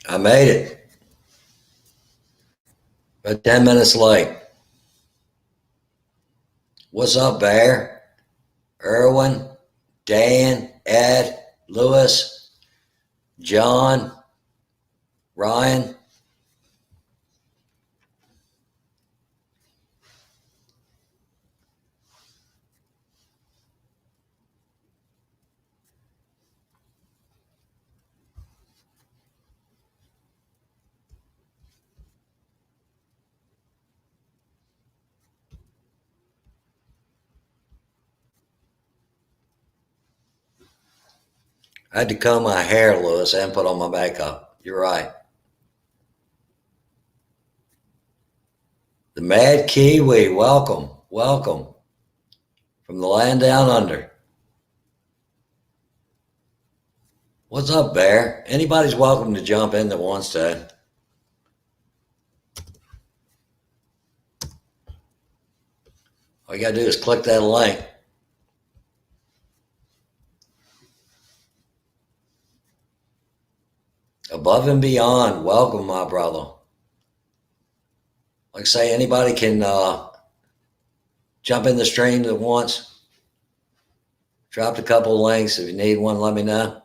I made it. About 10 minutes late. What's up, Bear? Erwin, Dan, Ed, Lewis, John, Ryan. I had to comb my hair, Lewis, and put on my makeup. You're right. The Mad Kiwi, welcome, welcome from the land down under. What's up, Bear? Anybody's welcome to jump in that wants to. All you got to do is click that link. Above and beyond, welcome, my brother. Like I say, anybody can jump in the stream that wants. Dropped a couple of links. If you need one, let me know.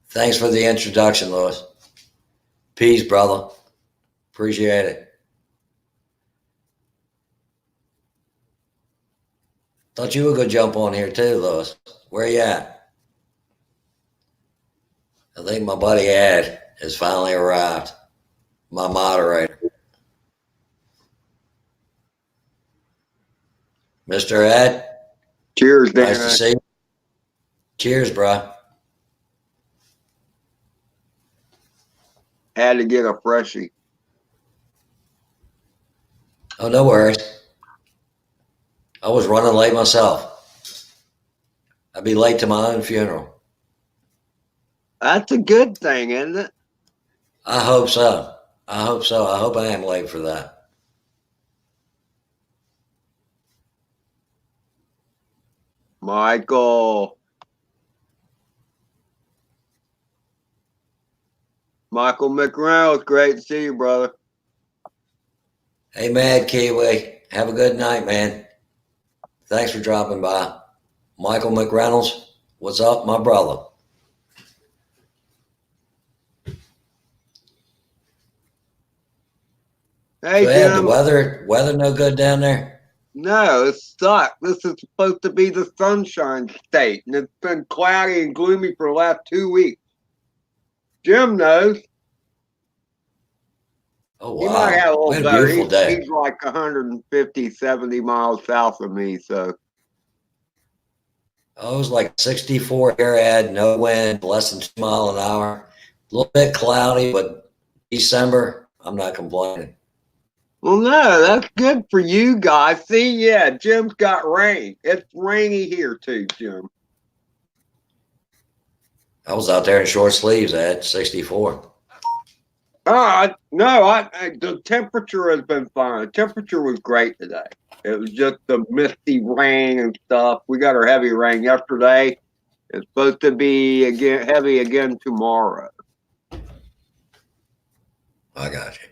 Thanks for the introduction, Lewis. Peace, brother. Appreciate it. Thought you were going to jump on here too, Lewis. Where you at? I think my buddy Ed has finally arrived. My moderator. Mr. Ed. Cheers, Dan. Nice to see you. Cheers, bro. Had to get a freshie. Oh, no worries. I was running late myself. I'd be late to my own funeral. That's a good thing, isn't it? I hope so. I hope so. I hope I am late for that. Michael McReynolds, great to see you, brother. Hey, Mad Kiwi. Have a good night, man. Thanks for dropping by. Michael McReynolds, what's up, my brother? Hey, so, Ed, Jim. the weather no good down there? No, it sucks. This is supposed to be the sunshine state, and it's been cloudy and gloomy for the last 2 weeks. Jim knows. Oh, wow. He might have a little we had a better. beautiful day. He's like 150, 70 miles south of me, so. Oh, it was like 64 here, Ed, no wind, less than 2 miles an hour. A little bit cloudy, but December, I'm not complaining. Well, no, that's good for you guys. See, yeah, Jim's got rain. It's rainy here too, Jim. I was out there in short sleeves at 64. No, the temperature has been fine. The temperature was great today. It was just the misty rain and stuff. We got our heavy rain yesterday. It's supposed to be again heavy again tomorrow. I got you.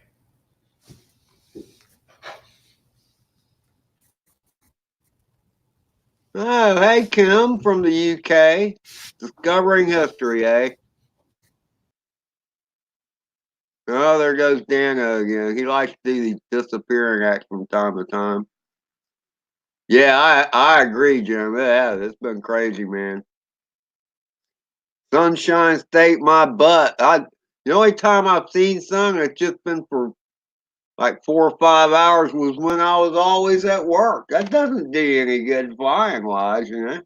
Oh, hey, Kim from the UK. Discovering history, eh? Oh, there goes Dano again. He likes to do these disappearing acts from time to time. Yeah, I agree, Jim. Yeah, it's been crazy, man. Sunshine State, my butt. The only time I've seen sun, it's just been for like 4 or 5 hours, was when I was always at work. That doesn't do you any good flying wise, you know.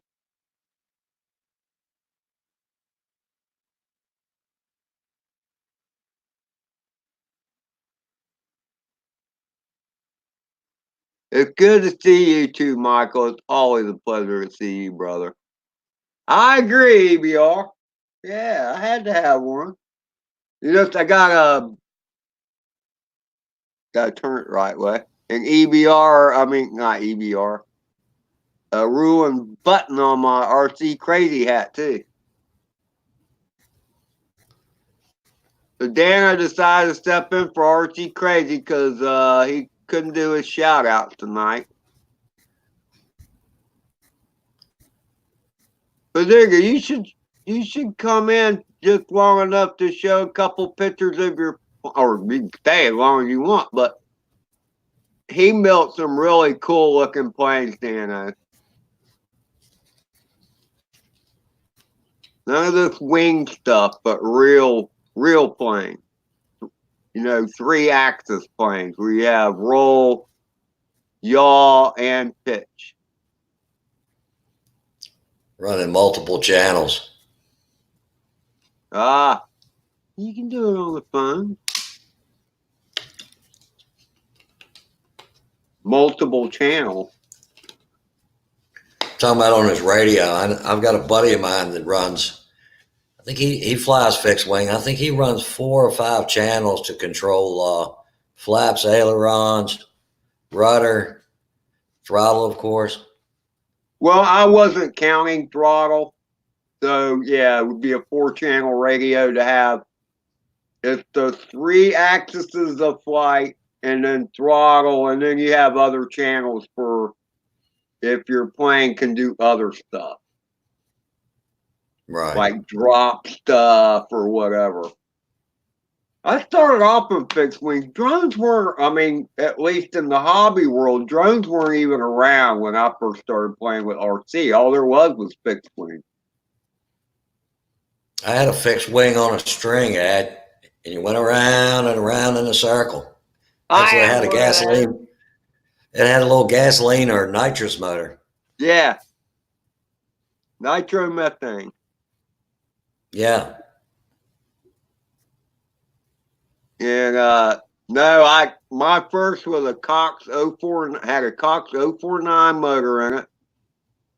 It's good to see you too, Michael. It's always a pleasure to see you, brother. I agree, EBR. Yeah, I had to have one. I gotta turn it right way. And EBR, I mean not EBR. a ruined button on my RC Crazy hat too. So Dana decided to step in for RC Crazy because he couldn't do his shout outs tonight. But Digger, you should come in just long enough to show a couple pictures of your, or you can stay as long as you want, but he built some really cool looking planes, Dana. None of this wing stuff, but real planes. You know, 3-axis planes where you have roll, yaw, and pitch. Running multiple channels. You can do it on the phone. Multiple channel. Talking about on his radio, I've got a buddy of mine that runs, I think he flies fixed wing. I think he runs 4 or 5 channels to control flaps, ailerons, rudder, throttle, of course. Well, I wasn't counting throttle. So, yeah, it would be a 4-channel radio to have. It's the 3 axes of flight and then throttle, and then you have other channels for if your plane can do other stuff. Right. Like drop stuff or whatever. I started off in fixed wing. Drones weren't, I mean, at least in the hobby world, drones weren't even around when I first started playing with RC. All there was fixed wing. I had a fixed wing on a string, Ed, and you went around and around in a circle. Actually, it had a gasoline. It had a little gasoline or nitrous motor. Yeah. Nitromethane. Yeah. And no, my first was a Cox 04, had a Cox 049 motor in it.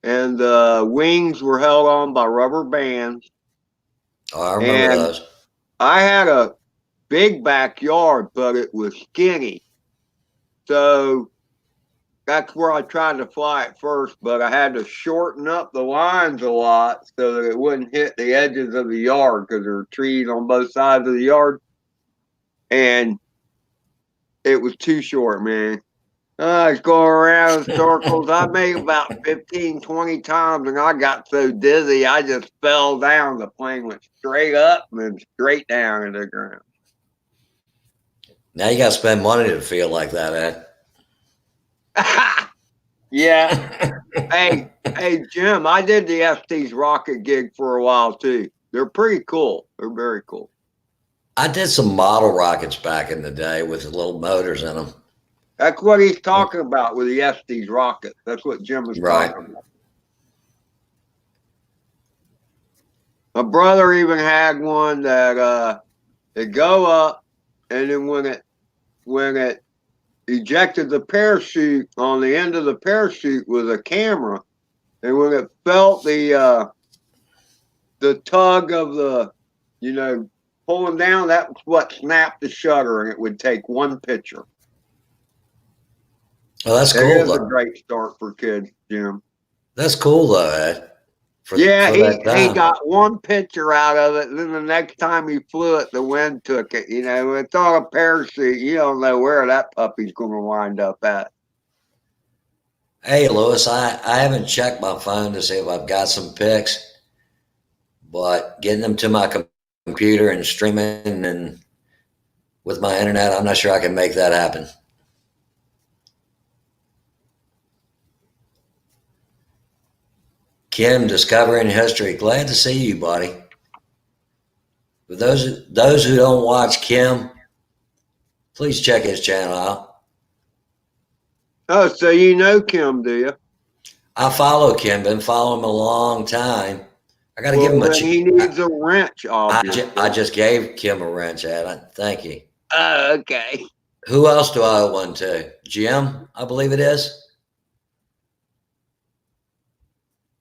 And the wings were held on by rubber bands. Oh, I remember those. I had a big backyard, but it was skinny. So that's where I tried to fly at first, but I had to shorten up the lines a lot so that it wouldn't hit the edges of the yard because there were trees on both sides of the yard. And it was too short, man. I was going around in circles. I made about 15, 20 times, and I got so dizzy, I just fell down. The plane went straight up and then straight down to the ground. Now you got to spend money to feel like that, Ed. Yeah. hey, Jim, I did the Estes rocket gig for a while, too. They're pretty cool. They're very cool. I did some model rockets back in the day with little motors in them. That's what he's talking about with the Estes rocket. That's what Jim was talking about. My brother even had one that it go up, and then when it ejected the parachute, on the end of the parachute was a camera, and when it felt the tug of the, pulling down, that's what snapped the shutter, and it would take one picture. Oh, that's cool. It is a great start for kids, Jim. That's cool, though, Ed. He got one picture out of it, and then the next time he flew it, the wind took it. When it's on a parachute, you don't know where that puppy's going to wind up at. Hey, Lewis, I haven't checked my phone to see if I've got some pics, but getting them to my computer and streaming and with my internet, I'm not sure I can make that happen. Kim, Discovering History. Glad to see you, buddy. For those who don't watch Kim, please check his channel out. Oh, so you know Kim, do you? I follow Kim. Been following him a long time. I got to give him a chance. He needs a wrench, obviously. I just gave Kim a wrench, Ed. Thank you. Oh, okay. Who else do I owe one to? Jim, I believe it is.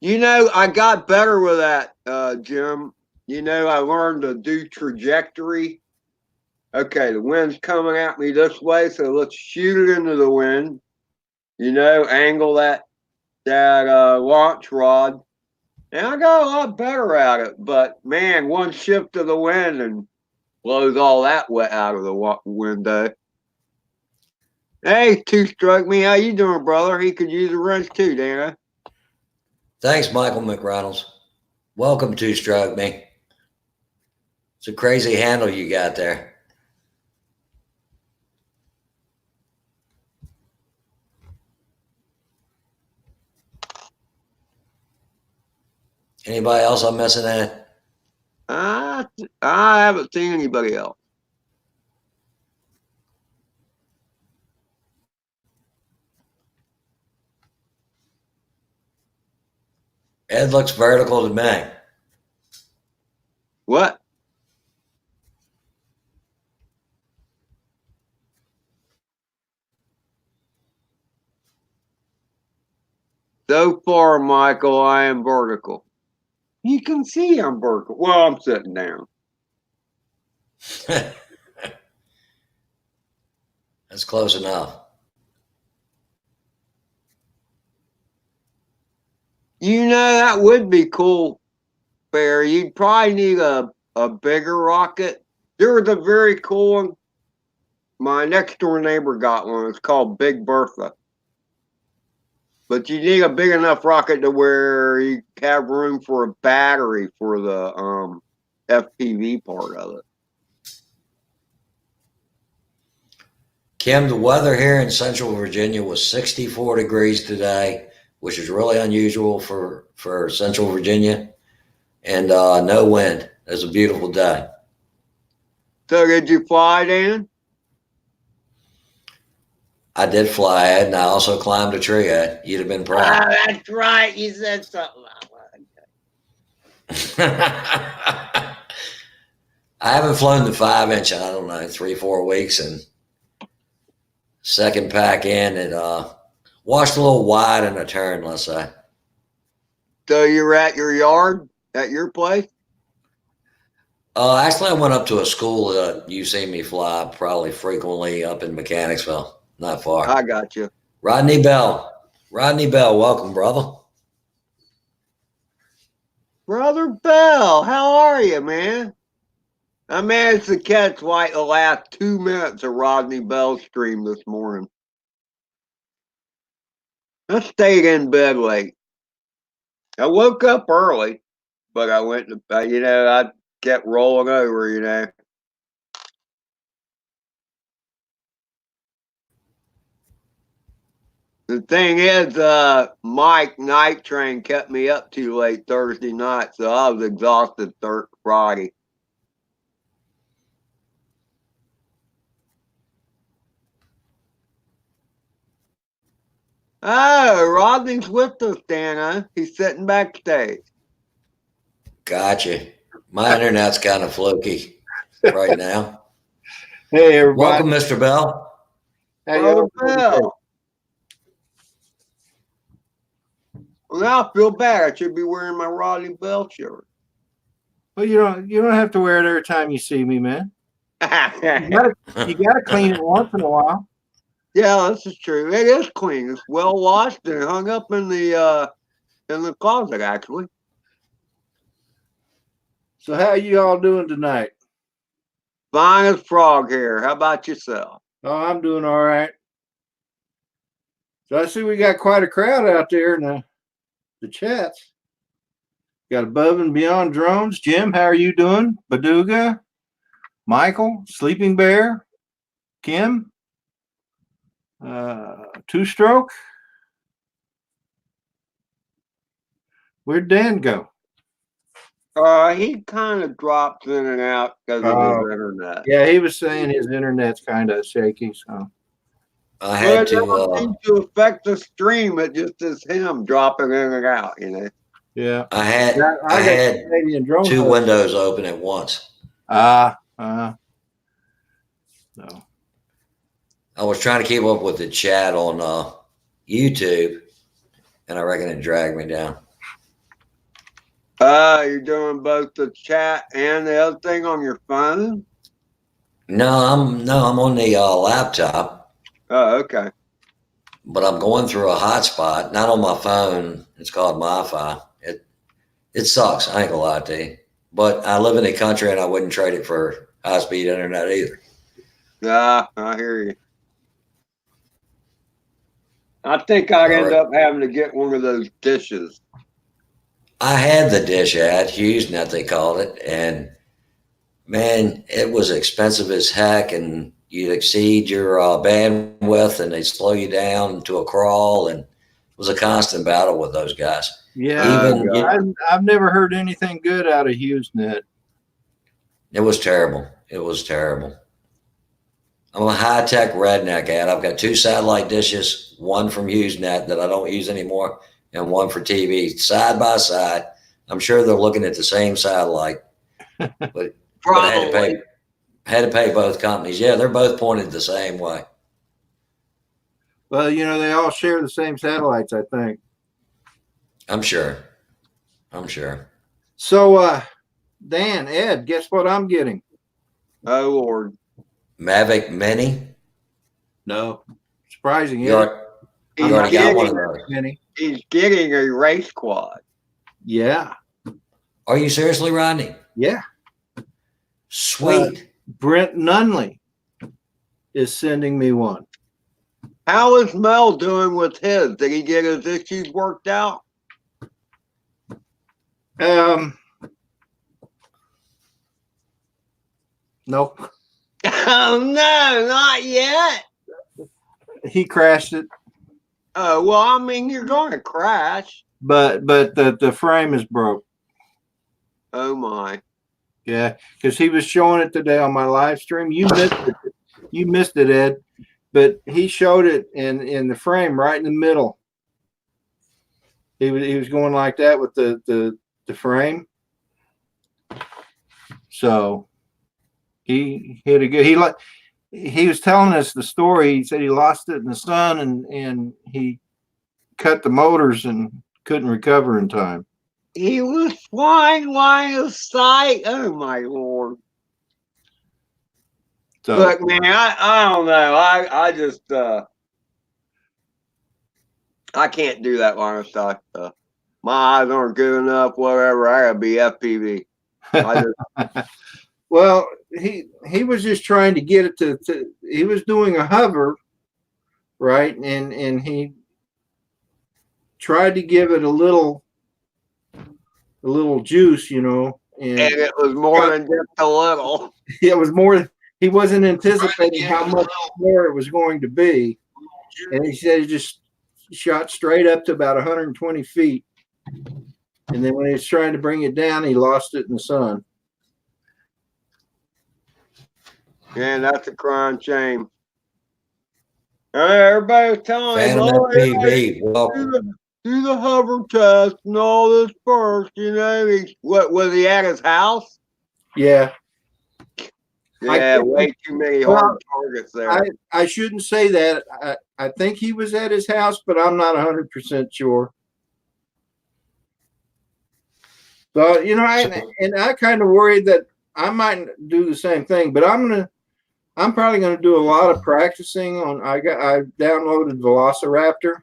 I got better with that, Jim. I learned to do trajectory. Okay, the wind's coming at me this way, so let's shoot it into the wind. Angle that that launch rod, and I got a lot better at it. But man, one shift of the wind and blows all that wet out of the window. Hey, Two Stroke Me, how you doing, brother? He could use a wrench too, Dana. Thanks, Michael McReynolds. Welcome to Stroke Me. It's a crazy handle you got there. Anybody else I'm missing at? I haven't seen anybody else. Ed looks vertical to me. What? So far, Michael, I am vertical. You can see I'm vertical. Well, I'm sitting down. That's close enough. You know, that would be cool, Barry. You'd probably need a bigger rocket. There was a very cool one. My next door neighbor got one. It's called Big Bertha. But you need a big enough rocket to where you have room for a battery for the FPV part of it. Kim, the weather here in Central Virginia was 64 degrees today, which is really unusual for Central Virginia, and no wind. It was a beautiful day. So did you fly, Dan? I did fly, Ed, and I also climbed a tree, Ed. You'd have been proud. Ah, that's right. You said something. I haven't flown the 5-inch in, I don't know, 3-4 weeks, and second pack in, it washed a little wide in a turn, let's say. So you're at your yard, at your place? Actually, I went up to a school that you see me fly probably frequently up in Mechanicsville, not far. I got you. Rodney Bell. Rodney Bell, welcome, brother. Brother Bell, how are you, man? I managed to catch like the last 2 minutes of Rodney Bell's stream this morning. I stayed in bed late. I woke up early, but I went to, I kept rolling over, The thing is, Mike Night Train kept me up too late Thursday night, so I was exhausted Friday. Oh, Rodney's with us, Dana. He's sitting backstage. Gotcha. My internet's kind of fluky right now. Hey, everybody. Welcome, Mr. Bell. How Brother y'all doing today? Bell. Well, now I feel bad. I should be wearing my Rodney Bell shirt. Well, you don't have to wear it every time you see me, man. You gotta clean it once in a while. Yeah, this is true. It is clean. It's well washed and hung up in the closet, actually. So how you all doing tonight? Fine as frog hair. How about yourself? Oh, I'm doing all right. So I see we got quite a crowd out there in the chats. Got Above and Beyond Drones. Jim, how are you doing? Baduga, Michael, Sleeping Bear, Kim, Two Stroke. Where'd Dan go? He kind of drops in and out because of his internet. Yeah, he was saying his internet's kind of shaky. So I had It doesn't seem to affect the stream. It just is him dropping in and out, yeah, I had Canadian drone 2 host. windows open at once. So I was trying to keep up with the chat on YouTube, and I reckon it dragged me down. You're doing both the chat and the other thing on your phone? No, I'm on the laptop. Oh, okay. but I'm going through a hotspot, not on my phone. It's called MiFi. It sucks. I ain't gonna lie to you. But I live in the country and I wouldn't trade it for high speed internet either. Yeah, I hear you. I think I'd All end right. up having to get one of those dishes. I had the dish ad, HughesNet they called it, and man, it was expensive as heck, and you'd exceed your bandwidth, and they'd slow you down to a crawl, and it was a constant battle with those guys. Yeah, Even I've never heard anything good out of HughesNet. it was terrible. It was terrible. I'm a high tech redneck ad. I've got 2 satellite dishes, one from HughesNet that I don't use anymore, and one for TV side by side. I'm sure they're looking at the same satellite, but Probably. had to pay both companies. Yeah, they're both pointed the same way. Well, they all share the same satellites, I think. I'm sure. I'm sure. So, Dan, Ed, guess what I'm getting? Oh Lord. Mavic Mini. No. Surprising, You Ed. already got one of those. Mini. He's getting a race quad. Yeah. Are you seriously, Rodney? Yeah. Sweet. Brent Nunley is sending me one. How is Mel doing with his? Did he get his issues worked out? Nope. Oh no, not yet. He crashed it, Oh well, I mean you're going to crash. but the frame is broke. Oh my. Yeah, because he was showing it today on my live stream. You missed it. You missed it, Ed. But he showed it in the frame right in the middle. He was going like that with the frame. So he hit a good. He was telling us the story. He said he lost it in the sun and he cut the motors and couldn't recover in time. He was flying line of sight. Oh my Lord. So Look, man, I don't know. I just I can't do that line of sight stuff. My eyes aren't good enough, whatever. I gotta be FPV. I just, well, he was just trying to get it to he was doing a hover, right? And he tried to give it a little juice, and it was more than just a little. it was more. He wasn't anticipating how much more it was going to be, and he said he just shot straight up to about 120 feet, and then when he was trying to bring it down, he lost it in the sun. Man, that's a crying shame. Everybody was telling Fan him, of "Oh, FPV. Welcome. do the hover test and all this first." What was he at his house? Yeah. Yeah, way too many hard targets there. I shouldn't say that. I think he was at his house, but I'm not 100% sure. So, I kind of worried that I might do the same thing, but I'm probably going to do a lot of practicing I downloaded Velociraptor,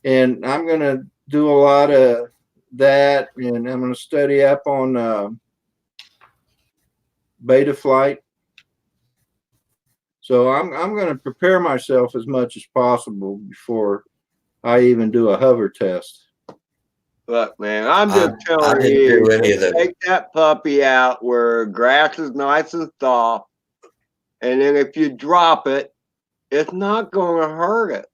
and I'm going to do a lot of that, and I'm going to study up on Betaflight. So I'm going to prepare myself as much as possible before I even do a hover test. Look, man, I'm just I telling didn't you, do any of that. take that puppy out where grass is nice and soft, and then if you drop it, it's not going to hurt it.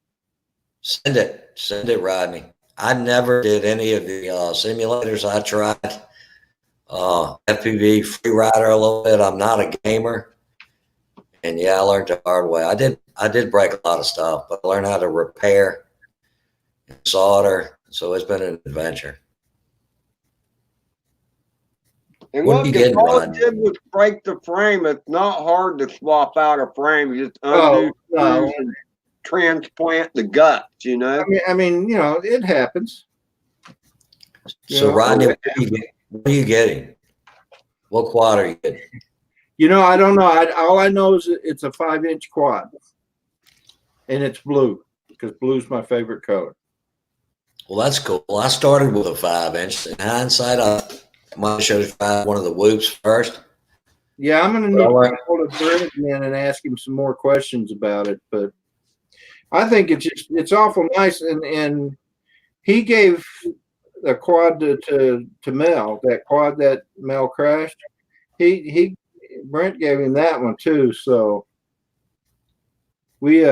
Send it, Rodney. I never did any of the simulators. I tried FPV free rider a little bit. I'm not a gamer, and yeah, I learned the hard way. I did break a lot of stuff, but I learned how to repair and solder. So it's been an adventure. And What are look, you if getting, all it Rodney? did was break the frame, it's not hard to swap out a frame. You just undo screws and transplant the guts, I mean, it happens. So Rodney, what are you getting? What quad are you getting? I don't know. All I know is it's a 5-inch quad. and it's blue because blue's my favorite color. Well, that's cool. I started with a 5-inch. In hindsight, I might should have tried one of the whoops first. Yeah, I'm gonna need Well, to get hold of Brent again and ask him some more questions about it. But I think it's awful nice, and he gave a quad to Mel, that quad that Mel crashed. He Brent gave him that one too. So we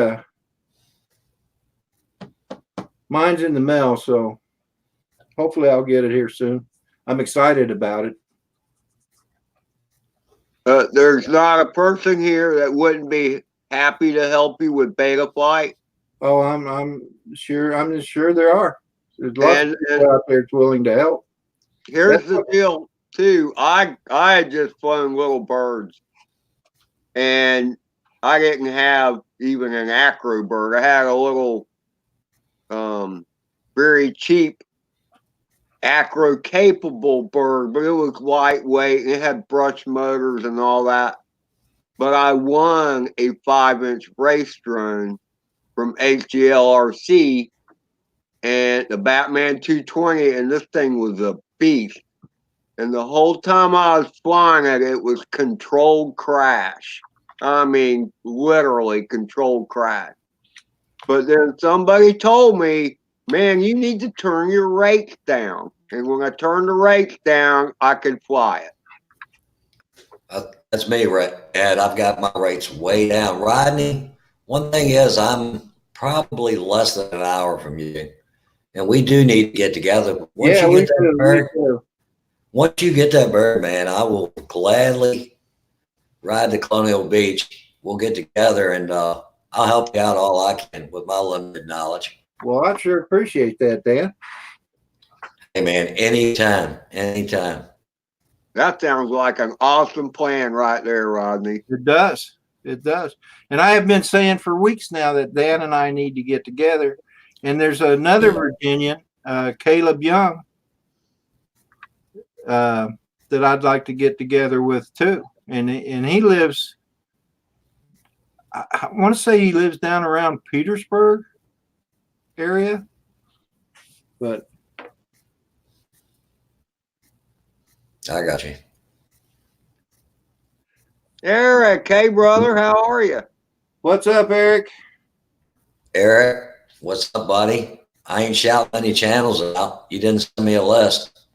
mine's in the mail, so hopefully I'll get it here soon. I'm excited about it. There's not a person here that wouldn't be happy to help you with beta flight. Oh, I'm just sure there are. There's lots And, of people out there that's willing to help. here's the deal too. I had just flown little birds, and I didn't have even an acro bird. I had a little, very cheap acro capable bird, but it was lightweight and it had brush motors and all that. But I won a 5-inch race drone from HGLRC and the Batman 220, and this thing was a beast. And the whole time I was flying it, it was controlled crash. I mean, literally controlled crash. But then somebody told me, man, you need to turn your rates down. And when I turned the rates down, I could fly it. That's me, right, Ed. I've got my rates way down. Rodney, one thing is I'm probably less than an hour from you, and we do need to get together. Once you get that bird, man, I will gladly ride to Colonial Beach. We'll get together, and I'll help you out all I can with my limited knowledge. Well, I sure appreciate that, Dan. Hey, man, anytime, anytime. That sounds like an awesome plan right there, Rodney. It does. It does. And I have been saying for weeks now that Dan and I need to get together. And there's another Virginian, Caleb Young, that I'd like to get together with too. And he lives, I want to say he lives down around Petersburg area, but I got you. Eric, hey brother, how are you? What's up, Eric? Eric, what's up, buddy? I ain't shouting any channels out. You didn't send me a list.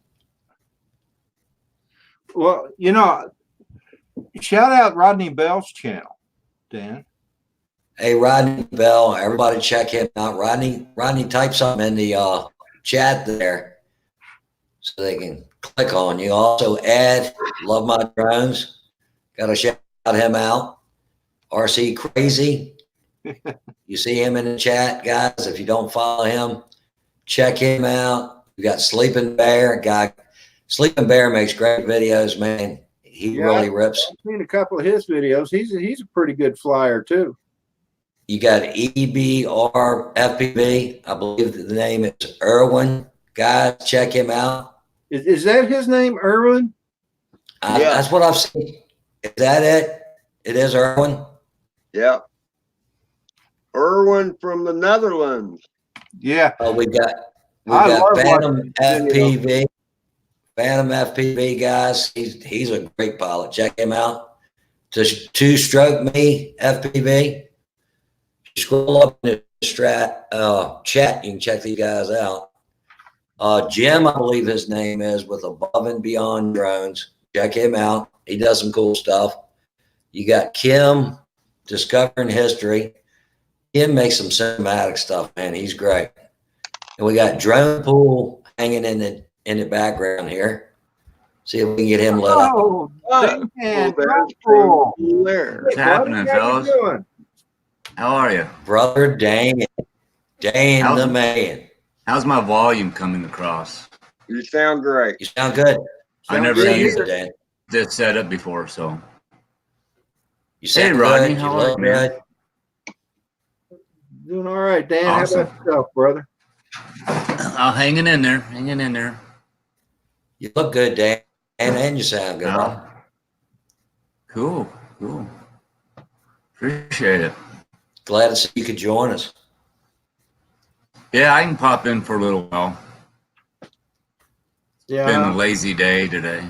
Well, shout out Rodney Bell's channel, Dan. Hey, Rodney Bell, everybody check him out. Rodney, type something in the chat there so they can click on you. Also, Ed, love my drones. Got to shout him out. RC Crazy. You see him in the chat, guys. If you don't follow him, check him out. We got Sleeping Bear. Sleeping Bear makes great videos, man. He really rips. I've seen a couple of his videos. He's a pretty good flyer too. You got EBR FPV. I believe the name is Irwin. Guys, check him out. Is that his name, Irwin? Yeah. That's what I've seen. Is that it? It is Irwin? Yeah. Irwin from the Netherlands. Yeah. Oh, we got love Phantom watching his FPV. Phantom FPV, guys. He's a great pilot. Check him out. Just Two-Stroke Me FPV. Scroll up in the chat. You can check these guys out. Jim, I believe his name is, with Above and Beyond Drones. Check him out. He does some cool stuff. You got Kim, Discovering History. Kim makes some cinematic stuff, man. He's great. And we got Drone Pool hanging in the background here. See if we can get him lit up. Oh, Oh, Dan, there's cool. there. What's happening, fellas? How are you? Brother Dane the man. How's my volume coming across? You sound great. You sound good. I never Sound used good, Dan. this setup before, so. You sound Rodney, good. how You are look you, man? good. Doing all right, Dan. Awesome. How about yourself, brother? Hanging in there, hanging in there. You look good, Dan, and you sound good. Cool, cool. Appreciate it. glad to see you could join us. Yeah, I can pop in for a little while. Been Yeah. a lazy day today.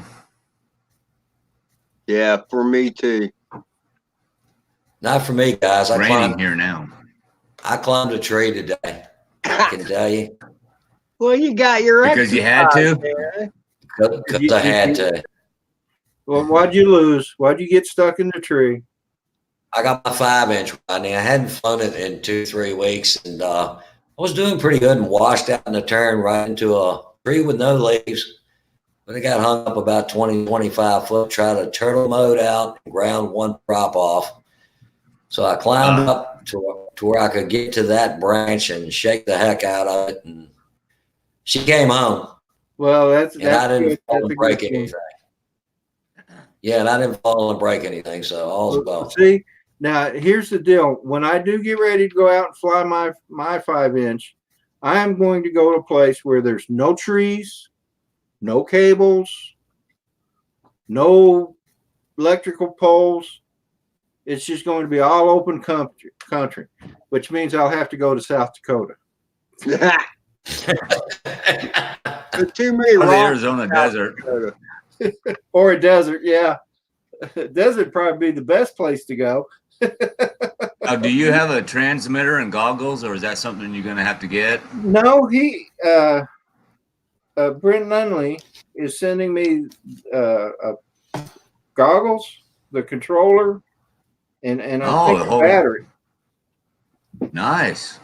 Yeah, for me too. Not for me, guys. It's raining here now. I climbed a tree today. I can tell you, Well, you got your Because you had exercise to? there. because I had to. Well, why'd you lose? Why'd you get stuck in the tree? I got my 5-inch, Rodney. I hadn't flown it in 2-3 weeks, and I was doing pretty good and washed out in a turn right into a tree with no leaves. But it got hung up about 20, 25 foot, tried to turtle mode out and ground one prop off. So I climbed up to where I could get to that branch and shake the heck out of it. And she came home. Well, that's And I didn't good. fall That's a and break good thing. anything. Yeah, and I didn't fall and break anything, so all's well. See, now here's the deal. When I do get ready to go out and fly my 5-inch, I am going to go to a place where there's no trees, no cables, no electrical poles. It's just going to be all open country, which means I'll have to go to South Dakota. There's too many Or the rocks. Arizona desert. Or a desert, yeah. Desert probably be the best place to go. Do you have a transmitter and goggles, or is that something you're going to have to get? No, Brent Nunley is sending me goggles, the controller, and I think the the whole- battery. Nice.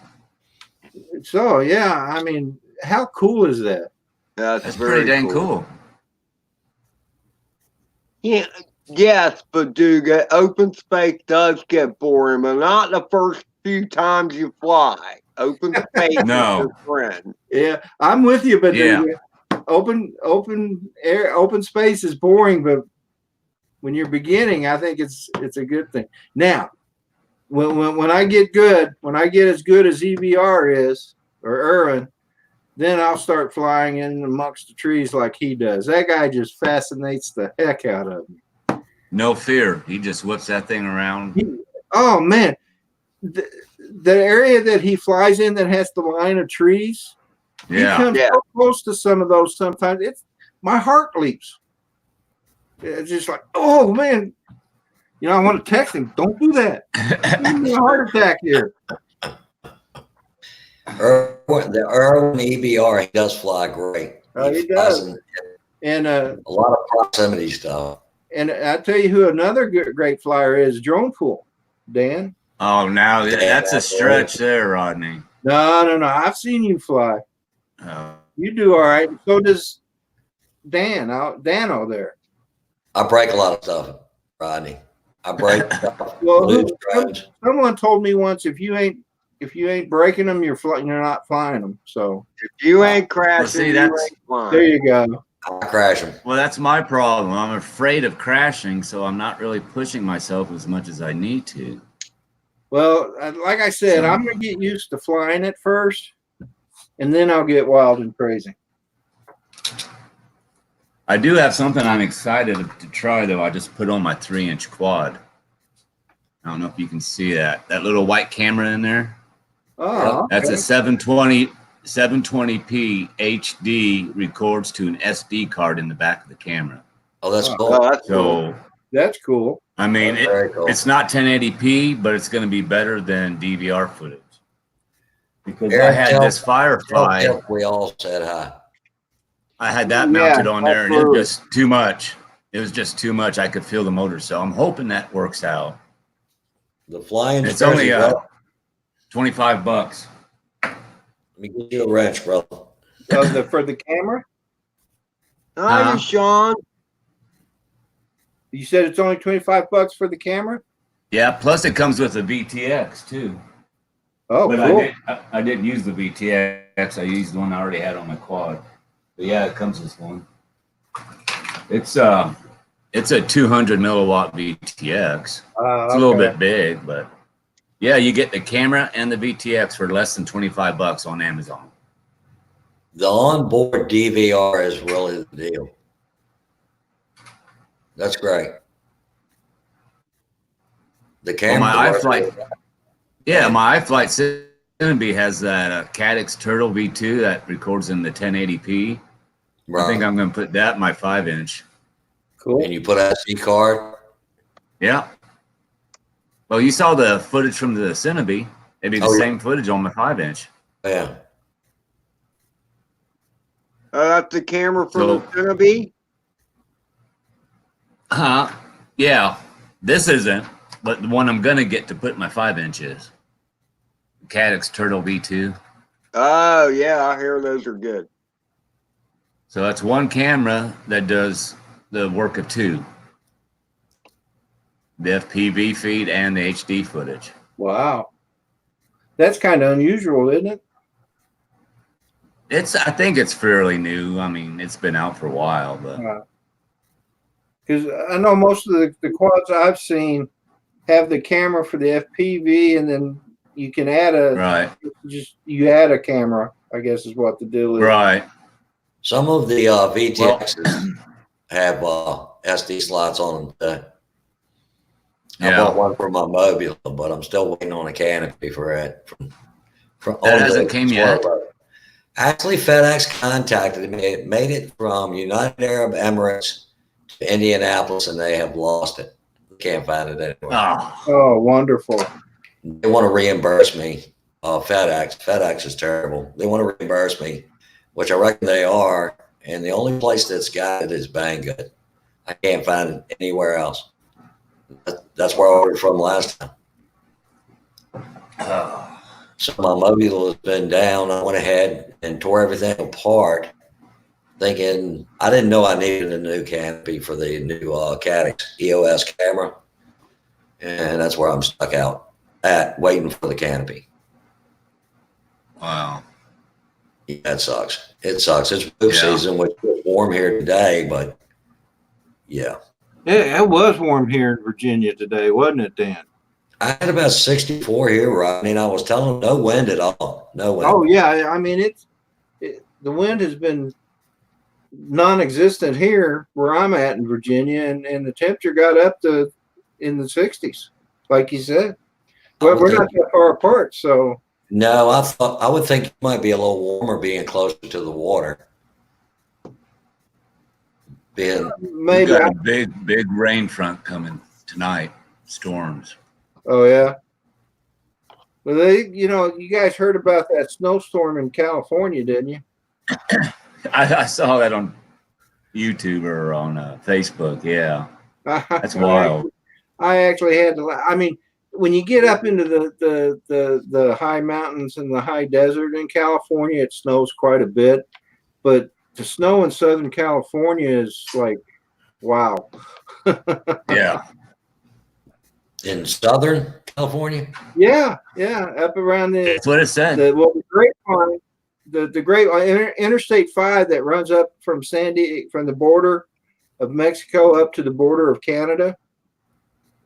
So yeah, I mean, how cool is that? That's pretty dang cool. Yeah, yes, Baduga, open space does get boring, but not the first few times you fly. Open space No. is your friend. Yeah, I'm with you, but Yeah. open air, open space is boring, but when you're beginning, I think it's a good thing. Now, when I get good, when I get as good as EBR is or Irwin, then I'll start flying in amongst the trees like he does. That guy just fascinates the heck out of me. No fear. He just whips that thing around. Oh man, the area that he flies in that has the line of trees, Yeah. he comes so close to some of those. Sometimes my heart leaps. It's just like, oh man, I want to text him. Don't do that. Give me a heart attack here. The Irwin EBR, he does fly great. Oh, he flies does. in And a lot of proximity stuff. and I tell you who another great flyer is, Drone Pool, Dan. Oh, now that's a stretch there, Rodney. No. I've seen you fly. Oh. You do all right. So does Dano there. I break a lot of stuff, Rodney. I break stuff. Well, Lose drones. someone told me once if you ain't breaking them, you're not flying them. So If you ain't crashing, see, you that's- ain't flying. there you go. I crash them. Well, that's my problem. I'm afraid of crashing, so I'm not really pushing myself as much as I need to. Well, like I said, I'm gonna get used to flying it first, and then I'll get wild and crazy. I do have something I'm excited to try, though. I just put on my 3-inch quad. I don't know if you can see that little white camera in there. Oh, That's okay. a 720p HD, records to an SD card in the back of the camera. Oh, that's Oh, cool. Oh, that's cool. So, That's cool. I mean, That's very cool. it's not 1080p, but it's going to be better than DVR footage. Because I Eric, had this Firefly, Tell we all said hi. I had that Yeah, mounted on there, and it absolutely. was just too much. It was just too much. I could feel the motor, so I'm hoping that works out. The flying It's only bro. $25. Let me get you a wrench, brother. For the camera, Hi, Sean. you said it's only $25 for the camera. Yeah, plus it comes with a VTX too. Oh, But cool. I didn't use the VTX. I used the one I already had on my quad. But yeah, it comes with one. It's a 200 milliwatt VTX. It's a little bit big, but yeah, you get the camera and the VTX for less than $25 on Amazon. The onboard DVR is really the deal. That's great. The On camera. my iFlight, Yeah, my iFlight Cinnabee has that Caddx Turtle V2 that records in the 1080p. Right. I think I'm going to put that in my 5-inch. Cool. And you put an SD card. Yeah. Well, you saw the footage from the Cinnabee. It'd be the Oh, yeah. same footage on my 5-inch. Yeah. That's the camera for So- the Cinnabee. Yeah. This isn't, but the one I'm going to get to put in my 5-inch is Caddx Turtle V2. Oh yeah, I hear those are good. So that's one camera that does the work of two. The FPV feed and the HD footage. Wow. That's kind of unusual, isn't it? I think it's fairly new. I mean, it's been out for a while, but Because I know most of the quads I've seen have the camera for the FPV, and then you can add right. you add a camera, I guess is what the deal is. Right. Some of the VTXs have SD slots on them. I Yeah. bought one for my Mobile, but I'm still waiting on a canopy for it. That hasn't came yet? Actually, FedEx contacted me. It made it from United Arab Emirates to Indianapolis, and they have lost it. Can't find it anywhere. Oh, Oh, wonderful. They want to reimburse me. FedEx is terrible. They want to reimburse me, which I reckon they are. And the only place that's got it is Banggood. I can't find it anywhere else. That's where I ordered from last time. So my Mobile has been down. I went ahead and tore everything apart, thinking I didn't know I needed a new canopy for the new Caddx EOS camera. And that's where I'm stuck out at, waiting for the canopy. wow. Yeah, it sucks. It sucks. It's move Yeah. season, which is warm here today, but yeah. It was warm here in Virginia today, wasn't it, Dan? I had about 64 here, Rodney, and I was telling them no wind at all. No wind. Oh yeah, I mean the wind has been non-existent here where I'm at in Virginia, and the temperature got up to in the 60s, like you said. Well, we're not that far apart, so No, I would think it might be a little warmer being closer to the water. Being We've maybe. got a big rain front coming tonight. Storms. Oh yeah. Well, you guys heard about that snowstorm in California, didn't you? I saw that on YouTube or on Facebook. Yeah, that's wild. I actually had to. I mean, when you get up into the high mountains and the high desert in California, it snows quite a bit. But the snow in Southern California is like, wow. Yeah. in Southern California. Yeah, up around the That's what it said. the grapevine, the Grapevine Interstate 5 that runs up from from the border of Mexico up to the border of Canada.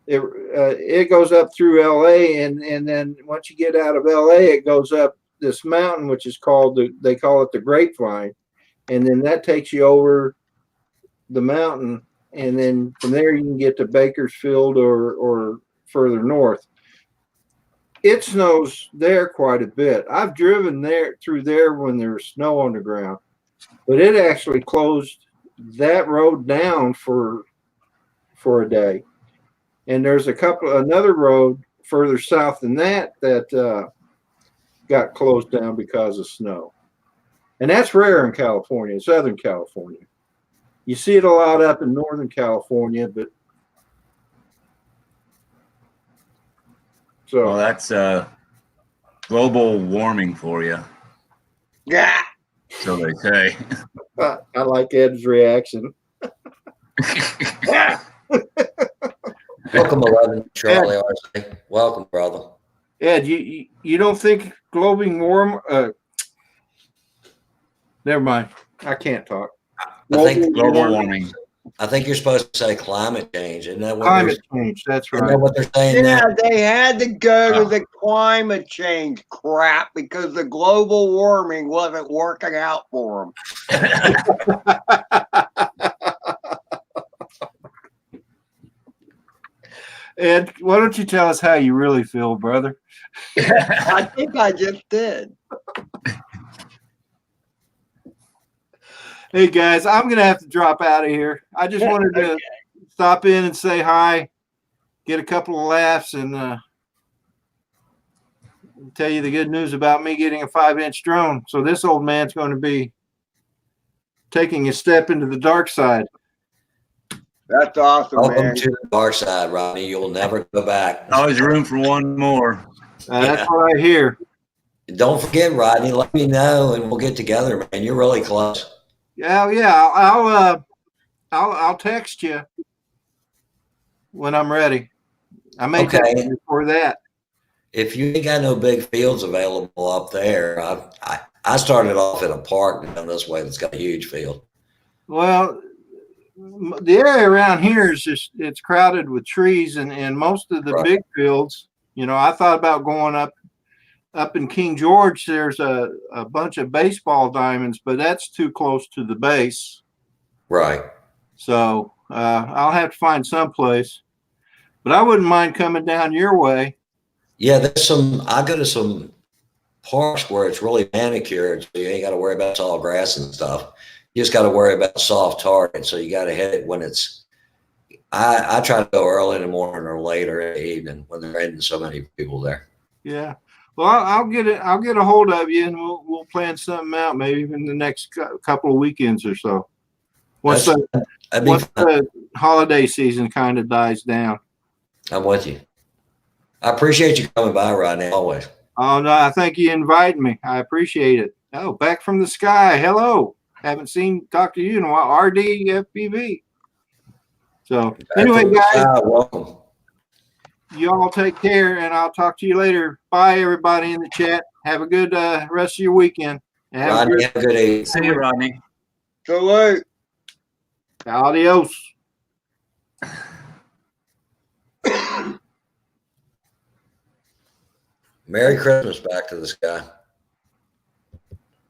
It goes up through LA, and then once you get out of LA, it goes up this mountain, which is called they call it the Grapevine, and then that takes you over the mountain, and then from there you can get to Bakersfield or further north. It snows there quite a bit. I've driven through there when there's snow on the ground, but it actually closed that road down for a day. And there's another road further south than that got closed down because of snow. And that's rare in California, Southern California. You see it a lot up in Northern California, but so Well, that's global warming for you, Yeah. so they say. I like Ed's reaction. Welcome, 11, Charlie RC. Welcome, brother. Ed, you don't think global warm? Never mind. I can't talk. I think Global warming. I think you're supposed to say climate change. Isn't that what Climate change. That's Isn't that right. what they're saying now? Yeah, they had to go to the climate change crap because the global warming wasn't working out for them. Ed, why don't you tell us how you really feel, brother? I think I just did. Hey guys, I'm gonna have to drop out of here. I just wanted to stop in and say hi, get a couple of laughs, and tell you the good news about me getting a 5-inch drone. So this old man's going to be taking a step into the dark side. That's awesome, Welcome man. to the dark side, Rodney. You'll never go back. Always room for one more. That's Yeah. what I hear. Don't forget, Rodney. Let me know, and we'll get together, man. You're really close. Yeah. I'll text you when I'm ready. I may Okay. text you before that. If you ain't got no big fields available up there, I started off in a park down this way that's got a huge field. Well, the area around here is just, it's crowded with trees, and most of the Right. big fields, I thought about going up in King George. There's a bunch of baseball diamonds, but that's too close to the base. Right. So I'll have to find someplace, but I wouldn't mind coming down your way. Yeah, I go to some parks where it's really manicured, so you ain't got to worry about tall grass and stuff. You just got to worry about soft target. So you got to hit it when I try to go early in the morning or later in the evening when there ain't so many people there. Yeah. Well, I'll get a hold of you, and we'll plan something out, maybe even the next couple of weekends or so. Once the holiday season kind of dies down. I'm with you. I appreciate you coming by, Rodney, always. Oh, no, I thank you inviting me. I appreciate it. Oh, back from the sky. Hello. Haven't talked to you in a while. RD FPV. So anyway, guys, welcome. you all take care, and I'll talk to you later. Bye, everybody in the chat. Have a good rest of your weekend. And Rodney, have a good evening. See you, Rodney. Salute. Adios. Merry Christmas back to the sky.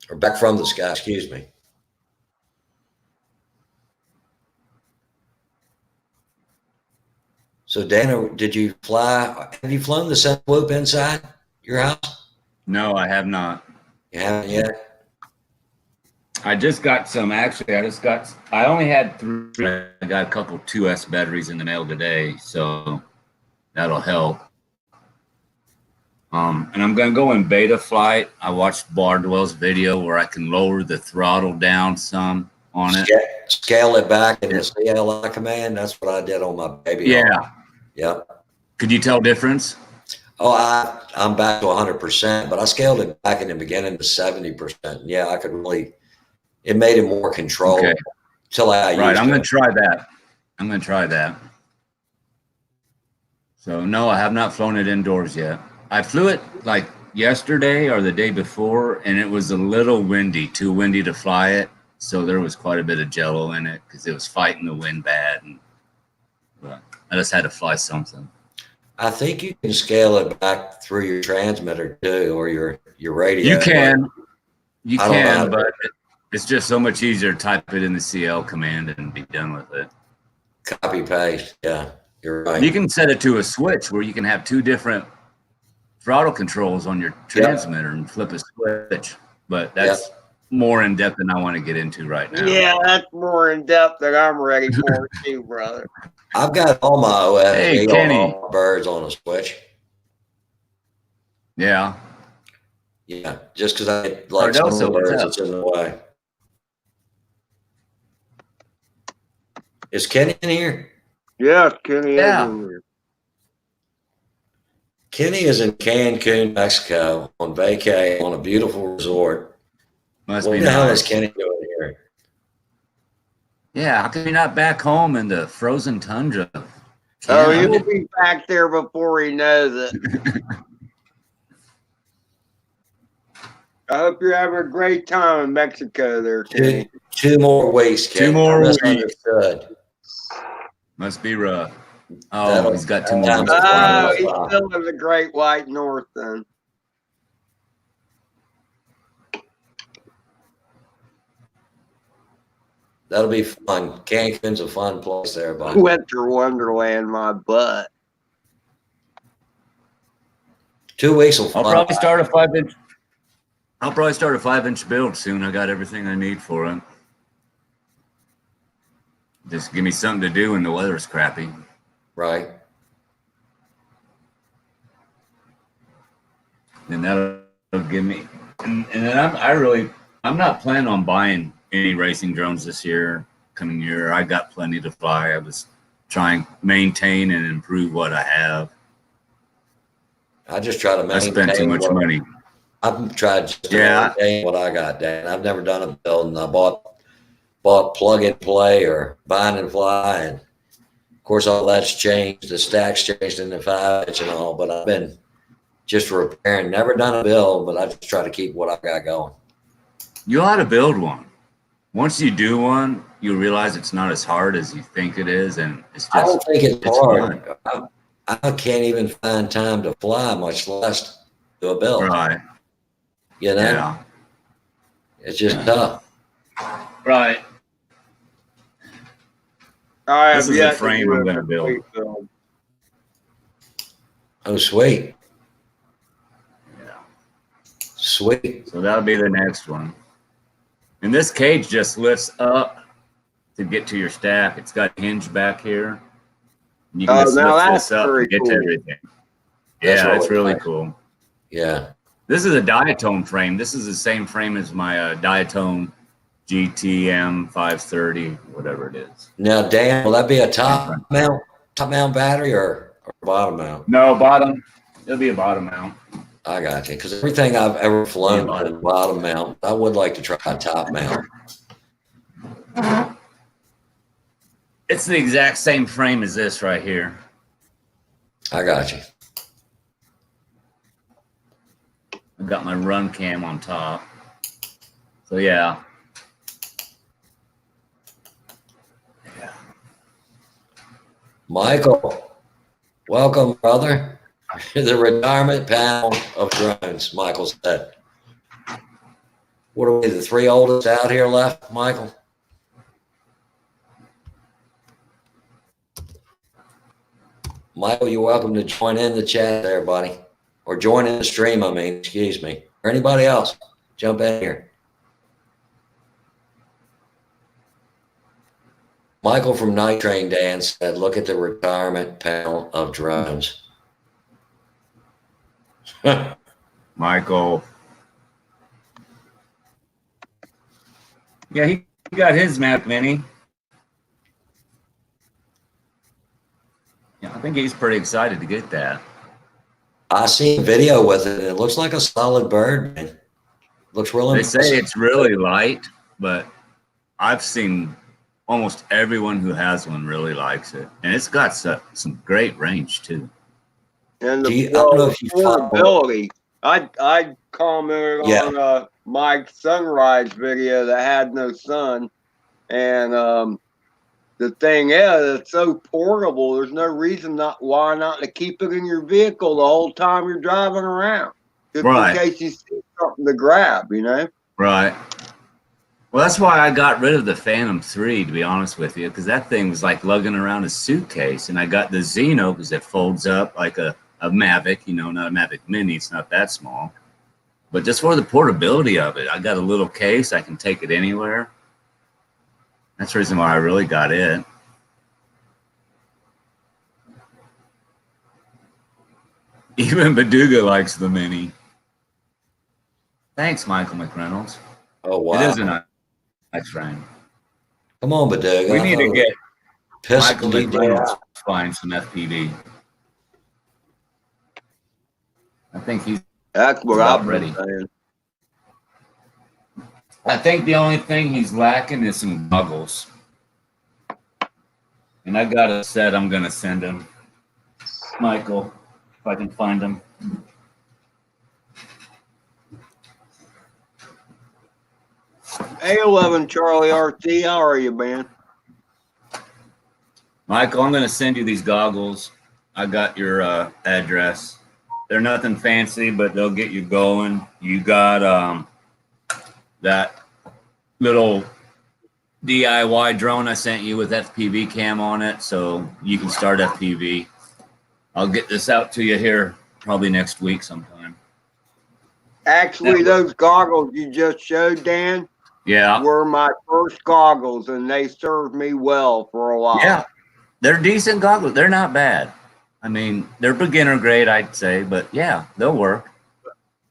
Or back from the sky, excuse me. So, Dana, did you fly? Have you flown the Sunwhoop inside your house? No, I have not. You haven't yet? I just got some. Actually, I only had 3. I got a couple 2S batteries in the mail today, so that'll help. And I'm going to go in beta flight. I watched Bardwell's video where I can lower the throttle down some on it. Scale it back in the CLI command. That's what I did on my baby. Yeah. Yep. Could you tell difference? Oh, I'm back to 100%, but I scaled it back in the beginning to 70%. Yeah, I could really, it made it more controllable. Okay. Right, I'm going to try that. So, no, I have not flown it indoors yet. I flew it like yesterday or the day before, and it was a little windy, too windy to fly it. So there was quite a bit of jello in it because it was fighting the wind bad. But I just had to fly something. I think you can scale it back through your transmitter too, or your radio. You can, but it's just so much easier to type it in the CL command and be done with it. Copy paste. Yeah, you're right. You can set it to a switch where you can have 2 different throttle controls on your transmitter and flip a switch, but that's more in depth than I want to get into right now. Yeah, that's more in depth than I'm ready for too, brother. I've got all my OS Hey, Kenny. all my birds on a switch. Yeah. Yeah, just because I like some of the birds that's in the way. Is Kenny in here? Yes, Kenny. Yeah. Is in here. Kenny is in Cancun, Mexico, on vacay on a beautiful resort. Must What be the hell is nice. Kenny doing here? Yeah, how come you're not back home in the frozen tundra? Oh, Yeah. he will be back there before he knows it. I hope you're having a great time in Mexico there, Kenny. 2 more weeks, Kenny. 2 more weeks. Misunderstood. Must be rough. Oh, he's got 2 more. that'll- weeks. Oh, he's still in the Great White North then. That'll be fun. Cancun's a fun place there, buddy. Winter Wonderland, my butt. 2 weeks will I'll fly. probably start a 5-inch. I'll probably start a 5-inch build soon. I got everything I need for it. Just give me something to do when the weather's crappy. Right. And that'll give me. And then I'm not planning on buying any racing drones this coming year. I got plenty to fly. I was trying to maintain and improve what I have. I just try to I maintain. spent too much money. I've tried just to maintain what I got, Dan. I've never done a build, and I bought plug and play or bind and fly, and of course all that's changed. The stack's changed in the 5-inch and all, but I've been just repairing. Never done a build, but I just try to keep what I got going. You ought to build one. Once you do one, you realize it's not as hard as you think it is, and it's just. I don't think it's hard. Fun. I can't even find time to fly, much less do a build. Right. You know, Yeah. it's just tough. Right. This is the frame I'm going to build. Oh, sweet. Yeah. Sweet. So that'll be the next one. And this cage just lifts up to get to your stack. It's got a hinge back here. You can just lift this up and get to everything. Yeah, it's really cool. Yeah. This is a Diatone frame. This is the same frame as my Diatone GTM 530, whatever it is. Now, Dan, will that be a top mount battery or bottom mount? No, bottom. It'll be a bottom mount. I got you. Because everything I've ever flown is bottom mount. I would like to try a top mount. It's the exact same frame as this right here. I got you. I've got my run cam on top. So yeah. Michael, welcome, brother, to the retirement panel of drones, Michael said. What are we, the 3 oldest out here left, Michael? Michael, you're welcome to join in the chat there, buddy. Or join in the stream, excuse me. Or anybody else, jump in here. Michael from Night Train Dan said, look at the retirement panel of drones. Michael. Yeah, he got his Mac Mini. Yeah, I think he's pretty excited to get that. I seen a video with it, and it looks like a solid bird, man. Looks really impressive. They say it's really light, but I've seen almost everyone who has one really likes it. And it's got some great range, too. And the portability. I commented on Mike's sunrise video that had no sun. And the thing is, it's so portable. There's no reason why not to keep it in your vehicle the whole time you're driving around, just in case you see something to grab, you know. Right. Well, that's why I got rid of the Phantom 3, to be honest with you, because that thing was like lugging around a suitcase, and I got the Xeno because it folds up like a Mavic, you know, not a Mavic Mini. It's not that small, but just for the portability of it, I got a little case. I can take it anywhere. That's the reason why I really got it. Even Baduga likes the Mini. Thanks, Michael McReynolds. Oh, wow. It is a nice frame. Come on, Baduga. We need to get Michael McReynolds flying some FPV. I think that's what I'm ready. Saying. I think the only thing he's lacking is some goggles. And I got a set I'm going to send him. Michael, if I can find him. Hey, 11 Charlie RT, how are you, man? Michael, I'm going to send you these goggles. I got your address. They're nothing fancy, but they'll get you going. You got that little DIY drone I sent you with FPV cam on it, so you can start FPV. I'll get this out to you here probably next week sometime. Actually, those goggles you just showed, Dan, Yeah. were my first goggles, and they served me well for a while. Yeah. They're decent goggles. They're not bad. I mean, they're beginner grade, I'd say, but yeah, they'll work.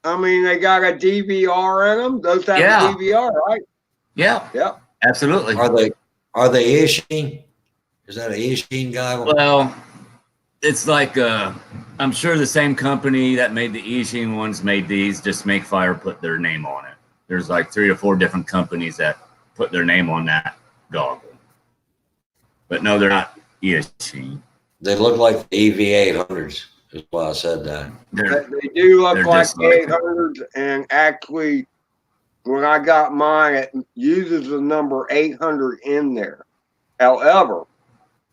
I mean, they got a DVR in them. Those have Yeah. a DVR, right? Yeah. Yep. Absolutely. Are they Ishii? Is that a Ishii goggle? Well, it's like I'm sure the same company that made the Ishin ones made these. Just Make Fire put their name on it. There's like 3 or 4 different companies that put their name on that goggle. But no, they're not Ishin. They look like the EV800s. Is why I said that. They do look they're like just like- 800s, and actually, when I got mine, it uses the number 800 in there. However,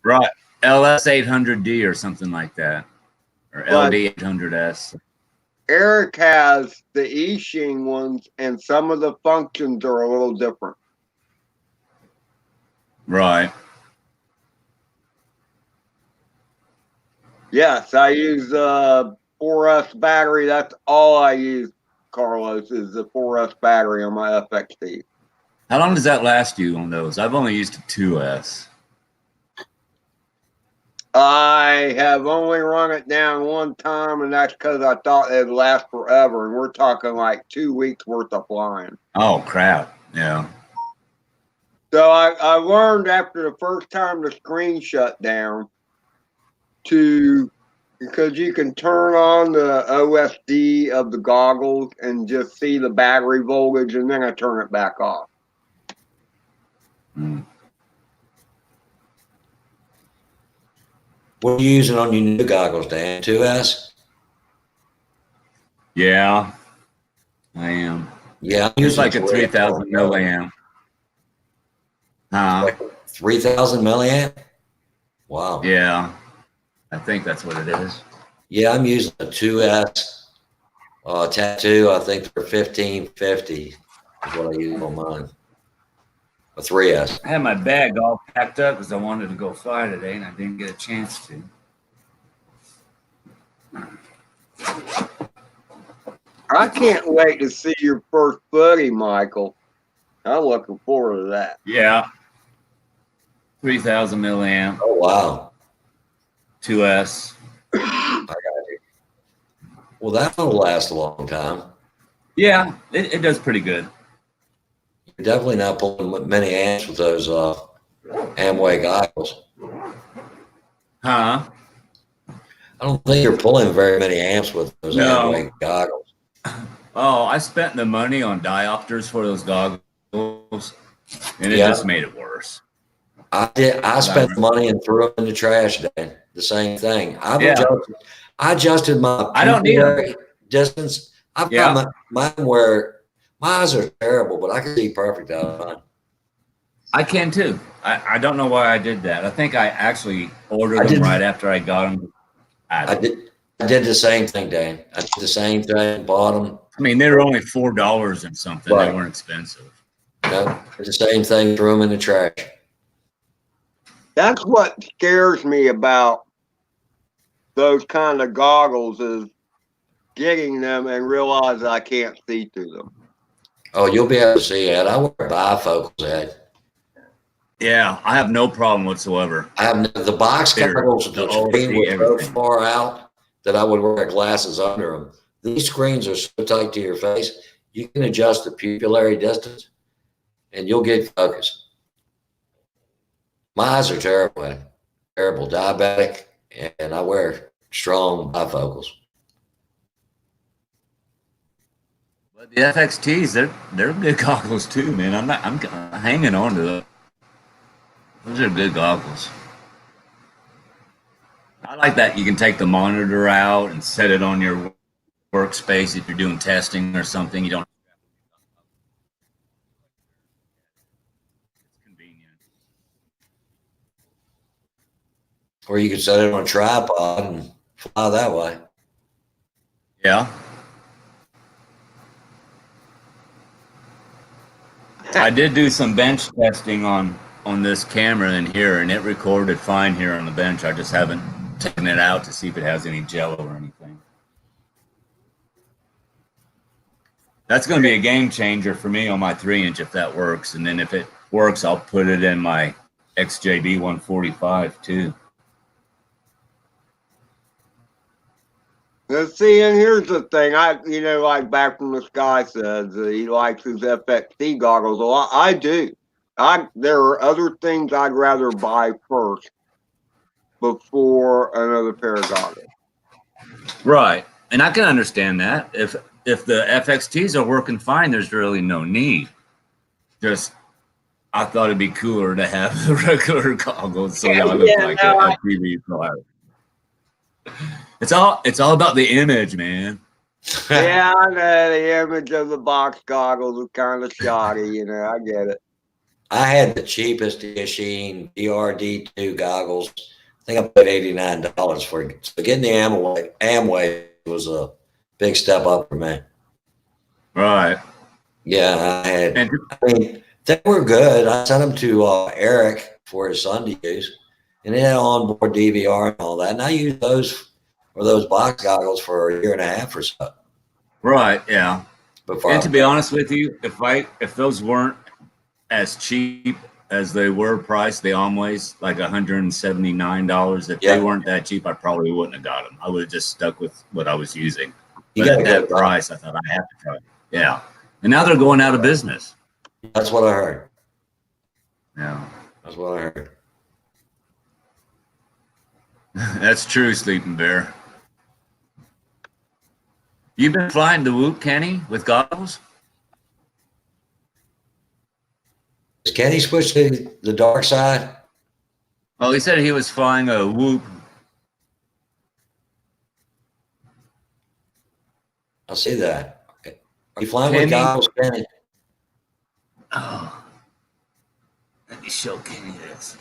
Right. LS 800D or something like that. Or But- LD 800S. Eric has the Ishing ones, and some of the functions are a little different. Right. Yes, I use 4S battery. That's all I use, Carlos, is the 4S battery on my FXT. How long does that last you on those? I've only used a 2S. I have only run it down one time, and that's because I thought it'd last forever. And we're talking like 2 weeks worth of flying. Oh, crap. Yeah. So I learned after the first time the screen shut down because you can turn on the OSD of the goggles and just see the battery voltage, and then I turn it back off. Mm. What are you using on your new goggles, Dan? 2S? Yeah. I am. Yeah, I'm It's using like a 3,000 milliamp. Huh? Like 3,000 milliamp? Wow. Yeah. I think that's what it is. Yeah, I'm using a 2S tattoo. I think they're 1550 is what I use on mine. A 3S. I had my bag all packed up because I wanted to go fly today and I didn't get a chance to. I can't wait to see your first buddy, Michael. I'm looking forward to that. Yeah. 3,000 milliamp, Oh, wow. 2S. I got you. Well, that'll last a long time. Yeah, it does pretty good. You're definitely not pulling many amps with those Amway goggles. Huh? I don't think you're pulling very many amps with those No. Amway goggles. Oh, I spent the money on diopters for those goggles and it Yeah. just made it worse. I did. I spent money and threw it in the trash, Dan. The same thing. I adjusted my I don't need 'em. pupillary distance. I've Yeah. got mine where my eyes are terrible, but I can see perfect out of mine. I can too. I don't know why I did that. I think I actually ordered I them didn't- right after I got them. I did the same thing, Dan. I did the same thing. Bought them. I mean, they were only $4 and something. Right. They weren't expensive. Did the same thing. Threw them in the trash. That's what scares me about those kind of goggles is getting them and realize I can't see through them. Oh, you'll be able to see it. I wear bifocals, Ed. Yeah, I have no problem whatsoever. I have the box They're- goggles. The they'll screen see was so everything. far out that I would wear glasses under them. These screens are so tight to your face, you can adjust the pupillary distance, and you'll get focus. My eyes are terrible, diabetic, and I wear strong bifocals. But the FXTs, they're good goggles too, man. I'm hanging on to them. Those are good goggles. I like that you can take the monitor out and set it on your workspace if you're doing testing or something. You don't. It's convenient. Or you could set it on a tripod and fly that way. Yeah. I did do some bench testing on this camera in here, and it recorded fine here on the bench. I just haven't taken it out to see if it has any jello or anything. That's going to be a game changer for me on my 3-inch if that works. And then if it works, I'll put it in my XJB 145 too. Let's see, and here's the thing. Like back from the sky says he likes his FXT goggles. Well, I do. There are other things I'd rather buy first before another pair of goggles. Right. And I can understand that. If the FXTs are working fine, there's really no need. Just, I thought it'd be cooler to have the regular goggles so y'all look like a TV player. It's all about the image, man. Yeah, I know the image of the box goggles is kind of shoddy. I get it. I had the cheapest Yashin DRD2 goggles. I think I paid $89 for it. So getting the Amway was a big step up for me. Right. Yeah, I mean, they were good. I sent them to Eric for his son to use, and they had onboard DVR and all that. And I used those box goggles for a year and a half or so. Right. Yeah. And to be honest with you, if those weren't as cheap as they were priced, the Amways, like $179. If they weren't that cheap, I probably wouldn't have got them. I would have just stuck with what I was using. But at that price, I thought I have to try it. Yeah. And now they're going out of business. That's what I heard. Yeah. That's what I heard. That's true, Sleeping Bear. You've been flying the Whoop, Kenny, with goggles? Is Kenny switched to the dark side? Well, he said he was flying a Whoop. I see that. Okay. Are you flying with goggles, Kenny? Oh. Let me show Kenny this.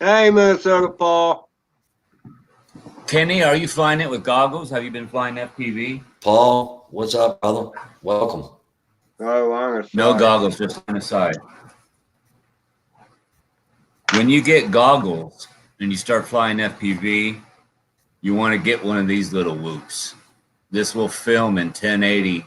Hey, Minnesota Paul. Kenny, are you flying it with goggles? Have you been flying FPV? Paul, what's up, brother? Welcome. Oh, honestly. No goggles, just on the side. When you get goggles and you start flying FPV, you want to get one of these little Whoops. This will film in 1080p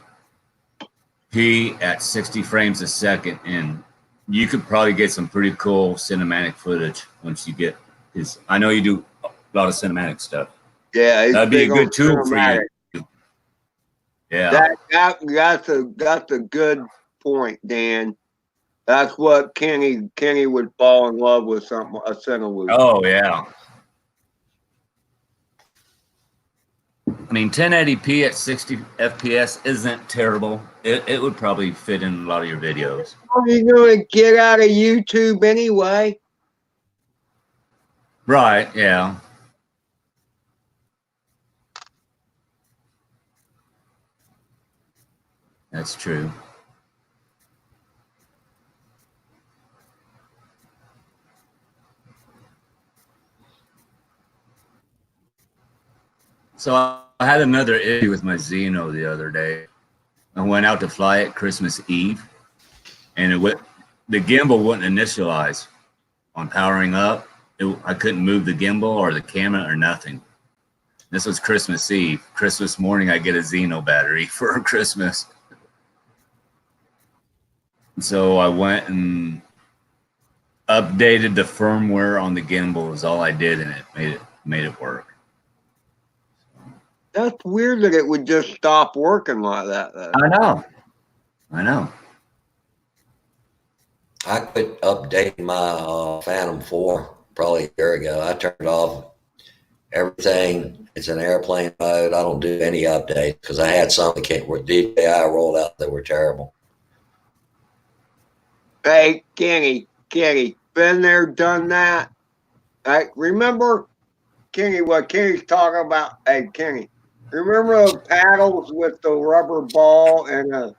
at 60 frames a second, and you could probably get some pretty cool cinematic footage once you get his. I know you do a lot of cinematic stuff. Yeah, that'd be a good tool for you. Yeah, that's a good point, Dan. That's what Kenny would fall in love with, a Cinewoop. Oh yeah. I mean, 1080p at 60 FPS isn't terrible. It would probably fit in a lot of your videos. Are you going to get out of YouTube anyway? Right, yeah. That's true. So I had another issue with my Xeno the other day. I went out to fly it Christmas Eve, and the gimbal wouldn't initialize on powering up. I couldn't move the gimbal or the camera or nothing. This was Christmas Eve. Christmas morning, I get a Xeno battery for Christmas. And so I went and updated the firmware on the gimbal is all I did, and it made it work. That's weird that it would just stop working like that, though. I know. I quit updating my Phantom 4 probably a year ago. I turned off everything. It's in airplane mode. I don't do any updates because I had some that were DJI rolled out that were terrible. Hey, Kenny, been there, done that. Remember, Kenny, what Kenny's talking about? Hey, Kenny, remember those paddles with the rubber ball and a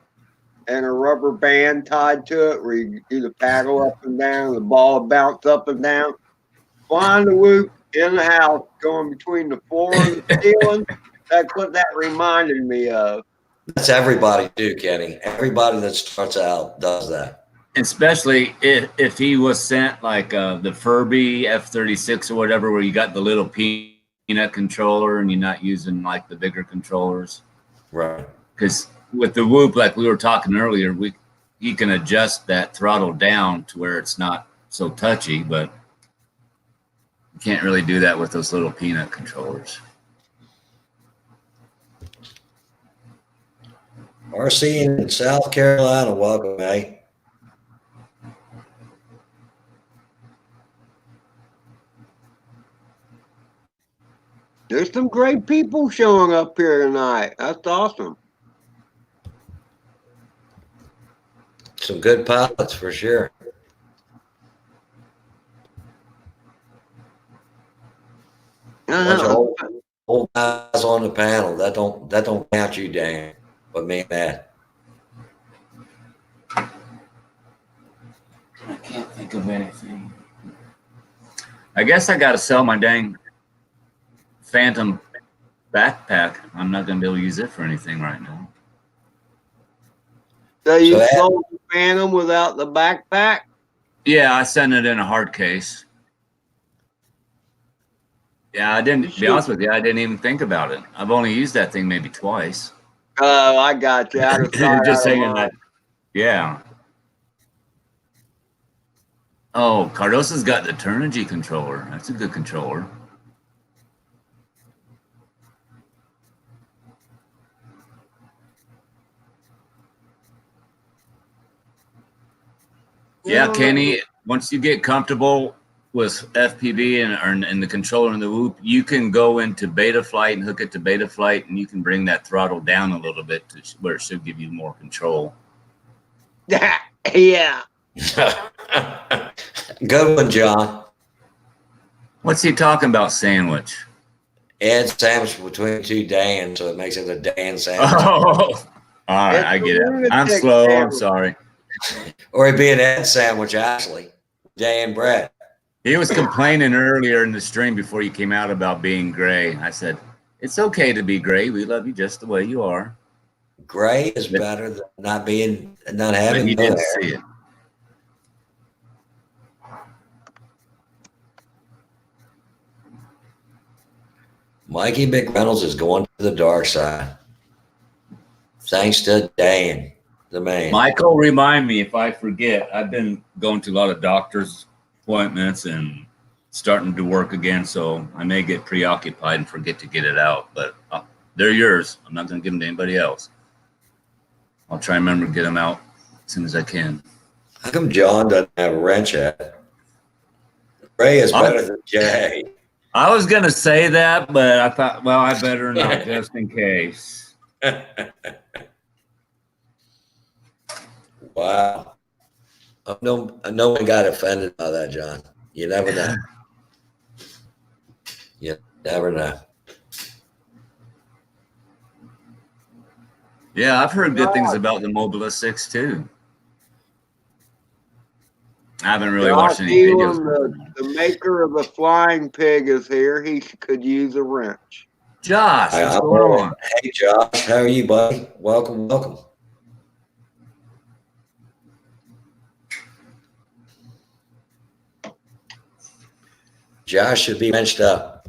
rubber band tied to it where you do the paddle up and down, the ball bounce up and down? Flying the Whoop in the house, going between the floor and the ceiling. That's what that reminded me of. That's everybody too, Kenny. Everybody that starts out does that. especially if he was sent like the Furby F-36 or whatever, where you got the little peanut controller and you're not using like the bigger controllers. Right. Because with the Whoop, like we were talking earlier, you can adjust that throttle down to where it's not so touchy, but you can't really do that with those little peanut controllers. RC in South Carolina, welcome, eh? There's some great people showing up here tonight. That's awesome. Some good pilots for sure. Bunch of old guys on the panel. That don't count you, Dan. But me and that. I can't think of anything. I guess I got to sell my dang Phantom backpack. I'm not going to be able to use it for anything right now. So you sold the Phantom without the backpack? Yeah, I sent it in a hard case. Yeah, I didn't, to be honest with you, I didn't even think about it. I've only used that thing maybe twice. Oh, I got you. Just saying that. Yeah. Oh, Cardoso's got the Turnigy controller. That's a good controller. Yeah, Kenny, once you get comfortable with FPV and the controller and the Whoop, you can go into Betaflight and hook it to Betaflight, and you can bring that throttle down a little bit to where it should give you more control. Yeah. Good one, John. What's he talking about, sandwich? Add sandwich between two Dans, so it makes it a Dan sandwich. Oh, all right, I get it. I'm slow. I'm sorry. Or it'd be an Ed sandwich, actually. Dan Brett. He was complaining earlier in the stream before you came out about being gray. I said, it's okay to be gray. We love you just the way you are. Gray is better than not having But you no didn't hair. see it. Mikey McReynolds is going to the dark side. Thanks to Dan, the man. Michael, remind me if I forget. I've been going to a lot of doctor's appointments and starting to work again, so I may get preoccupied and forget to get it out. But they're yours. I'm not going to give them to anybody else. I'll try and remember to get them out as soon as I can. How come John doesn't have a wrench at it? Ray is better than Jay. I was going to say that, but I thought, well, I better not just in case. Wow. No one got offended by that, John. You never know. You never know. Yeah, I've heard good things about the Mobila 6 too. I haven't really watched any videos. The maker of the Flying Pig is here. He could use a wrench. Josh, what's going on? Hey, Josh, how are you, buddy? Welcome, welcome. Josh should be benched up.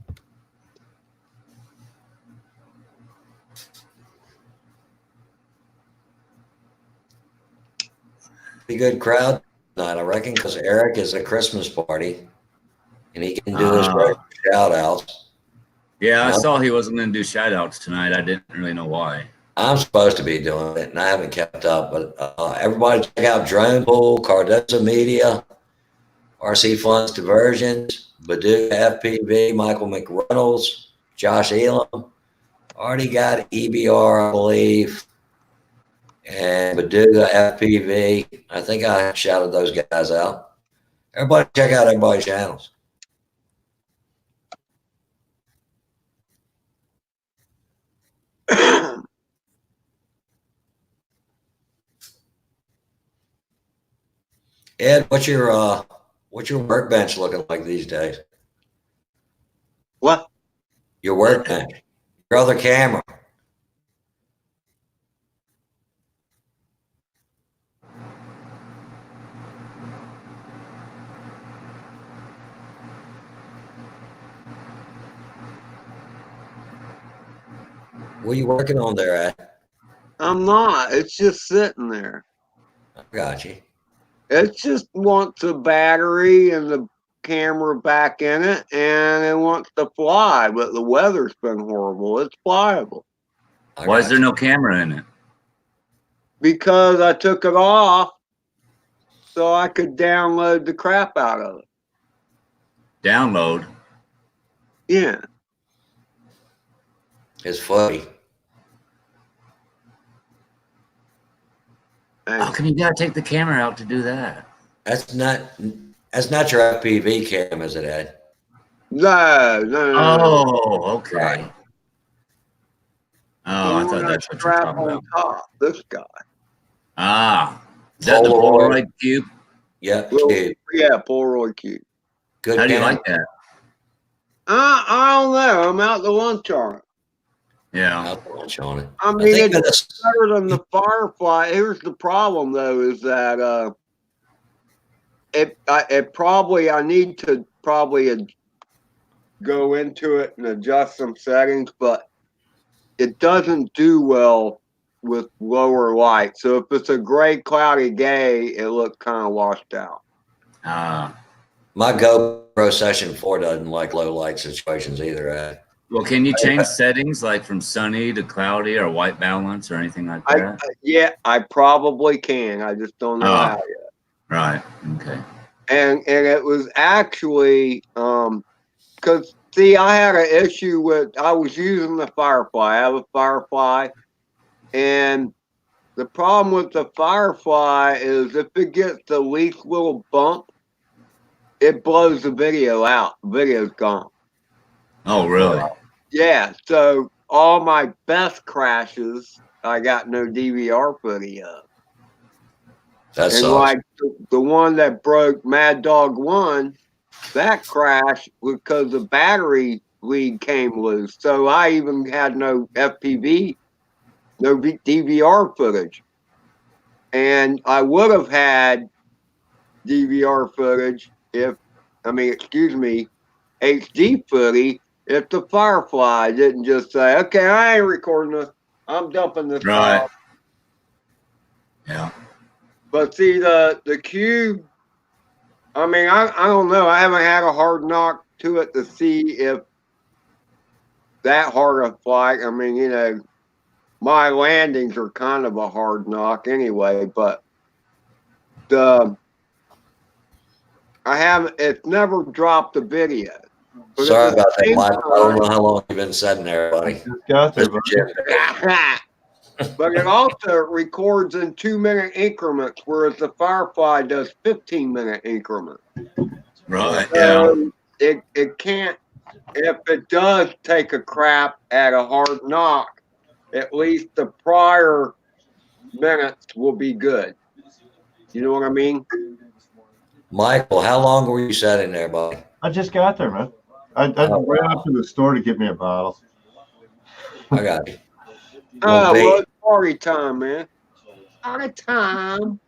Pretty good crowd tonight, I reckon, because Eric is a Christmas party, and he can do his shout outs. Yeah, I saw he wasn't going to do shout outs tonight. I didn't really know why. I'm supposed to be doing it, and I haven't kept up. But everybody check out Drone Pool, Cardoso Media, RC Funds Diversions, Baduga FPV, Michael McReynolds, Josh Elam. Already got EBR, I believe, and Baduga FPV. I think I shouted those guys out. Everybody check out everybody's channels. Ed, what's your workbench looking like these days? What? Your workbench, your other camera. What are you working on there at? I'm not. It's just sitting there. I got you. It just wants a battery and the camera back in it, and it wants to fly. But the weather's been horrible. It's flyable Why is there no camera in it? because I took it off so I could download the crap out of it. Download. Yeah. It's funny. How come you gotta take the camera out to do that? That's not your FPV cam, is it, Ed? No. Oh, okay. Right. Oh, I thought that's what you're strap talking on about. top. This guy. Ah, is that the Polaroid. Polaroid cube? Yep. Well, Dude. yeah, Polaroid cube. Good How do you cam. like that? I don't know. I'm out to lunch on it. Yeah. I'll launch on it. I I mean, think it's better than the Firefly. Here's the problem, though, is that I need to go into it and adjust some settings, but it doesn't do well with lower light. So if it's a gray, cloudy day, it looks kind of washed out. my GoPro Session 4 doesn't like low light situations either, Ed. Well, can you change settings like from sunny to cloudy or white balance or anything like that? Yeah, I probably can. I just don't know how yet. Right. Okay. And it was actually because see, I had an issue with I was using the Firefly. I have a Firefly, and the problem with the Firefly is if it gets the least little bump, it blows the video out. The video's gone. Oh, really? Yeah, so all my best crashes, I got no DVR footage of. That And sucks. like the one that broke Mad Dog 1, that crash was because the battery lead came loose. So I even had no FPV, no DVR footage. And I would have had DVR footage HD footage if the Firefly didn't just say, okay, I ain't recording this. I'm dumping this Right. file. Yeah. But see, the Cube, I mean, I don't know. I haven't had a hard knock to it to see if that hard a flight. I mean, you know, my landings are kind of a hard knock anyway, but it's never dropped a video. But Sorry at the about that, same Mike. I don't time- know how long you've been sitting there, buddy. Just got there, Mr. Jim. But it also records in 2-minute increments, whereas the Firefly does 15-minute increments. Right. Yeah. So it can't, if it does take a crap at a hard knock, at least the prior minutes will be good. You know what I mean? Michael, how long were you sitting there, buddy? I just got there, man. I ran up to the store to get me a bottle. I got you. Oh, Well, well, it's party time, man. Party time.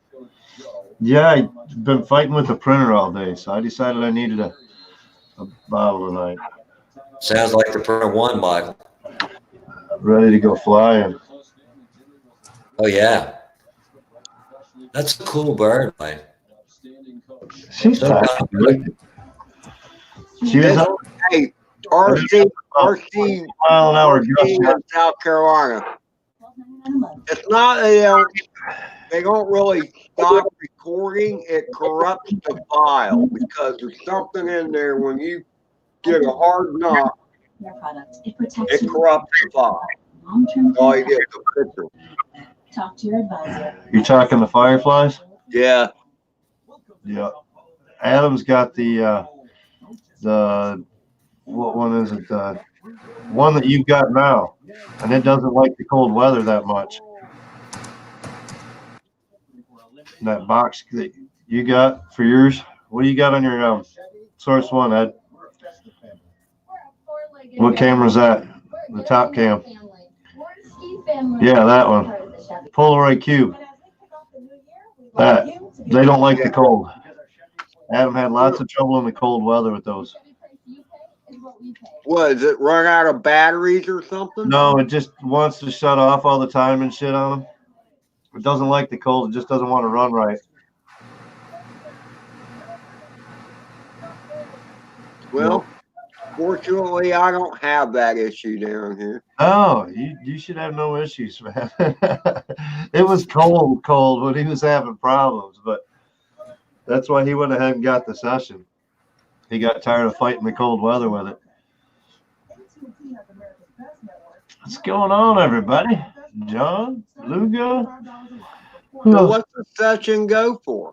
Yeah, I've been fighting with the printer all day, so I decided I needed a bottle tonight. Sounds like the printer won, Michael. Ready to go flying. Oh, yeah. That's a cool bird, man. She's So, fine. She was up Hey, RC mile an hour gust. in South Carolina. It's not they don't really stop recording. It corrupts the file because there's something in there when you get a hard knock, it corrupts the file. All you get is a picture. Talk to your advisor. You talking the Fireflies? Yeah. Yeah. Adam's got the what one is it? The one that you've got now, and it doesn't like the cold weather that much. That box that you got for yours, what do you got on your Source One, Ed? What camera is that? The top cam. Yeah, that one. Polaroid Cube. That they don't like the cold. Adam had lots of trouble in the cold weather with those. What, is it run out of batteries or something? No, it just wants to shut off all the time and shit on them. It doesn't like the cold. It just doesn't want to run right. Well, fortunately, I don't have that issue down here. Oh, you should have no issues, man. It was cold when he was having problems, but that's why he went ahead and got the session. He got tired of fighting the cold weather with it. What's going on, everybody? John, Lugo. So what's the session go for?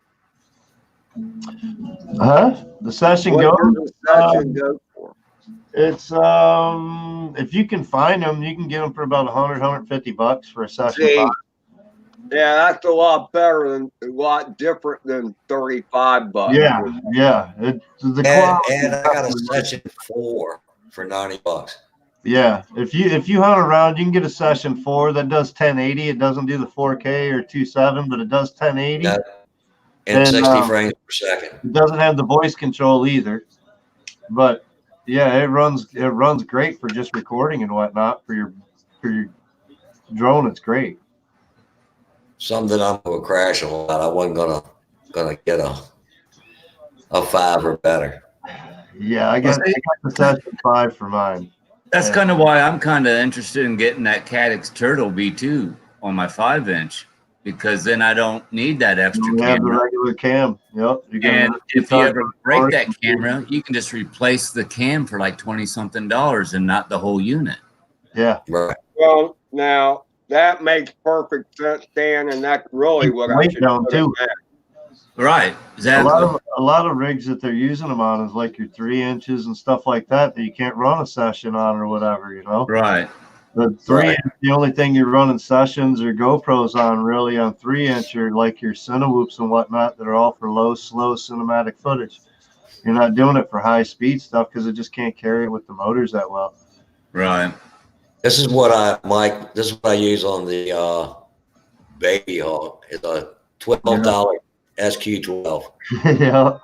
Huh? The session What goes. does the session go for? It's if you can find them, you can get them for about $100-150 for a session. See, 5. yeah, that's a lot different than $35. Yeah. The quality. And I got a session 4 for $90. Yeah, if you hunt around, you can get a session 4 that does 1080. It doesn't do the 4K or 2.7, but it does 1080. Yeah. And 60 frames per second. It doesn't have the voice control either, but yeah, it runs great for just recording and whatnot for your drone. It's great. Something I'm gonna crash a lot. I wasn't gonna get a 5 or better. Yeah, I got the session 5 for mine. That's kind of why I'm kind of interested in getting that Caddx Turtle V2 on my 5-inch, because then I don't need that extra You have the camera. regular cam. Yep. And if you ever break that camera, you can just replace the cam for like $20-something and not the whole unit. Yeah. Right. Well, now that makes perfect sense, Dan, and that's really what I Weight should down, put too. in there. Right. Exactly. A lot of rigs that they're using them on is like your 3 inches and stuff like that you can't run a session on or whatever, you know. Right. The 3 inch, the only thing you're running sessions or GoPros on really on 3 inch are like your Cinewhoops and whatnot that are all for slow cinematic footage. You're not doing it for high speed stuff because it just can't carry it with the motors that well. Right. This is what I use on the Baby Hawk. It's a $12 SQ12. Yeah.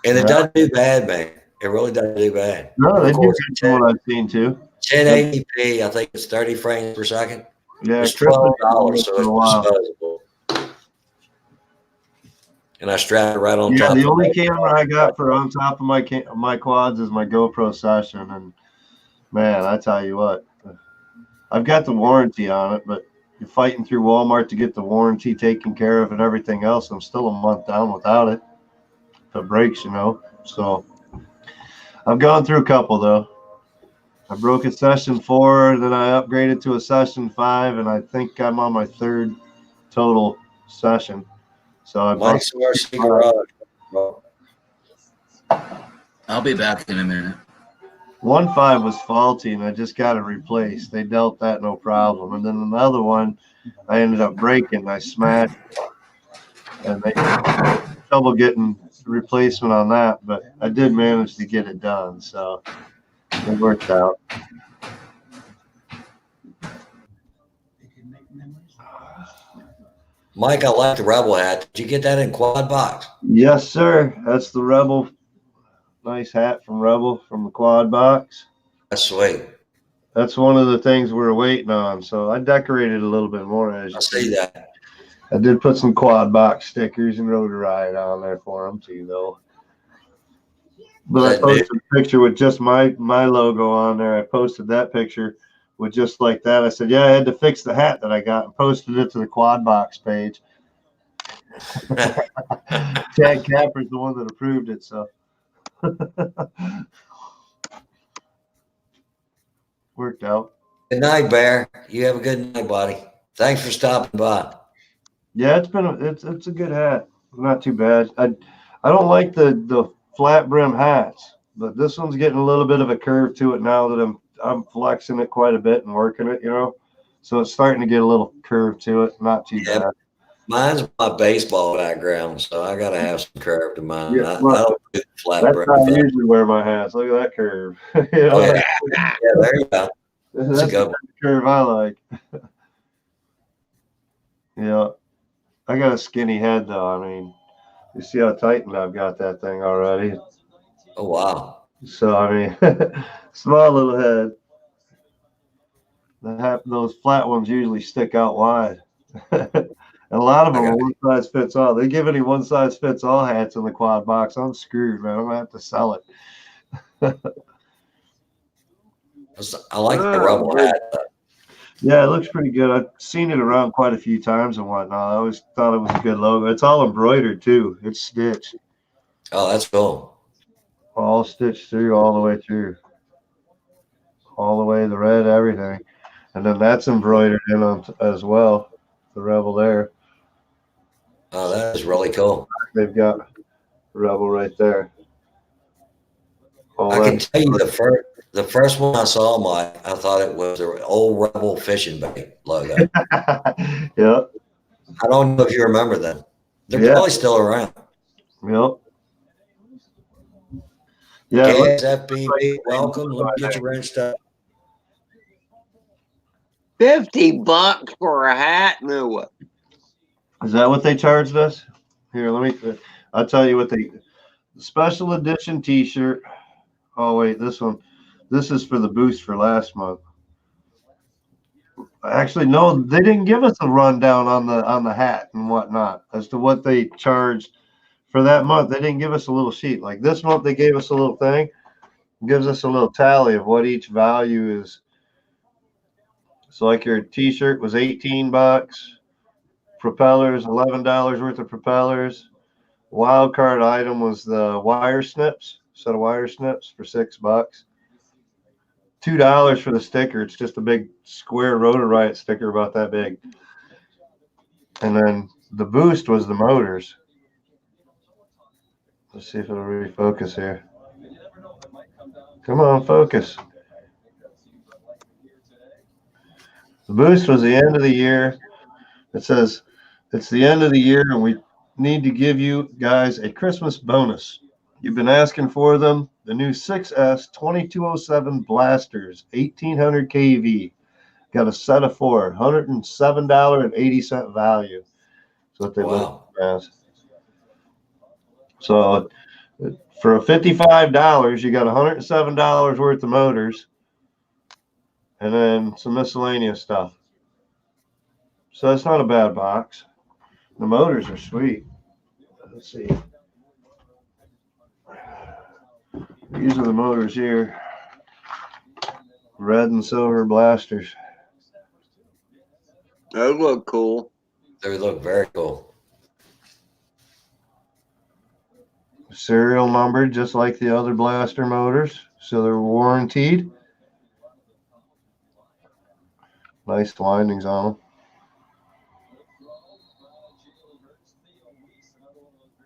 And it doesn't do bad, man. It really doesn't do bad. No, they Of do course, good from what I've seen too. 1080p, I think it's 30 frames per second. Yeah, It's Chris $12, has so been a while. it's disposable. And I strap it right on Yeah, top. the only camera I got for on top of my quads is my GoPro Session, and man, I tell you what, I've got the warranty on it, but you're fighting through Walmart to get the warranty taken care of and everything else. I'm still a month down without it. If it breaks, you know. So I've gone through a couple though. I broke a Session 4, then I upgraded to a Session 5, and I think I'm on my 3rd total session. So I Mike's RC Garage. I'll be back in a minute. 1.5 was faulty, and I just got it replaced. They dealt that no problem. And then another one, I ended up breaking. I smashed, and they had trouble getting replacement on that, but I did manage to get it done, so it worked out. Mike, I like the Rebel hat. Did you get that in quad box? Yes, sir. That's the Rebel. Nice hat from Rebel from the quad box. That's sweet. That's one of the things we're waiting on. So I decorated a little bit more. As I you see that. I did put some quad box stickers and Road to Ride on there for them too, though. But I posted a picture with just my logo on there. I posted that picture with just like that. I said, yeah, I had to fix the hat that I got and posted it to the quad box page. Chad Capper's the one that approved it, so worked out. Good night, Bear. You have a good night, buddy. Thanks for stopping by. Yeah, it's a good hat. Not too bad. I don't like the flat brim hats, but this one's getting a little bit of a curve to it now that I'm flexing it quite a bit and working it, you know. So it's starting to get a little curve to it. Not too bad. Mine's my baseball background, so I gotta have some curve to mine. Yeah, I don't do flat That's brim. how I usually wear my hats. Look at that curve. You know, Oh, yeah, there you go. that's a good the curve I like. Yeah, I got a skinny head though. I mean, you see how tightened I've got that thing already. Oh wow. So I mean, small little head. Those flat ones usually stick out wide. And a lot of them I are got one size fits all. They give any one size fits all hats in the quad box. I'm screwed, man. I'm gonna have to sell it. I like the Oh, Rebel good. hat. Yeah, it looks pretty good. I've seen it around quite a few times and whatnot. I always thought it was a good logo. It's all embroidered too. It's stitched, Oh, that's cool. all stitched through, all the way through, all the way the red, everything, and then that's embroidered in on as well. The Rebel there. Oh, that is really cool. They've got Rebel right there. All I can that. tell you the first one I saw, Mike, I thought it was the old Rebel fishing bait logo. Yeah, I don't know if you remember them. They're yeah, probably still around. yep. Yeah, it looks KSFPB, welcome. Let me get your wrenched up. $50 for a hat? No way. Is that what they charged us? Here, I'll tell you what the special edition T-shirt. Oh wait, this one. This is for the boost for last month. Actually, no, they didn't give us a rundown on the hat and whatnot as to what they charged for that month. They didn't give us a little sheet. Like this month, they gave us a little thing. It gives us a little tally of what each value is. So, like your T-shirt was $18. Propellers, $11 worth of propellers. Wild card item was the wire snips, set of wire snips for $6. $2 for the sticker. It's just a big square Rotor Riot sticker about that big. And then the boost was the motors. Let's see if it'll refocus here. Come on, focus. The boost was the end of the year. It says it's the end of the year and we need to give you guys a Christmas bonus. You've been asking for them. The new 6S 2207 blasters, 1800 kV. Got a set of 4, $107.80 value. That's what they list Wow. as. So for $55, you got $107 worth of motors and then some miscellaneous stuff. So that's not a bad box. The motors are sweet. Let's see. These are the motors here. Red and silver blasters. Those look cool. They look very cool. Serial numbered just like the other blaster motors. So they're warranted. Nice windings on them.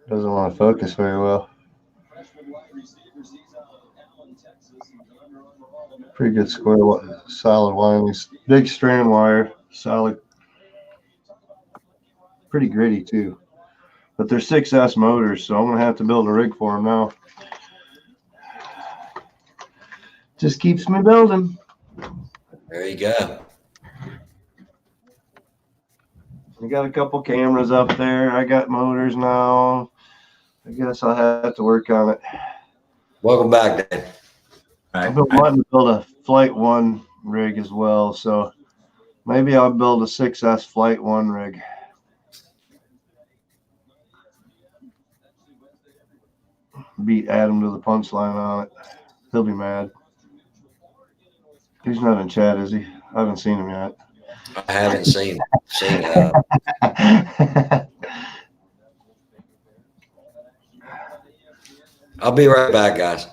Doesn't want to focus very well. Pretty good square, solid windings. Big strand wire, solid. Pretty gritty too. But they're 6S motors, so I'm going to have to build a rig for them now. Just keeps me building. There you go. We got a couple cameras up there. I got motors now. I guess I'll have to work on it. Welcome back, Dan. I've been wanting to build a Flight 1 rig as well, so maybe I'll build a 6S Flight 1 rig. Beat Adam to the punchline on it. He'll be mad. He's not in chat, is he? I haven't seen him yet. I haven't seen I'll be right back, guys.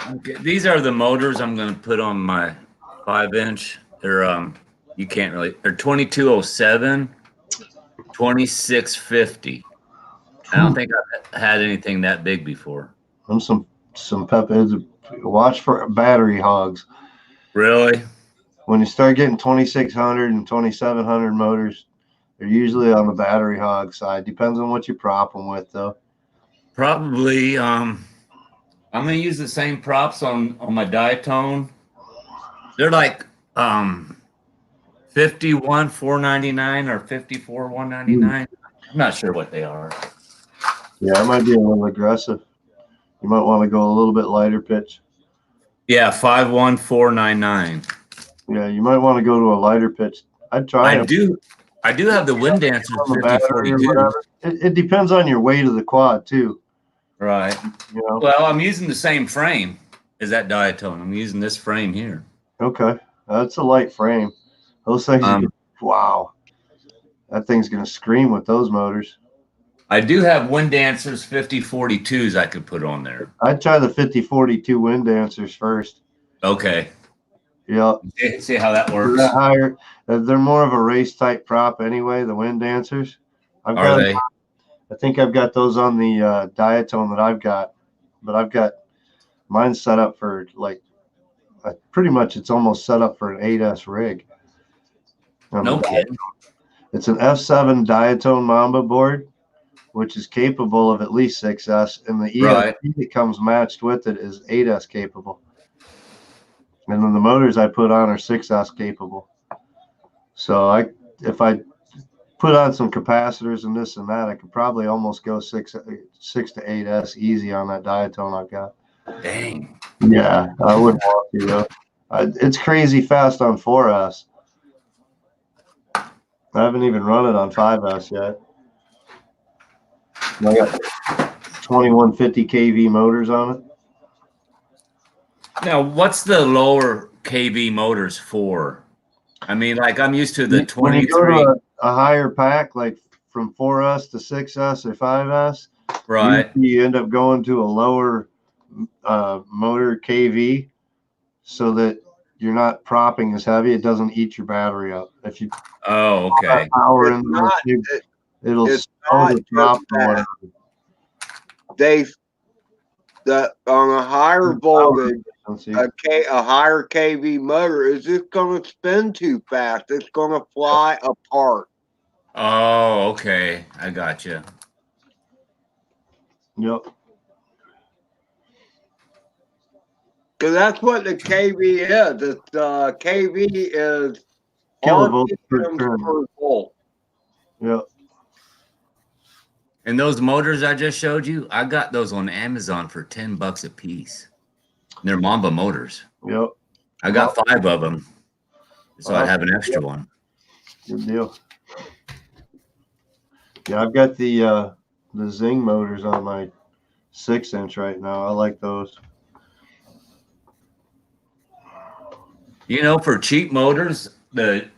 Okay, these are the motors I'm going to put on my 5-inch. They're you can't really. They're 2207, 2650. I don't think I've had anything that big before. I'm some peppers. Watch for battery hogs. Really? When you start getting 2600 and 2700 motors, they're usually on the battery hog side. Depends on what you prop them with, though. Probably. I'm going to use the same props on my Diatone. They're like 50 51 499 or 54 199. I'm not sure what they are. Yeah, it might be a little aggressive. You might want to go a little bit lighter pitch. Yeah, 51499. Yeah, you might want to go to a lighter pitch. I'd try I them do the Wind Dancer on the battery or 5042. whatever. It depends on your weight of the quad too. Right. You know. Well, I'm using the same frame as that Diatone. I'm using this frame here. Okay, that's a light frame. Those things. Wow, that thing's gonna scream with those motors. I do have Wind Dancers 5042s I could put on there. I'd try the 5042 Wind Dancers first. Okay. Yeah. See how that works. They're higher. They're more of a race type prop anyway. The Wind Dancers. Are they? I think I've got those on the Diatone that I've got, but I've got mine set up for like pretty much. It's almost set up for an 8S rig. No kidding. It's an F7 Diatone Mamba board, which is capable of at least 6S, and the ESP that comes matched with it is 8S capable. And then the motors I put on are 6S capable. So if I put on some capacitors and this and that, I could probably almost go 6 to 8S easy on that Diatone I've got. Dang. Yeah, I wouldn't want to though. It's crazy fast on 4S. I haven't even run it on 5S yet. I got 2150 kV motors on it. Now, what's the lower kV motors for? I mean, like I'm used to the 23. When you go to a higher pack, like from 4S to 6S or 5S, right, you end up going to a lower motor kV so that you're not propping as heavy. It doesn't eat your battery up. If you okay. power in not- it'll it's slow not the drop just or that. whatever. On a higher voltage, See? a higher kV motor is just going to spin too fast. It's going to fly apart. Oh, okay. I got you. Yep. Because that's what the kV is. It's kV is Kilovolts per RPMs turn. per volt. Yep. And those motors I just showed you, I got those on Amazon for $10 a piece. They're Mamba motors. Yep. I got 5 of them, so Wow. I'd have an extra one. Good deal. Yeah, I've got the Zing motors on my 6-inch right now. I like those. You know, for cheap motors,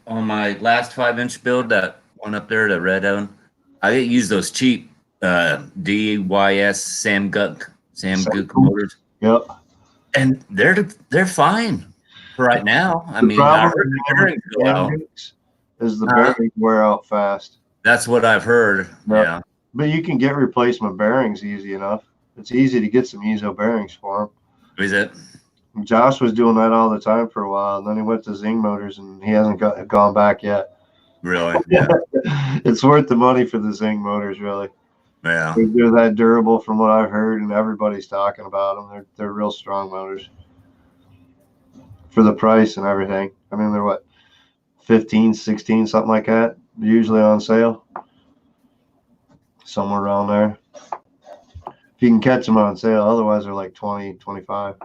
on my last 5-inch build, that one up there, the red one, I use those cheap DYS Sam Gook motors, Yep. and they're fine for right now. I The mean, I problem heard the bearings go out. is the bearings wear out fast. That's what I've heard. Yep. Yeah. But you can get replacement bearings easy enough. It's easy to get some EZO bearings for them. Is it? Josh was doing that all the time for a while, and then he went to Zing motors, and he hasn't gone back yet. Really? Yeah. It's worth the money for the Zing motors, really. Yeah. They're that durable from what I've heard, and everybody's talking about them. They're real strong motors for the price and everything. I mean, they're what, 15, 16, something like that, usually on sale, somewhere around there. If you can catch them on sale, otherwise they're like 20, 25,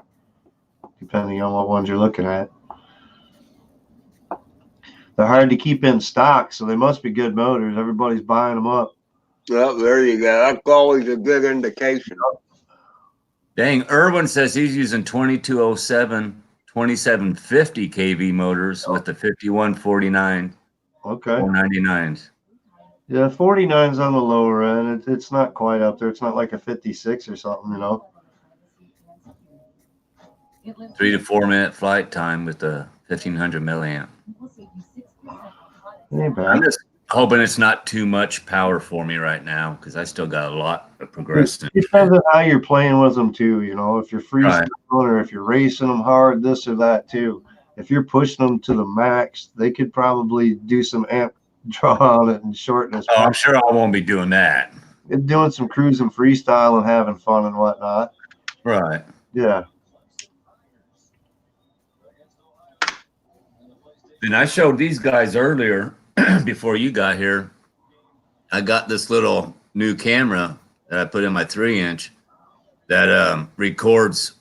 depending on what ones you're looking at. They're hard to keep in stock, so they must be good motors. Everybody's buying them up. Well, there you go. That's always a good indication. Dang, Irwin says he's using 2207, 2750 kV motors with the 5149, Okay. 499s. Yeah, 49's on the lower end. It's not quite up there. It's not like a 56 or something, you know. 3 to 4 minute flight time with the 1500 milliamp. Ain't bad. I'm just hoping it's not too much power for me right now because I still got a lot of progressed. It depends on how you're playing with them too. You know, if you're freestyling or if you're racing them hard, this or that too. If you're pushing them to the max, they could probably do some amp draw on it and shorten it. Oh, I'm sure I won't be doing that. Doing some cruising freestyle and having fun and whatnot. Right. Yeah. And I showed these guys earlier before you got here. I got this little new camera that I put in my 3-inch that records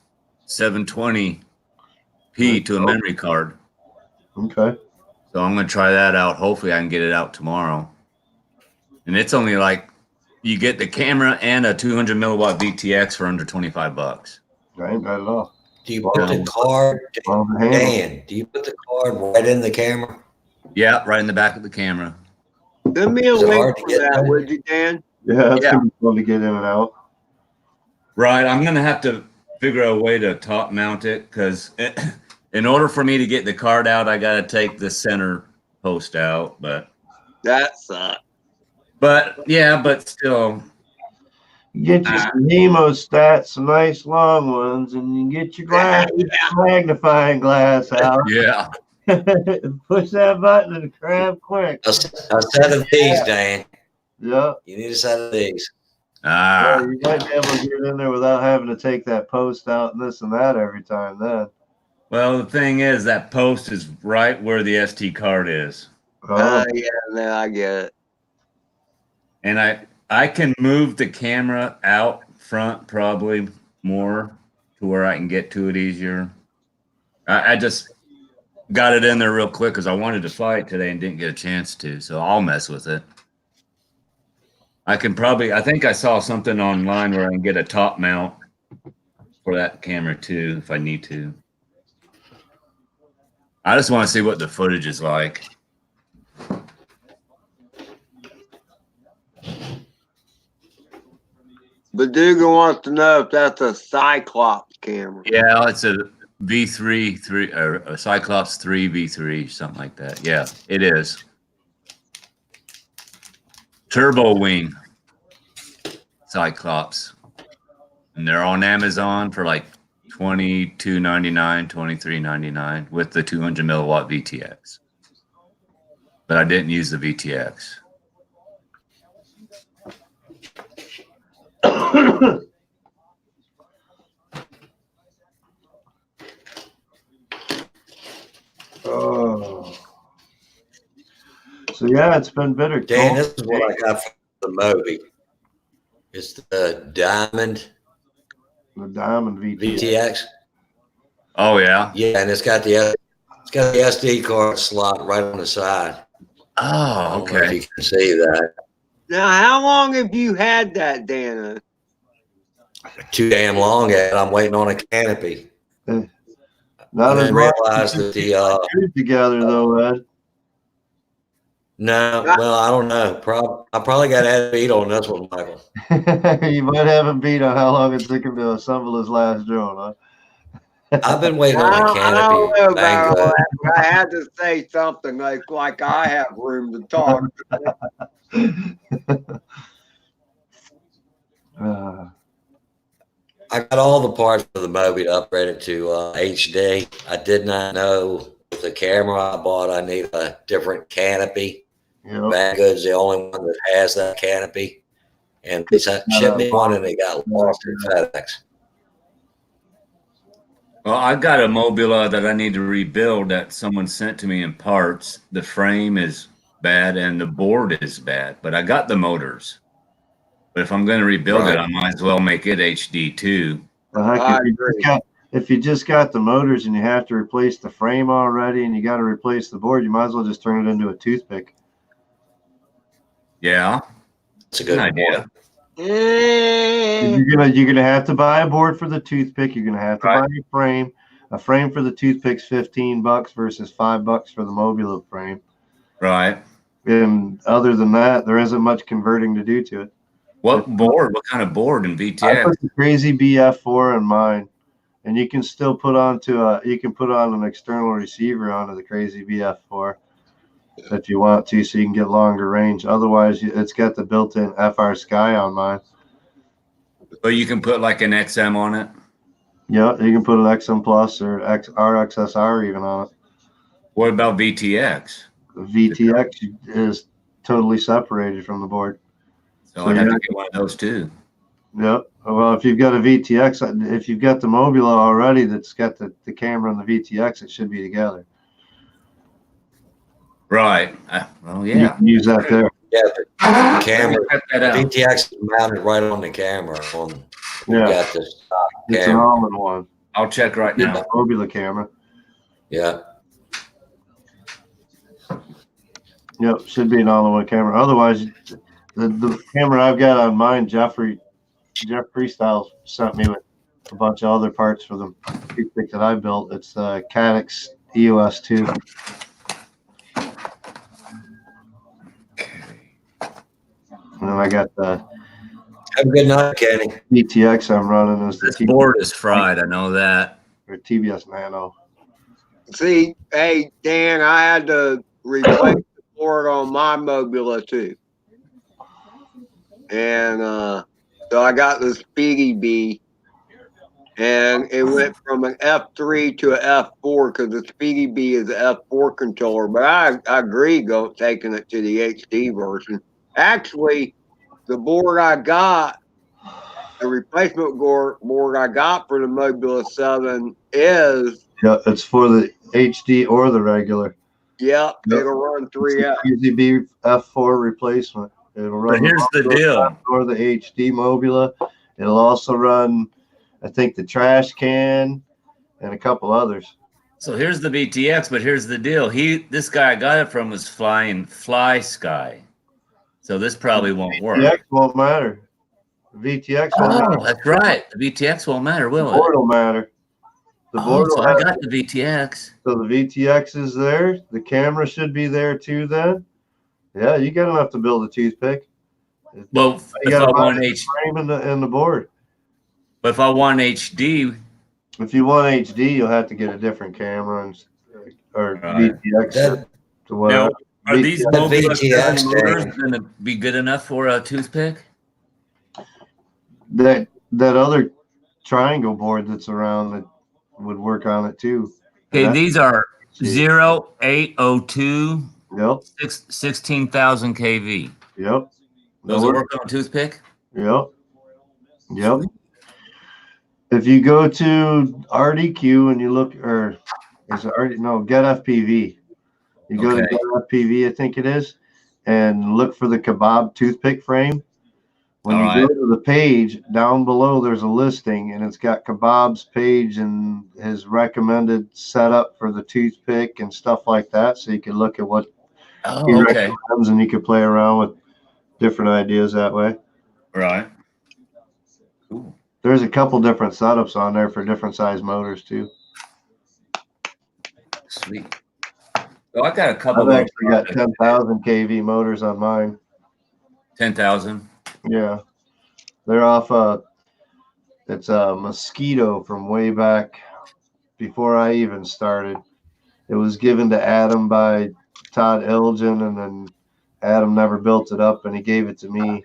720p to a memory card. Okay. So I'm going to try that out. Hopefully I can get it out tomorrow. And it's only like you get the camera and a 200 milliwatt VTX for under $25. I ain't bad at all. Do you put the card, On the handle. Dan, do you put the card right in the camera? Yeah, right in the back of the camera. Send me a Is it link hard to for get that, there? would you, Dan? Yeah, that's Yeah. gonna be fun to get in and out. Right. I'm going to have to figure out a way to top mount it because in order for me to get the card out, I got to take the center post out. That sucks. But yeah, but still. Get you some hemostats, some nice long ones, and you get your glass, magnifying glass out. Yeah. Push that button and grab quick. A set of these, Dan. Yep. You need a set of these. Well, you might be able to get in there without having to take that post out and this and that every time then. Well, the thing is that post is right where the SD card is. Oh, Yeah, no, I get it. And I can move the camera out front probably more to where I can get to it easier. I just got it in there real quick because I wanted to fight today and didn't get a chance to, so I'll mess with it. I think I saw something online where I can get a top mount for that camera too if I need to. I just want to see what the footage is like. Baduga wants to know if that's a Cyclops camera. Yeah, it's a V3 or a Cyclops 3 V3, something like that. Yeah, it is. Turbo Wing Cyclops. And they're on Amazon for like $22.99, $23.99 with the 200 milliwatt VTX. But I didn't use the VTX. Oh. So yeah, it's been bitter. Dan, this is what I got from the Moby. It's the Diamond The Diamond VTX. VTX. Oh, yeah. Yeah, and it's got the SD card slot right on the side. I Oh, don't know if okay. you can see that. Now, how long have you had that, Dana? Too damn long at it. I'm waiting on a canopy. Not I as didn't much realize that the together though, Ed. no, well, I don't know. I probably got a beat on this one, Michael. You might have him beat on how long it took him to assemble his last drone, huh? I've been waiting I on a don't know canopy. about Bang all good. that, but I had to say something like I have room to talk. I got all the parts for the Moby to upgrade it to HD. I did not know with the camera I bought, I need a different canopy. Yep. Banggood's the only one that has that canopy. And they shipped me one and it got lost in FedEx. Well, I've got a Mobula that I need to rebuild that someone sent to me in parts. The frame is bad and the board is bad, but I got the motors. But if I'm going to rebuild it, I might as well make it HD too. Well, heck, I agree. if you just got the motors and you have to replace the frame already and you got to replace the board, you might as well just turn it into a toothpick. Yeah, It's a good idea. Eh, You're gonna have to buy a board for the toothpick. You're gonna have to buy a frame. A frame for the toothpick's $15 versus $5 for the Mobula frame. Right. And other than that, there isn't much converting to do to it. What board? What kind of board in I VTX? put the Crazy BF4 in mine, and you can still put on an external receiver onto the Crazy BF4 if you want to, so you can get longer range. Otherwise, it's got the built-in FR Sky on mine. So you can put like an XM on it. Yeah, you can put an XM Plus or RXSR even on it. What about VTX? The VTX is totally separated from the board. So I'd have to get one of those too. Yep. Well, if you've got a VTX, if you've got the Mobula already that's got the camera and the VTX, it should be together. Right. Well, You yeah. can use that there. Yeah, the camera, Check that out. VTX is mounted right on the camera. We Yeah, got this stock it's an camera. all-in-one. I'll check right now. Mobula camera. Yeah. Yep, should be an all-in-one camera. Otherwise, the camera I've got on mine, Jeff Freestyle sent me with a bunch of other parts for the toothpick that I built. It's the Caddx EOS 2. And then I got the Have a good night, Kenny. VTX I'm running as the This board is fried. I know that. or TBS Nano. See, hey Dan, I had to replace the board on my Mobula too, and so I got the Speedy B, and it went from an F3 to an F4 because the Speedy B is an F4 controller. But I agree, taking it to the HD version. Actually, the board I got, the replacement board I got for the Mobula 7 is, Yeah, it's for the HD or the regular. yep, Yep. it'll run 3F. UZB F4 replacement. It'll run But here's the deal. or the HD Mobula. It'll also run, I think, the Trash Can and a couple others. So here's the VTX, but here's the deal. This guy I got it from was flying Fly Sky. So this probably won't work. VTX won't matter. VTX won't matter. Oh, that's right. The VTX won't matter, The will it? board will matter. The Oh, board so will I have, got the VTX. so the VTX is there. The camera should be there too then. Yeah, you got enough to build a toothpick. Well, You if I got want a H, frame in the board. but if I want HD, If you want HD, you'll have to get a different camera or Right. VTX That- to whatever. now, are these That Mobula VTX motors thing. going to be good enough for a toothpick? That other triangle board that's around that would work on it too. Okay, And these are that's- 0802 Yep, 16,000 kV. yep. Those will work on a toothpick? Yep. Yep. If you go to RDQ and you look, or is it Get FPV. You go to Okay. Get FPV, I think it is, and look for the kebab toothpick frame. When All you right. go to the page down below, there's a listing, and it's got Kebab's page and his recommended setup for the toothpick and stuff like that. So you can look at what Oh, he okay. recommends, and you can play around with different ideas that way. Right. Cool. There's a couple different setups on there for different size motors too. Sweet. So I got a couple I've of actually got 10,000 kV motors on mine. 10,000. Yeah, they're off. It's a Mosquito from way back before I even started. It was given to Adam by Todd Elgin, and then Adam never built it up, and he gave it to me,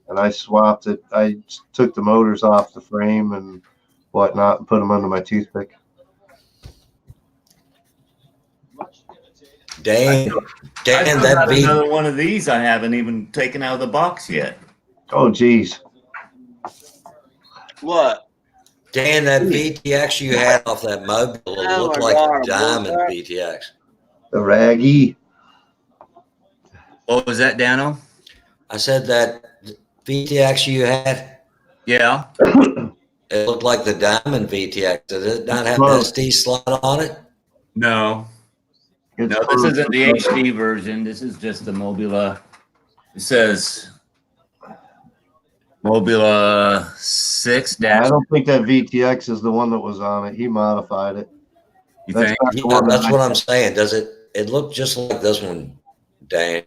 and I swapped it. I took the motors off the frame and whatnot and put them under my toothpick. Dan, I still that got V, another one of these I haven't even taken out of the box yet. Oh, geez. What? Dan, that VTX you had off that Mobile Oh looked my like God, a diamond what? VTX. The Raggy. What was that, Dano? I said that VTX you had, Yeah. it looked like the diamond VTX. Did it not have an Close. SD slot on it? No. It's No, this isn't the HD version. This is just the Mobula. It says Mobula 6 I dash. don't think that VTX is the one that was on it. He modified it. You That's think? not the Yeah, one that's that what I'm saying. Does it look just like this one, Dan?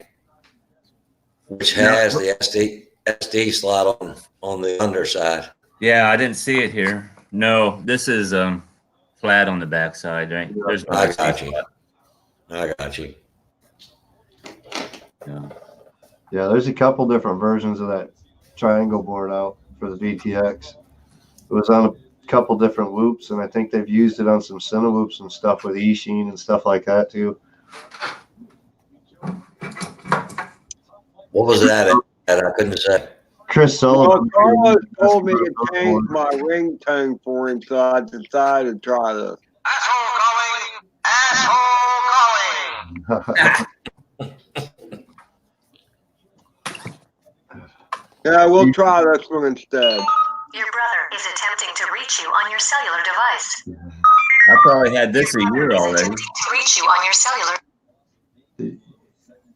Which has the SD slot on the underside. Yeah, I didn't see it here. No, this is flat on the backside, right? There's no I SD got you. slot. I got you. Yeah. Yeah, there's a couple different versions of that triangle board out for the VTX. It was on a couple different whoops, and I think they've used it on some Cinewhoops and stuff with eSheen and stuff like that too. What was that? I couldn't say. Chris Well, Sullivan. Carlos told me to change my ringtone for him, so I decided to try this. Asshole calling! Asshole calling! Yeah, we'll try this one instead. Your brother is attempting to reach you on your cellular device. I probably had this a year Is already. attempting to reach you on your cellular.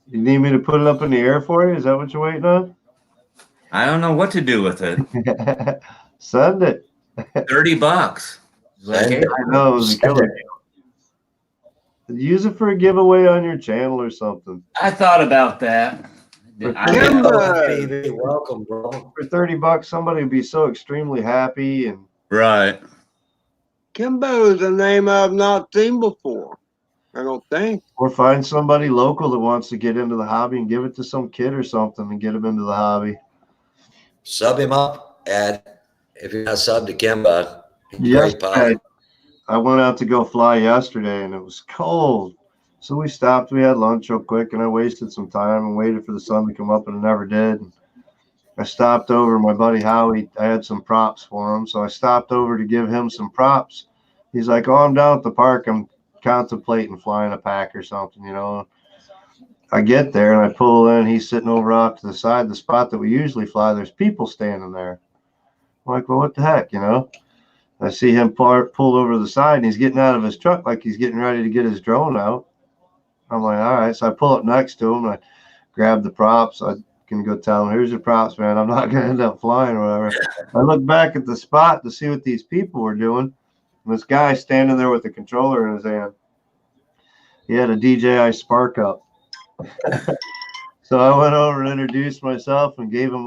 You need me to put it up in the air for you? Is that what you're waiting on? I don't know what to do with it. Send it. $30. Like, hey, I know it was a killer. Use it for a giveaway on your channel or something. I thought about that. I didn't- Kimbo, Welcome, bro. For $30, somebody would be so extremely happy, and Right. Kimbo is a name I've not seen before. I don't think. or find somebody local that wants to get into the hobby and give it to some kid or something and get them into the hobby. Sub him up, Ed. If you're not sub to Kimbo, Yes, great pie. I went out to go fly yesterday and it was cold. So we stopped, we had lunch real quick, and I wasted some time and waited for the sun to come up, and it never did. I stopped over, my buddy Howie, I had some props for him. So I stopped over to give him some props. He's like, "Oh, I'm down at the park. I'm contemplating flying a pack or something, you know." I get there and I pull in, he's sitting over off to the side, the spot that we usually fly. There's people standing there. I'm like, well, what the heck, you know? I see him pull over to the side and he's getting out of his truck like he's getting ready to get his drone out. I'm like, all right. So I pull up next to him and I grab the props. I can go tell him, "Here's your props, man. I'm not going to end up flying or whatever." I look back at the spot to see what these people were doing. And this guy standing there with the controller in his hand, he had a DJI Spark up. So I went over and introduced myself and gave him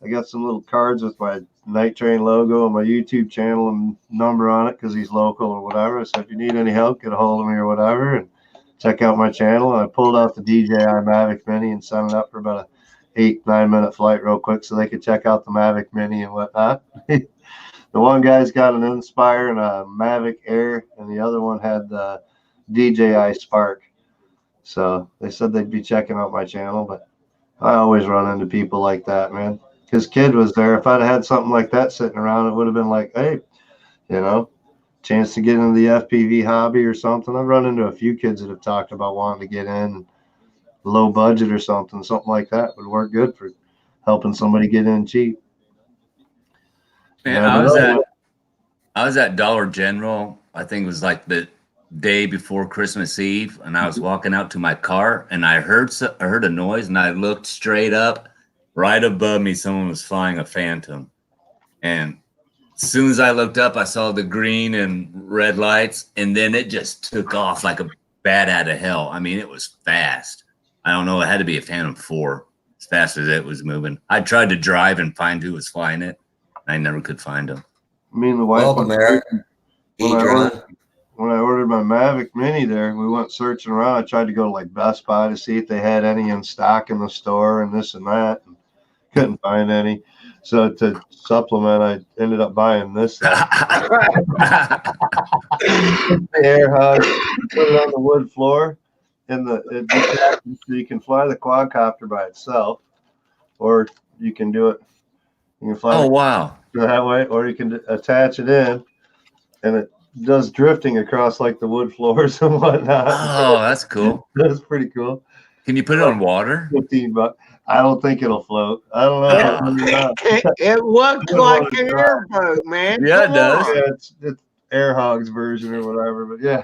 I got some little cards with my Night Train logo and my YouTube channel and number on it because he's local or whatever. So if you need any help, get a hold of me or whatever and check out my channel. And I pulled out the DJI Mavic Mini and signed it up for about a 8-9 minute flight real quick so they could check out the Mavic Mini and whatnot. The one guy's got an Inspire and a Mavic Air, and the other one had the DJI Spark. So they said they'd be checking out my channel, but I always run into people like that, man. His kid was there. If I'd had something like that sitting around, it would have been like, hey, you know, chance to get into the FPV hobby or something. I've run into a few kids that have talked about wanting to get in, low budget or something like that would work good for helping somebody get in cheap. Man, I was at Dollar General. I think it was like the day before Christmas Eve, and I was walking out to my car, and I heard a noise, and I looked straight up. Right above me, someone was flying a Phantom, and as soon as I looked up, I saw the green and red lights, and then it just took off like a bat out of hell. I mean, it was fast. I don't know. It had to be a Phantom 4 as fast as it was moving. I tried to drive and find who was flying it. I never could find him. Me and the wife. Welcome, Eric. When E-Drone. when I ordered my Mavic Mini there, we went searching around. I tried to go to like Best Buy to see if they had any in stock in the store and this and that. And couldn't find any. So to supplement, I ended up buying this thing. Air hug, put it on the wood floor, and you can fly the quadcopter by itself, or you can do it. You can fly Oh, wow. that way, or you can attach it in, and it does drifting across like the wood floors and whatnot. Oh, that's cool. That's pretty cool. Can you put it on water? $15. I don't think it'll float. I don't know. It looks like an airboat, man. Yeah, it Come does. on. Yeah, it's Air Hogs version or whatever, but yeah,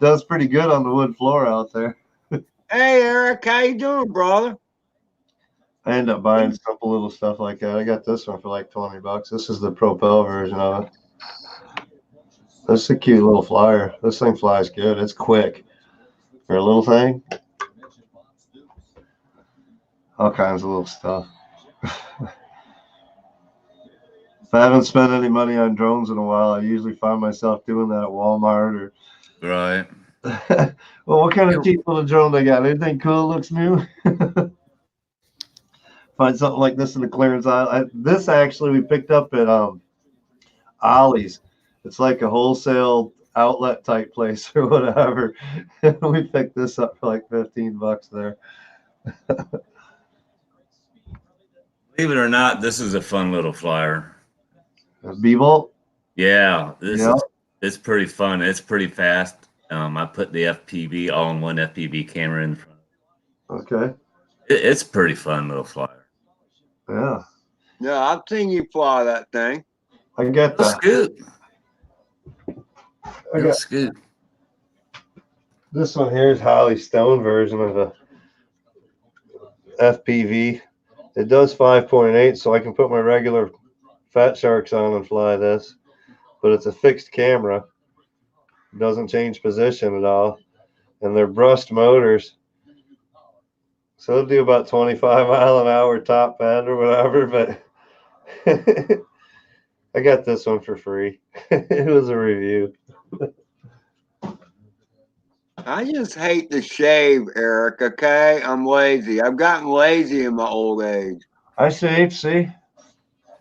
does pretty good on the wood floor out there. Hey, Eric, how you doing, brother? I end up buying simple little stuff like that. I got this one for like $20. This is the Propel version of it. That's a cute little flyer. This thing flies good. It's quick for a little thing. All kinds of little stuff. If I haven't spent any money on drones in a while, I usually find myself doing that at Walmart or. Right. Well, what kind of cheap little drone they got? Anything cool looks new? Find something like this in the clearance aisle. This actually we picked up at Ollie's. It's like a wholesale outlet type place or whatever. We picked this up for like $15 there. Believe it or not, this is a fun little flyer. B-Bolt? Yeah, Yeah. it's pretty fun. It's pretty fast. I put the FPV all-in-one FPV camera in front. Okay. It's a pretty fun little flyer. Yeah. Yeah, I've seen you fly that thing. I get Little that. scoop. I Little got scoop. this one here is Holly Stone version of a FPV. It does 5.8, so I can put my regular Fat Sharks on and fly this, but it's a fixed camera. It doesn't change position at all, and they're brushed motors, so it'll do about 25 mile an hour top end or whatever. But I got this one for free. It was a review. I just hate to shave, Eric, okay? I'm lazy. I've gotten lazy in my old age. I saved, see,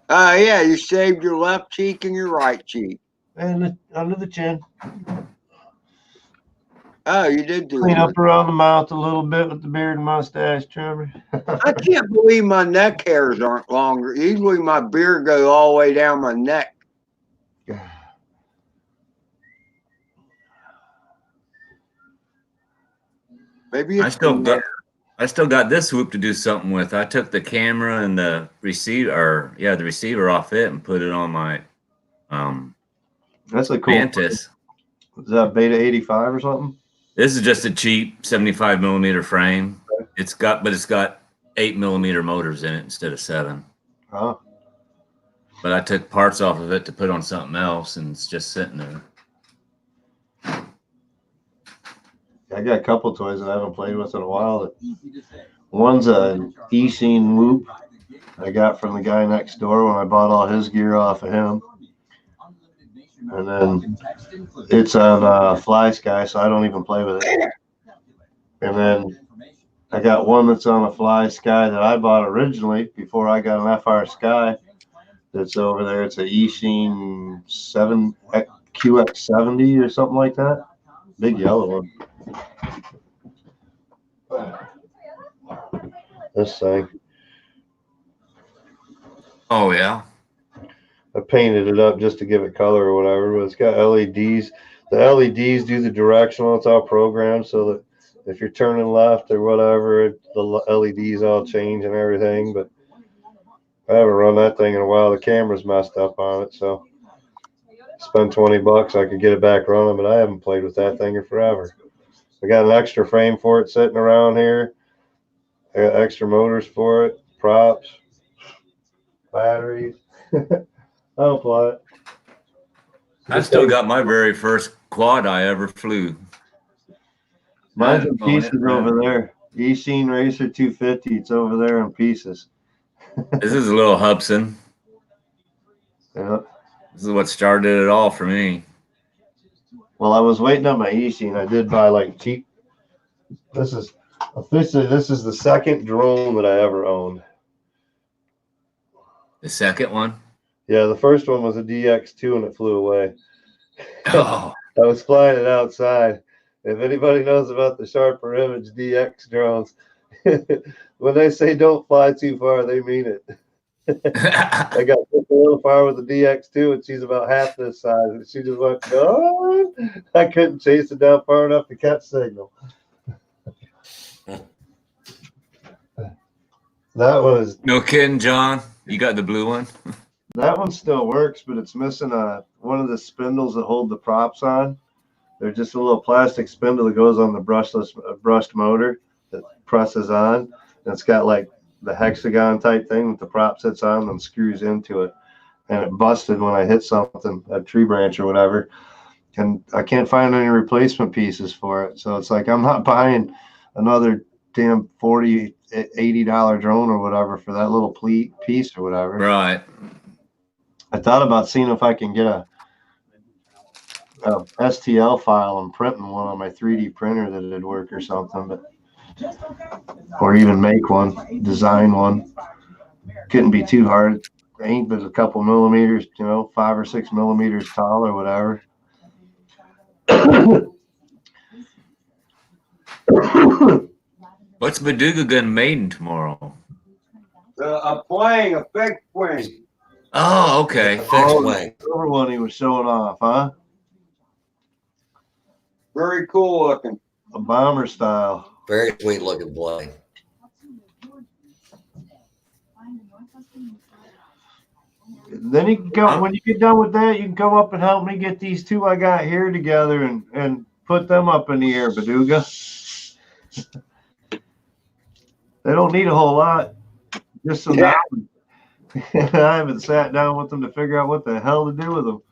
Yeah, you shaved your left cheek and your right cheek. and under the chin. Oh, you did do Clean it. up around the mouth a little bit with the beard and mustache trimmer. I can't believe my neck hairs aren't longer. Usually my beard goes all the way down my neck. Maybe I it's still got this whoop to do something with. I took the camera and the receiver off it and put it on my That's a cool. Mantis. Is that Beta 85 or something? This is just a cheap 75 millimeter frame. It's got 8mm motors in it instead of 7. Oh, But I took parts off of it to put on something else, and it's just sitting there. I got a couple toys that I haven't played with in a while. One's an E-Scene Whoop I got from the guy next door when I bought all his gear off of him. And then it's on Fly Sky, so I don't even play with it. And then I got one that's on a Fly Sky that I bought originally before I got an FR Sky. That's over there. It's a E-Scene 7 QX70 or something like that. Big yellow one. This thing. Oh yeah. I painted it up just to give it color or whatever, but it's got LEDs. The LEDs do the directional. It's all programmed so that if you're turning left or whatever, the LEDs all change and everything. But I haven't run that thing in a while. The camera's messed up on it, so spend $20, I could get it back running, but I haven't played with that thing in forever. I got an extra frame for it sitting around here. I got extra motors for it, props, batteries. I don't fly it. I still got my very first quad I ever flew. Mine's in pieces over there. E-Scene Racer 250. It's over there in pieces. This is a little Hubson. Yeah. This is what started it all for me. Well, I was waiting on my E-Scene. I did buy like cheap. This is officially the second drone that I ever owned. The second one? Yeah, the first one was a DX2 and it flew away. Oh. I was flying it outside. If anybody knows about the Sharper Image DX drones, when they say don't fly too far, they mean it. I got a little far with the DX2 and she's about half this size. And she just went, oh, I couldn't chase it down far enough to catch signal. That was No kidding, John. You got the blue one? that one still works, but it's missing one of the spindles that hold the props on. They're just a little plastic spindle that goes on the brushed motor that presses on. And it's got like the hexagon type thing that the prop sits on and screws into it. And it busted when I hit something, a tree branch or whatever. And I can't find any replacement pieces for it. So it's like I'm not buying another damn $40, $80 drone or whatever for that little piece or whatever. Right. I thought about seeing if I can get a STL file and printing one on my 3D printer that it'd work or something, but or even make one, design one. Couldn't be too hard. Ain't but a couple millimeters, 5 or 6 millimeters tall or whatever. What's Baduga gonna maiden tomorrow? a plane, a fixed wing. Oh, okay. Fixed wing. The other one he was showing off, huh? Very cool looking. A bomber style. Very sweet looking blade. Then you can come when you get done with that, you can come up and help me get these two I got here together and put them up in the air, Baduga. They don't need a whole lot. Just some Yeah. knowledge. I haven't sat down with them to figure out what the hell to do with them.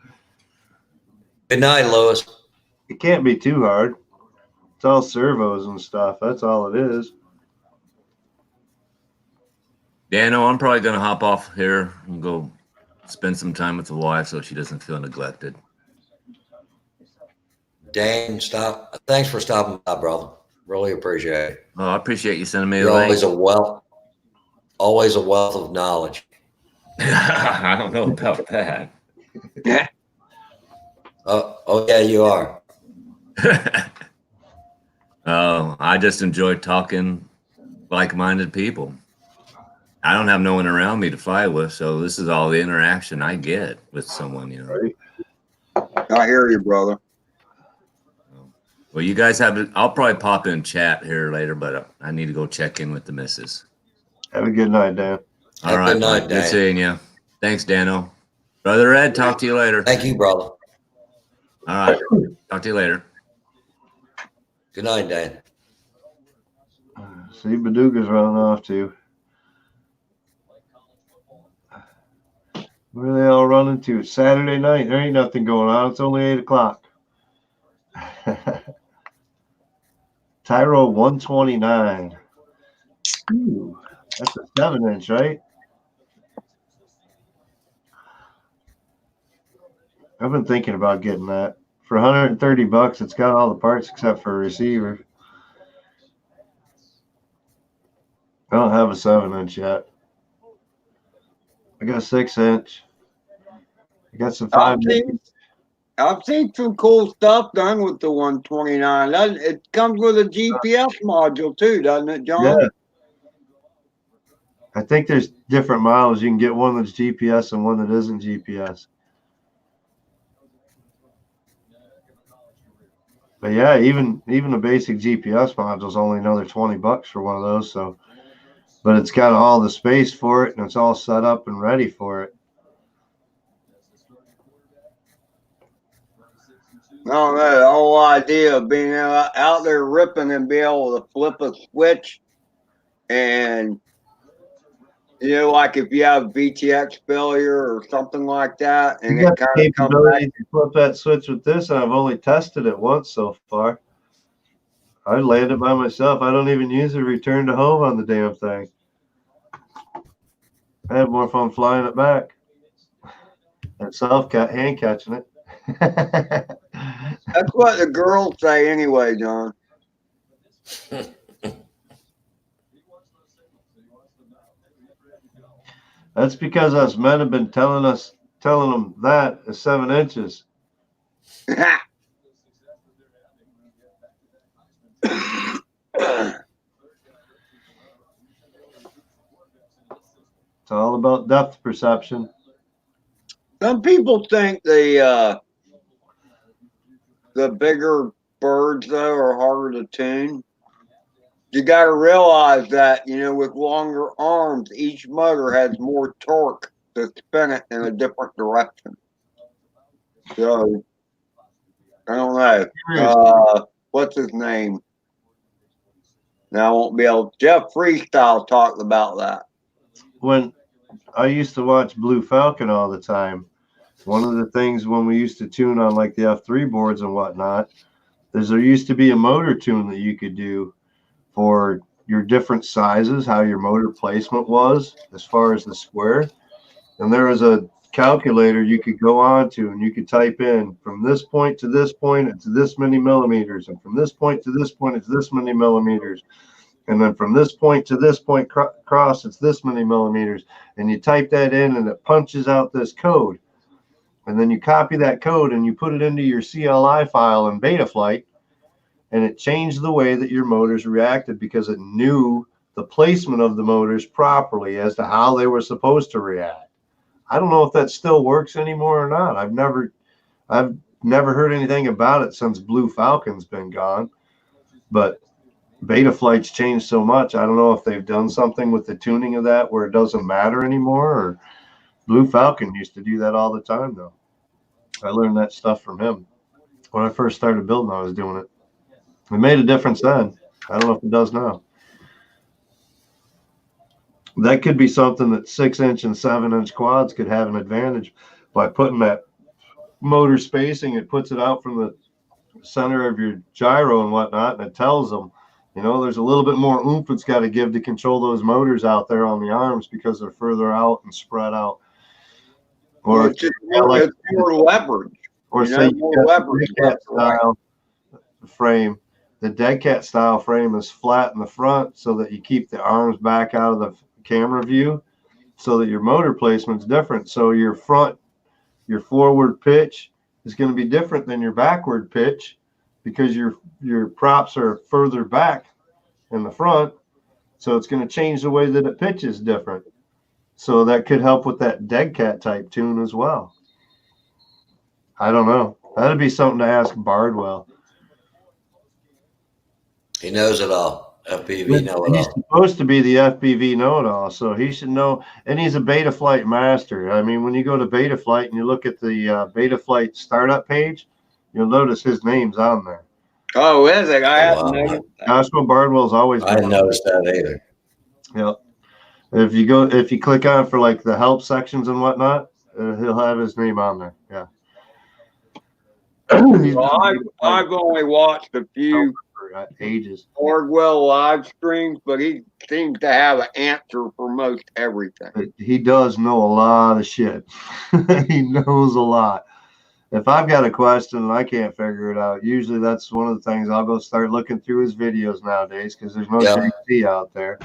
Good night, Lewis. It can't be too hard. It's all servos and stuff. That's all it is. Dano, I'm probably gonna hop off here and go spend some time with the wife so she doesn't feel neglected. Dan, stop. Thanks for stopping by, brother. Really appreciate it. Oh, I appreciate you sending me You're the link. always a wealth of knowledge. I don't know about that. Oh yeah, you are. Oh, I just enjoy talking like-minded people. I don't have no one around me to fly with, so this is all the interaction I get with someone, you know. Right. I hear you, brother. Well, you guys have it. I'll probably pop in chat here later, but I need to go check in with the missus. Have a good night, Dan. All Have a right, good night, bud. Dan. Good seeing you. Thanks, Dano. Brother Ed, talk to you later. Thank you, brother. All right, talk to you later. Good night, Dan. See, Baduga's running off too. Where are they all running to? It's Saturday night. There ain't nothing going on. It's only 8 o'clock. Tyro 129. Ooh, that's a 7-inch, right? I've been thinking about getting that. For $130, it's got all the parts except for a receiver. I don't have a 7-inch yet. I got a 6-inch. I got some 5-inch. I've seen some cool stuff done with the 129. It comes with a GPS module too, doesn't it, John? Yeah. I think there's different models. You can get one that's GPS and one that isn't GPS. But yeah, even a basic GPS module is only another $20 for one of those. So, but it's got all the space for it and it's all set up and ready for it. I don't know, the whole idea of being out there ripping and be able to flip a switch and, you know, like if you have VTX failure or something like that, and You it got kind the of comes back. capability to flip that switch with this, and I've only tested it once so far. I land it by myself. I don't even use a return to home on the damn thing. I have more fun flying it back than hand catching it. That's what the girls say anyway, John. That's because us men have been telling them that is 7 inches. It's all about depth perception. Some people think the bigger birds though are harder to tune. You got to realize that, you know, with longer arms, each motor has more torque to spin it in a different direction. So I don't know. What's his name? Now I won't be able. Jeff Freestyle talked about that. When I used to watch Blue Falcon all the time, one of the things when we used to tune on like the F3 boards and whatnot, there used to be a motor tune that you could do for your different sizes, how your motor placement was as far as the square. And there was a calculator you could go on to and you could type in from this point to this point, it's this many millimeters. And from this point to this point, it's this many millimeters. And then from this point to this point cross, it's this many millimeters. And you type that in and it punches out this code. And then you copy that code and you put it into your CLI file in Betaflight. And it changed the way that your motors reacted because it knew the placement of the motors properly as to how they were supposed to react. I don't know if that still works anymore or not. never heard anything about it since Blue Falcon's been gone. But Betaflight's changed so much. I don't know if they've done something with the tuning of that where it doesn't matter anymore, or Blue Falcon used to do that all the time though. I learned that stuff from him. When I first started building, I was doing it. It made a difference then. I don't know if it does now. That could be something that 6-inch and 7-inch quads could have an advantage by putting that motor spacing. It puts it out from the center of your gyro and whatnot, and it tells them, you know, there's a little bit more oomph it's got to give to control those motors out there on the arms because they're further out and spread out. Or it's just it's more leverage. Or you say know, more leverage. Dead Cat style frame. The Dead Cat style frame is flat in the front so that you keep the arms back out of the camera view, so that your motor placement's different. So your forward pitch is going to be different than your backward pitch because your props are further back in the front. So it's going to change the way that it pitches different. So that could help with that Dead Cat type tune as well. I don't know. That'd be something to ask Bardwell. He knows it all. FPV know it He's all. supposed to be the FPV know-it-all, so he should know. And he's a Betaflight master. I mean, when you go to Betaflight and you look at the Betaflight startup page, you'll notice his name's on there. Oh, is it? I hadn't Wow. noticed that. Joshua Bardwell's always I didn't notice that either. Yep. If you click on for like the help sections and whatnot, he'll have his name on there. Yeah. Well, I've only watched a few for ages. Bardwell live streams, but he seems to have an answer for most everything. But he does know a lot of shit. He knows a lot. If I've got a question and I can't figure it out, usually that's one of the things I'll go start looking through his videos nowadays because there's no JC out there.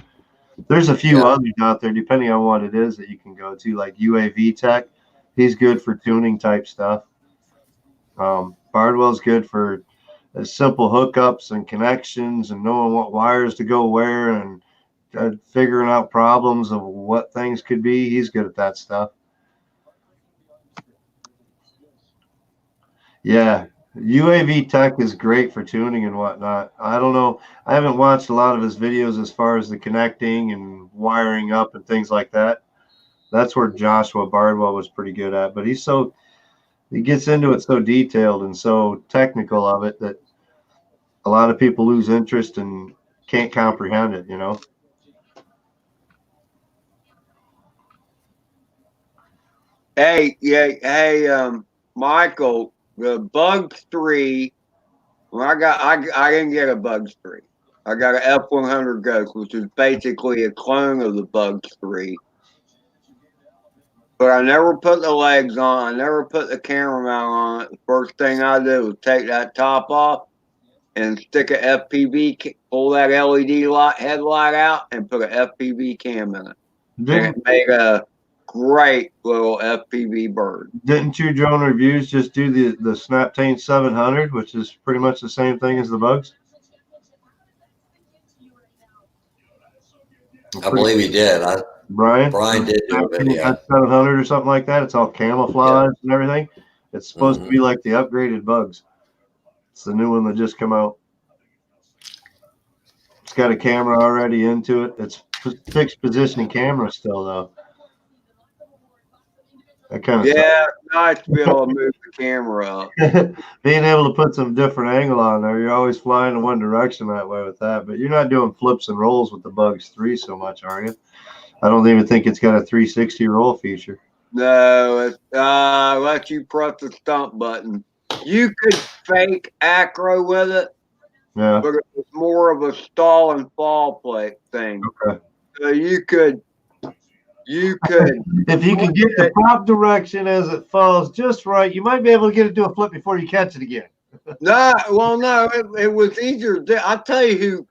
There's a few others out there, depending on what it is that you can go to, like UAV Tech. He's good for tuning type stuff. Bardwell's good for simple hookups and connections and knowing what wires to go where and figuring out problems of what things could be. He's good at that stuff. Yeah, UAV Tech is great for tuning and whatnot. I don't know. I haven't watched a lot of his videos as far as the connecting and wiring up and things like that. That's where Joshua Bardwell was pretty good at. But he gets into it so detailed and so technical of it that a lot of people lose interest and can't comprehend it, you know. Hey, Michael, the Bugs 3. Well, I didn't get a Bugs 3. I got an F100 Ghost, which is basically a clone of the Bugs 3. But I never put the legs on. I never put the camera mount on it. The first thing I did was take that top off and stick a FPV, pull that LED headlight out, and put an FPV cam in it. And it made a great little FPV bird. Didn't you, Drone Reviews, just do the Snaptane 700, which is pretty much the same thing as the Bugs? I believe he did. Brian did do a video. 700 or something like that. It's all camouflage and everything. It's supposed to be like the upgraded Bugs. It's the new one that just come out. It's got a camera already into it. It's fixed positioning camera still though. That kind of stuff. Nice to be able to move the camera up. Being able to put some different angle on there, you're always flying in one direction that way with that. But you're not doing flips and rolls with the Bugs 3 so much, are you? I don't even think it's got a 360 roll feature. No, it lets you press the stump button. You could fake acro with it, but it was more of a stall and fall play thing. Okay. So you could if you can get the prop direction as it falls just right, you might be able to get it to a flip before you catch it again. No, it was easier. I'll tell you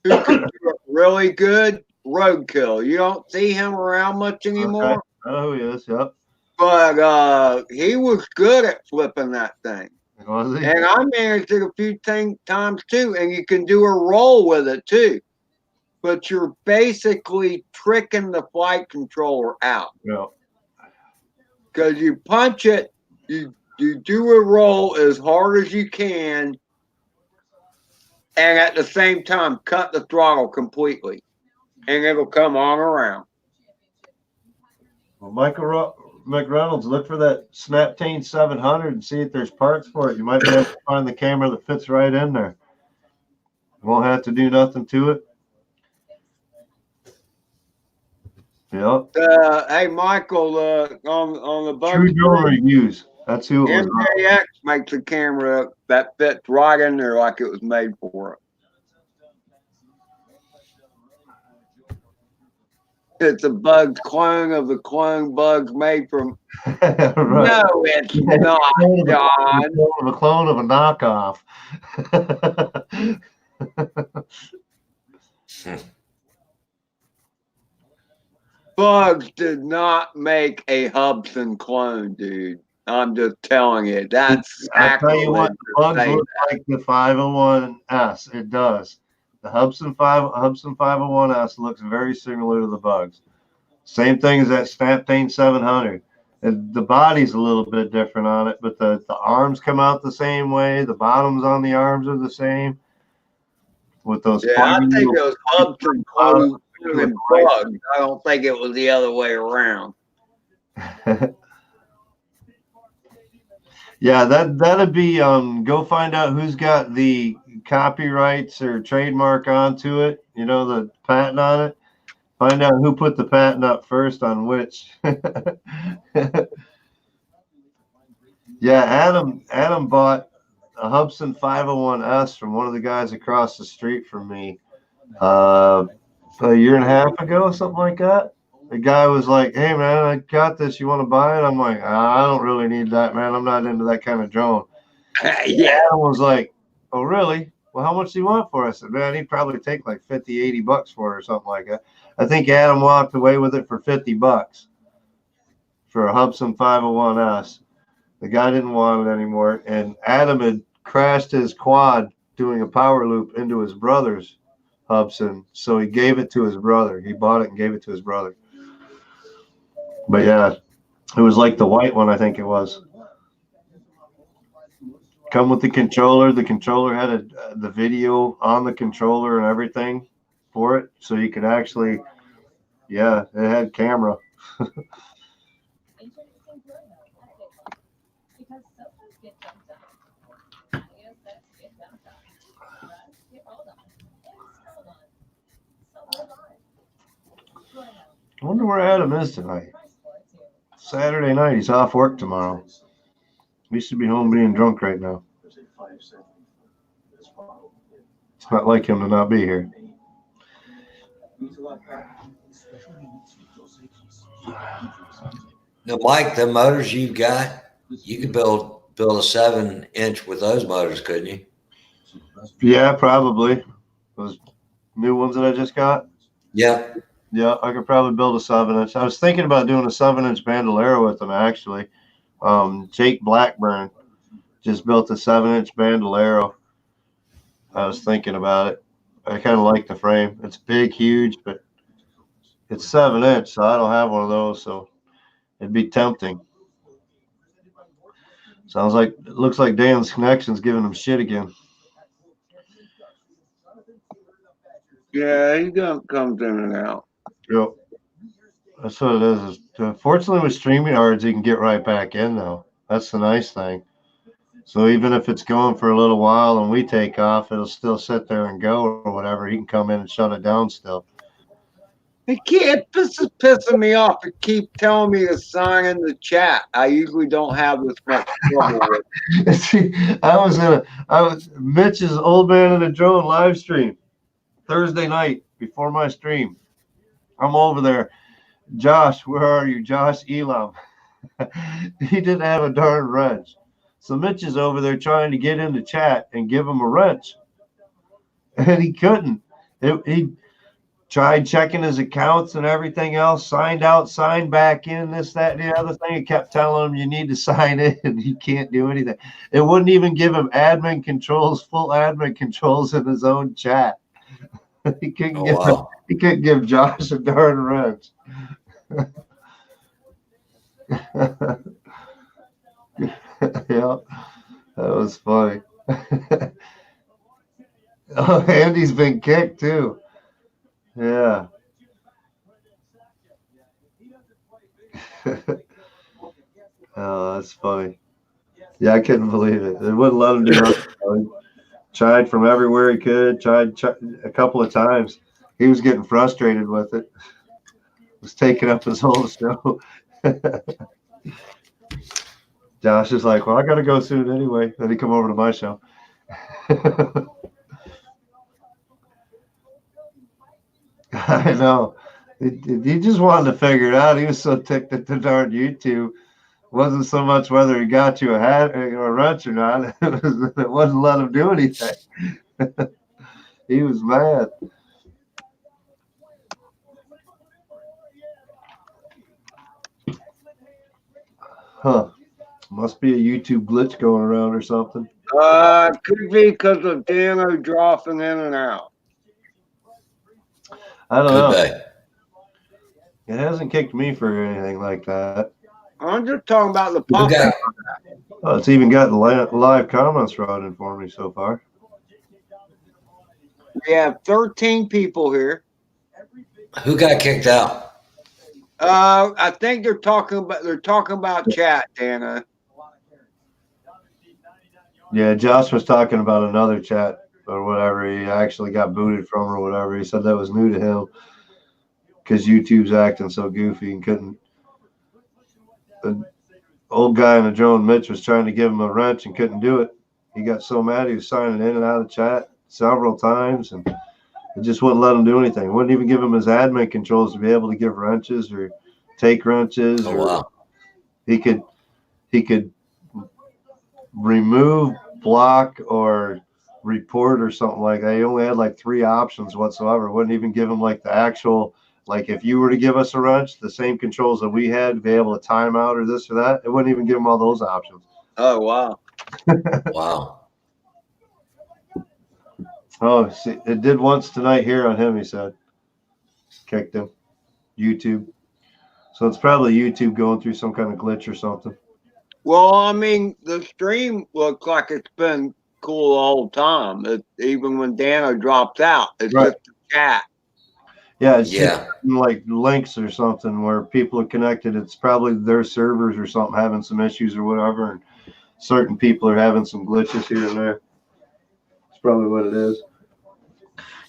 who could do it really good. Roadkill. You don't see him around much anymore. Okay. Oh, yes, yep. But he was good at flipping that thing. Was he? And I managed it a few times too, and you can do a roll with it too. But you're basically tricking the flight controller out. Yeah. Because you punch it, you You do a roll as hard as you can, and at the same time, cut the throttle completely, and it'll come on around. Well, McReynolds, look for that Snaptane 700 and see if there's parts for it. You might be able to find the camera that fits right in there. You won't have to do nothing to it. Yep. Hey, Michael, on the bug True Drone Reviews. That's who it was. MKX makes a camera that fits right in there like it was made for it. It's a Bugs clone of the clone Bugs made from. Right. No, it's not, John. A clone of a knockoff. Bugs did not make a Hubsan clone, dude. I'm just telling you. That's I tell you what, sacrilege the to Bugs say look like the 501S. It does. The Hubsan 501S looks very similar to the Bugs. Same thing as that Snaptane 700. And the body's a little bit different on it, but the arms come out the same way. The bottoms on the arms are the same. With those. Yeah, I think it was Hubsan clone and Bugs. I don't think it was the other way around. Yeah, that'd be go find out who's got the copyrights or trademark onto it, you know, the patent on it. Find out who put the patent up first on which. Yeah, Adam bought a Hubsan 501S from one of the guys across the street from me a year and a half ago, something like that. The guy was like, "Hey man, I got this. You want to buy it?" I'm like, "I don't really need that, man. I'm not into that kind of drone." Yeah. Adam was like, "Oh really? Well, how much do you want for it?" I said, "Man, he'd probably take like $50-$80 for it or something like that." I think Adam walked away with it for $50 for a Hubsan 501S. The guy didn't want it anymore, and Adam had crashed his quad doing a power loop into his brother's Hubsan, so he gave it to his brother. He bought it and gave it to his brother. But yeah, it was like the white one, I think it was. Come with the controller. The controller had the video on the controller and everything for it, so you could actually, yeah, it had camera. I wonder where Adam is tonight. Saturday night. He's off work tomorrow. He should be home being drunk right now. It's not like him to not be here. Now, Mike, the motors you've got, you could build a 7-inch with those motors, couldn't you? Yeah, probably. Those new ones that I just got. Yeah. Yeah, I could probably build a 7-inch. I was thinking about doing a 7-inch Bandolero with them, actually. Jake Blackburn just built a 7-inch Bandolero. I was thinking about it. I kind of like the frame. It's big, huge, but it's 7-inch, so I don't have one of those, so it'd be tempting. It looks like Dan's Connection's giving him shit again. Yeah, he comes in and out. Yep. That's what it is. Fortunately, with StreamYards, you can get right back in, though. That's the nice thing. So even if it's going for a little while and we take off, it'll still sit there and go or whatever. He can come in and shut it down still. This is pissing me off. It keep telling me to sign in the chat. I usually don't have this much trouble with it. See, I was Mitch's Old Man in a Drone live stream Thursday night before my stream. I'm over there. Josh, where are you? Josh Elam. He didn't have a darn wrench. So Mitch is over there trying to get into chat and give him a wrench. And he couldn't. He tried checking his accounts and everything else, signed out, signed back in, this, that, and the other thing. It kept telling him you need to sign in, and he can't do anything. It wouldn't even give him admin controls, full admin controls in his own chat. He couldn't give Josh a darn wrench. was funny. Oh, Andy's been kicked too. Yeah. Oh, that's funny. Yeah, I couldn't believe it. They wouldn't let him do it. Tried from everywhere he could. Tried a couple of times. He was getting frustrated with it. Was taking up his whole show. Josh is like, well, I got to go soon anyway. Then he come over to my show. I know. He just wanted to figure it out. He was so ticked at the darn YouTube. Wasn't so much whether he got you a hat or a wrench or not. It wasn't let him do anything. He was mad. Huh. Must be a YouTube glitch going around or something. Could be because of Dano dropping in and out. I don't Could know. be. It hasn't kicked me for anything like that. I'm just talking about the Who pop got, out. Oh, it's even gotten live comments running for me so far. We have 13 people here. who got kicked out? I think they're talking about chat, Dana. Yeah, Josh was talking about another chat or whatever. He actually got booted from or whatever. He said that was new to him because YouTube's acting so goofy and couldn't. The old guy in the drone, Mitch, was trying to give him a wrench and couldn't do it. He got so mad he was signing in and out of chat several times, and it just wouldn't let him do anything. It wouldn't even give him his admin controls to be able to give wrenches or take wrenches. Oh, wow. He could remove, block, or report or something like that. He only had like 3 options whatsoever. It wouldn't even give him like the actual, like if you were to give us a wrench, the same controls that we had to be able to time out or this or that, it wouldn't even give him all those options. Oh, wow. Wow. Oh, see, it did once tonight here on him, he said. Kicked him. YouTube. So it's probably YouTube going through some kind of glitch or something. Well, I mean, the stream looks like it's been cool the whole time. Even when Dano drops out, it's Right. just a chat. Yeah, it's Yeah. just like links or something where people are connected. It's probably their servers or something having some issues or whatever, and certain people are having some glitches here and there. That's probably what it is.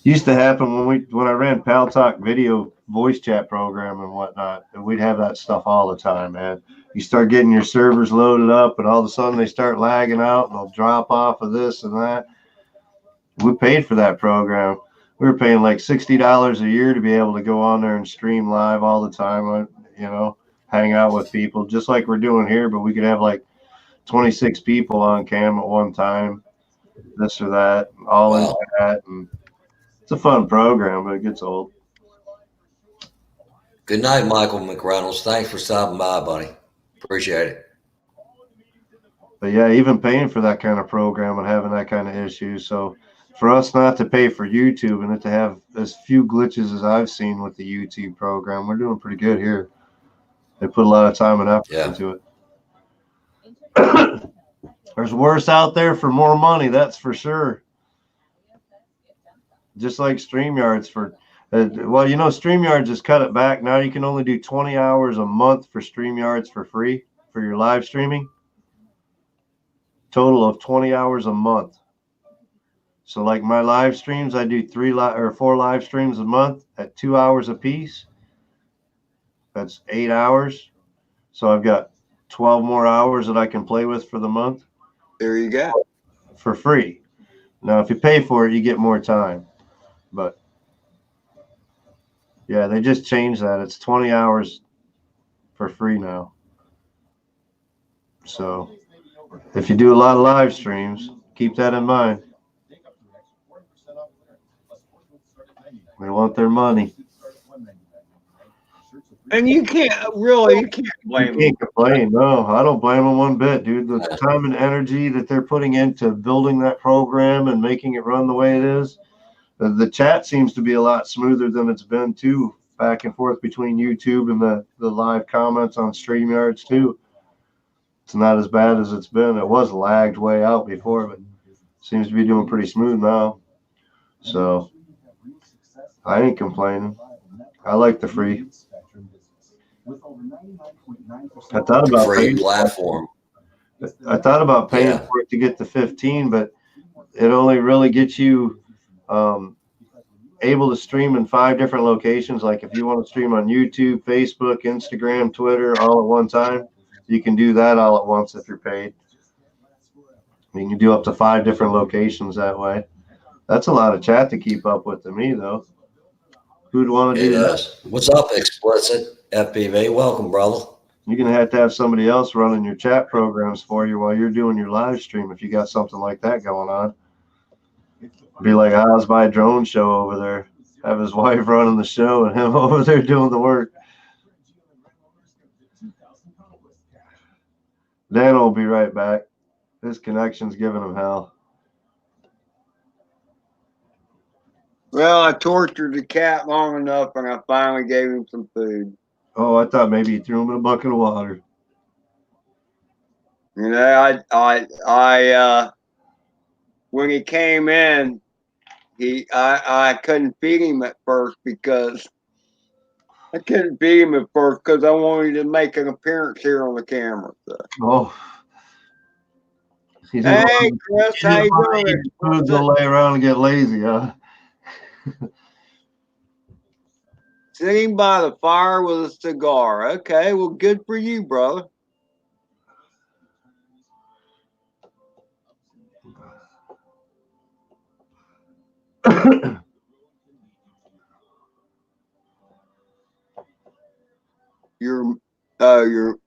Used to happen when I ran Pal Talk video voice chat program and whatnot, and we'd have that stuff all the time, man. You start getting your servers loaded up, and all of a sudden they start lagging out, and they'll drop off of this and that. We paid for that program. We were paying like $60 a year to be able to go on there and stream live all the time, hang out with people, just like we're doing here, but we could have like 26 people on cam at one time, this or that, all in that, and it's a fun program, but it gets old. Good night, Michael McReynolds. Thanks for stopping by, buddy. Appreciate it. But yeah, even paying for that kind of program and having that kind of issues. So for us not to pay for YouTube and it to have as few glitches as I've seen with the YouTube program, we're doing pretty good here. They put a lot of time and effort into it. There's worse out there for more money, that's for sure. Just like StreamYards StreamYards has cut it back. Now you can only do 20 hours a month for StreamYards for free for your live streaming. Total of 20 hours a month. So like my live streams, I do 4 live streams a month at 2 hours a piece. That's 8 hours. So I've got 12 more hours that I can play with for the month. There you go. For free. Now, if you pay for it, you get more time. But yeah, they just changed that. It's 20 hours for free now. So if you do a lot of live streams, keep that in mind. They want their money. And you can't blame You them. can't complain. No, I don't blame them one bit, dude. The time and energy that they're putting into building that program and making it run the way it is. The chat seems to be a lot smoother than it's been too, back and forth between YouTube and the live comments on StreamYards too. It's not as bad as it's been. It was lagged way out before, but seems to be doing pretty smooth now. So I ain't complaining. I like the free. I thought about Free paying, platform. I thought about paying Yeah. for it to get the 15, but it only really gets you able to stream in 5 different locations. Like if you want to stream on YouTube, Facebook, Instagram, Twitter, all at one time, you can do that all at once if you're paid. You can do up to 5 different locations that way. That's a lot of chat to keep up with to me, though. Who'd want to It do that? is. What's up, Explicit FPV? Welcome, brother. You're going to have somebody else running your chat programs for you while you're doing your live stream if you got something like that going on. Be like how's my drone show over there. Have his wife running the show and him over there doing the work. Dan will be right back. His connection's giving him hell. Well, I tortured the cat long enough, and I finally gave him some food. Oh, I thought maybe you threw him in a bucket of water. You know, I when he came in, I couldn't feed him at first because I wanted to make an appearance here on the camera. So. Oh. Hey, Chris, how you doing? Food to lay around and get lazy, huh? Sitting by the fire with a cigar. Okay, well, good for you, brother. You're M4.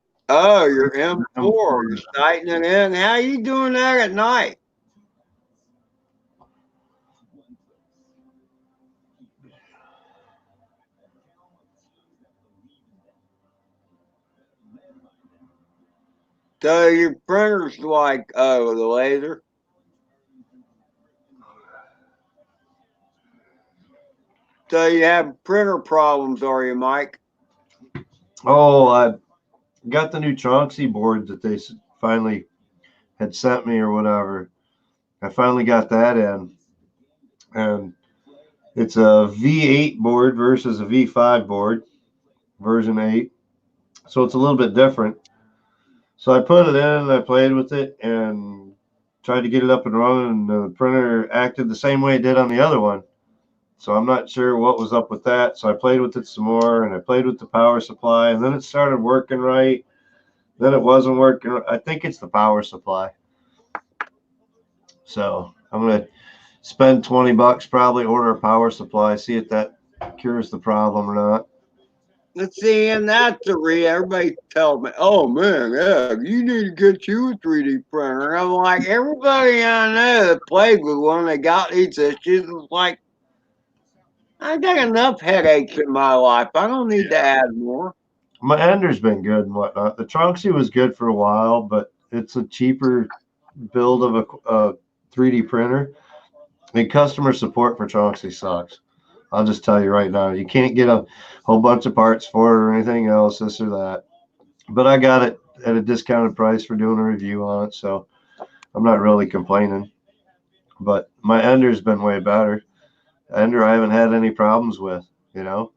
You're sighting it in. How you doing that at night? So your printer's like, oh, the laser. So you have printer problems, are you, Mike? Oh, I got the new Chauncey board that they finally had sent me or whatever. I finally got that in, and it's a V8 board versus a V5 board, version 8. So it's a little bit different. So I put it in and I played with it and tried to get it up and running, and the printer acted the same way it did on the other one. So I'm not sure what was up with that. So I played with it some more, and I played with the power supply, and then it started working right. Then it wasn't working. I think it's the power supply. So I'm going to spend $20 probably, order a power supply, see if that cures the problem or not. Let's see, and that's the everybody tells me, oh man, yeah, you need to get you a 3D printer. And I'm like, everybody I know that played with one, they got these issues. It's like, I got enough headaches in my life. I don't need to add more. My Ender's been good and whatnot. The Trunksy was good for a while, but it's a cheaper build of a 3D printer. And customer support for Trunksy sucks. I'll just tell you right now, you can't get a whole bunch of parts for it or anything else, this or that. But I got it at a discounted price for doing a review on it, so I'm not really complaining. But my Ender's been way better. Ender I haven't had any problems with, you know.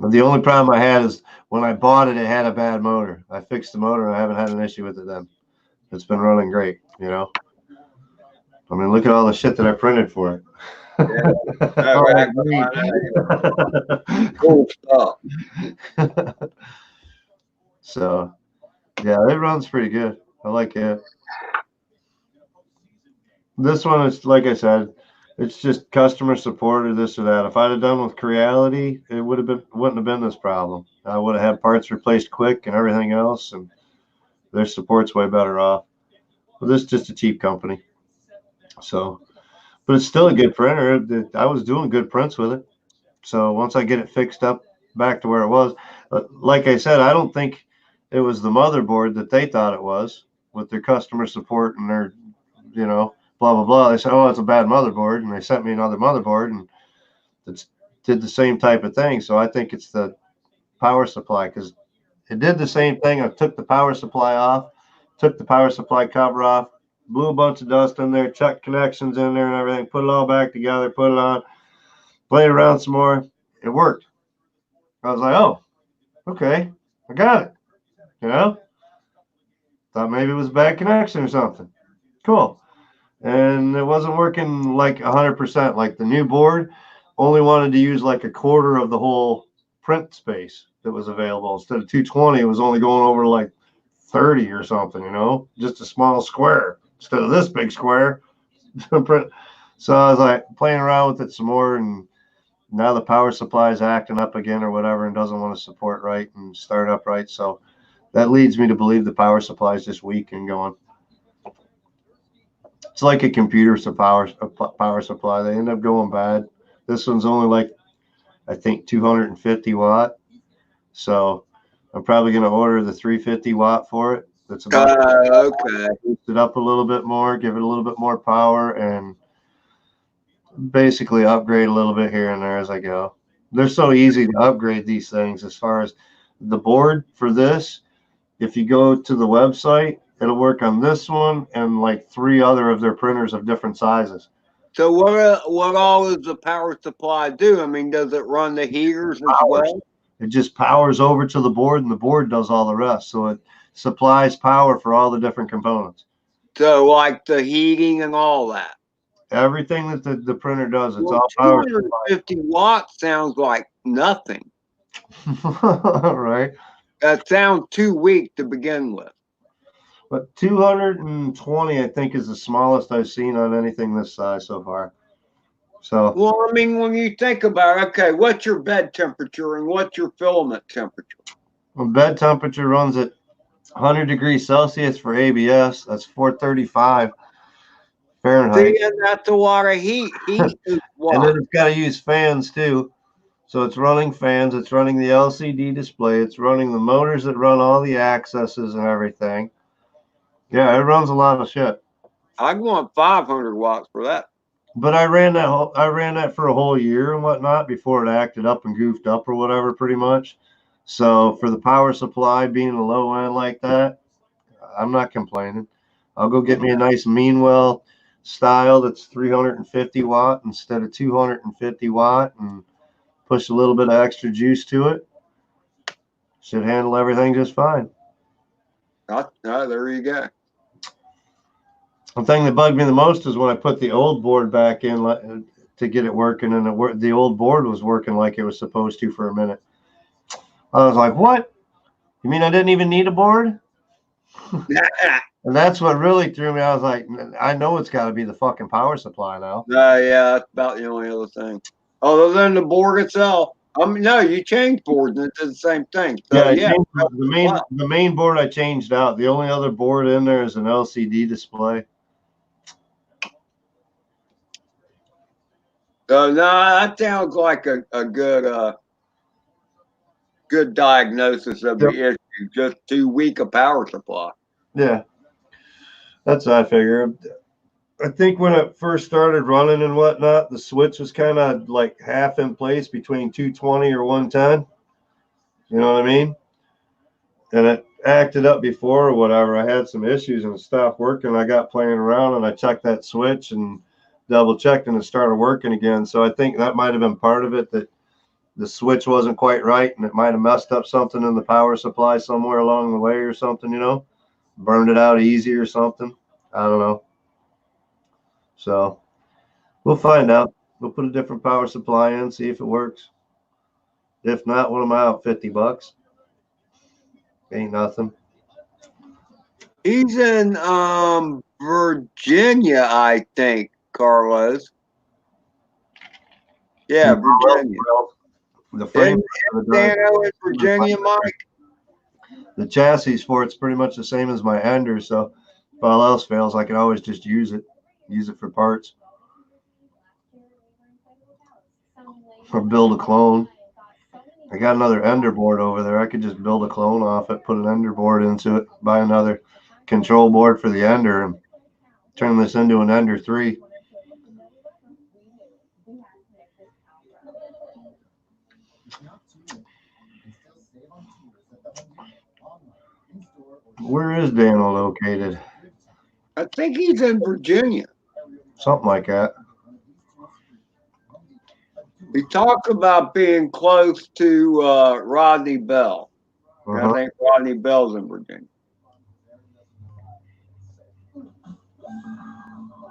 The only problem I had is when I bought it, it had a bad motor. I fixed the motor and I haven't had an issue with it then. It's been running great, you know. I mean, look at all the shit that I printed for it. Yeah. Cool stuff. So, yeah, it runs pretty good. I like it. This one is, like I said, it's just customer support or this or that. If I'd have done with Creality, it wouldn't have been this problem. I would have had parts replaced quick and everything else, and their support's way better off. But this is just a cheap company. So, but it's still a good printer. I was doing good prints with it. So once I get it fixed up back to where it was, like I said, I don't think it was the motherboard that they thought it was with their customer support and their, you know, blah, blah, blah. They said, oh, it's a bad motherboard. And they sent me another motherboard and it did the same type of thing. So I think it's the power supply, because it did the same thing. I took the power supply off, took the power supply cover off, blew a bunch of dust in there, checked connections in there and everything, put it all back together, put it on, played around some more. It worked. I was like, oh, okay, I got it. You know, thought maybe it was a bad connection or something. Cool. And it wasn't working like 100%. Like the new board only wanted to use like a quarter of the whole print space that was available. Instead of 220, it was only going over like 30 or something, you know, just a small square instead of this big square. So I was like playing around with it some more, and now the power supply is acting up again or whatever and doesn't want to support right and start up right. So that leads me to believe the power supply is just weak and going. It's like a computer power supply. They end up going bad. This one's only like, I think 250 watt. So I'm probably going to order the 350 watt for it. That's about Okay. boost it up a little bit more, give it a little bit more power, and basically upgrade a little bit here and there as I go. They're so easy to upgrade these things. As far as the board for this, if you go to the website, it'll work on this one and like 3 other of their printers of different sizes. So what all does the power supply do? I mean, does it run the heaters as well? It just powers over to the board, and the board does all the rest. So it supplies power for all the different components. So like the heating and all that. Everything that the printer does, it's Well, all power 250 watts sounds like nothing. supply. Right. That sounds too weak to begin with. But 220, I think, is the smallest I've seen on anything this size so far. So Well, I mean, when you think about it, okay, what's your bed temperature and what's your filament temperature? when bed temperature runs at 100 degrees Celsius for ABS, that's 435 Fahrenheit. See, and that's a lot of heat. Heat is And what? then it's got to use fans too. So it's running fans, it's running the LCD display, it's running the motors that run all the accesses and everything. Yeah, it runs a lot of shit. I want 500 watts for that. But I ran that for a whole year and whatnot before it acted up and goofed up or whatever, pretty much. So for the power supply being a low end like that, I'm not complaining. I'll go get me a nice Meanwell style that's 350 watt instead of 250 watt and push a little bit of extra juice to it. Should handle everything just fine. There you go. The thing that bugged me the most is when I put the old board back in to get it working, and the old board was working like it was supposed to for a minute. I was like, what? You mean I didn't even need a board? And that's what really threw me. I was like, I know it's got to be the fucking power supply now. Yeah, that's about the only other thing. Other than the board itself. I mean, no, you change boards and it did the same thing. So, Yeah, the main board I changed out. The only other board in there is an LCD display. No, that sounds like a good diagnosis of the issue. Just too weak a power supply. Yeah, that's what I figured. I think when it first started running and whatnot, the switch was kind of like half in place between 220 or 110. You know what I mean? And it acted up before or whatever. I had some issues and it stopped working. I got playing around and I checked that switch and double checked and it started working again. So I think that might have been part of it, that the switch wasn't quite right and it might have messed up something in the power supply somewhere along the way or something, you know, burned it out easy or something. I don't know. So we'll find out. We'll put a different power supply in, see if it works. If not, what am I out? $50? Ain't nothing. He's in Virginia, I think, Carlos. Yeah, Virginia. The frame, Dano in Virginia, Mike. the chassis for it's pretty much the same as my Ender. So if all else fails, I can always just use it for parts or build a clone. I got another Ender board over there. I could just build a clone off it, put an Ender board into it, buy another control board for the Ender, and turn this into an Ender 3. Where is Daniel located? I think he's in Virginia. Something like that. He talked about being close to Rodney Bell. And I Uh-huh. think Rodney Bell's in Virginia.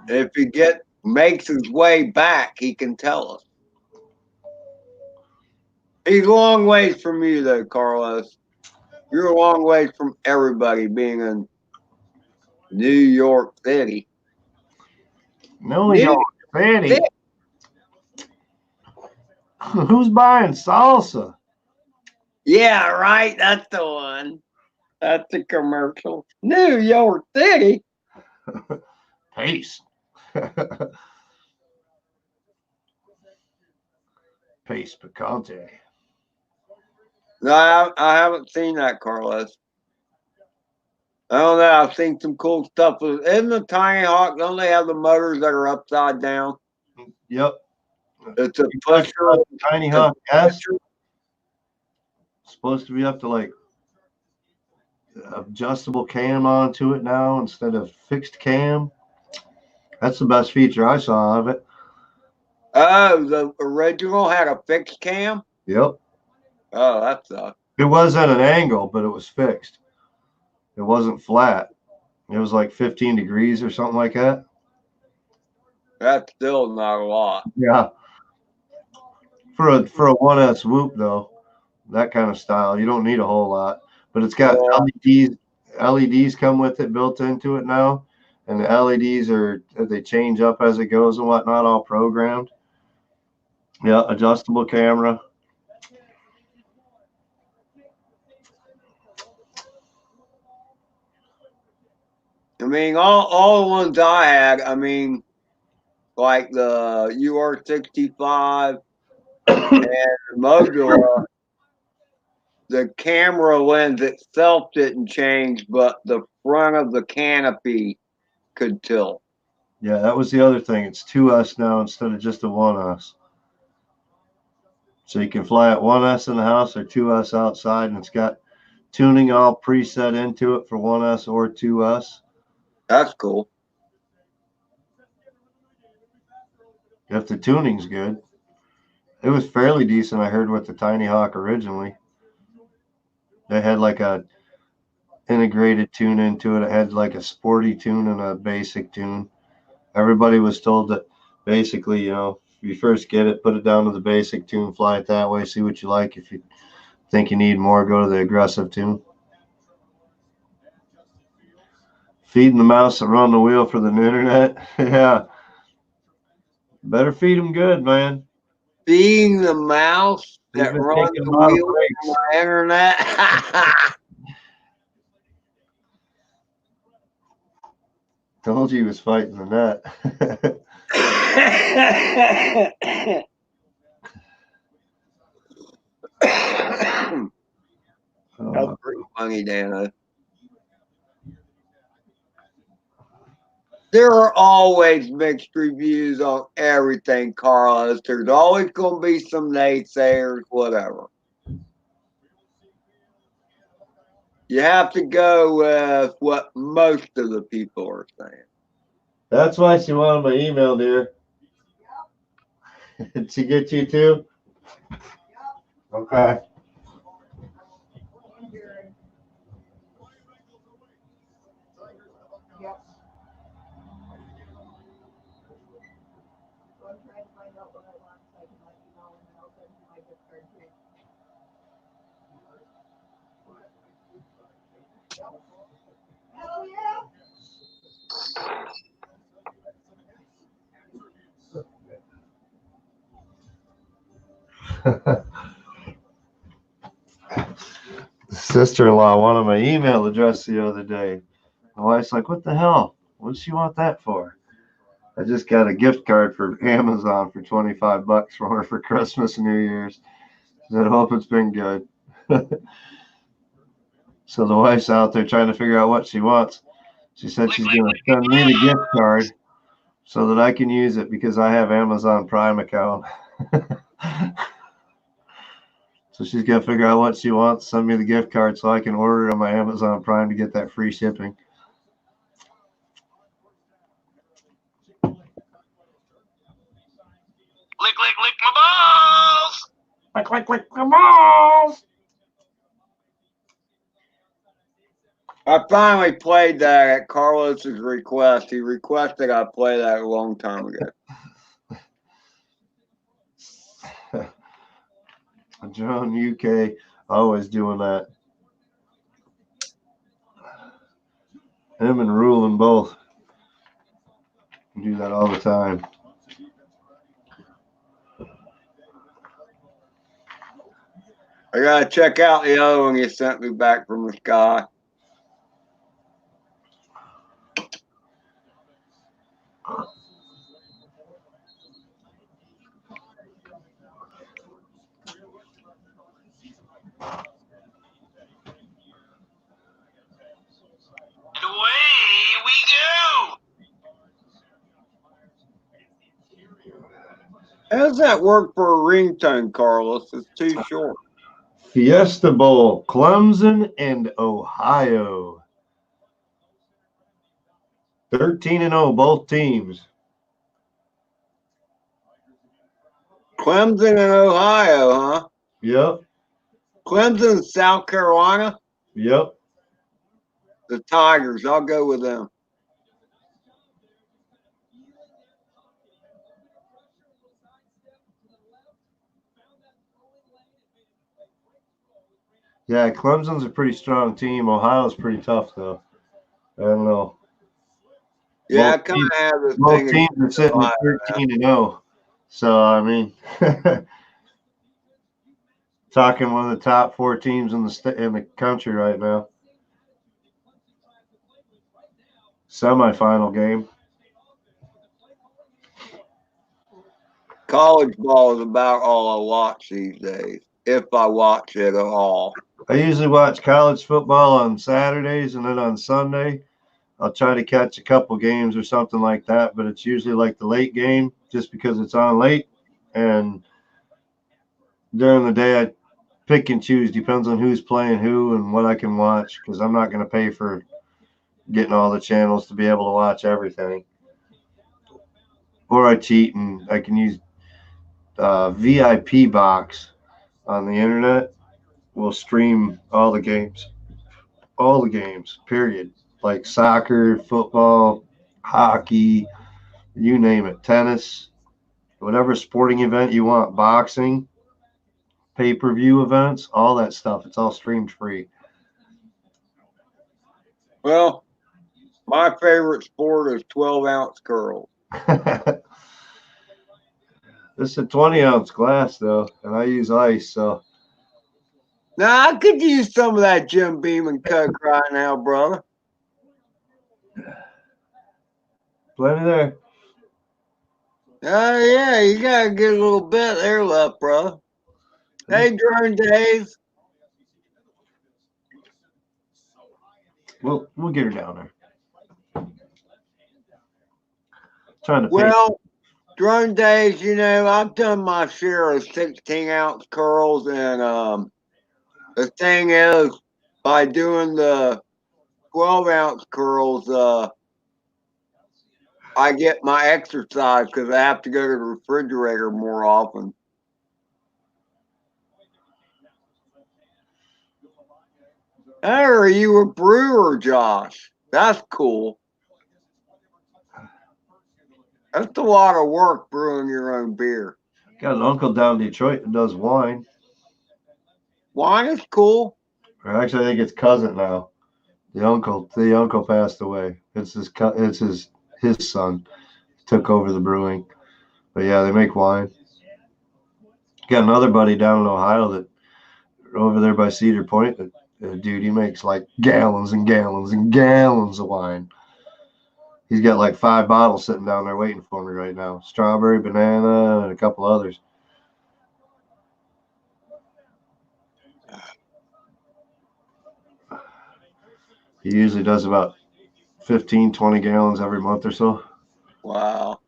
If he makes his way back, he can tell us. He's a long ways from you, though, Carlos. You're a long ways from everybody being in New York City. New York City. Who's buying salsa? Yeah, right. That's the one. That's the commercial. New York City. Pace. Pace Picante. No, I haven't seen that, Carlos. I don't know. I've seen some cool stuff. Isn't the Tiny Hawk? Don't they have the motors that are upside down? Yep. It's a pusher. Tiny Hawk S. Supposed to be up to like adjustable cam onto it now instead of fixed cam. That's the best feature I saw of it. Oh, the original had a fixed cam? Yep. Oh, that sucks. It was at an angle, but it was fixed. It wasn't flat. It was like 15 degrees or something like that. That's still not a lot. Yeah. For a 1S Whoop though, that kind of style, you don't need a whole lot. But it's got LEDs come with it built into it now, and the LEDs they change up as it goes and whatnot, all programmed. Yeah, adjustable camera. I mean, all the ones I had, I mean, like the UR65 and the Modular, the camera lens itself didn't change, but the front of the canopy could tilt. Yeah, that was the other thing. It's 2S now instead of just a 1S. So you can fly at 1S in the house or 2S outside, and it's got tuning all preset into it for 1S or 2S. That's cool. If the tuning's good. It was fairly decent, I heard, with the Tiny Hawk originally. They had like a integrated tune into it. It had like a sporty tune and a basic tune. Everybody was told that basically, you know, if you first get it, put it down to the basic tune, fly it that way, see what you like. If you think you need more, go to the aggressive tune. Feeding the mouse that run the wheel for the internet. Yeah. Better feed them good, man. Being the mouse that They've been runs taking the a lot of wheel breaks. on the internet. Told you he was fighting the net. That's pretty funny, Dano. There are always mixed reviews on everything, Carlos. There's always going to be some naysayers, whatever. You have to go with what most of the people are saying. That's why she wanted my email, dear. Did she get you too? Okay. Sister-in-law wanted my email address the other day. My wife's like, what the hell? What does she want that for? I just got a gift card for Amazon for $25 from her for Christmas and New Year's. She said, I hope it's been good. So the wife's out there trying to figure out what she wants. She said she's going to send me the gift card so that I can use it because I have Amazon Prime account. So she's got to figure out what she wants, send me the gift card so I can order it on my Amazon Prime to get that free shipping. Lick my balls. Click my balls. I finally played that at Carlos's request. He requested I play that a long time ago. John UK always doing that. Him and Ruling both do that all the time. I gotta check out the other one you sent me back from the sky. And away we go. How does that work for a ringtone, Carlos? It's too short. Fiesta Bowl, Clemson and Ohio. 13-0, both teams. Clemson and Ohio, huh? Yep, Clemson, South Carolina, yep. the Tigers. I'll go with them. Yeah, Clemson's a pretty strong team. Ohio's pretty tough, though. I don't know. Yeah, I Both kind of have this Both thing. teams are sitting at 13-0. So, I mean, talking one of the top 4 teams in the country right now. Semifinal game. College ball is about all I watch these days, if I watch it at all. I usually watch college football on Saturdays, and then on Sunday, I'll try to catch a couple games or something like that. But it's usually like the late game, just because it's on late. And during the day, I pick and choose. Depends on who's playing who and what I can watch, because I'm not going to pay for getting all the channels to be able to watch everything. Or I cheat and I can use VIP box on the internet. Will stream all the games, period. Like soccer, football, hockey, you name it, tennis, whatever sporting event you want, boxing, pay-per-view events, all that stuff. It's all streamed free. Well, my favorite sport is 12-ounce curls. This is a 20-ounce glass, though, and I use ice, so. Now, I could use some of that Jim Beam and Coke right now, brother. Plenty there. Oh, yeah, you got to get a little bit there left, brother. Hey, Drone Dave. We'll get her down there. Trying to Well, Drone Days, you know, I've done my share of 16-ounce curls, and the thing is, by doing the 12-ounce curls, I get my exercise because I have to go to the refrigerator more often. Hey, are you a brewer, Josh? That's cool. That's a lot of work brewing your own beer. got an uncle down in Detroit that does wine. Wine is cool. Or actually, I think it's cousin now. The uncle passed away. It's his son took over the brewing. But yeah, they make wine. Got another buddy down in Ohio that over there by Cedar Point. Dude, he makes like gallons and gallons and gallons of wine. He's got like 5 bottles sitting down there waiting for me right now. Strawberry, banana, and a couple others. He usually does about 15, 20 gallons every month or so. Wow.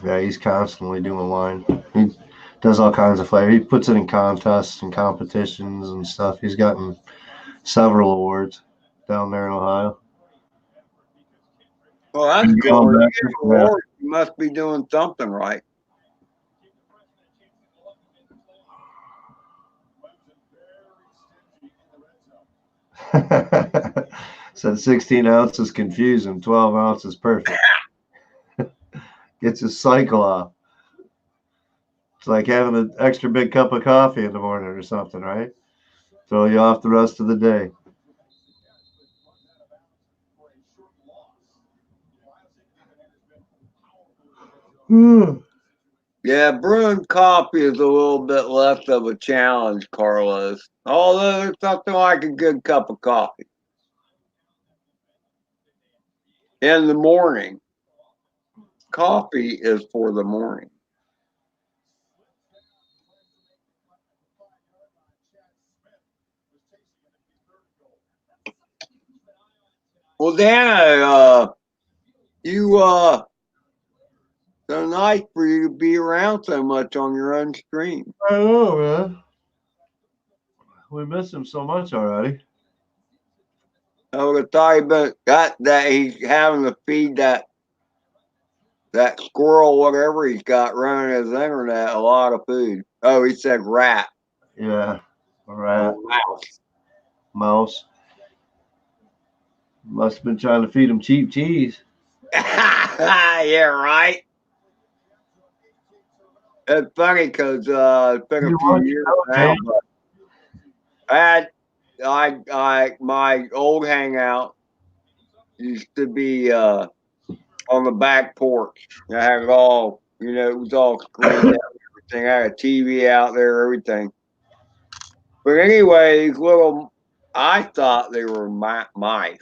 Yeah, he's constantly doing wine. He does all kinds of flavor. He puts it in contests and competitions and stuff. He's gotten several awards down there in Ohio. Well, that's He's good. going When you back get to- an award, you must be doing something right. Said 16 ounces confusing, 12 ounces perfect. Gets his cycle off. It's like having an extra big cup of coffee in the morning or something, right? Throw you off the rest of the day. Yeah, brewing coffee is a little bit less of a challenge, Carlos. Although it's something like a good cup of coffee in the morning. Coffee is for the morning. Well, Dana, so nice for you to be around so much on your own stream. I know, man. We miss him so much already. I would have thought about that he's having to feed that squirrel, whatever he's got running his internet, a lot of food. Oh, he said rat. Yeah. All right. Mouse. Mouse. Must have been trying to feed him cheap cheese. Yeah, right. It's funny because it's been a few years now, but my old hangout used to be on the back porch. I had it all, it was all screened out, everything. I had a TV out there, everything. But anyway, these little, I thought they were mice.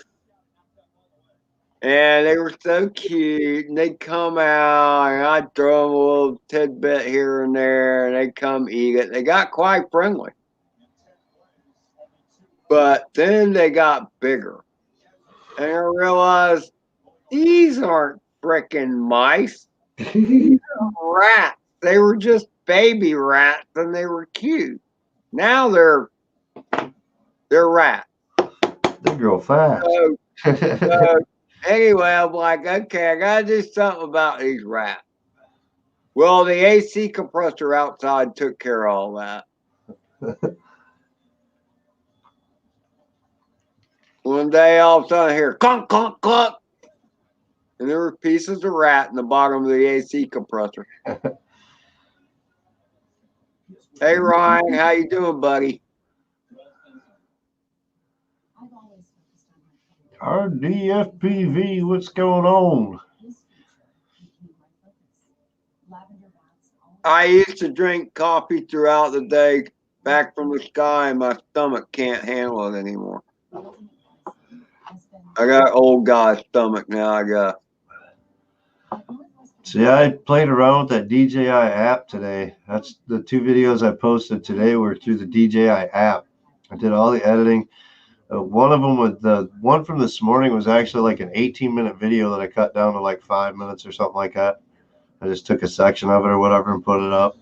And they were so cute, and they'd come out, and I'd throw them a little tidbit here and there, and they'd come eat it. They got quite friendly. But then they got bigger. And I realized these aren't frickin' mice. These are rats. They were just baby rats, and they were cute. Now they're rats. They grow fast. So anyway, I'm like, okay, I gotta do something about these rats. Well, the AC compressor outside took care of all that. One day, all of a sudden, I hear clunk, clunk, clunk, and there were pieces of rat in the bottom of the AC compressor. Hey, Ryan, how you doing, buddy? RDFPV, what's going on? I used to drink coffee throughout the day, back from the sky, and my stomach can't handle it anymore. I got old guy stomach now, I got. See, I played around with that DJI app today. That's the 2 videos I posted today were through the DJI app. I did all the editing. One of them with the one from this morning was actually like an 18-minute video that I cut down to like 5 minutes or something like that. I just took a section of it or whatever and put it up.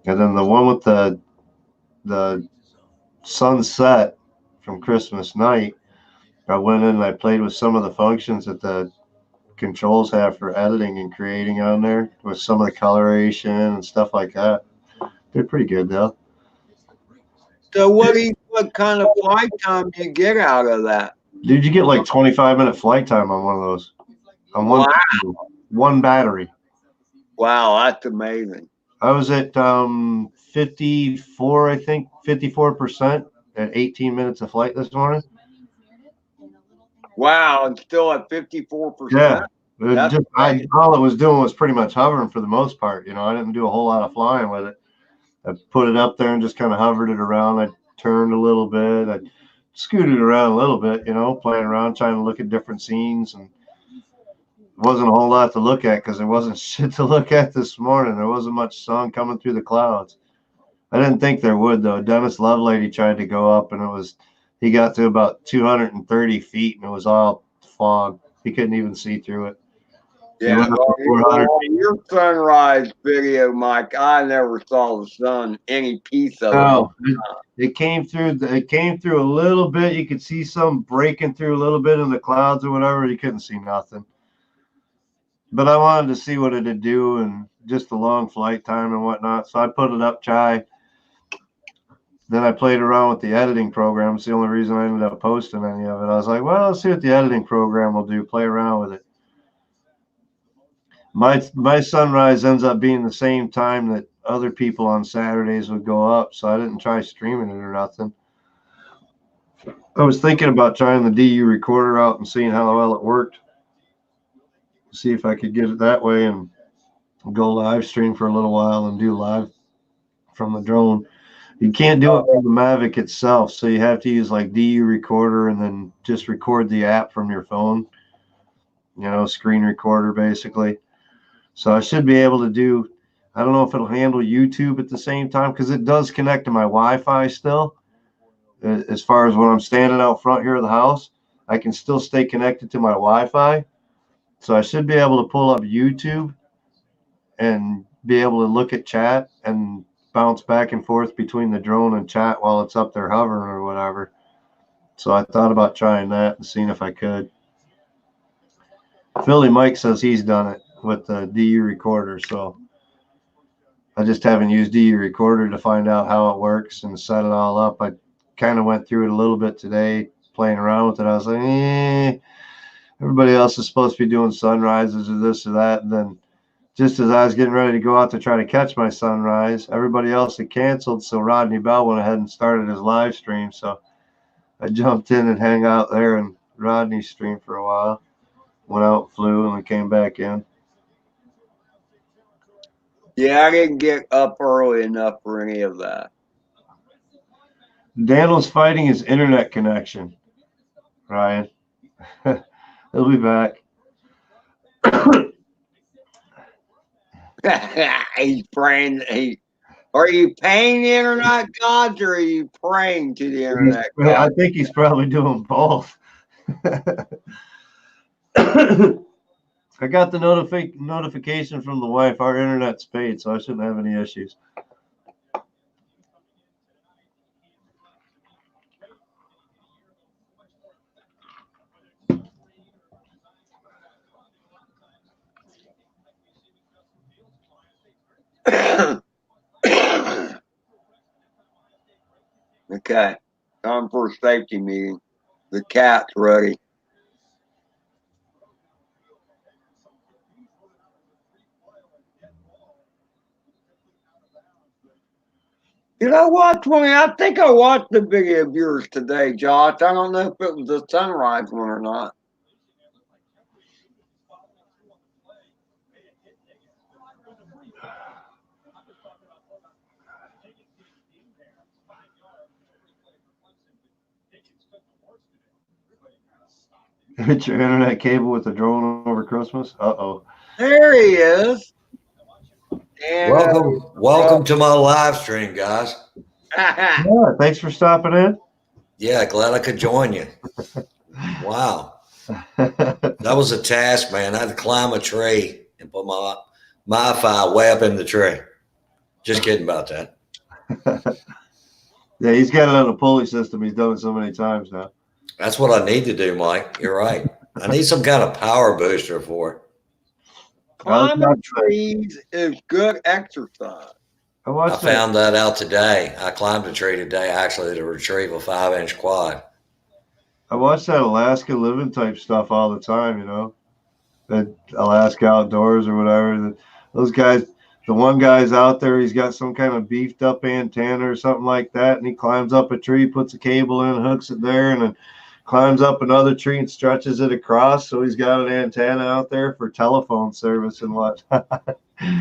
And then the one with the sunset from Christmas night, I went in and I played with some of the functions that the controls have for editing and creating on there with some of the coloration and stuff like that. They're pretty good though. So what kind of flight time do you get out of that? Dude, you get like 25-minute flight time on one of those. On one battery. Wow, that's amazing. I was at 54, I think, 54% at 18 minutes of flight this morning. Wow, and still at 54%. Yeah. That's All it was doing was pretty much hovering for the most part. I didn't do a whole lot of flying with it. I put it up there and just kind of hovered it around. I turned a little bit. I scooted around a little bit, playing around, trying to look at different scenes. And it wasn't a whole lot to look at because there wasn't shit to look at this morning. There wasn't much sun coming through the clouds. I didn't think there would, though. Dennis Lovelady tried to go up, and he got to about 230 feet, and it was all fog. He couldn't even see through it. Yeah, went up to well, 400. on your sunrise video, Mike, I never saw the sun, any piece of it. No, it came through. It came through a little bit. You could see some breaking through a little bit in the clouds or whatever. You couldn't see nothing. But I wanted to see what it'd do and just the long flight time and whatnot. So I put it up, Chai. Then I played around with the editing program. It's the only reason I ended up posting any of it. I was like, well, let's see what the editing program will do. Play around with it. My sunrise ends up being the same time that other people on Saturdays would go up, so I didn't try streaming it or nothing. I was thinking about trying the DU recorder out and seeing how well it worked. See if I could get it that way and go live stream for a little while and do live from the drone. You can't do it from the Mavic itself, so you have to use like DU recorder and then just record the app from your phone. You know, screen recorder basically. So I should be able to do, I don't know if it'll handle YouTube at the same time because it does connect to my Wi-Fi still. As far as when I'm standing out front here of the house, I can still stay connected to my Wi-Fi. So I should be able to pull up YouTube and be able to look at chat and bounce back and forth between the drone and chat while it's up there hovering or whatever. So I thought about trying that and seeing if I could. Philly Mike says he's done it with the DU recorder, so I just haven't used DU recorder to find out how it works and set it all up. I kind of went through it a little bit today, playing around with it. I was like, everybody else is supposed to be doing sunrises or this or that. And then just as I was getting ready to go out to try to catch my sunrise, everybody else had canceled. So Rodney Bell went ahead and started his live stream. So I jumped in and hang out there and Rodney streamed for a while. Went out, flew, and we came back in. Yeah, I didn't get up early enough for any of that. Daniel's fighting his internet connection, Ryan. He'll be back. He's praying. Are you paying the internet gods or are you praying to the internet I gods? think he's probably doing both. I got the notification from the wife. Our internet's paid, so I shouldn't have any issues. Okay, time for a safety meeting. The cat's ready. Did I watch one? I think I watched the video of yours today, Josh. I don't know if it was the sunrise one or not. Hit your internet cable with a drone over Christmas. Uh-oh. There he is. And, Welcome to my live stream, guys. Yeah, thanks for stopping in. Yeah, glad I could join you. Wow. That was a task, man. I had to climb a tree and put my Wi-Fi way up in the tree. Just kidding about that. Yeah, he's got it on a pulley system. He's done it so many times now. That's what I need to do, Mike. You're right. I need some kind of power booster for it. climbing trees is good exercise. I found that out today. I climbed a tree today actually to retrieve a 5-inch quad. I watch that Alaska living type stuff all the time, you know, that Alaska Outdoors or whatever. Those guys, the one guy's out there, he's got some kind of beefed up antenna or something like that, and he climbs up a tree, puts a cable in, hooks it there, and then climbs up another tree and stretches it across. So he's got an antenna out there for telephone service and what.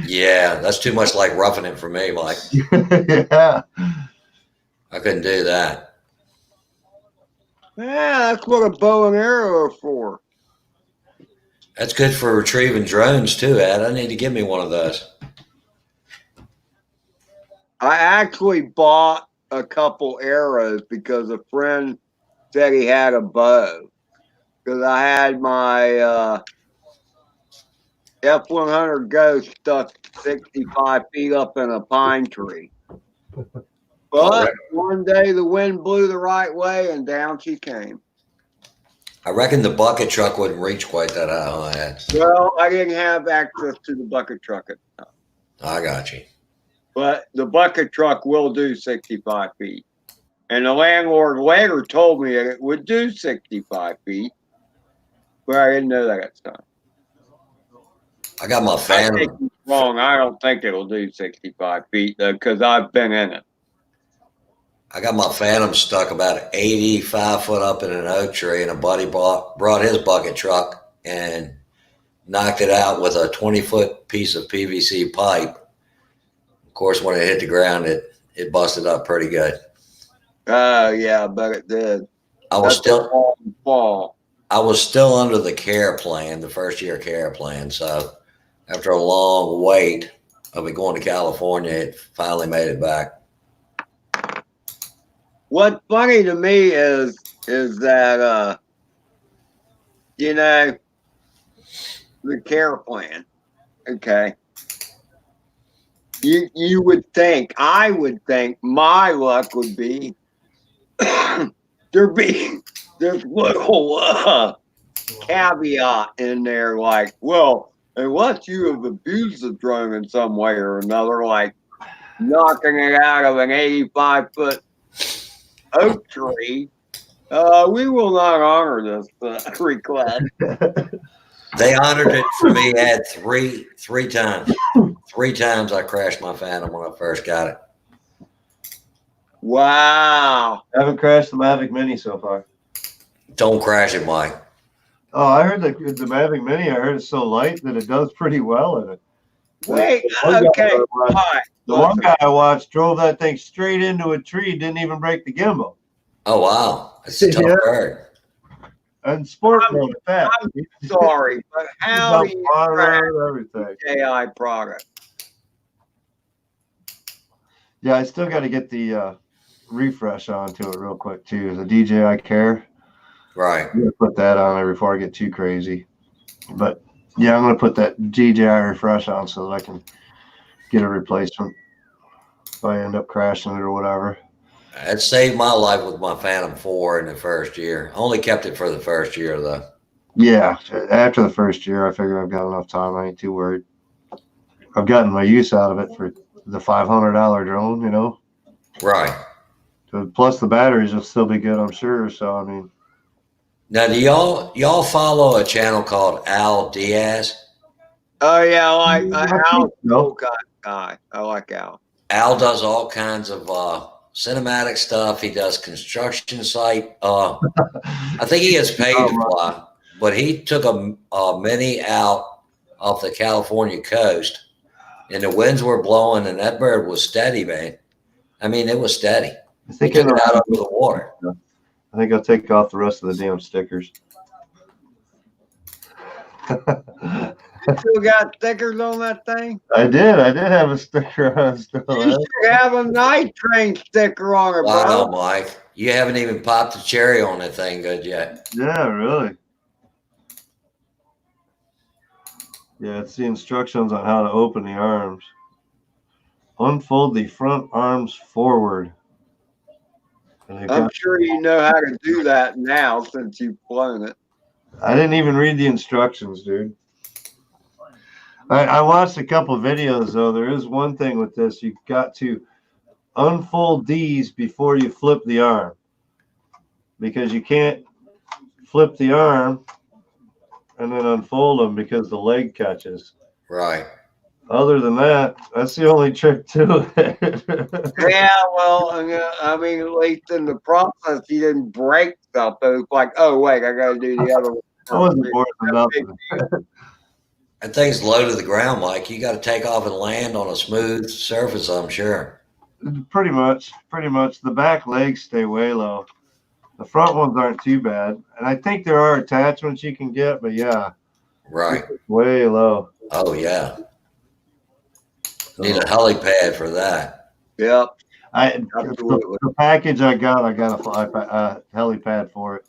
Yeah, that's too much like roughing it for me, Mike. Yeah. I couldn't do that. Yeah, that's what a bow and arrow are for. That's good for retrieving drones too, Ed. I need to give me one of those. I actually bought a couple arrows because a friend said he had a bow. Because I had my F-100 Ghost stuck 65 feet up in a pine tree. But one day the wind blew the right way and down she came. I reckon the bucket truck wouldn't reach quite that high, huh, Ed? Well, I didn't have access to the bucket truck at the time. I got you. But the bucket truck will do 65 feet. And the landlord later told me that it would do 65 feet. But I didn't know that at the time. I got my I think Phantom. he's wrong. I don't think it'll do 65 feet though, because I've been in it. I got my Phantom stuck about 85 foot up in an oak tree, and a buddy brought his bucket truck and knocked it out with a 20-foot piece of PVC pipe. Of course, when it hit the ground, it busted up pretty good. Oh yeah, but it did. I was That's a long fall. I was still under the care plan, the first year care plan. So after a long wait of it going to California, it finally made it back. What's funny to me is that you know, the care plan. Okay. You would think, I would think my luck would be there being this little caveat in there, like, well, unless you have abused the drone in some way or another, like knocking it out of an 85-foot oak tree, we will not honor this request. They honored it for me. Had three times. 3 times I crashed my Phantom when I first got it. Wow. I haven't crashed the Mavic Mini so far. Don't crash it, Mike. Oh, I heard the Mavic Mini. I heard it's so light that it does pretty well in it. Wait, One guy okay. I watched- All right. The one guy I watched drove that thing straight into a tree, didn't even break the gimbal. Oh wow, it's a tough Yeah. bird. And sport I'm- mode fast. I'm sorry, but how do you crash everything? AI product? Yeah, I still got to get the refresh onto it real quick too. The DJI Care. Right. I'm gonna put that on there before I get too crazy. But yeah, I'm gonna put that DJI refresh on so that I can get a replacement if I end up crashing it or whatever. It saved my life with my Phantom 4 in the first year. Only kept it for the first year though. Yeah, after the first year, I figured I've got enough time. I ain't too worried. I've gotten my use out of it for the $500 drone, you know. Right. So plus the batteries will still be good, I'm sure. So I mean, Now, do y'all follow a channel called Al Diaz? Oh yeah, I like Al. no. Guy. I like Al. Al does all kinds of cinematic stuff. He does construction site. I think he gets paid to fly, but he took a Mini out off the California coast, and the winds were blowing, and that bird was steady, man. I mean, it was steady. I He think took it out over the water. I think I'll take off the rest of the damn stickers. You still got stickers on that thing? I did have a sticker on it still. You should have a night train sticker on it, Wow, bro. Mike, you haven't even popped the cherry on that thing good yet. Yeah, really. Yeah, it's the instructions on how to open the arms. Unfold the front arms forward. And they've I'm got- sure you know how to do that now since you've flown it. I didn't even read the instructions, dude. I watched a couple of videos though. There is one thing with this. You've got to unfold these before you flip the arm, because you can't flip the arm and then unfold them because the leg catches. Right. Other than that, that's the only trick to it. Yeah, well, I mean, at least in the process, you didn't break stuff. It was like, oh wait, I got to do the other one. I wasn't bored than nothing. That thing's low to the ground, Mike. You got to take off and land on a smooth surface, I'm sure. Pretty much. The back legs stay way low. The front ones aren't too bad. And I think there are attachments you can get, but yeah, Right. way low. Oh, yeah. Need a helipad for that. Yep, The package I got a helipad for it.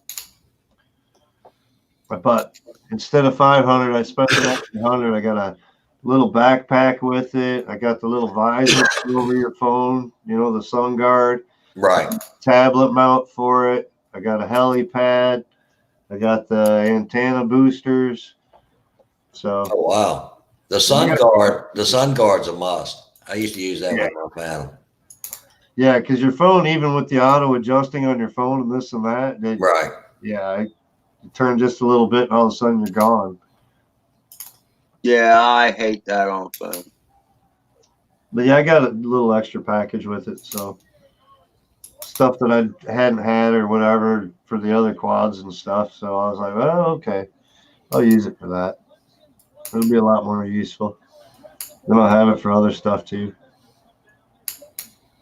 But instead of 500, I spent an extra 100. I got a little backpack with it. I got the little visor over your phone, you know, the sun guard, Right. tablet mount for it. I got a helipad. I got the antenna boosters. So Oh wow. The sun guard's a must. I used to use that when I found them. yeah, because your phone, even with the auto adjusting on your phone and this and that, Right. you turn just a little bit and all of a sudden you're gone. Yeah, I hate that on phone. But yeah, I got a little extra package with it. So stuff that I hadn't had or whatever for the other quads and stuff. So I was like, well, okay, I'll use it for that. It'll be a lot more useful. Then I'll have it for other stuff too.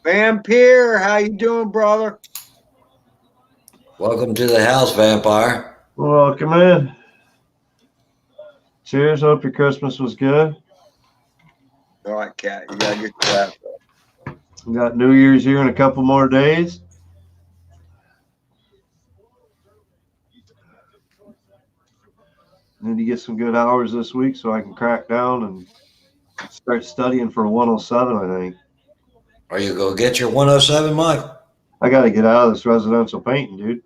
Vampire, how you doing, brother? Welcome to the house, Vampire. Welcome in. Cheers. Hope your Christmas was good. All right, cat, you gotta get that. We got New Year's here in a couple more days. Need to get some good hours this week so I can crack down and start studying for 107, I think. Are you going to get your 107, Mike? I got to get out of this residential painting, dude.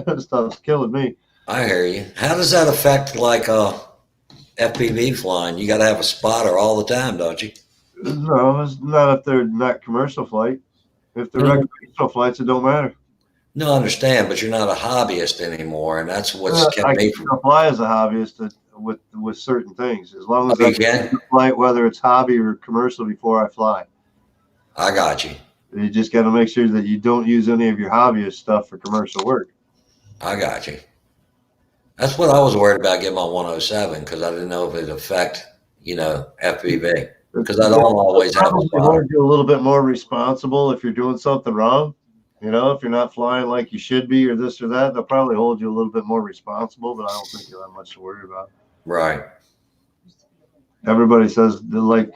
This stuff's killing me. I hear you. How does that affect like FPV flying? You got to have a spotter all the time, don't you? No, it's not if they're not commercial flight. If they're recreational flights, it don't matter. No, I understand, but you're not a hobbyist anymore, and that's what's I kept me can from. apply as a hobbyist with certain things, as long as Oh, I you can? can flight, whether it's hobby or commercial, before I fly. I got you. You just got to make sure that you don't use any of your hobbyist stuff for commercial work. I got you. That's what I was worried about getting my 107 because I didn't know if it'd affect, FPV because I don't always have a Probably spotter. hold you a little bit more responsible if you're doing something wrong. If you're not flying like you should be or this or that, they'll probably hold you a little bit more responsible, but I don't think you'll have much to worry about. Right. Everybody says, we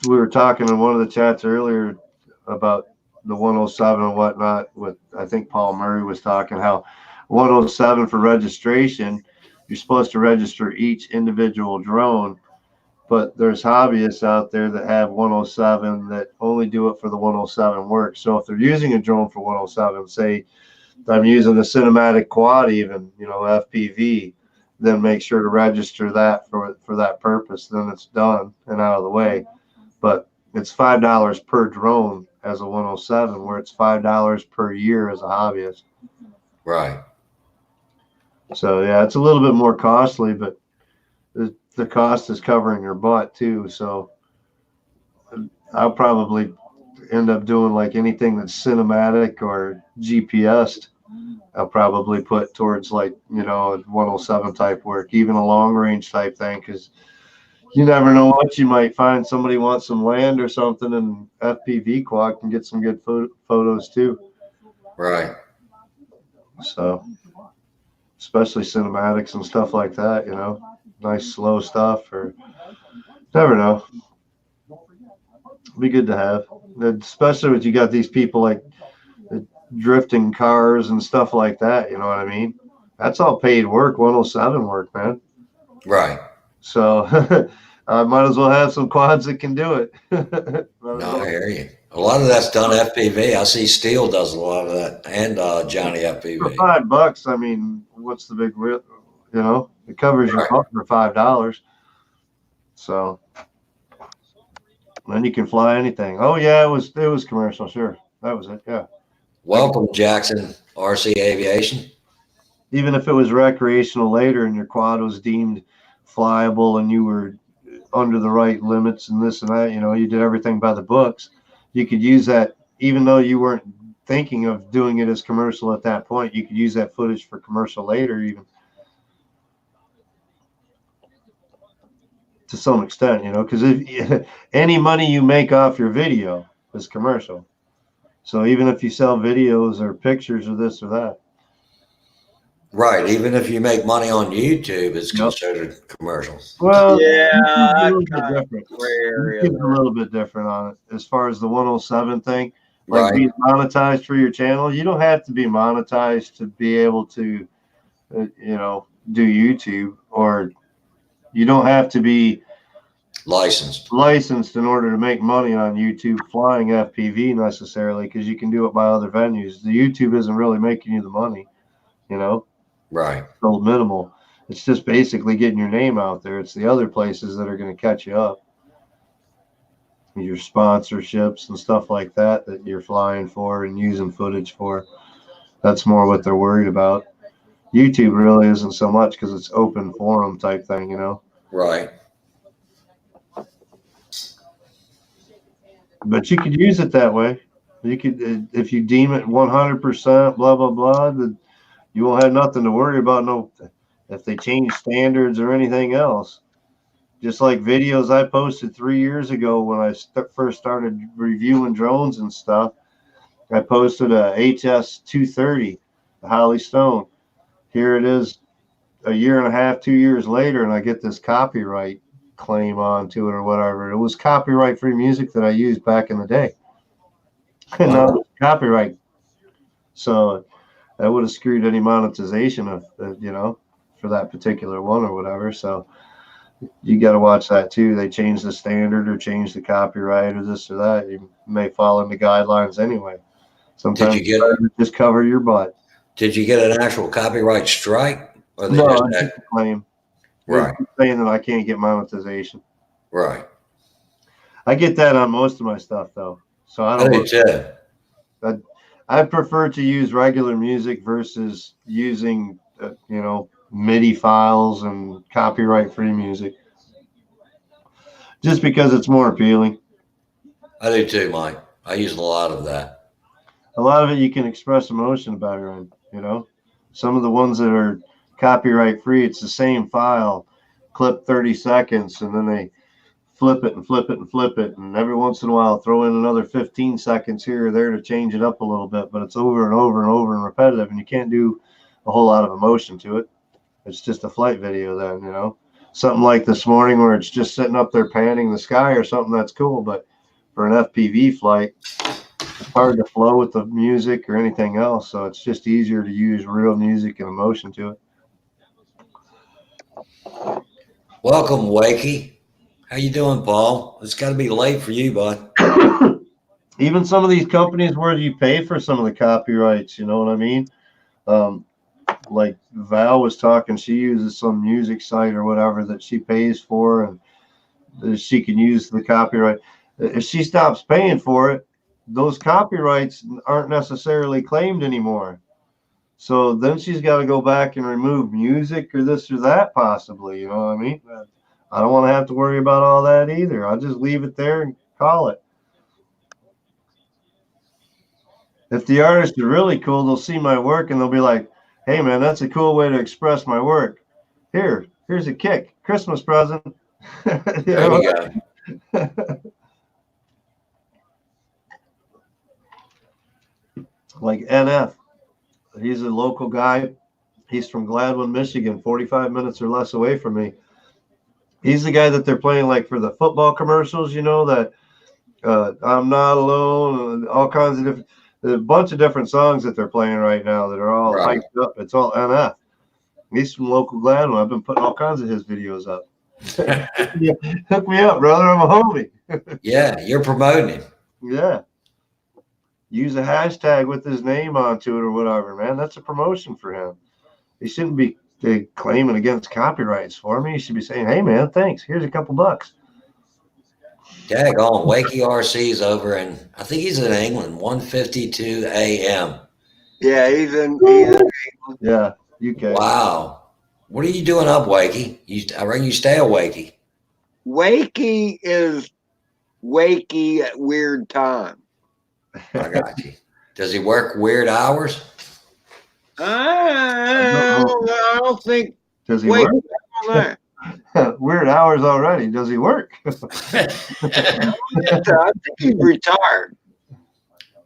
were talking in one of the chats earlier about the 107 and whatnot with, I think Paul Murray was talking how 107 for registration, you're supposed to register each individual drone, but there's hobbyists out there that have 107 that only do it for the 107 work. So if they're using a drone for 107, say I'm using a cinematic quad, even, FPV, then make sure to register that for that purpose. Then it's done and out of the way. But it's $5 per drone as a 107, where it's $5 per year as a hobbyist. Right. So yeah, it's a little bit more costly, but the cost is covering your butt too. So I'll probably end up doing like anything that's cinematic or GPSed. I'll probably put towards like, a 107 type work, even a long range type thing, because you never know what you might find. Somebody wants some land or something, and FPV quad can get some good photos too. Right. So, especially cinematics and stuff like that, nice slow stuff, or never know. Be good to have, especially when you got these people like drifting cars and stuff like that. You know what I mean? That's all paid work, 107 work, man. Right. So I might as well have some quads that can do it. No, I hear you. A lot of that's done FPV. I see Steel does a lot of that, and Johnny For FPV. $5, I mean, what's the big real? It covers your butt for $5. So then you can fly anything. Oh yeah, it was commercial. Sure, that was it. Yeah. Welcome, Jackson RC Aviation. Even if it was recreational later and your quad was deemed flyable and you were under the right limits and this and that, you did everything by the books, you could use that, even though you weren't thinking of doing it as commercial at that point, you could use that footage for commercial later, even to some extent, because if any money you make off your video is commercial. So even if you sell videos or pictures or this or that. Right. Even if you make money on YouTube, it's considered commercial. Well, Yeah, YouTube's a little bit different. YouTube's a little bit different on it as far as the 107 thing. Like Right. being monetized for your channel, you don't have to be monetized to be able to, do YouTube, or you don't have to be licensed in order to make money on YouTube flying FPV necessarily, because you can do it by other venues. The YouTube isn't really making you the money, you know, right. so minimal. It's just basically getting your name out there. It's the other places that are going to catch you up. Your sponsorships and stuff like that you're flying for and using footage for. That's more what they're worried about. YouTube really isn't so much, because it's open forum type thing, you know. Right. But you could use it that way. You could, if you deem it 100%, blah blah blah, that you won't have nothing to worry about. No, if they change standards or anything else. Just like videos I posted 3 years ago when I first started reviewing drones and stuff. I posted a HS 230, the Holly Stone. Here it is, a year and a half, 2 years later, and I get this copyright claim onto it or whatever. It was copyright-free music that I used back in the day. And now it's copyright. So that would have screwed any monetization of, you know, for that particular one or whatever. So you got to watch that too. They change the standard or change the copyright or this or that. You may fall into guidelines anyway. Sometimes Did you get just cover your butt. Did you get an actual copyright strike, or they No, just it's had, just a claim. right? They're saying that I can't get monetization. Right. I get that on most of my stuff though, so I I don't. do too. I prefer to use regular music versus using, you know, MIDI files and copyright-free music, just because it's more appealing. I do too, Mike. I use a lot of that. A lot of it you can express emotion better in, you know. Some of the ones that are copyright-free, it's the same file, clip 30 seconds, and then they flip it and flip it and flip it, and every once in a while throw in another 15 seconds here or there to change it up a little bit, but it's over and over and over and repetitive, and you can't do a whole lot of emotion to it. It's just a flight video then, you know. Something like this morning where it's just sitting up there panning the sky or something, that's cool, but for an FPV flight, it's hard to flow with the music or anything else, so it's just easier to use real music and emotion to it. Welcome, Wakey. How you doing, Paul? It's got to be late for you, bud. Even some of these companies where you pay for some of the copyrights, you know what I mean? Like Val was talking, she uses some music site or whatever that she pays for, and she can use the copyright. If she stops paying for it, those copyrights aren't necessarily claimed anymore. So then she's got to go back and remove music or this or that possibly, you know what I mean? I don't want to have to worry about all that either. I'll just leave it there and call it. If the artist is really cool, they'll see my work and they'll be like, hey man, that's a cool way to express my work. Here's a kick, Christmas present. There you go. Like NF, he's a local guy. He's from Gladwin, Michigan, 45 minutes or less away from me. He's the guy that they're playing like for the football commercials, you know, that I'm not alone, all kinds of different, there's a bunch of different songs that they're playing right now that are all Right. hyped up. It's all NF. He's from local Gladwin. I've been putting all kinds of his videos up. Yeah, hook me up, brother. I'm a homie. Yeah, you're promoting him. Yeah. Use a hashtag with his name onto it or whatever, man. That's a promotion for him. He shouldn't be claiming against copyrights for me. He should be saying, hey, man, thanks. Here's a couple bucks. Daggone, Wakey RC's over, and I think he's in England, 1:52 a.m. Yeah, he's in England. Yeah, UK. Wow. What are you doing up, Wakey? I reckon you stay awakey. Wakey is wakey at weird time. I got you. Does he work weird hours? I don't think. Does he Wait, work? I Weird hours already. Does he work? think he's retired.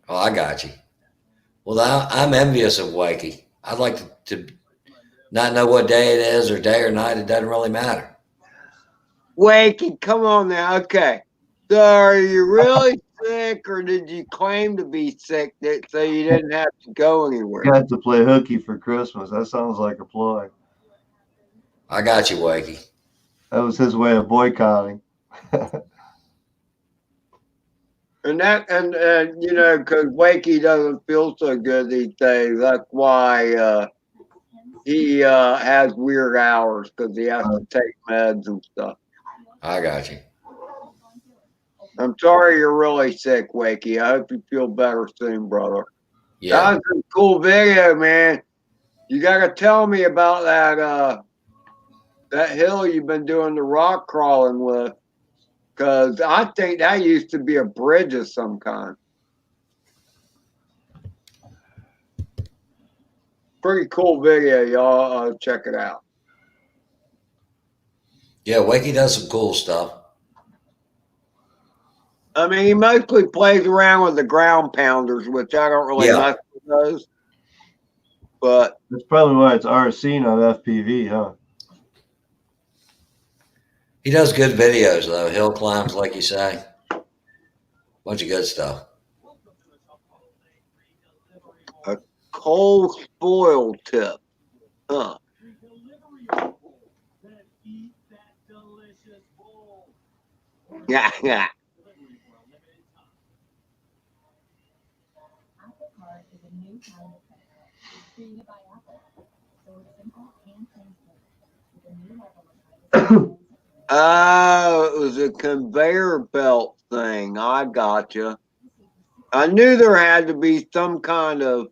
Oh, I got you. Well, I'm envious of Wakey. I'd like to not know what day it is or day or night. It doesn't really matter. Wakey, come on now. Okay. So are you really sick, or did you claim to be sick so you didn't have to go anywhere? Got to play hooky for Christmas. That sounds like a ploy. I got you, Wakey. That was his way of boycotting. And you know, because Wakey doesn't feel so good these days. That's why he has weird hours because he has to take meds and stuff. I got you. I'm sorry you're really sick, Wakey. I hope you feel better soon, brother. Yeah. That was a cool video, man. You gotta tell me about that hill you've been doing the rock crawling with, because I think that used to be a bridge of some kind. Pretty cool video, y'all. Check it out. Yeah, Wakey does some cool stuff. I mean, he mostly plays around with the ground pounders, which I don't really mess with those. But that's probably why it's RC, not FPV, huh? He does good videos, though. Hill climbs, like you say. Bunch of good stuff. A coal spoil tip. Huh. Yeah, yeah. Apple Card is a new kind of credit card created by Apple. So it's simple and transparent with a new level of privacy. Oh, it was a conveyor belt thing. I gotcha. I knew there had to be some kind of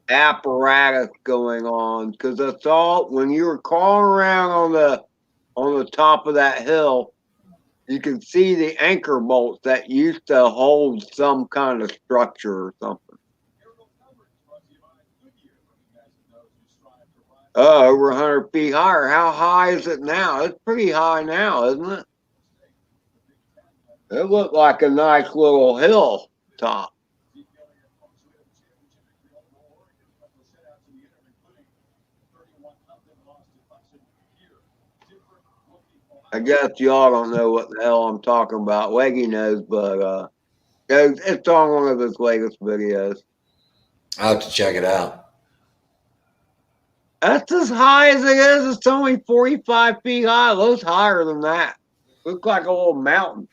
apparatus going on because I saw when you were crawling around on the top of that hill, you can see the anchor bolts that used to hold some kind of structure or something. Oh, over 100 feet higher. How high is it now? It's pretty high now, isn't it? It looked like a nice little hill top. I guess y'all don't know what the hell I'm talking about. Weggy knows, but it's on one of his latest videos. I'll have to check it out. That's as high as it is. It's only 45 feet high. It looks higher than that. Looks like a little mountain.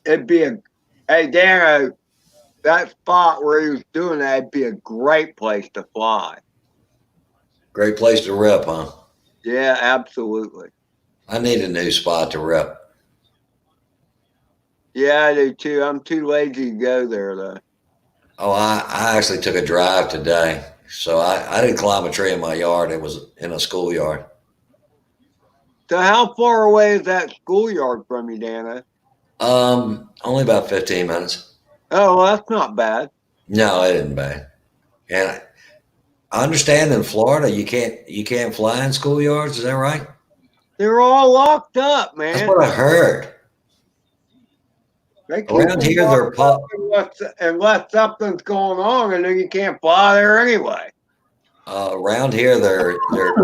It'd be hey, Dano, that spot where he was doing that, it'd be a great place to fly. Great place to rip, huh? Yeah, absolutely. I need a new spot to rip. Yeah, I do too. I'm too lazy to go there, though. Oh, I actually took a drive today. So I didn't climb a tree in my yard. It was in a schoolyard. So how far away is that schoolyard from you, Dano? Only about 15 minutes. Oh, well, that's not bad. No, it isn't bad. And I understand in Florida you can't fly in schoolyards. Is that right? They're all locked up, man. That's what I heard. They keep Around them here, they're locked up unless something's going on, and then you can't fly there anyway. Around here, their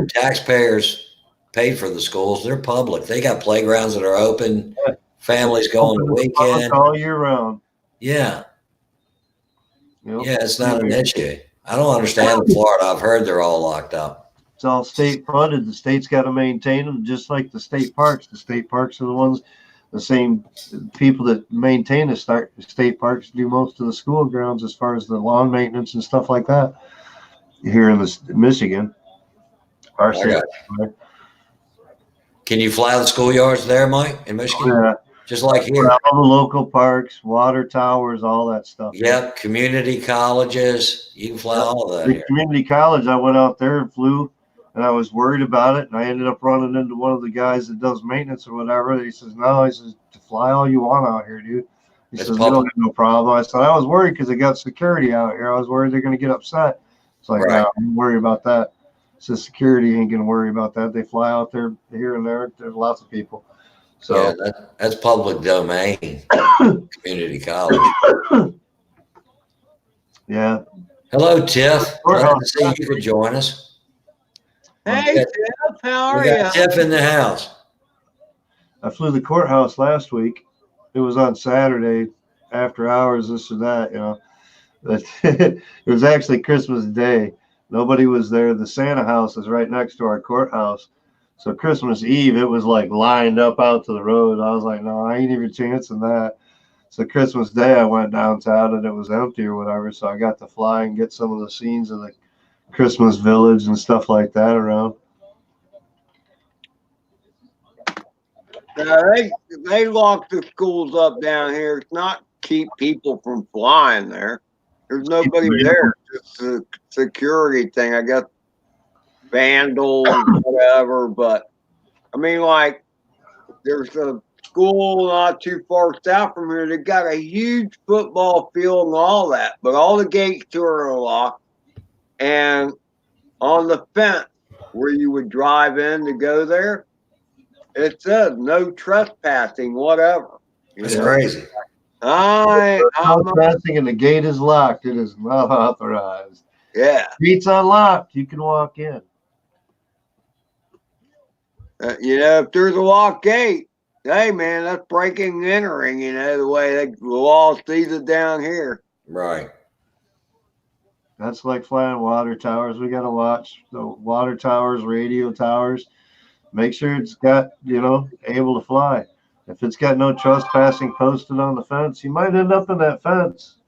taxpayers paid for the schools. They're public. They got playgrounds that are open. Families go on the weekend all year round. Yeah, Yep. yeah, it's not an issue. I don't understand in Florida. I've heard they're all locked up. It's all state funded. The state's got to maintain them, just like the state parks. The state parks are the ones, the same people that maintain the state parks do most of the school grounds as far as the lawn maintenance and stuff like that. Here in Michigan, our state. Can you fly the schoolyards there, Mike, in Michigan? Yeah. Just like here. All the local parks, water towers, all that stuff. Yep, community colleges. You can fly all that The here. community college, I went out there and flew, and I was worried about it, and I ended up running into one of the guys that does maintenance or whatever. He says, "No," he says, "to fly all you want out here, dude." He It's says, "We don't public. have no problem." I said, "I was worried because they got security out here. I was worried they're going to get upset." It's like, Right. "No, don't worry about that." So security ain't going to worry about that. They fly out there here and there. There's lots of people. So Yeah, that's public domain. Community college. yeah. Hello, Tiff. Sure. Glad to see you could join us. Hey, Yeah. Tiff, how are We got you? Tiff in the house. I flew the courthouse last week. It was on Saturday after hours, this or that, you know. But it was actually Christmas Day. Nobody was there. The Santa house is right next to our courthouse. So Christmas Eve, it was like lined up out to the road. I was like, no, I ain't even chancing that. So Christmas Day, I went downtown and it was empty or whatever. So I got to fly and get some of the scenes of the Christmas village and stuff like that around. They lock the schools up down here. It's not keep people from flying there. There's nobody there. It's just a security thing, I guess. Vandals, whatever. But I mean, like, there's a school not too far south from here. They got a huge football field and all that, but all the gates to it are locked. And on the fence where you would drive in to go there, it says no trespassing, whatever. That's crazy. I'm Trespassing and the gate is locked. It is not authorized. yeah. Gate's unlocked. You can walk in. If there's a locked gate, hey man, that's breaking and entering. The way the law sees it down here. Right. That's like flying water towers. We got to watch the water towers, radio towers. Make sure it's got, able to fly. If it's got no trespassing posted on the fence, you might end up in that fence.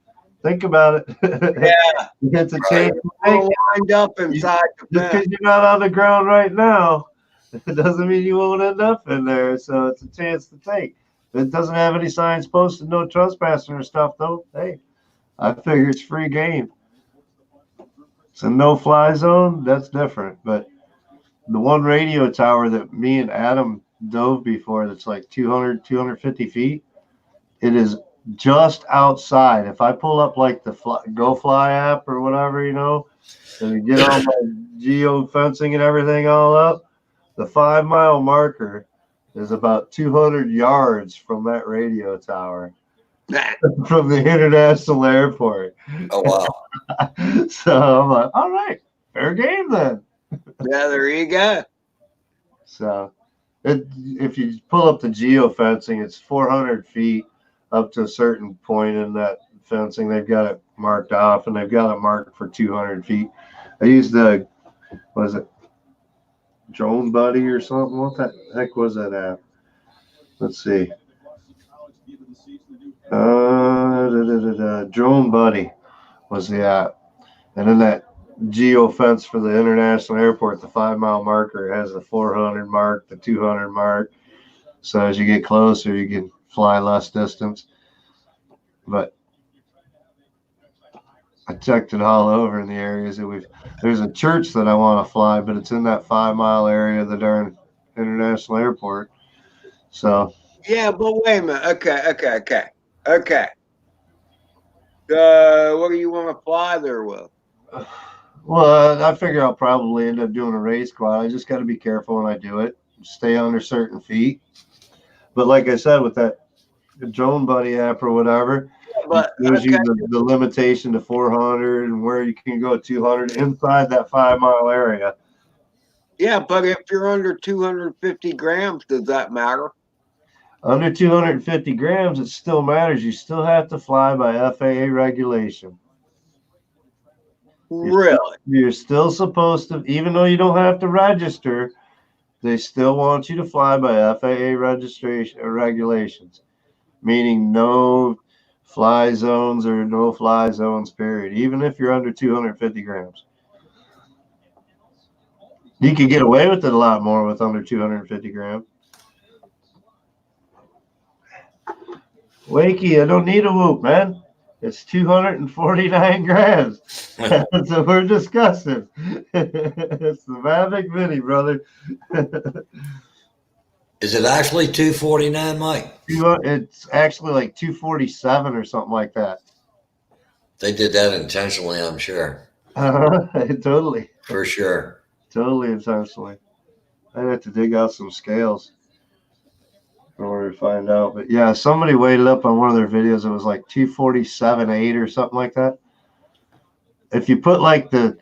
Think about it. Yeah. It's a chance to take it. Lined up inside the Just because fence. you're not on the ground right now, it doesn't mean you won't end up in there. So it's a chance to take. If it doesn't have any signs posted, no trespassing or stuff, though, hey, I figure it's free game. It's a no-fly zone. That's different. But the one radio tower that me and Adam dove before, that's like 250 feet, it is just outside. If I pull up like the GoFly app or whatever, and get all my geo fencing and everything all up, the 5-mile marker is about 200 yards from that radio tower. From the international airport. Oh, wow. So I'm like, all right, fair game then. Yeah, there you go. So if you pull up the geofencing, it's 400 feet up to a certain point in that fencing. They've got it marked off, and they've got it marked for 200 feet. I used the, was it Drone Buddy or something? What the heck was that app? Let's see. Drone Buddy was the app. And then that geo fence for the international airport, the 5-mile marker, it has the 400 mark, the 200 mark. So as you get closer, you can fly less distance. But I checked it all over in the areas that there's a church that I want to fly, but it's in that 5-mile area of the darn international airport. So Yeah, but wait a minute. Okay. What do you want to fly there with? well, I figure I'll probably end up doing a race quad. I just got to be careful when I do it. Stay under certain feet. But like I said, with that Drone Buddy app or whatever, But it gives you the limitation to 400 and where you can go 200 inside that 5-mile area. yeah, but if you're under 250 grams, does that matter? Under 250 grams, it still matters. You still have to fly by FAA regulation. Really? You're still supposed to, even though you don't have to register, they still want you to fly by FAA registration or regulations, meaning no fly zones or no fly zones, period, even if you're under 250 grams. You can get away with it a lot more with under 250 grams. Wakey, I don't need a whoop, man. It's 249 grams. That's what we're discussing. It's the Mavic Mini, brother. Is it actually 249, Mike? It's actually like 247 or something like that. They did that intentionally, I'm sure. Totally. For sure. Totally intentionally. I'd have to dig out some scales in order to find out. But yeah, somebody weighed it up on one of their videos. It was like 247.8 or something like that. If you put like the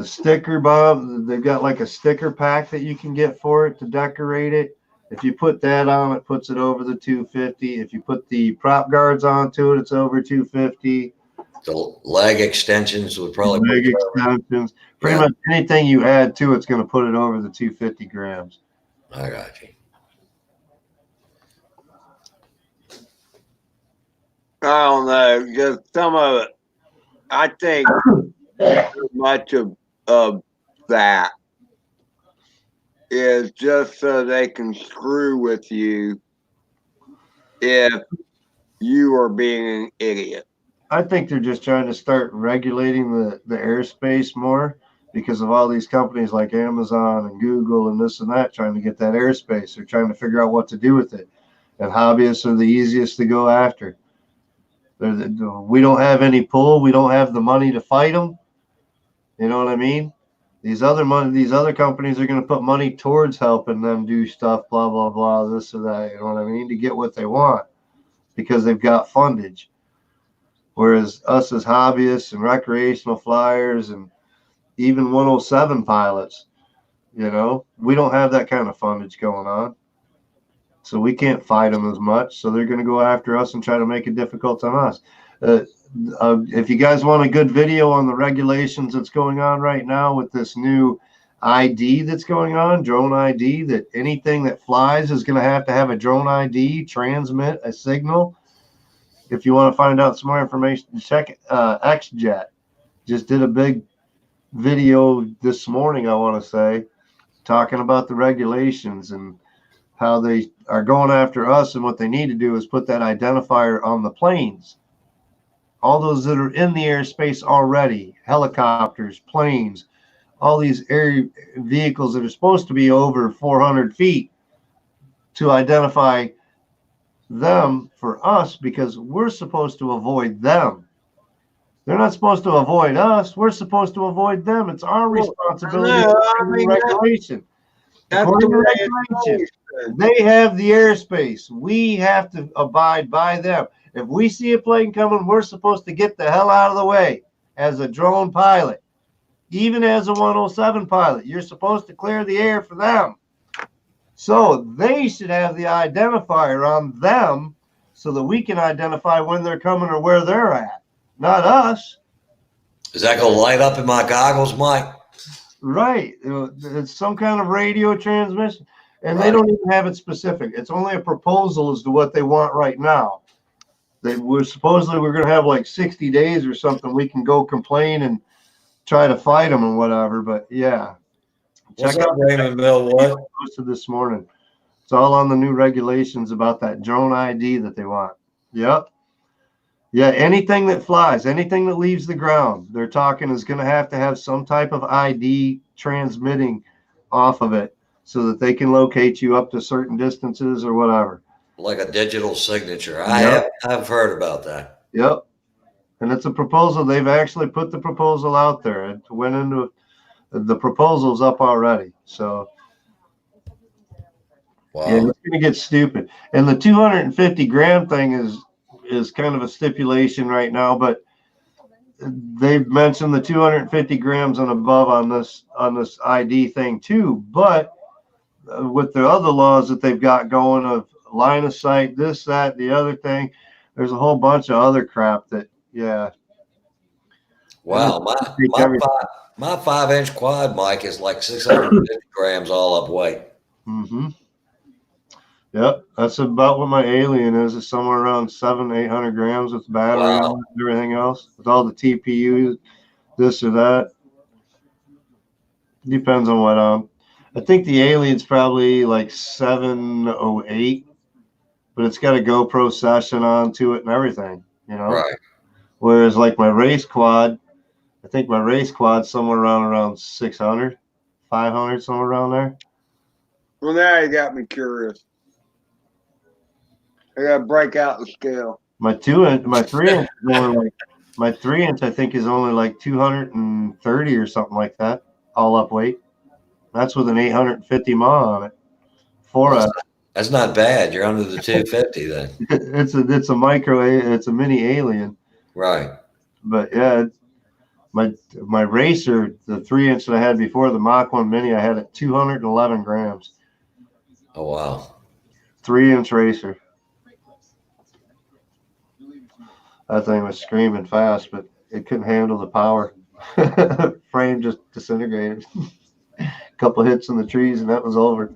sticker, Bob, they've got like a sticker pack that you can get for it to decorate it. If you put that on, it puts it over the 250. If you put the prop guards onto it, it's over 250. The leg extensions would probably leg push it over. extensions, pretty Yeah. much anything you add to it's going to put it over the 250 grams. I got you. I don't know. Just some of it. I think too much of that is just so they can screw with you if you are being an idiot. I think they're just trying to start regulating the airspace more because of all these companies like Amazon and Google and this and that trying to get that airspace. They're trying to figure out what to do with it. And hobbyists are the easiest to go after. We don't have any pull. We don't have the money to fight them. You know what I mean? These other companies are going to put money towards helping them do stuff, blah, blah, blah, this or that. You know what I mean? To get what they want because they've got fundage. Whereas us as hobbyists and recreational flyers and even 107 pilots, you know, we don't have that kind of fundage going on. So we can't fight them as much. So they're going to go after us and try to make it difficult on us. If you guys want a good video on the regulations that's going on right now with this new ID that's going on, drone ID, that anything that flies is going to have a drone ID, transmit a signal. If you want to find out some more information, check XJet. Just did a big video this morning, I want to say, talking about the regulations and how they are going after us, and what they need to do is put that identifier on the planes. All those that are in the airspace already, helicopters, planes, all these air vehicles that are supposed to be over 400 feet, to identify them for us, because we're supposed to avoid them. They're not supposed to avoid us. We're supposed to avoid them. It's our responsibility. Regulation. That's According the to way it's regulation, always been. they have the airspace. We have to abide by them. If we see a plane coming, we're supposed to get the hell out of the way as a drone pilot. Even as a 107 pilot, you're supposed to clear the air for them. So they should have the identifier on them so that we can identify when they're coming or where they're at, not us. Is that going to light up in my goggles, Mike? Right. It's some kind of radio transmission, and they don't even have it specific. It's only a proposal as to what they want right now. We're going to have like 60 days or something. We can go complain and try to fight them and whatever. But yeah, What's up, Raymond Millwood? Posted this morning. It's all on the new regulations about that drone ID that they want. Yep. Yeah, anything that flies, anything that leaves the ground, they're talking is going to have some type of ID transmitting off of it so that they can locate you up to certain distances or whatever. Like a digital signature. Yep. I've heard about that. Yep. And it's a proposal. They've actually put the proposal out there. It went into the proposal's up already. So Wow. yeah, it's going to get stupid. And the 250 gram thing is kind of a stipulation right now, but they've mentioned the 250 grams and above on this ID thing too. But with the other laws that they've got going of line of sight, this, that, the other thing, there's a whole bunch of other crap that, yeah. Wow. My 5-inch quad, Mike, is like 650 grams all up weight. Mm-hmm. Yep, that's about what my Alien is. It's somewhere around 700-800 grams with the battery Wow. and everything else, with all the TPU, this or that. Depends on what I think the Alien's probably like 708, but it's got a GoPro session onto it and everything, you know. Right. Whereas like my race quad, I think my race quad's somewhere around 600, 500, somewhere around there. Well, now you got me curious. I gotta break out the scale. My 3-inch is only like, my 3-inch I think is only like 230 or something like that, all up weight. That's with an 850 mile on it. That's not bad. You're under the 250 then. It's a mini Alien. Right. But yeah, my racer, the 3-inch that I had before, the Mach 1 Mini, I had at 211 grams. Oh wow. 3-inch racer. that thing was screaming fast, but it couldn't handle the power. Frame just disintegrated. A couple hits in the trees and that was over.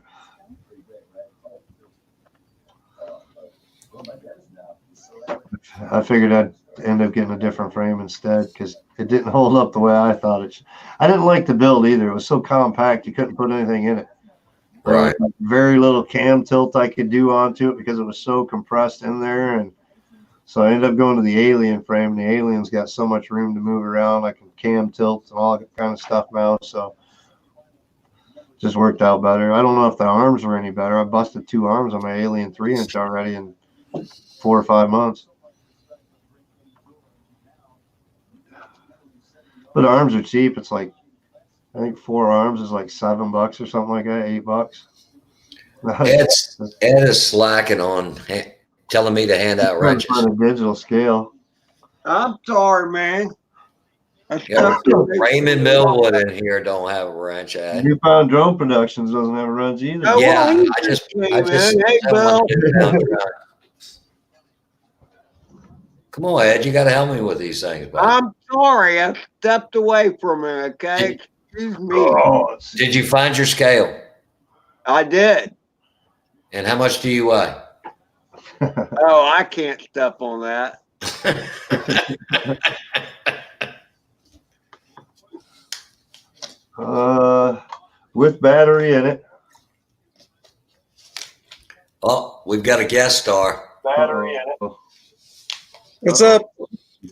I figured I'd end up getting a different frame instead because it didn't hold up the way I thought it should. I didn't like the build either. It was so compact, you couldn't put anything in it. There was Right. very little cam tilt I could do onto it because it was so compressed in there. And so I ended up going to the Alien frame. And the Alien's got so much room to move around. I can cam tilt and all that kind of stuff now. So just worked out better. I don't know if the arms were any better. I busted 2 arms on my Alien 3-inch already in 4 or 5 months. But arms are cheap. It's like, I think 4 arms is like $7 or something like that, $8. Ed is slacking on telling me to hand out wrenches. On a digital scale. I'm sorry, man. Yeah, Raymond Millwood in here don't have a wrench at. New Found Drone Productions doesn't have a wrench either. Oh, Yeah, well, I just Hey, have Bill. one sitting down there. Come on, Ed, you got to help me with these things, buddy. I'm sorry. I stepped away from it. Okay, excuse me. Oh, Did you find your scale? I did. And how much do you weigh? Oh, I can't step on that. with battery in it. Oh, we've got a guest star. Battery in it. What's up?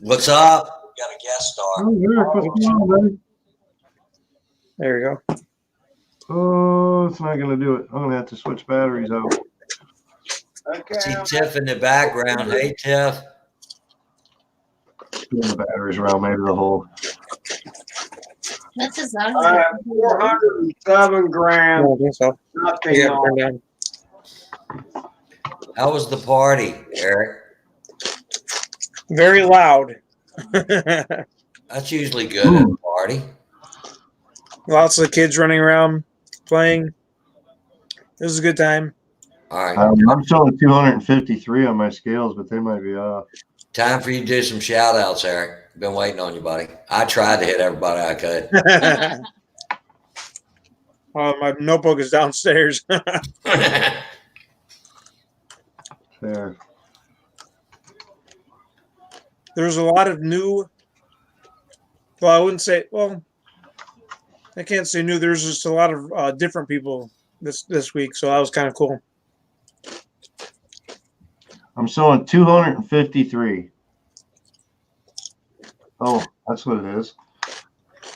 What's up? We got a guest star. Oh, Eric, what's going on, buddy? There we go. Oh, it's not gonna do it. I'm gonna have to switch batteries out. Okay. See Tiff in the background. Hey, Tiff. Spin the batteries around, maybe the whole. This is I have 407 grams. I think so. Nothing Yeah, on. turn down. How was the party, Eric? Very loud. That's usually good at a party. Lots of kids running around playing. It was a good time. All right. I'm showing 253 on my scales, but they might be off. Time for you to do some shout outs, Eric. Been waiting on you, buddy. I tried to hit everybody I could. My notebook is downstairs. There. There's a lot of new. Well, I wouldn't say. Well, I can't say new. There's just a lot of different people this week, so that was kind of cool. I'm showing 253. Oh, that's what it is.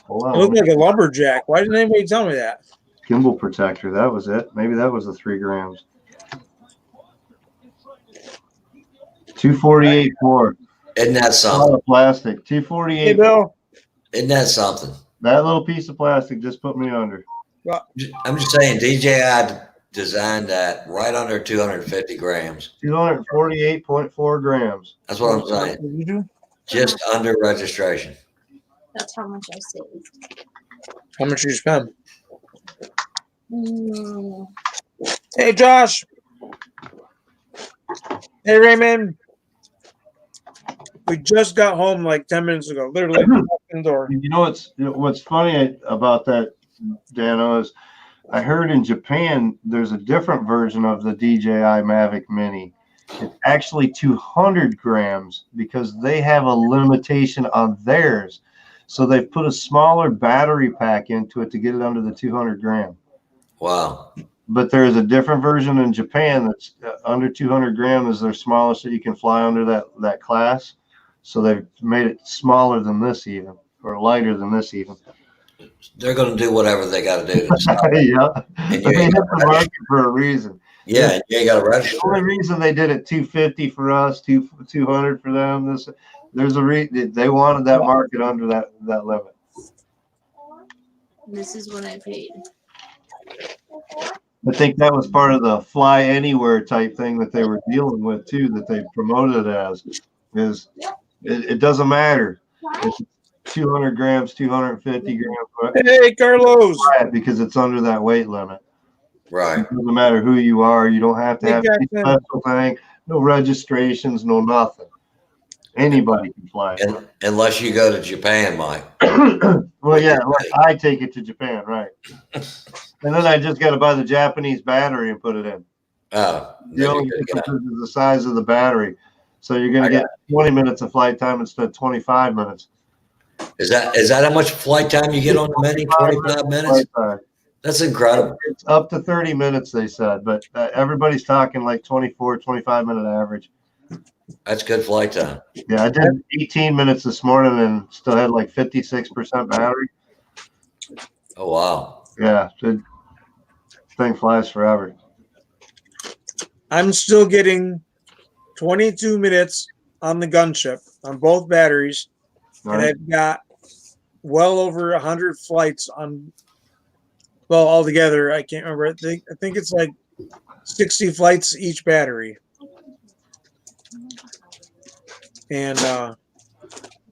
Hold It on. looked like a lumberjack. Why didn't anybody tell me that? Gimbal protector. That was it. Maybe that was the 3 grams. 248.4. Isn't that A lot something? of plastic. Hey, 248. Bill. Isn't that something? That little piece of plastic just put me under. I'm just saying, DJI designed that right under 250 grams. 248.4 grams. That's what I'm saying. What did you do? Just under registration. That's how much I saved. How much did you spend? Mm, Hey, Josh. Hey, Raymond. We just got home like 10 minutes ago. Literally, walked in the door. You know what's funny about that, Dano, is I heard in Japan there's a different version of the DJI Mavic Mini. It's actually 200 grams because they have a limitation on theirs. So they've put a smaller battery pack into it to get it under the 200 gram. Wow. But there is a different version in Japan that's under 200 grams is their smallest that you can fly under that class. So they've made it smaller than this even, or lighter than this even. They're going to do whatever they got to do. To stop it. Yeah, And they you hit ain't the market for a reason. Yeah, you ain't got to The register. only reason they did it 250 for us, 200 for them. There's a reason they wanted that market under that limit. this is what I paid. I think that was part of the fly anywhere type thing that they were dealing with too, that they promoted it as. Is it doesn't matter. It's 200 grams, 250 grams, but Hey, Carlos. because it's under that weight limit. Right. It doesn't matter who you are. You don't have to Hey, have any Jackson. special thing, no registrations, no nothing. Anybody can fly it. Unless you go to Japan, Mike. Well, yeah, I take it to Japan, right? And then I just got to buy the Japanese battery and put it in. Oh, The only difference is the size of the battery. So you're going to get 20 minutes of flight time instead of 25 minutes. is that how much flight time you get on the Mini? 25 minutes? That's incredible. It's up to 30 minutes, they said, but everybody's talking like 24, 25-minute average. That's good flight time. Yeah, I did 18 minutes this morning and still had like 56% battery. Oh, wow. Yeah, the thing flies forever. I'm still getting 22 minutes on the gunship on both batteries, and Right. I've got well over 100 flights on. Well, altogether, I can't remember. I think it's like 60 flights each battery, and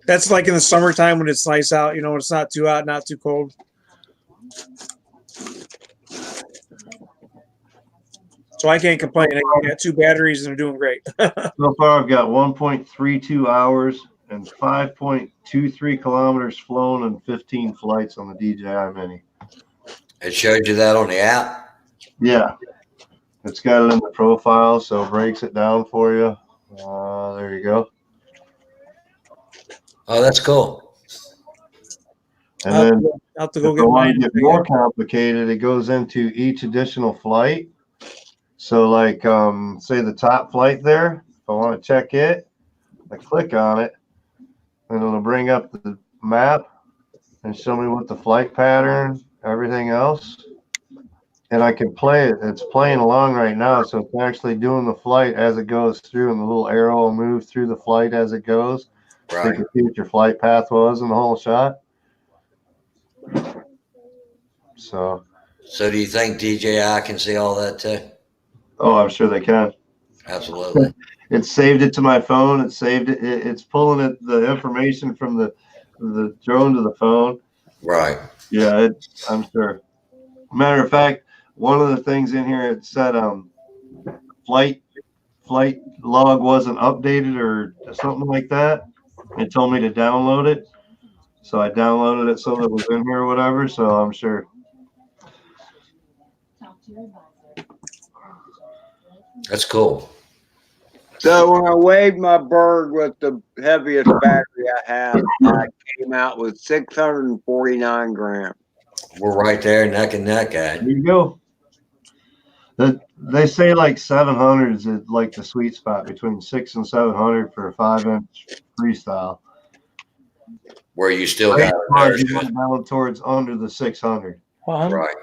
that's like in the summertime when it's nice out. You know, it's not too hot, not too cold. So I can't complain. I got 2 batteries and they're doing great. So far, I've got 1.32 hours and 5.23 kilometers flown and 15 flights on the DJI Mini. It showed you that on the app? Yeah, it's got it in the profile, so it breaks it down for you. There you go. Oh, that's cool. And then I'll have to go if get I want mine. to get more complicated, it goes into each additional flight. So like, say the top flight there, if I want to check it, I click on it and it'll bring up the map and show me what the flight pattern, everything else. And I can play it. It's playing along right now. So it's actually doing the flight as it goes through, and the little arrow will move through the flight as it goes. So you Right. can see what your flight path was in the whole shot. So, So do you think DJI can see all that too? oh, I'm sure they can. Absolutely. It saved it to my phone. It saved it. It's pulling it, the information from the drone to the phone. Right. Yeah, I'm sure. Matter of fact, one of the things in here, it said flight log wasn't updated or something like that. It told me to download it. So I downloaded it so that it was in here or whatever. So I'm sure. Talk to your advisor. That's cool. So when I weighed my bird with the heaviest battery I have, I came out with 649 grams. We're right there neck and neck, There Ed. you go. They say like 700 is like the sweet spot, between 600 and 700 for a 5-inch freestyle. Where you still Right got you went down towards under the 600. right.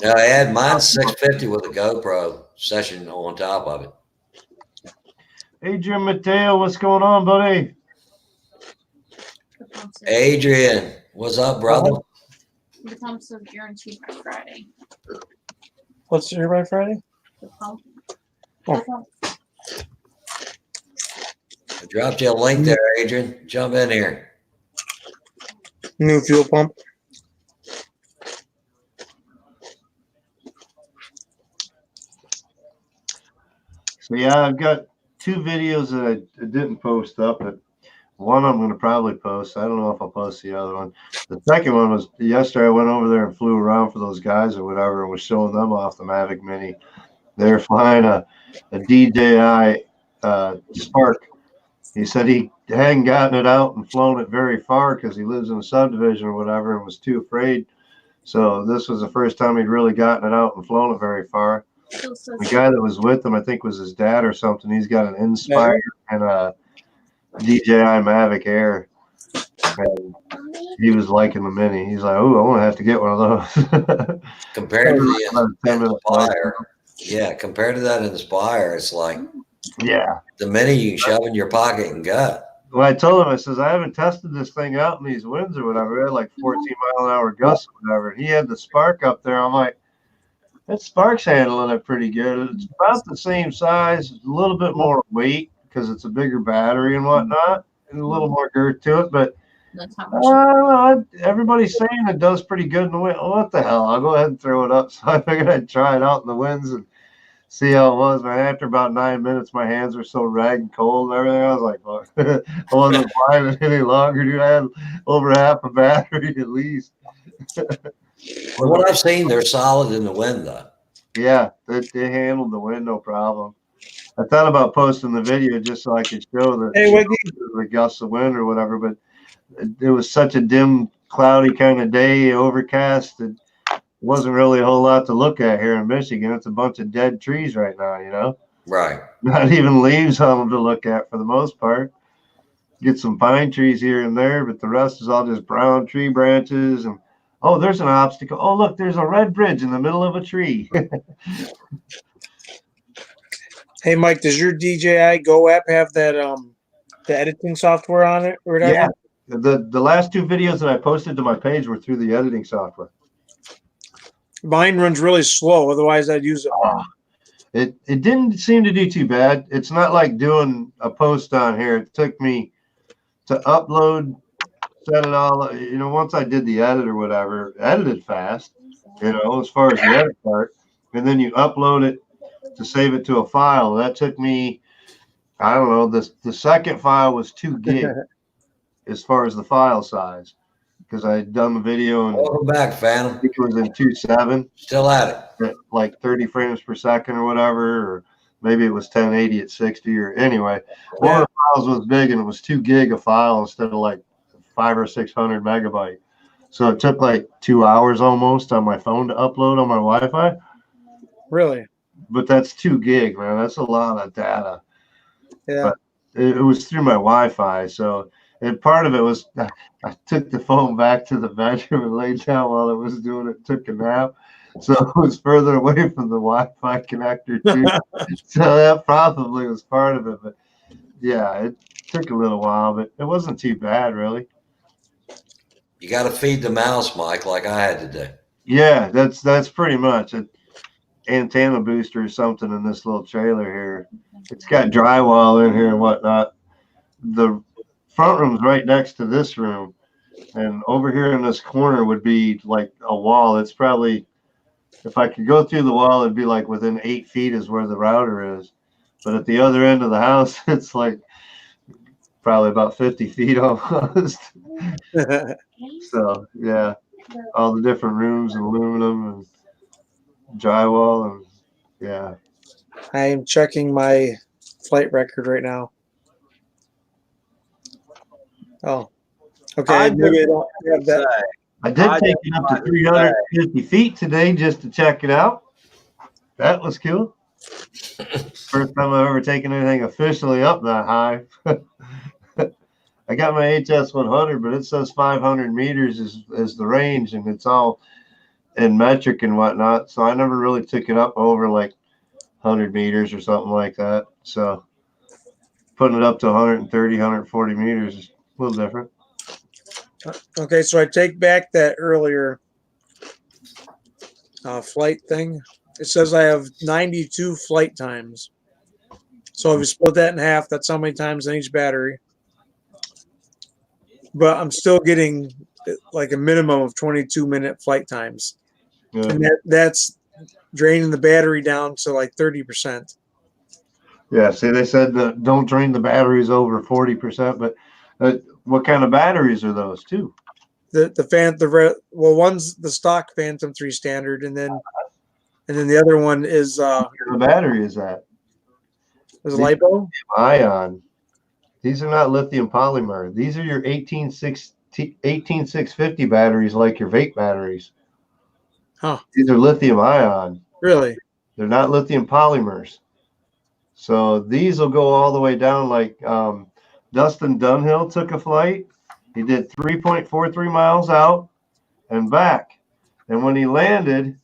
Now, Ed, mine's 650 with a GoPro session on top of it. Adrian Mateo, what's going on, buddy? The pumps are, Adrian, what's up, brother? the pumps are guaranteed by Friday. What's here by Friday? The pump. Oh. The pump. I dropped you a link there, Adrian. Jump in here. New fuel pump. So yeah, I've got 2 videos that I didn't post up, but one I'm going to probably post. I don't know if I'll post the other one. The second one was yesterday. I went over there and flew around for those guys or whatever, and was showing them off the Mavic Mini. They're flying a DJI Spark. He said he hadn't gotten it out and flown it very far because he lives in a subdivision or whatever and was too afraid. So this was the first time he'd really gotten it out and flown it very far. So, so, The guy that was with him, I think, was his dad or something. He's got an Inspire and a DJI Mavic Air. And he was liking the Mini. He's like, "Oh, I want to have to get one of those." Compared to the About a 10-minute flight. Inspire, yeah, compared to that Inspire, it's like Yeah. the Mini you can shove in your pocket and go. Well, I told him, I says, I haven't tested this thing out in these winds or whatever. It had like 14-mile-an-hour gusts or whatever. And he had the Spark up there. I'm like, that Spark's handling it pretty good. It's about the same size, a little bit more weight because it's a bigger battery and whatnot, and a little more girth to it. But that's how much. everybody's saying it does pretty good in the wind. Oh, what the hell? I'll go ahead and throw it up. So I figured I'd try it out in the winds and see how it was, man. After about 9 minutes, my hands were so ragged and cold and everything. I was like, "Fuck." I wasn't flying it any longer, dude. I had over half a battery at least. From what I've seen, they're solid in the wind, though. Yeah, they handled the wind no problem. I thought about posting the video just so I could show Hey, Wiggy. the gusts of wind or whatever, but it was such a dim, cloudy kind of day, overcast. It wasn't really a whole lot to look at here in Michigan. It's a bunch of dead trees right now, you know? Right. Not even leaves on them to look at for the most part. Get some pine trees here and there, but the rest is all just brown tree branches. And oh, there's an obstacle. Oh, look, there's a red bridge in the middle of a tree. Hey, Mike, does your DJI Go app have that the editing software on it or whatever? Yeah. The last 2 videos that I posted to my page were through the editing software. Mine runs really slow. Otherwise, I'd use it. It didn't seem to do too bad. It's not like doing a post on here. It took me to upload, set it all, you know, once I did the edit or whatever, edited fast, you know, as far as the edit part. And then you upload it to save it to a file. That took me, I don't know, the second file was 2 gig as far as the file size, because I had done the video and Welcome back, Phantom. I think it was in 2.7. Still at it. At like 30 frames per second or whatever, or maybe it was 1080 at 60, or anyway, one of the files was big and it was 2 gig a file instead of like 500 or 600 megabyte. So it took like 2 hours almost on my phone to upload on my Wi-Fi. Really? But that's 2 gig, man. That's a lot of data. Yeah. But it was through my Wi-Fi, so. And part of it was I took the phone back to the bedroom and laid down while it was doing it, took a nap. So it was further away from the Wi-Fi connector too. So that probably was part of it. But yeah, it took a little while, but it wasn't too bad really. You got to feed the mouse, Mike, like I had to do. Yeah, that's pretty much an antenna booster or something in this little trailer here. It's got drywall in here and whatnot. The front room's right next to this room, and over here in this corner would be like a wall. It's probably, if I could go through the wall, it'd be like within 8 feet is where the router is. But at the other end of the house, it's like probably about 50 feet almost. So yeah, all the different rooms and aluminum and drywall, and yeah. I am checking my flight record right now. Oh, okay. Maybe I don't have that. I did take it up to 350 feet today just to check it out. That was cool. First time I've ever taken anything officially up that high. I got my HS 100, but it says 500 meters is the range, and it's all in metric and whatnot. So I never really took it up over like 100 meters or something like that. So putting it up to 130, 140 meters is a little different. Okay, so I take back that earlier flight thing. It says I have 92 flight times. So if you split that in half, that's how many times in each battery. But I'm still getting like a minimum of 22-minute flight times. Yeah. And that's draining the battery down to like 30%. Yeah, see, they said that don't drain the batteries over 40%, but what kind of batteries are those too? Well, one's the stock Phantom 3 standard, and then the other one is What kind of battery is that? is LiPo. Ion. These are not lithium polymer. These are your 18650 batteries, like your vape batteries. Huh. These are lithium ion. Really? They're not lithium polymers. So these will go all the way down. Like Dustin Dunhill took a flight. He did 3.43 miles out and back. And when he landed,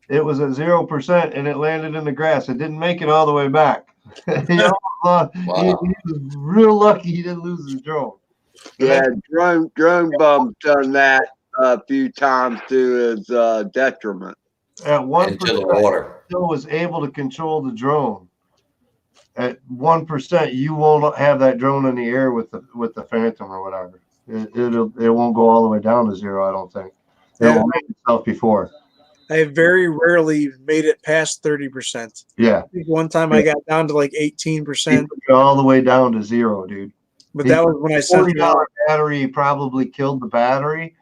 it was at 0% and it landed in the grass. It didn't make it all the way back. He was real lucky he didn't lose his drone. Yeah, drone bum's done that a few times to his detriment. At 1%, Into the water. still was able to control the drone. At 1%, you won't have that drone in the air with the Phantom or whatever. It won't go all the way down to 0. I don't think. It'll land itself before. I very rarely made it past 30%. Yeah. I think one time I got down to like 18%, All the way down to 0, dude. but that was when I sent it out. $40 battery probably killed the battery.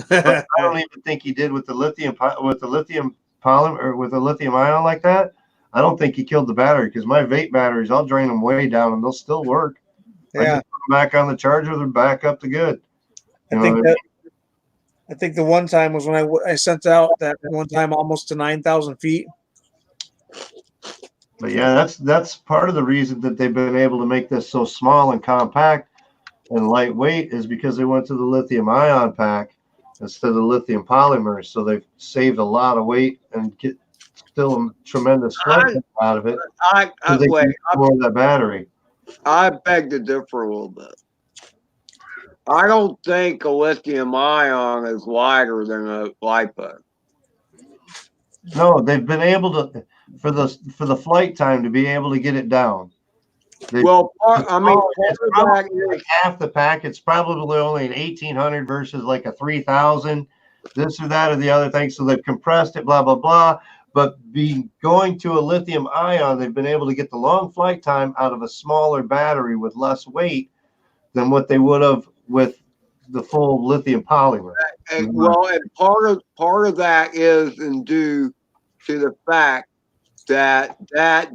But I don't even think he did with the lithium polymer or with the lithium ion like that. I don't think he killed the battery because my vape batteries, I'll drain them way down and they'll still work. I Yeah, just put them back on the charger, they're back up to good. You know I think what I that. I think the one time was when I sent out that one time almost to 9,000 feet. But yeah, that's part of the reason that they've been able to make this so small and compact and lightweight is because they went to the lithium ion pack instead of the lithium polymers. So they've saved a lot of weight and get still a tremendous strength out of it. I They wait. can more of that battery. I beg to differ a little bit. I don't think a lithium ion is lighter than a lipo. No, they've been able to for the flight time to be able to get it down. Well, I mean, it's probably like half the pack. It's probably only an 1800 versus like a 3000, this or that or the other thing. So they've compressed it, blah, blah, blah. But going to a lithium ion, they've been able to get the long flight time out of a smaller battery with less weight than what they would have with the full lithium polymer. And, well, and part of that is due to the fact that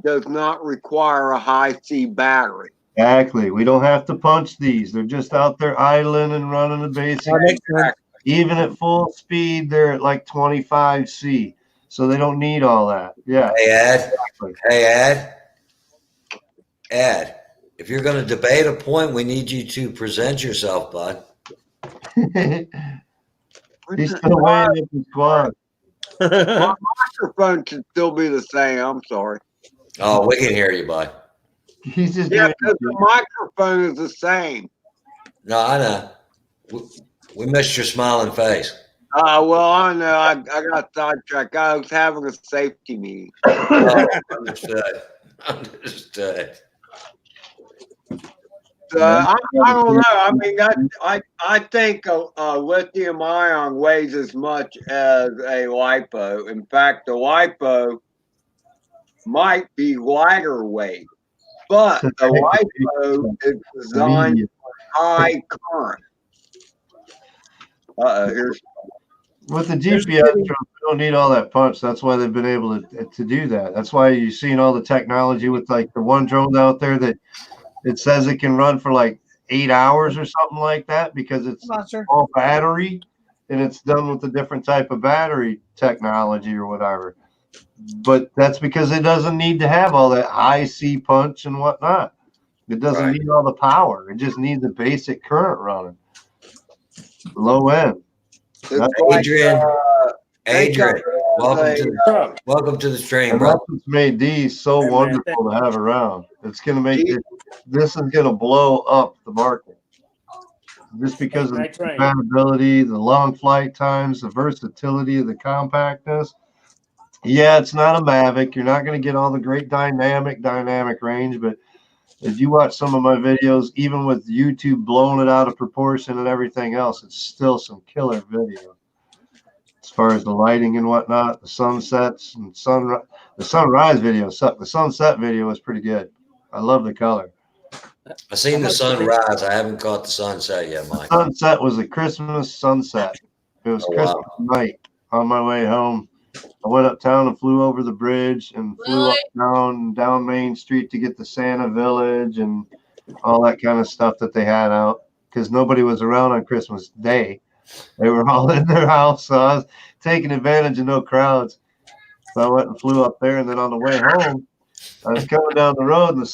does not require a high C battery. Exactly. We don't have to punch these. They're just out there idling and running the basic. Even at full speed, they're at like 25 C. So they don't need all that. Yeah. Hey, Ed, if you're going to debate a point, we need you to present yourself, bud. He's still weighing up his quad. My microphone should still be the same. I'm sorry. Oh, we can hear you, bud. He's just Yeah, because the microphone is the same. No, I know. We missed your smiling face. Well, I know. I got sidetracked. I was having a safety meeting. Oh, understood. I don't know. I mean, I think a lithium ion weighs as much as a lipo. In fact, the lipo might be lighter weight, but the lipo is designed for high current. Here's with the GPS drones, we don't need all that punch. That's why they've been able to do that. That's why you've seen all the technology with like the one drone out there that it says it can run for like 8 hours or something like that because it's all battery and it's done with a different type of battery technology or whatever. But that's because it doesn't need to have all that high C punch and whatnot. It doesn't need all the power. It just needs the basic current running. Low end. Adrian, welcome to the stream, And bro. that's what's made these so wonderful to have around. It's going to make this is going to blow up the market just because of the compatibility, the long flight times, the versatility, the compactness. Yeah, it's not a Mavic. You're not going to get all the great dynamic range, but if you watch some of my videos, even with YouTube blowing it out of proportion and everything else, it's still some killer video. As far as the lighting and whatnot, the sunsets and the sunrise video sucked. The sunset video was pretty good. I love the color. I seen the sunrise. I haven't caught the sunset yet, Mike. Sunset was a Christmas sunset. It was Christmas night on my way home. I went uptown and flew over the bridge and flew down Main Street to get the Santa Village and all that kind of stuff that they had out because nobody was around on Christmas Day. They were all in their house, so I was taking advantage of no crowds. So I went and flew up there, and then on the way home, I was coming down the road, and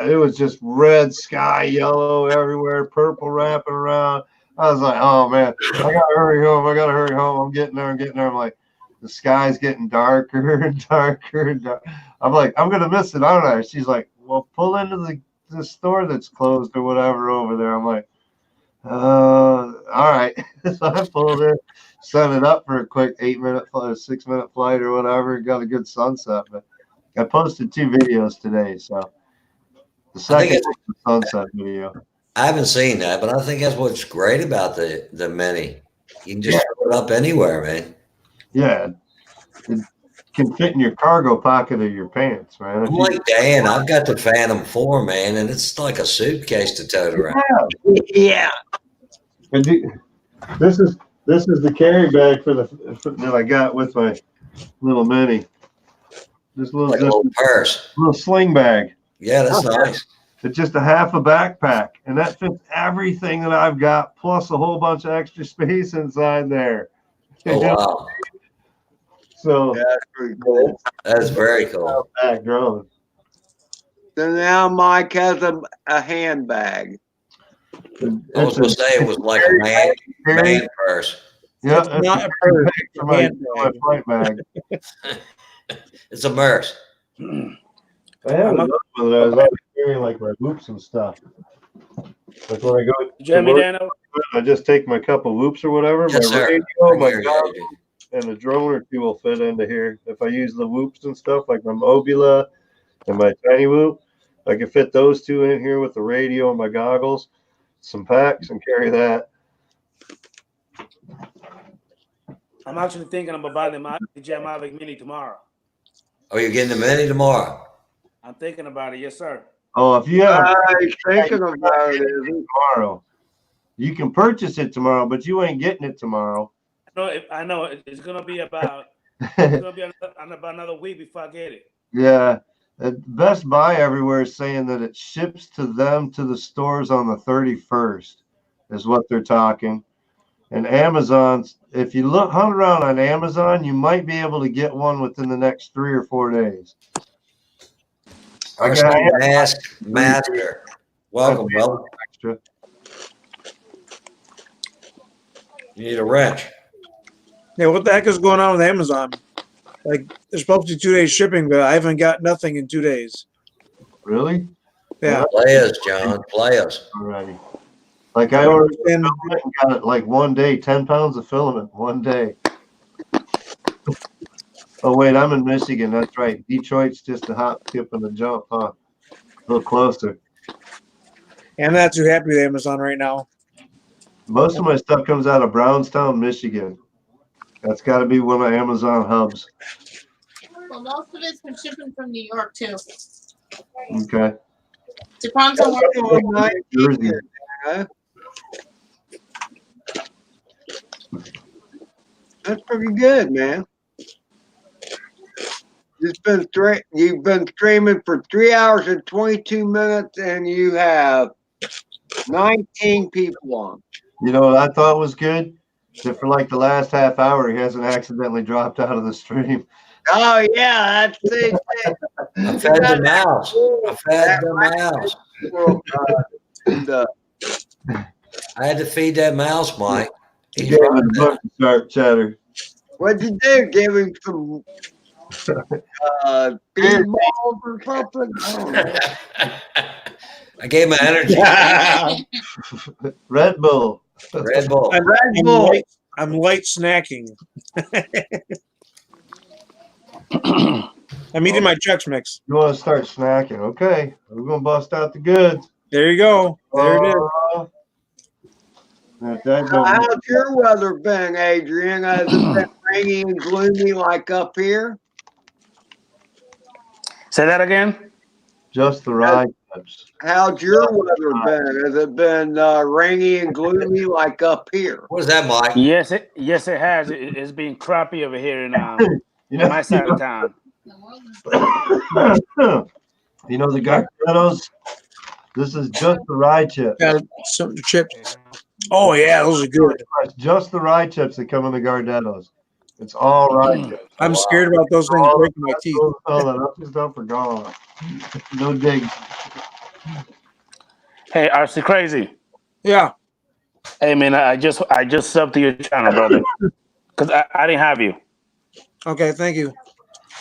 it was just red sky, yellow everywhere, purple wrapping around. I was like, oh, man, I got to hurry home. I'm getting there. I'm like, the sky's getting darker and darker and darker. I'm like, I'm going to miss it, aren't I? She's like, well, pull into the store that's closed or whatever over there. I'm like, all right. So I pulled in, set it up for a quick 6-minute flight or whatever. Got a good sunset, but I posted 2 videos today. So the second is the sunset video. I haven't seen that, but I think that's what's great about the Mini. You can just throw it up anywhere, man. Yeah, It can fit in your cargo pocket of your pants, man. If I'm you- like Dan. I've got the Phantom 4, man, and it's like a suitcase to tote around. Yeah. And this is the carry bag that I got with my little mini. This little Like a little purse. little sling bag. Yeah, that's nice. It's just a half a backpack, and that fits everything that I've got, plus a whole bunch of extra space inside there. Oh, wow. So That's pretty cool. That's very cool. back drone. So now Mike has a handbag. I was going to say it was like a man purse. Yeah, It's not a purse. for my handbag. flight bag. It's a merce. I have another one that I was always carrying like my whoops and stuff. Like when I go to Jeremy work, Dano. I just take my couple whoops or whatever, Yes, my sir. radio, my I hear you, goggles, AJ. and a drone or two will fit into here. If I use the whoops and stuff like my Mobula and my tiny whoop, I can fit those two in here with the radio and my goggles, some packs, and carry that. I'm actually thinking I'm about the DJI Mavic Mini tomorrow. Oh, you're getting the mini tomorrow? I'm thinking about it. Yes, sir. Oh, if you have He's thinking about it. tomorrow, you can purchase it tomorrow, but you ain't getting it tomorrow. I know it's gonna be about about another week before I get it. Yeah. Best Buy everywhere is saying that it ships to them to the stores on the 31st is what they're talking. And Amazon's, if you hunt around on Amazon, you might be able to get one within the next 3 or 4 days. Master. Welcome, brother. Extra. You need a wrench. Yeah, what the heck is going on with Amazon? Like, there's supposed to be 2 days shipping, but I haven't got nothing in 2 days. Really? Yeah. Play us, John. Play us. Alrighty. Like I ordered And filament and got it like 1 day, 10 pounds of filament 1 day. Oh wait, I'm in Michigan. That's right. Detroit's just a hop, skip, and a jump, huh? A little closer. I'm not too happy with Amazon right now. Most of my stuff comes out of Brownstown, Michigan. That's got to be one of Amazon hubs. Well, most of it's been shipping from New York too. Okay. Depends on what. Jersey. That's pretty good, man. You've been streaming for 3 hours and 22 minutes, and you have 19 people on. You know what I thought was good? That for like the last half hour, he hasn't accidentally dropped out of the stream. Oh yeah, that's it. I fed the mouse. I fed the mouse. I had to feed that mouse, Mike. He He's gave running him a book to start chatter. What'd you do? Give him some bean balls or something? I don't know. I gave him energy. Red Bull. Red Bull. I'm light snacking. I'm eating my Chex Mix. You want to start snacking? Okay, we're gonna bust out the goods. There you go. There it is. How's your weather been, Adrian? Has it been rainy and gloomy like up here? Say that again. Just the ride tips. How's your weather been? Has it been rainy and gloomy like up here? What is that, Mike? Yes, it has. It's been crappy over here in You know, my side of town. you know the Garganos. This is just the rye chips. Got some chips. Oh yeah, those are good. It's just the rye chips that come in the Gardennos. It's all rye chips. I'm scared about those things breaking my teeth. All that up and stuff are gone. No digs. Hey, RC Crazy. Yeah. Hey man, I just subbed to your channel, brother. Because I didn't have you. Okay, thank you.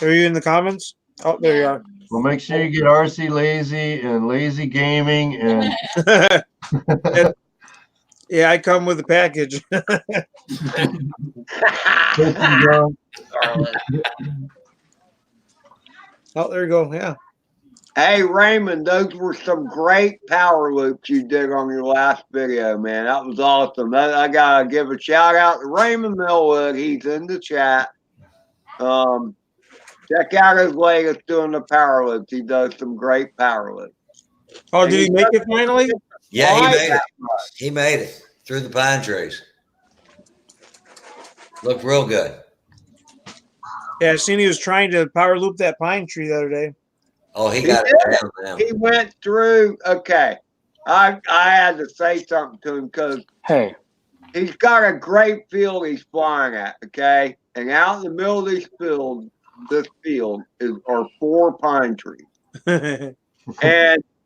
Are you in the comments? Oh, there you are. Well, make sure you get RC Lazy and Lazy Gaming and Yeah, I come with a package. Oh, there you go. Yeah. Hey, Raymond, those were some great power loops you did on your last video, man. That was awesome. I got to give a shout out to Raymond Millwood. He's in the chat. Check out his latest doing the power lifts. He does some great power lifts. Oh, did he make it finally? Yeah, he Why made it. that much? He made it through the pine trees. Looked real good. Yeah, I seen he was trying to power loop that pine tree the other day. Oh, he He got did. it down now. He went through. Okay, I had to say something to him because Hey, he's got a great field he's flying at. Okay, and out in the middle of this field are 4 pine trees, and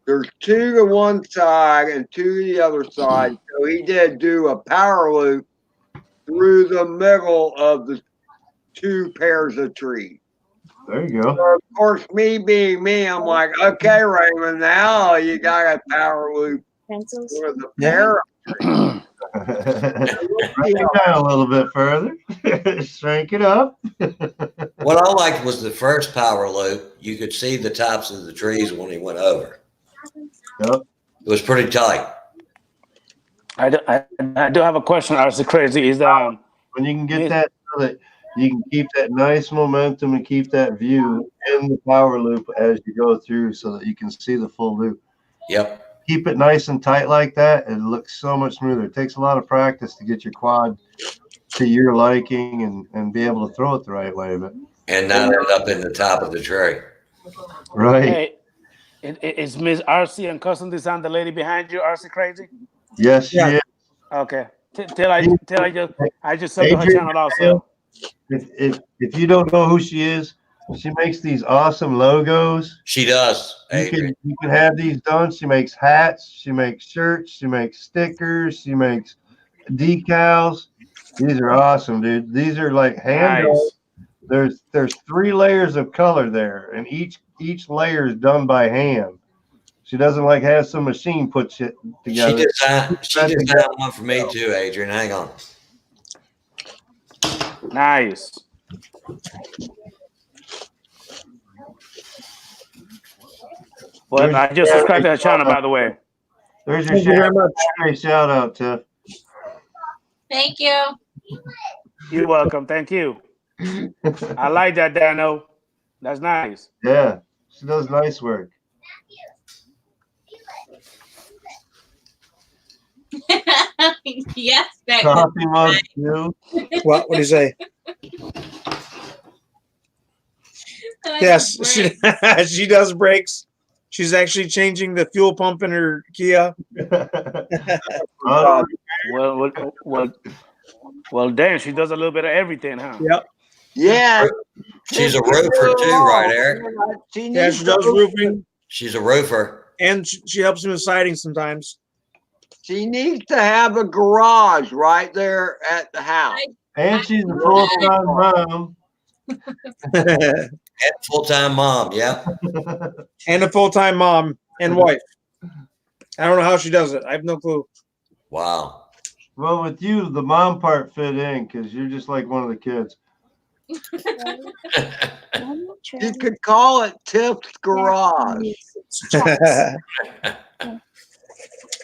there's 2 to one side and 2 to the other side. So he did do a power loop through the middle of the 2 pairs of trees. There you go. So of course, me being me, I'm like, okay, Raymond, now you got a power loop Pencils. for the pair. Bring it down a little bit further. Shrink it up. What I liked was the first power loop. You could see the tops of the trees when he went over. Yep. It was pretty tight. I do have a question. RC Crazy is When you can get that so that you can keep that nice momentum and keep that view in the power loop as you go through so that you can see the full loop. Yep. Keep it nice and tight like that. It looks so much smoother. It takes a lot of practice to get your quad to your liking and be able to throw it the right way. But And not end up in the top of the tree. right. Hey, is Miss RC and Custom Design the lady behind you, RC Crazy? Yes, she Yeah. is. Okay. I just subbed to her Adrian, channel also. If you don't know who she is, she makes these awesome logos. She does, You Adrian. can have these done. She makes hats, she makes shirts, she makes stickers, she makes decals. These are awesome, dude. These are like hand done. There's 3 layers of color there, and each layer is done by hand. She doesn't like have some machine put shit together. She designed one for me too, Adrian. Hang on. Nice. Well, I just subscribed to her channel, by the way. There's your Thank you very much. shout out, Tiff. Thank you. You're welcome. Thank you. I like that, Dano. That's nice. Yeah, she does nice work. Yes, Becky. Coffee mug too. What do you say? Yes, she does brakes. She's actually changing the fuel pump in her Kia. Well, damn, she does a little bit of everything, huh? Yep. Yeah. She's a roofer too, right, Eric? Yeah, she does roofing. She's a roofer. And she helps me with siding sometimes. She needs to have a garage right there at the house. And she's a full-time mom. And full-time mom, yeah. And a full-time mom and wife. I don't know how she does it. I have no clue. Wow. Well, with you, the mom part fit in because you're just like one of the kids. You could call it Tiff's Garage.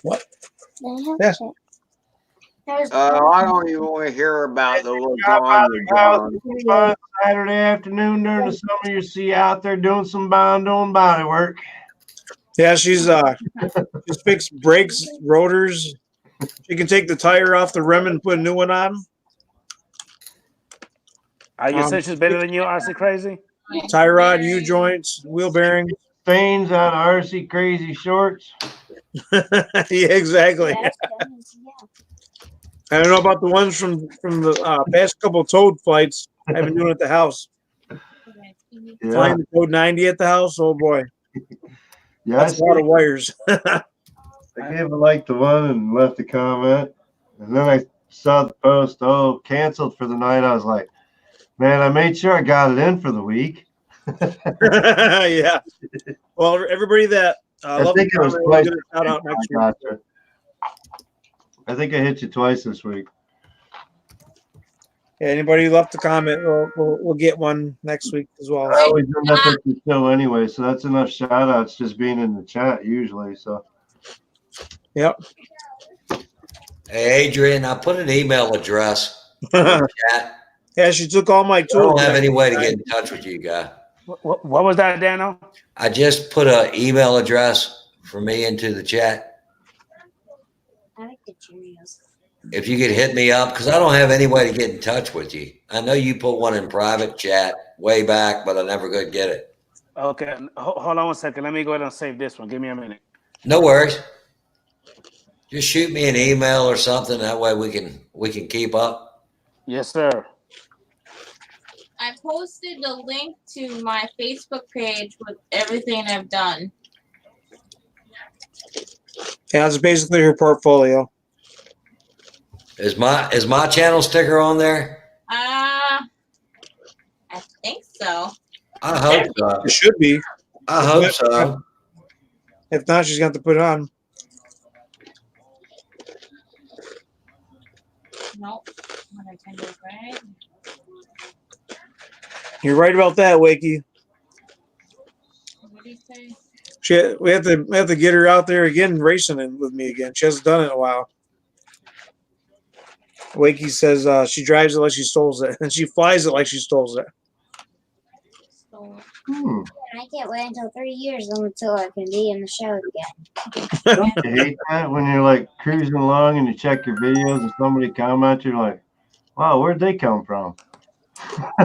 What? Yeah. I don't even want to hear about the lasagna. Saturday afternoon during the summer, you see out there doing some doing body work. Yeah, she's fixed brakes, rotors. She can take the tire off the rim and put a new one on. You said she's better than you, RC Crazy? Tie rod, U joints, wheel bearing. Stains out of RC Crazy shorts. Yeah, exactly. I don't know about the ones from the past couple Toad flights I've been doing at the house. Yeah. Flying the Toad 90 at the house. Oh boy. Yeah, That's a lot of wires. I gave a like the one and left a comment. And then I saw the post, canceled for the night. I was like, man, I made sure I got it in for the week. Yeah. Well, everybody that I love think the it was comment, twice. we'll get a shout out next week. Gotcha. I think I hit you twice this week. Yeah, anybody who left a comment, we'll get one next week as well. I always end up at the show anyway, so that's enough shout outs just being in the chat usually. So Yep. Hey, Adrian, I put an email address in the chat. Yeah, she took all my I tools. don't have any way to get in touch with you, guy. What was that, Dano? I just put an email address for me into the chat. I like the Cheerios. If you could hit me up, because I don't have any way to get in touch with you. I know you put one in private chat way back, but I never could get it. Okay, hold on one second. Let me go ahead and save this one. Give me a minute. No worries. Just shoot me an email or something. That way we can keep up. Yes, sir. I posted the link to my Facebook page with everything I've done. Yeah, it's basically her portfolio. Is my channel sticker on there? I think so. I hope so. It should be. I hope so. If not, she's got to put it on. Nope. What I tend to do, right? You're right about that, Wakey. What do you say? We have to get her out there again racing it with me again. She hasn't done it in a while. Wakey says she drives it like she stole it, and she flies it like she stole it. So, I can't wait until 3 years until I can be in the show again. Don't you hate that when you're like cruising along and you check your videos and somebody comments, you're like, wow, where'd they come from? I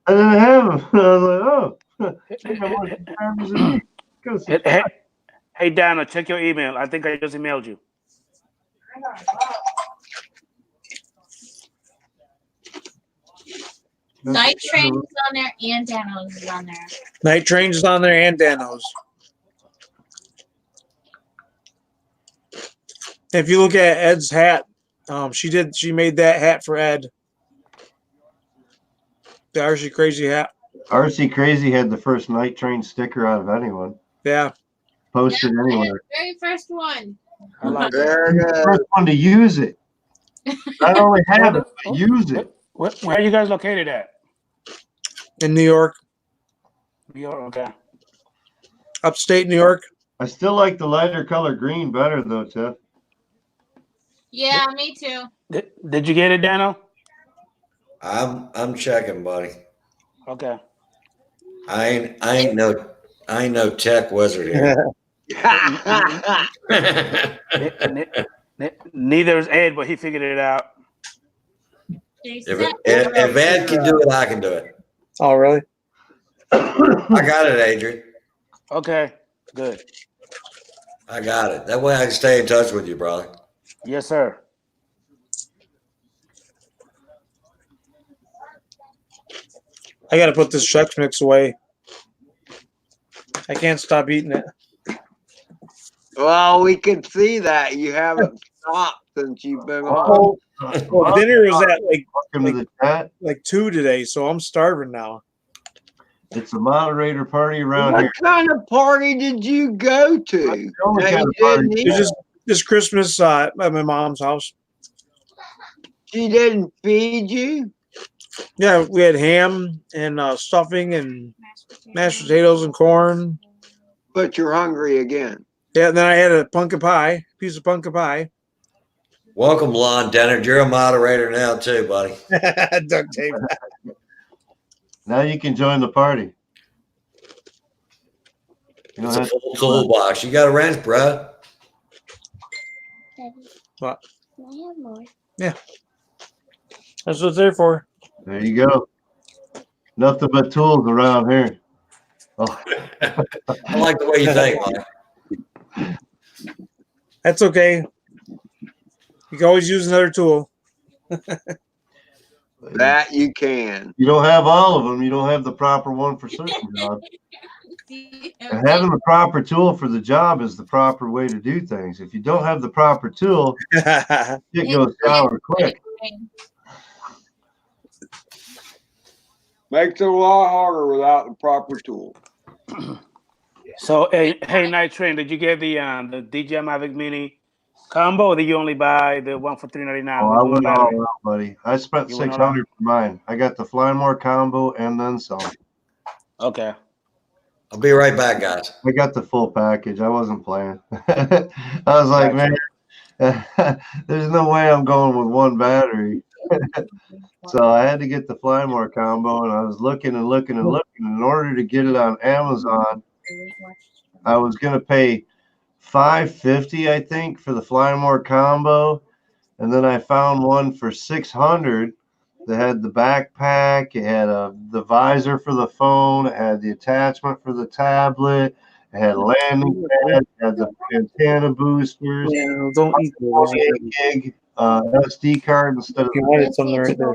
didn't have them. I was like, oh. I got more subscribers than you. Go subscribe. Hey, Dano, check your email. I think I just emailed you. Night Train is on there and Dano's is on there. Night Trains is on there and Dano's. If you look at Ed's hat, she made that hat for Ed. The RC Crazy hat. RC Crazy had the first Night Train sticker out of anyone. Yeah. Posted anywhere. Very first one. I like that. Very The good. first one to use it. Not only have it, but use it. Where are you guys located at? In New York. New York, okay. Upstate New York. I still like the lighter color green better though, Tiff. Yeah, me too. Did you get it, Dano? I'm checking, buddy. Okay. I ain't no tech wizard here. Neither is Ed, but he figured it out. If Ed can do it, I can do it. Oh, really? I got it, Adrian. Okay, good. I got it. That way I can stay in touch with you, brother. Yes, sir. I got to put this Chex Mix away. I can't stop eating it. Well, we can see that you haven't stopped since you've been on. Well, dinner was at Welcome to the chat. like 2 today, so I'm starving now. It's a moderator party around here. What kind of party did you go to? The only that kind you of party- didn't It was eat? just this Christmas at my mom's house. She didn't feed you? Yeah, we had ham and stuffing and mashed potatoes and corn. But you're hungry again. Yeah, and then I had a pumpkin pie, piece of pumpkin pie. Welcome, Lon Dennard. You're a moderator now too, buddy. Duct tape. Now you can join the party. You don't It's a have full toolbox. You got a wrench, bro. What? Can I have more? That's what it's there for. There you go. Nothing but tools around here. Oh, I like the way you think, Mike. That's okay. You can always use another tool. That you can. you don't have all of them. You don't have the proper one for certain jobs. And having the proper tool for the job is the proper way to do things. If you don't have the proper tool, it goes sour quick. Makes it a lot harder without the proper tool. So, hey, Night Train, did you get the DJI Mavic Mini combo, or did you only buy the one for $399? Oh, I went all out, buddy. I spent You went all out? $600 for mine. I got the Fly More combo and then some. Okay. I'll be right back, guys. I got the full package. I wasn't playing. I was like, Gotcha. man, there's no way I'm going with one battery. So I had to get the Flymore combo, and I was looking and looking and looking. In order to get it on Amazon, I was gonna pay $550, I think, for the Flymore combo, and then I found one for $600 that had the backpack, it had the visor for the phone, it had the attachment for the tablet, it had landing pad, it had the antenna boosters, Yeah, don't eat those. 28 gig SD card instead of You wanted something right there.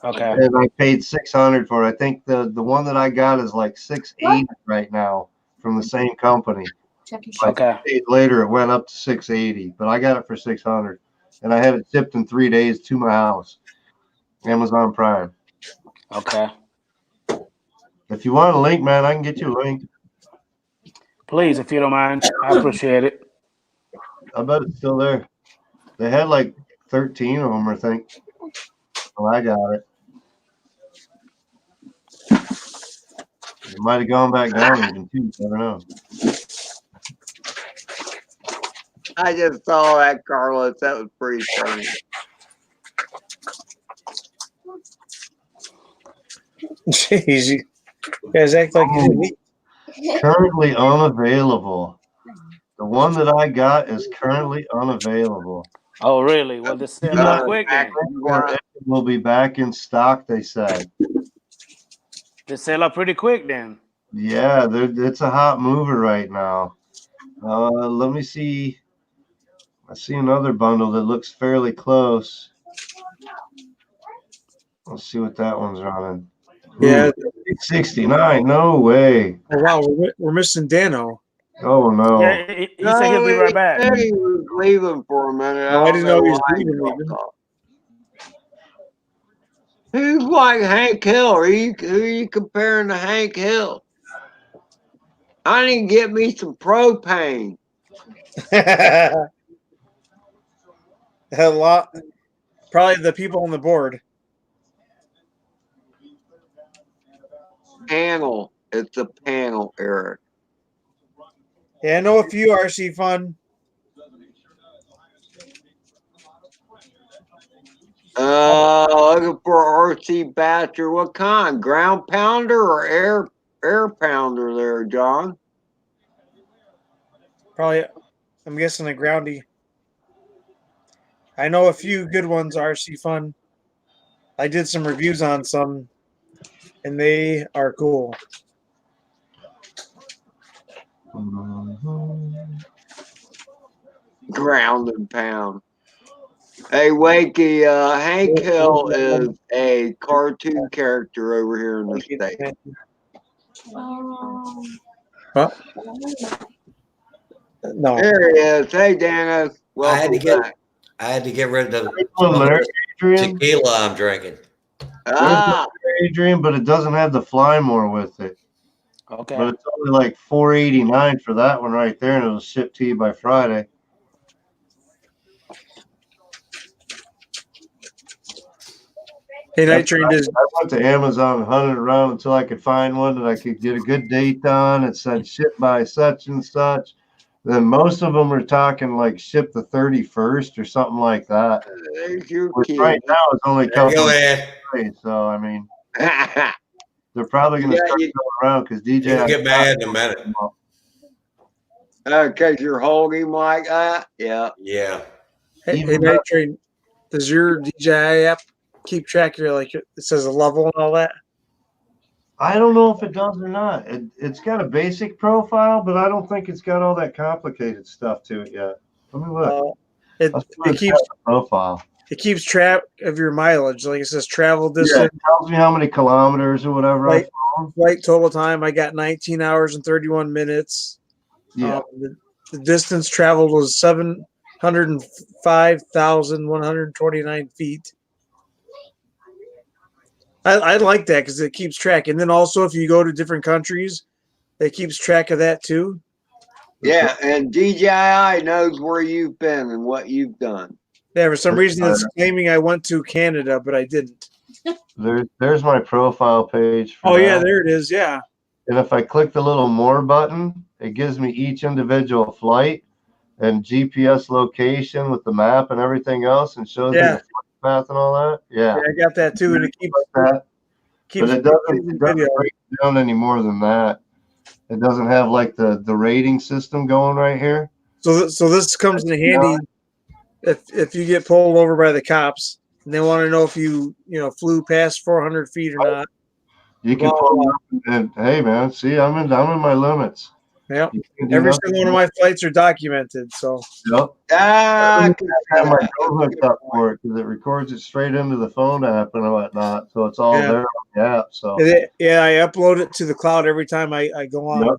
Okay. and I paid $600 for it. I think the one that I got is like $680 right now from the same company. Okay. Days later, it went up to $680, but I got it for $600, and I had it shipped in 3 days to my house. Amazon Prime. Okay. If you want a link, man, I can get you a link. Please, if you don't mind, I appreciate it. I bet it's still there. They had like 13 of them, I think. Well, I got it. It might have gone back down even too. I don't know. I just saw that, Carlos. That was pretty funny. Jeez, you guys act like you didn't eat. Currently unavailable. The one that I got is currently unavailable. Oh, really? Well, the sale out quick then. It will be back in stock, they said. The sale out pretty quick then. Yeah, it's a hot mover right now. Let me see. I see another bundle that looks fairly close. Let's see what that one's running. Yeah. 69. No way. Oh, wow, we're missing Dano. Oh no. Yeah, he said he'll be right back. Said he was leaving for a minute. Oh, I didn't know he was why leaving. dropped off. Who's like Hank Hill? Who are you comparing to Hank Hill? I didn't get me some propane. A lot. Probably the people on the board. Panel. It's a panel, Eric. Yeah, I know a few RC Fun. Looking for RC Batcher. What kind? Ground pounder or air pounder there, John? Probably, I'm guessing a groundy. I know a few good ones, RC Fun. I did some reviews on some, and they are cool. Ground and pound. Hey, Wakey, Hank Hill is a cartoon character over here in the state. Huh? No. There he is. Hey, Dennis. I had Welcome back. to get rid of One there, the Adrian. tequila I'm drinking. Ah, Adrian, but it doesn't have the Flymore with it. Okay. But it's only like $4.89 for that one right there, and it'll ship to you by Friday. Hey, Night Train does. I went to Amazon and hunted around until I could find one that I could get a good date on. It said ship by such and such. Then most of them are talking like ship the 31st or something like that. there's your Which kid. right now it's only There you coming go, Ed. days, so I mean they're probably going to Yeah, start you- going around because DJ. You'll get mad in a minute. Because you're holding like that? Yeah. Yeah. Hey, Even Night Train, does your DJI app keep track of your, like, it says a level and all that? I don't know if it does or not. It's got a basic profile, but I don't think it's got all that complicated stuff to it yet. Let me look. It Let's see what it's keeps got in the profile. it keeps track of your mileage. Like it says travel Yeah, distance, it tells me how many kilometers or whatever. Right. flight total time. I got 19 hours and 31 minutes. Yeah. The distance traveled was 705,129 feet. I like that because it keeps track. And then also, if you go to different countries, it keeps track of that too. Yeah, and DJI knows where you've been and what you've done. Yeah, for some reason, it's claiming I went to Canada, but I didn't. There's my profile page. For Oh, yeah, that. there it is. Yeah. And if I click the little more button, it gives me each individual flight and GPS location with the map and everything else, and shows me Yeah. the flights path and all that. Yeah, Yeah, I got that too, and it keeps that. keeps But it doesn't video. break down any more than that. It doesn't have like the rating system going right here. So this comes in handy if you get pulled over by the cops and they want to know if you flew past 400 feet or not. You can Blah, pull blah. up and hey man, see, I'm in my limits. Yep. You can do Every nothing. single one of my flights are documented. So Yep. I I can have see my that. phone hooked up for it because it records it straight into the phone app and whatnot. So it's all Yeah. there on the app. So yeah, I upload it to the cloud every time I go on. Yep.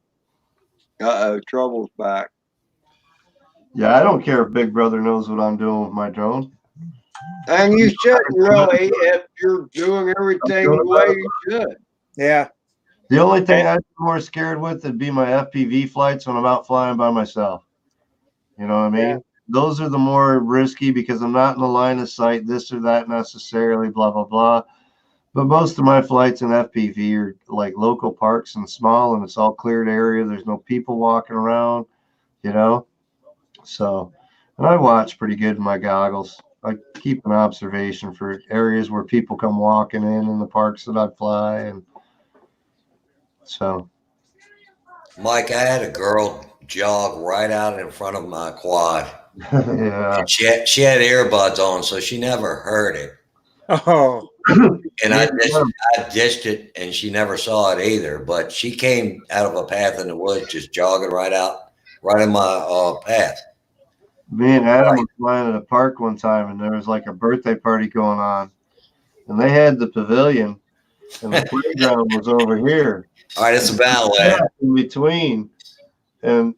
Uh-oh, trouble's back. yeah, I don't care if Big Brother knows what I'm doing with my drone. And you shouldn't really if you're doing everything the way you should. Yeah. The only thing I'd be more scared with would be my FPV flights when I'm out flying by myself. You know what I mean? Yeah. Those are the more risky because I'm not in the line of sight, this or that necessarily, blah, blah, blah. But most of my flights in FPV are like local parks and small, and it's all cleared area. There's no people walking around, you know? So, and I watch pretty good in my goggles. I keep an observation for areas where people come walking in the parks that I fly. And so, Mike, I had a girl jog right out in front of my quad. yeah. And she had earbuds on, so she never heard it. Oh. And I dished it, and she never saw it either. But she came out of a path in the woods, just jogging right in my path. Me and Adam were flying at a park one time, and there was like a birthday party going on, and they had the pavilion, and the playground was over here. All right, it's a battle, in between, and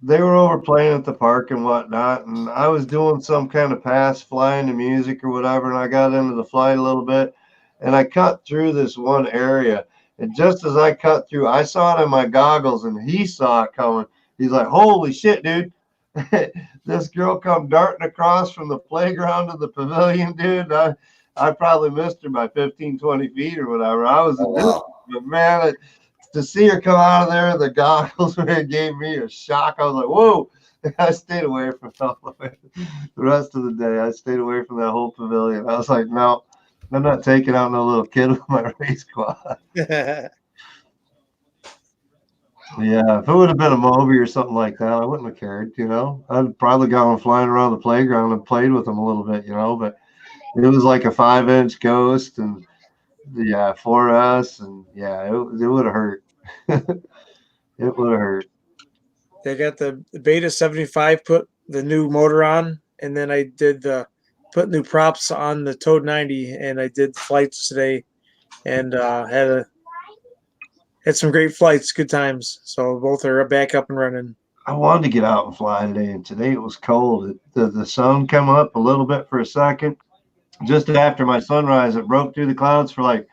they were over playing at the park and whatnot, and I was doing some kind of pass, flying to music or whatever, and I got into the flight a little bit, and I cut through this one area, and just as I cut through, I saw it in my goggles, and he saw it coming. He's like, "Holy shit, dude!" This girl come darting across from the playground to the pavilion, dude. I probably missed her by 15, 20 feet or whatever. I was but man, to see her come out of there, the goggles, it gave me a shock. I was like, whoa. I stayed away from the rest of the day. I stayed away from that whole pavilion. I was like, no, I'm not taking out no little kid with my race quad. Yeah, if it would have been a Moby or something like that, I wouldn't have cared, you know. I'd probably gone flying around the playground and played with them a little bit, you know, but it was like a 5-inch Ghost and 4S, and yeah, it would have hurt. It would have hurt. They got the Beta 75 put the new motor on, and then I did put new props on the Toad 90, and I did flights today, and had some great flights, good times. So both are back up and running. I wanted to get out and fly today, and today it was cold. The sun came up a little bit for a second. Just after my sunrise, it broke through the clouds for like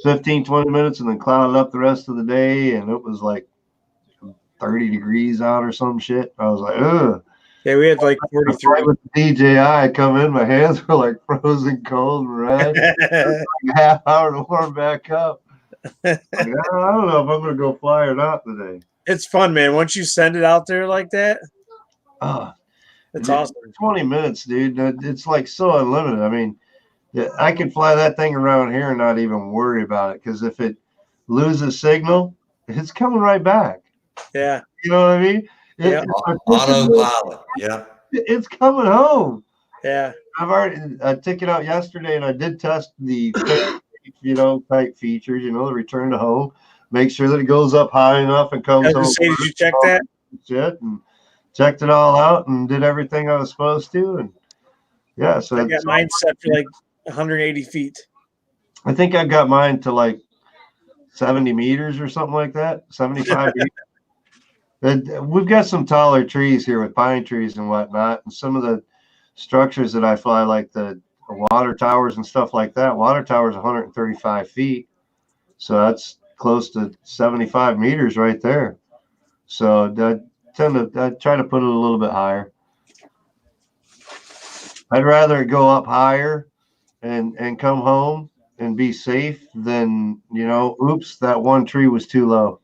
15, 20 minutes and then clouded up the rest of the day, and it was like 30 degrees out or some shit. I was like, ugh. Yeah, we had like 43. With the DJI, I come in, my hands were like frozen cold and red. Like a half hour to warm back up. Like, I don't know if I'm going to go fly or not today. It's fun, man. Once you send it out there like that, it's awesome. 20 minutes, dude. It's like so unlimited. I mean, I can fly that thing around here and not even worry about it, because if it loses signal, it's coming right back. Yeah. You know what I mean? Autopilot. Yeah. It's coming home. Yeah. I took it out yesterday, and I did test the type features, the return to home, make sure that it goes up high enough and comes home. Did you check that? Shit, and checked it all out and did everything I was supposed to, and yeah, so I got mine set for like 180 feet. I think I got mine to like 70 meters or something like that, 75 meters. And we've got some taller trees here with pine trees and whatnot, and some of the structures that I fly, like the water towers and stuff like that. Water tower is 135 feet, so that's close to 75 meters right there. So I try to put it a little bit higher. I'd rather go up higher and come home and be safe than, oops, that one tree was too low.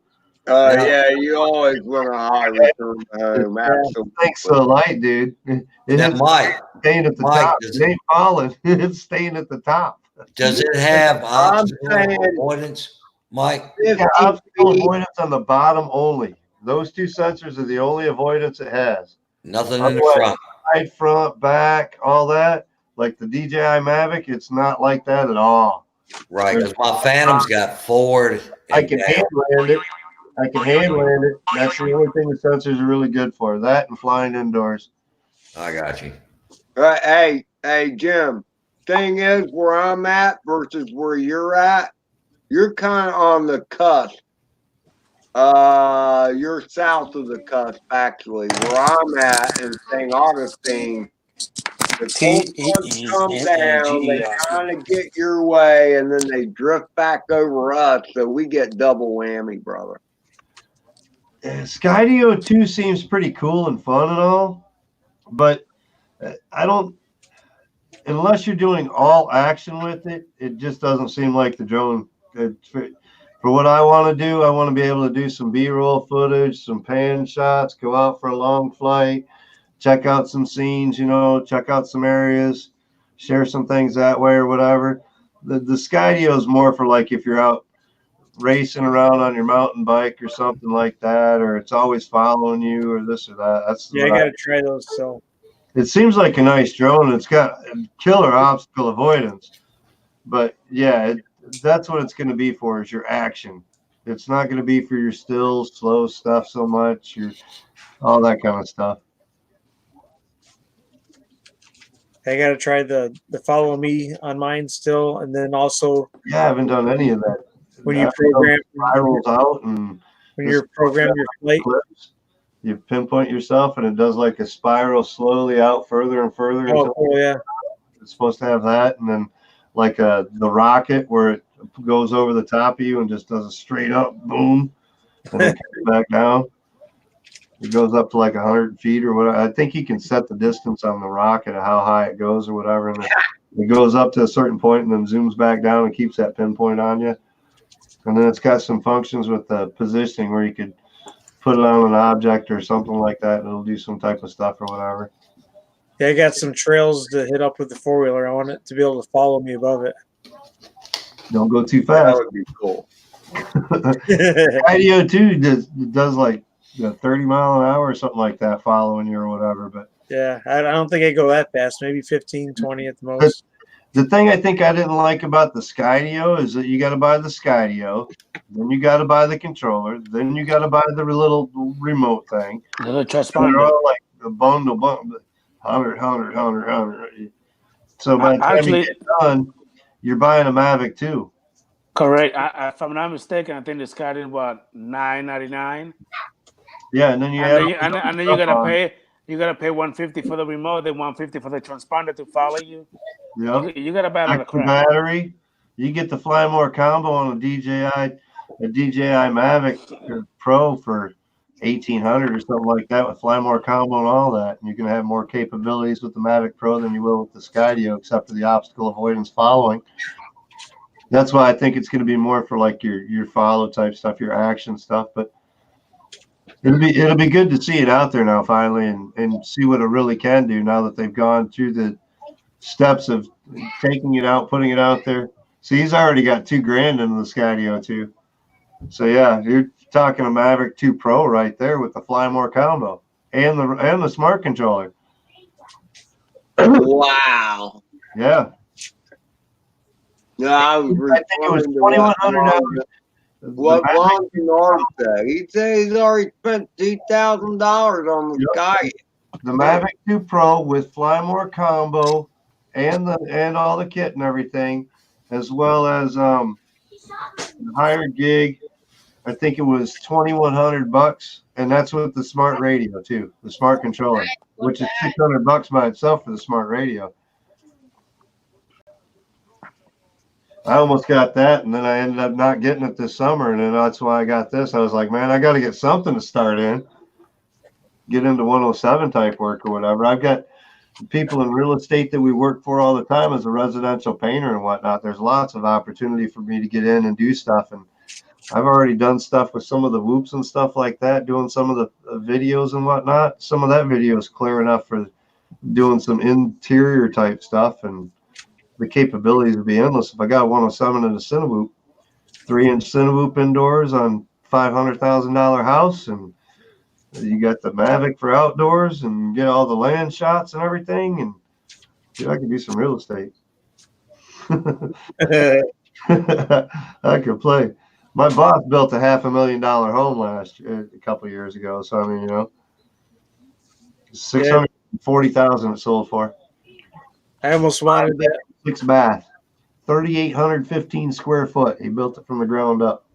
Now- Yeah, you always want a high return to home. Absolutely. Thanks so light, dude. It Now, is Mike, staying at the Mike, top. does It ain't falling. It's staying at the top. does it have obstacle saying- avoidance, Mike? Yeah, 50 obstacle feet. avoidance on the bottom only. Those two sensors are the only avoidance it has. Nothing in the Otherwise, front. Side, front, back, all that. Like the DJI Mavic, it's not like that at all. Right, because my Phantom's got forward. I and can down. hand land it. I can hand land it. That's the only thing the sensors are really good for. That and flying indoors. I got you. Hey, Jim. Thing is, where I'm at versus where you're at, you're kind of on the cusp. You're south of the cusp, actually. Where I'm at in St. Augustine, the cold fronts come down, they kind of get your way, and then they drift back over us, so we get double whammy, brother. Skydio 2 seems pretty cool and fun and all, but I don't, unless you're doing all action with it, it just doesn't seem like the drone. For what I want to do, I want to be able to do some B-roll footage, some pan shots, go out for a long flight, check out some scenes, check out some areas, share some things that way or whatever. The Skydio is more for like if you're out racing around on your mountain bike or something like that, or it's always following you or this or that. That's Yeah, I gotta try those. So it seems like a nice drone. It's got killer obstacle avoidance, but yeah, that's what it's going to be for, is your action. It's not going to be for your still slow stuff so much, all that kind of stuff. I gotta try the follow me on mine still, and then also Yeah, I haven't done any of that. when you program spirals out and when you program your flight. clips, you pinpoint yourself and it does like a spiral slowly out further and further. Oh, cool, yeah. It's supposed to have that, and then like the rocket where it goes over the top of you and just does a straight up boom and then comes back down. It goes up to like 100 feet or whatever. I think you can set the distance on the rocket of how high it goes or whatever, and it goes up to a certain point and then zooms back down and keeps that pinpoint on you. And then it's got some functions with the positioning where you could put it on an object or something like that, and it'll do some type of stuff or whatever. Yeah, I got some trails to hit up with the 4-wheeler. I want it to be able to follow me above it. Don't go too That fast. would be cool. Skydio 2 does like 30 mile an hour or something like that following you or whatever. But Yeah, I don't think I go that fast. Maybe 15, 20 at the most. the thing I think I didn't like about the Skydio is that you got to buy the Skydio, then you got to buy the controller, then you got to buy the little remote thing. The little And they're transponder. all like a bundle, 100. So by the time Actually- you get done, you're buying a Mavic too. Correct. If I'm not mistaken, I think it's got in what, $9.99, Yeah, and then you and add then you, all the and then you stuff gotta on. pay. You gotta pay $150 for the remote, then $150 for the transponder to follow you. Yep. You gotta buy a lot of Extra crap. battery. You get the Fly More combo on a DJI Mavic Pro for 1,800 or something like that with Fly More combo and all that. And you're going to have more capabilities with the Mavic Pro than you will with the Skydio, except for the obstacle avoidance following. That's why I think it's going to be more for like your follow type stuff, your action stuff. But it'll be good to see it out there now finally and see what it really can do now that they've gone through the steps of taking it out, putting it out there. See, he's already got $2,000 into the Skydio too. So yeah, you're talking a Mavic 2 Pro right there with the Fly More combo and the smart controller. Wow. Yeah, No, I was I think it was $2,100. What Ron Bernard said. He said he's already spent $2,000 on the Sky. The Mavic 2 Pro with Fly More combo and all the kit and everything, as well as the higher gig. I think it was $2,100, and that's with the smart radio too, the smart controller, which is $600 by itself for the smart radio. I almost got that, and then I ended up not getting it this summer, and then that's why I got this. I was like, man, I got to get something to start in, get into 107 type work or whatever. I've got people in real estate that we work for all the time as a residential painter and whatnot. There's lots of opportunity for me to get in and do stuff, and I've already done stuff with some of the whoops and stuff like that, doing some of the videos and whatnot. Some of that video is clear enough for doing some interior type stuff, and the capabilities would be endless. If I got 107 in a Cinewoop, 3-inch Cinewoop indoors on $500,000 house, and you got the Mavic for outdoors, and get all the land shots and everything, and dude, I could do some real estate. I could play. My boss built a $500,000 home a couple of years ago. So I mean, you know, 640,000 it sold for. I almost wanted that. 6 bath, 3,815 square foot. He built it from the ground up.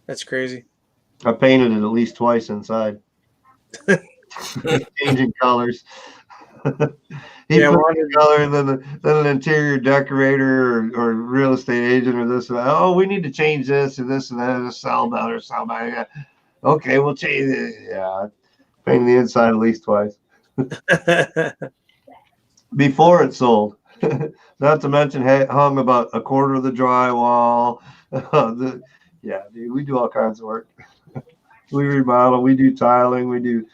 That's crazy. I painted it at least twice inside, changing colors. He Yeah, put wanted- the color, and then an interior decorator or real estate agent or this and that. Oh, we need to change this and this and that to sell better, sell better. Yeah. Okay, we'll change it. Yeah, I painted the inside at least twice before it sold. Not to mention hung about a quarter of the drywall. Yeah, dude, we do all kinds of work. We remodel, we do tiling, we do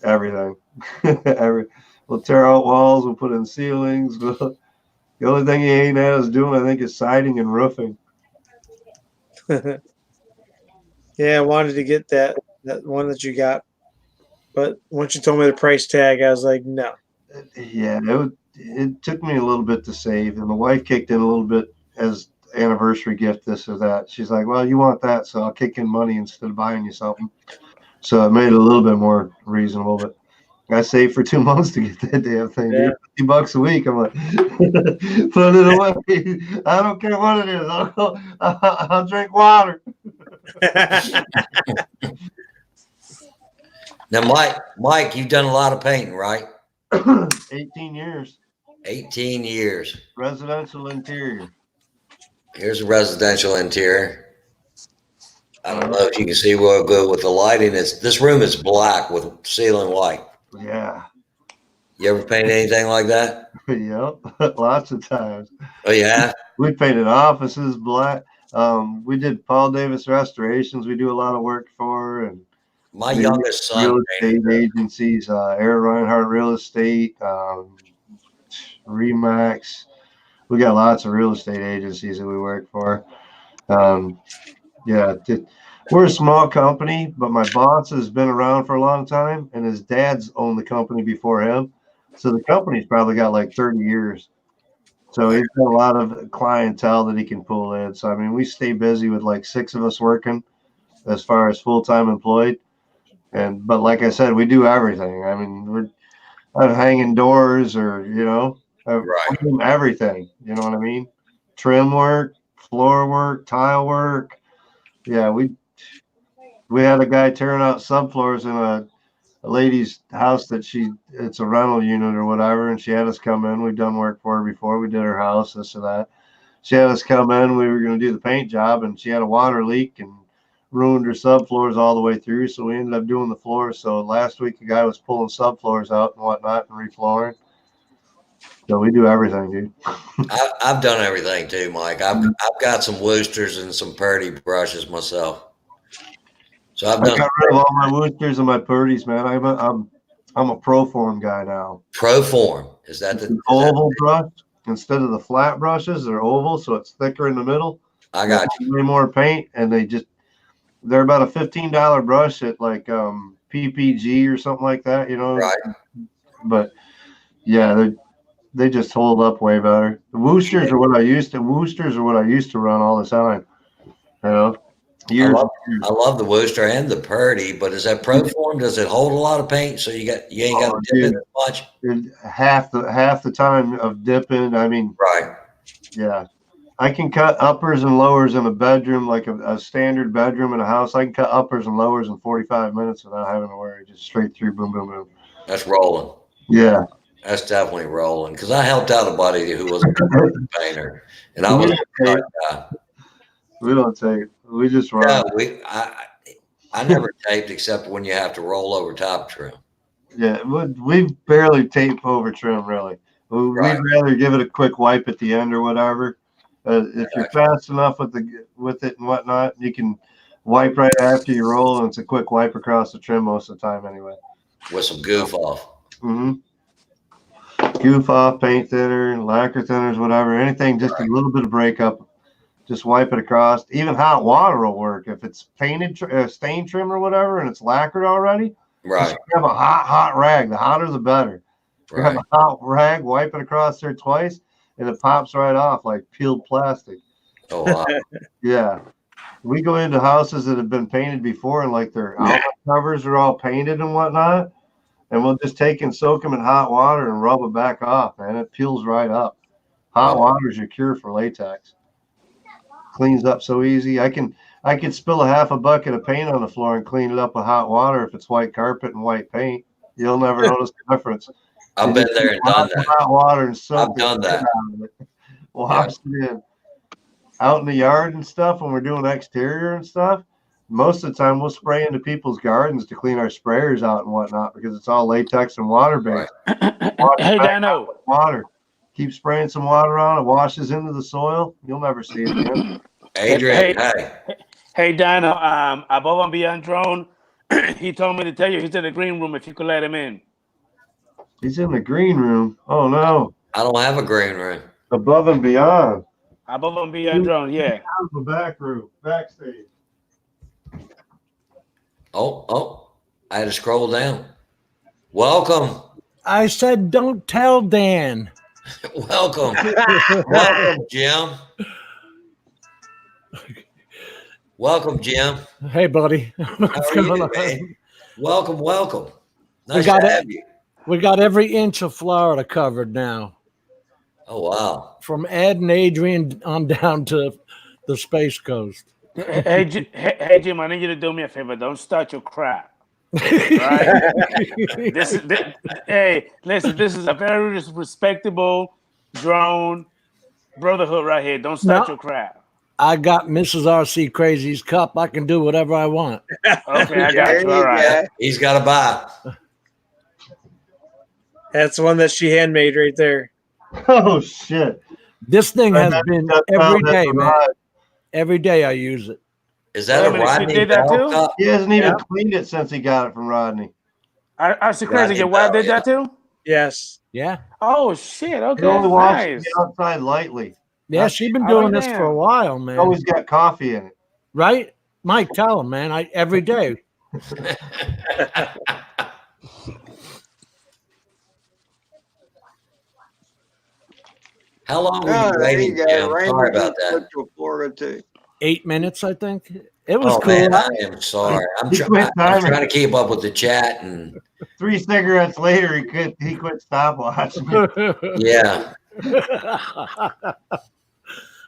everything. We'll tear out walls, we'll put in ceilings. The only thing he ain't at us doing, I think, is siding and roofing. Yeah, I wanted to get that one that you got, but once you told me the price tag, I was like, no. Yeah, it took me a little bit to save, and the wife kicked in a little bit as anniversary gift, this or that. She's like, well, you want that, so I'll kick in money instead of buying you something. So it made it a little bit more reasonable, but I saved for 2 months to get that damn thing. Yeah. Dude, $50 a week. I'm like, put it away. I don't care what it is. I'll drink water. Now, Mike, you've done a lot of painting, right? 18 years. 18 years. Residential interior. Here's a residential interior. I don't know if you can see real good with the lighting. This room is black with ceiling white. Yeah. You ever paint anything like that? Yep. Lots of times. Oh, yeah? We painted offices black. We did Paul Davis Restorations. We do a lot of work for, and My youngest son real estate painted. agencies, Air Reinhardt Real Estate, Remax. We got lots of real estate agencies that we work for. We're a small company, but my boss has been around for a long time, and his dad's owned the company before him. So the company's probably got like 30 years. So he's got a lot of clientele that he can pull in. So, I mean, we stay busy with like 6 of us working as far as full-time employed. But like I said, we do everything. I mean, we're hanging doors or, Right. everything. You know what I mean? Trim work, floor work, tile work. Yeah, we had a guy tearing out subfloors in a lady's house that it's a rental unit or whatever, and she had us come in. We've done work for her before. We did her house, this or that. She had us come in. We were going to do the paint job, and she had a water leak and ruined her subfloors all the way through. So we ended up doing the floors. So last week, the guy was pulling subfloors out and whatnot and reflooring. So we do everything, dude. I've done everything too, Mike. I've got some Woosters and some Purdy brushes myself. So I've I done got rid of all my Woosters and my Purdy's, man. I'm a Proform guy now. Proform. Is that It's an oval brush instead of the flat brushes? They're oval, so it's thicker in the middle. I got you. Way more paint, and they're about a $15 brush at like PPG or something like that, Right. But yeah, they just hold up way better. The Woosters are what I used to run all the time. I love the Wooster and the Purdy, but is that Proform? Does it hold a lot of paint so you ain't got to dip in as much? Half the time of dipping. I mean, right. Yeah, I can cut uppers and lowers in a bedroom, like a standard bedroom in a house. I can cut uppers and lowers in 45 minutes without having to worry. Just straight through, boom, boom, boom. That's rolling. Yeah. That's definitely rolling, because I helped out a buddy who was a painter, and I was we don't take it. We just run. Yeah, I never taped except when you have to roll over top trim. Yeah, we barely tape over trim, really. We'd rather give it a quick wipe at the end or whatever, If you're fast enough with it and whatnot, you can wipe right after you roll, and it's a quick wipe across the trim most of the time anyway. With some goof off. Mm-hmm. Goof off, paint thinner, lacquer thinners, whatever, anything, just a little bit of breakup. Just wipe it across. Even hot water will work if it's painted, stain trim or whatever, and it's lacquered already. Right. Just have a hot rag. The hotter, the better. You have a hot rag, wipe it across there twice, and it pops right off like peeled plastic. Oh, wow. Yeah. We go into houses that have been painted before, and like their outlet covers are all painted and whatnot, and we'll just take and soak them in hot water and rub it back off, man. It peels right up. Hot water is your cure for latex. Cleans up so easy. I can spill a half a bucket of paint on the floor and clean it up with hot water if it's white carpet and white paint. You'll never notice the difference. I've been there and done that. Hot water and soak I've done that. Wash it in. Out in the yard and stuff, when we're doing exterior and stuff, most of the time we'll spray into people's gardens to clean our sprayers out and whatnot because it's all latex and water based. Hey, Dano. Water. Keep spraying some water on it, washes into the soil. You'll never see it again. Adrian, Hey, Dino. Above and Beyond Drone, he told me to tell you he's in the green room if you could let him in. He's in the green room. Oh no. I don't have a green room. Above and Beyond. Above and Beyond Drone, yeah. The back room, backstage. Oh, I had to scroll down. Welcome. I said, don't tell Dan. Welcome. Welcome, Jim. Welcome, Jim. Hey, buddy. How are you, man? Welcome. Nice got to it. have you. We got every inch of Florida covered now. Oh, wow. From Ed and Adrian on down to the Space Coast. Hey, Jim, I need you to do me a favor. Don't start your crap. Right? Hey, listen, this is a very respectable drone brotherhood right here. Don't start your crap. I got Mrs. RC Crazy's cup. I can do whatever I want. Okay, I got you. All right. He's got to buy. That's the one that she handmade right there. Oh, shit. This thing has been every day, man. Every day I use it. Is that a Rodney? Did that too? cup? He hasn't even cleaned it since he got it from Rodney. RC Crazy, your wife did that too? Yes. Yeah. Oh, shit. Okay, He only nice. washes it outside lightly. Yeah, she's been doing this for a while, man. Always got coffee in it. Right? Mike, tell him, man. Every day. How long were you waiting, Jim? Sorry about that. Florida too. 8 minutes, I think. It was cool. Man, I am sorry. I'm trying to keep up with the chat and 3 cigarettes later, he quit stopwatching. yeah.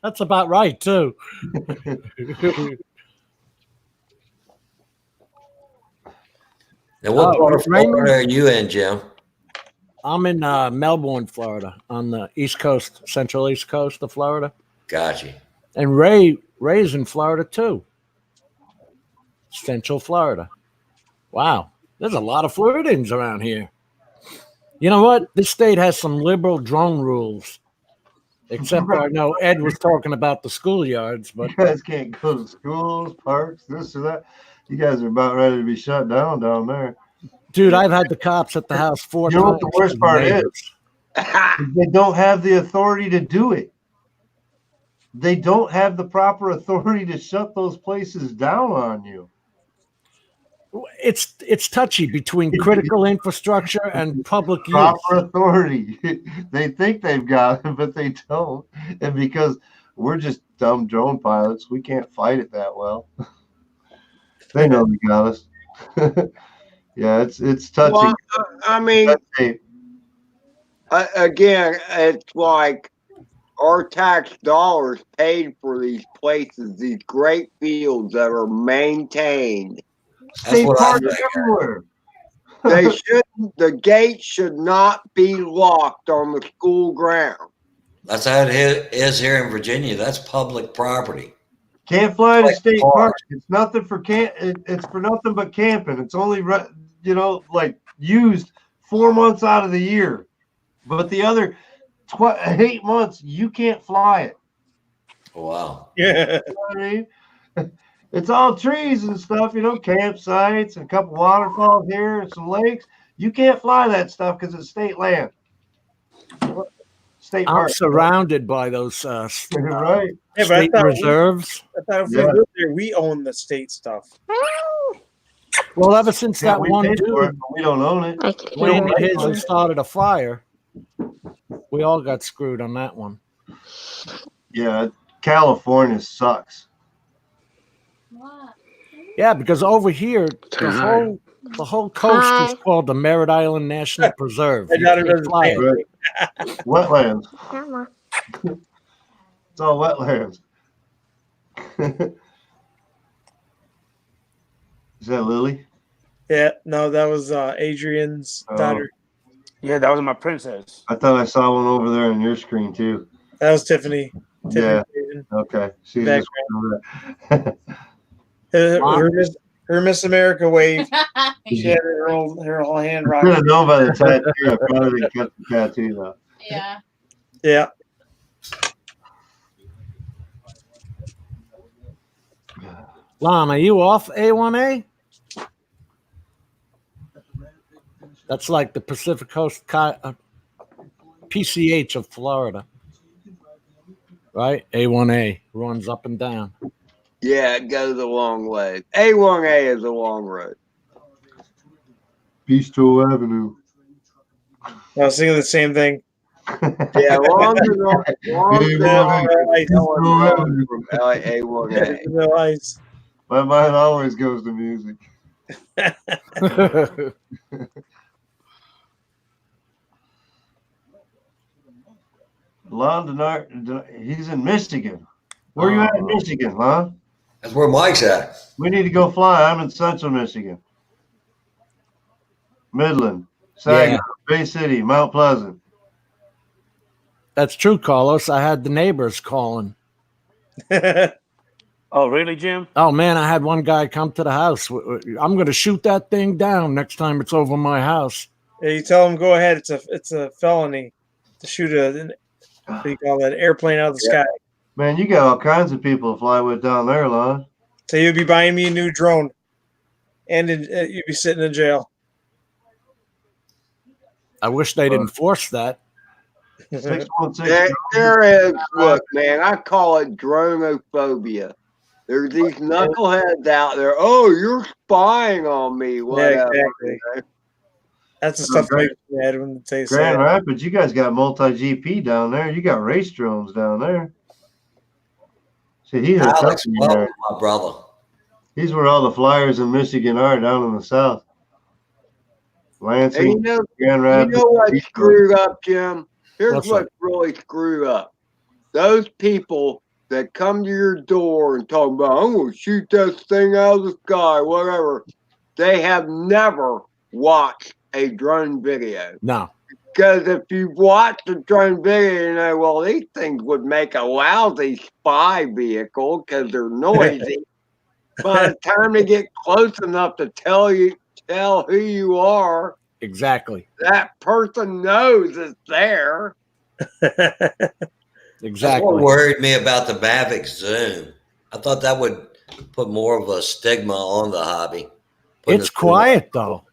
That's about right too. Now, what part of Florida are you in, Jim? I'm in Melbourne, Florida, on the East Coast, Central East Coast of Florida. Gotcha. And Ray's in Florida too. Central Florida. Wow. There's a lot of Floridians around here. You know what? This state has some liberal drone rules. Except I know Ed was talking about the schoolyards, but you guys can't go to schools, parks, this or that. You guys are about ready to be shut down there. Dude, I've had the cops at the house 4 times. You know what the worst part is? They don't have the authority to do it. They don't have the proper authority to shut those places down on you. It's touchy between critical infrastructure and public use. Proper authority. They think they've got it, but they don't. And because we're just dumb drone pilots, we can't fight it that well. They know they got us. Yeah, it's touchy. Well, I mean, again, it's like our tax dollars paid for these places, these great fields that are maintained. State parks everywhere. They shouldn't. The gate should not be locked on the school ground. That's how it is here in Virginia. That's public property. Can't fly to state parks. It's nothing for It's for nothing but camping. It's only like used 4 months out of the year, but the other 8 months you can't fly it. Wow. Yeah. You know what I mean? It's all trees and stuff, campsites and a couple waterfalls here and some lakes. You can't fly that stuff because it's state land. State I'm park. surrounded by those Right. Yeah, but I state thought reserves. I thought if Yeah. we lived there, we own the state stuff. Well, ever since Yeah, that we one paid for it, dude but we don't own it. landed his and started a fire, we all got screwed on that one. Yeah, California sucks. What? Yeah, because over here the whole coast is called the Merritt Island National Preserve. My You daughter can't doesn't fly say it. Right. Wetlands. It's all wetlands. Is that Lily? Yeah, no, that was Adrian's Oh. daughter. Yeah, that was my princess. I thought I saw one over there on your screen too. That was Tiffany. Yeah. Tiffany. Okay. She's Back just over there. Her Miss America wave. She had her whole hand rock. Should have known by the tattoo. I probably didn't cut the tattoo though. Yeah. Yeah. Lon, are you off A1A? That's like the Pacific Coast PCH of Florida. Right? A1A runs up and down. Yeah, it goes a long way. A1A is a long road. Bistro Avenue. I was thinking the same thing. Yeah, long enough. A1A. From A1A. No ice. My mind always goes to music. Lon Denard, he's in Michigan. Where you at in Michigan, Lon? That's where Mike's at. We need to go fly. I'm in Central Michigan. Midland, Saginaw, Bay City, Mount Pleasant. That's true, Carlos. I had the neighbors calling. Oh, really, Jim? Oh man, I had one guy come to the house. I'm going to shoot that thing down next time it's over my house. Yeah, you tell him go ahead. It's a felony to shoot an what do you call that airplane out of the sky. Man, you got all kinds of people to fly with down there, Lon. So you'd be buying me a new drone, and you'd be sitting in jail. I wish they'd enforce that. 616. There is, look, man, I call it dronophobia. There's these knuckleheads out there. Oh, you're spying on me. Whatever. Yeah, exactly. That's the stuff that makes me mad when they say Grand that. Rapids, you guys got multi-GP down there. You got race drones down there. See, he hooked up Alex, in well, there. my brother. He's where all the flyers in Michigan are, down in the south. Lansing, And you Grand Rapids. know what's screwed up, Jim? Here's What's what's really screwed up. Those people that come to your door and talk about, I'm going to shoot that thing out of the sky, whatever, they have never watched a drone video. No. Because if you watch the drone video, you know, well, these things would make a lousy spy vehicle because they're noisy. By the time they get close enough to tell who you are, Exactly. that person knows it's there. That's Exactly. what worried me about the Mavic Zoom. I thought that would put more of a stigma on the hobby. It's quiet though.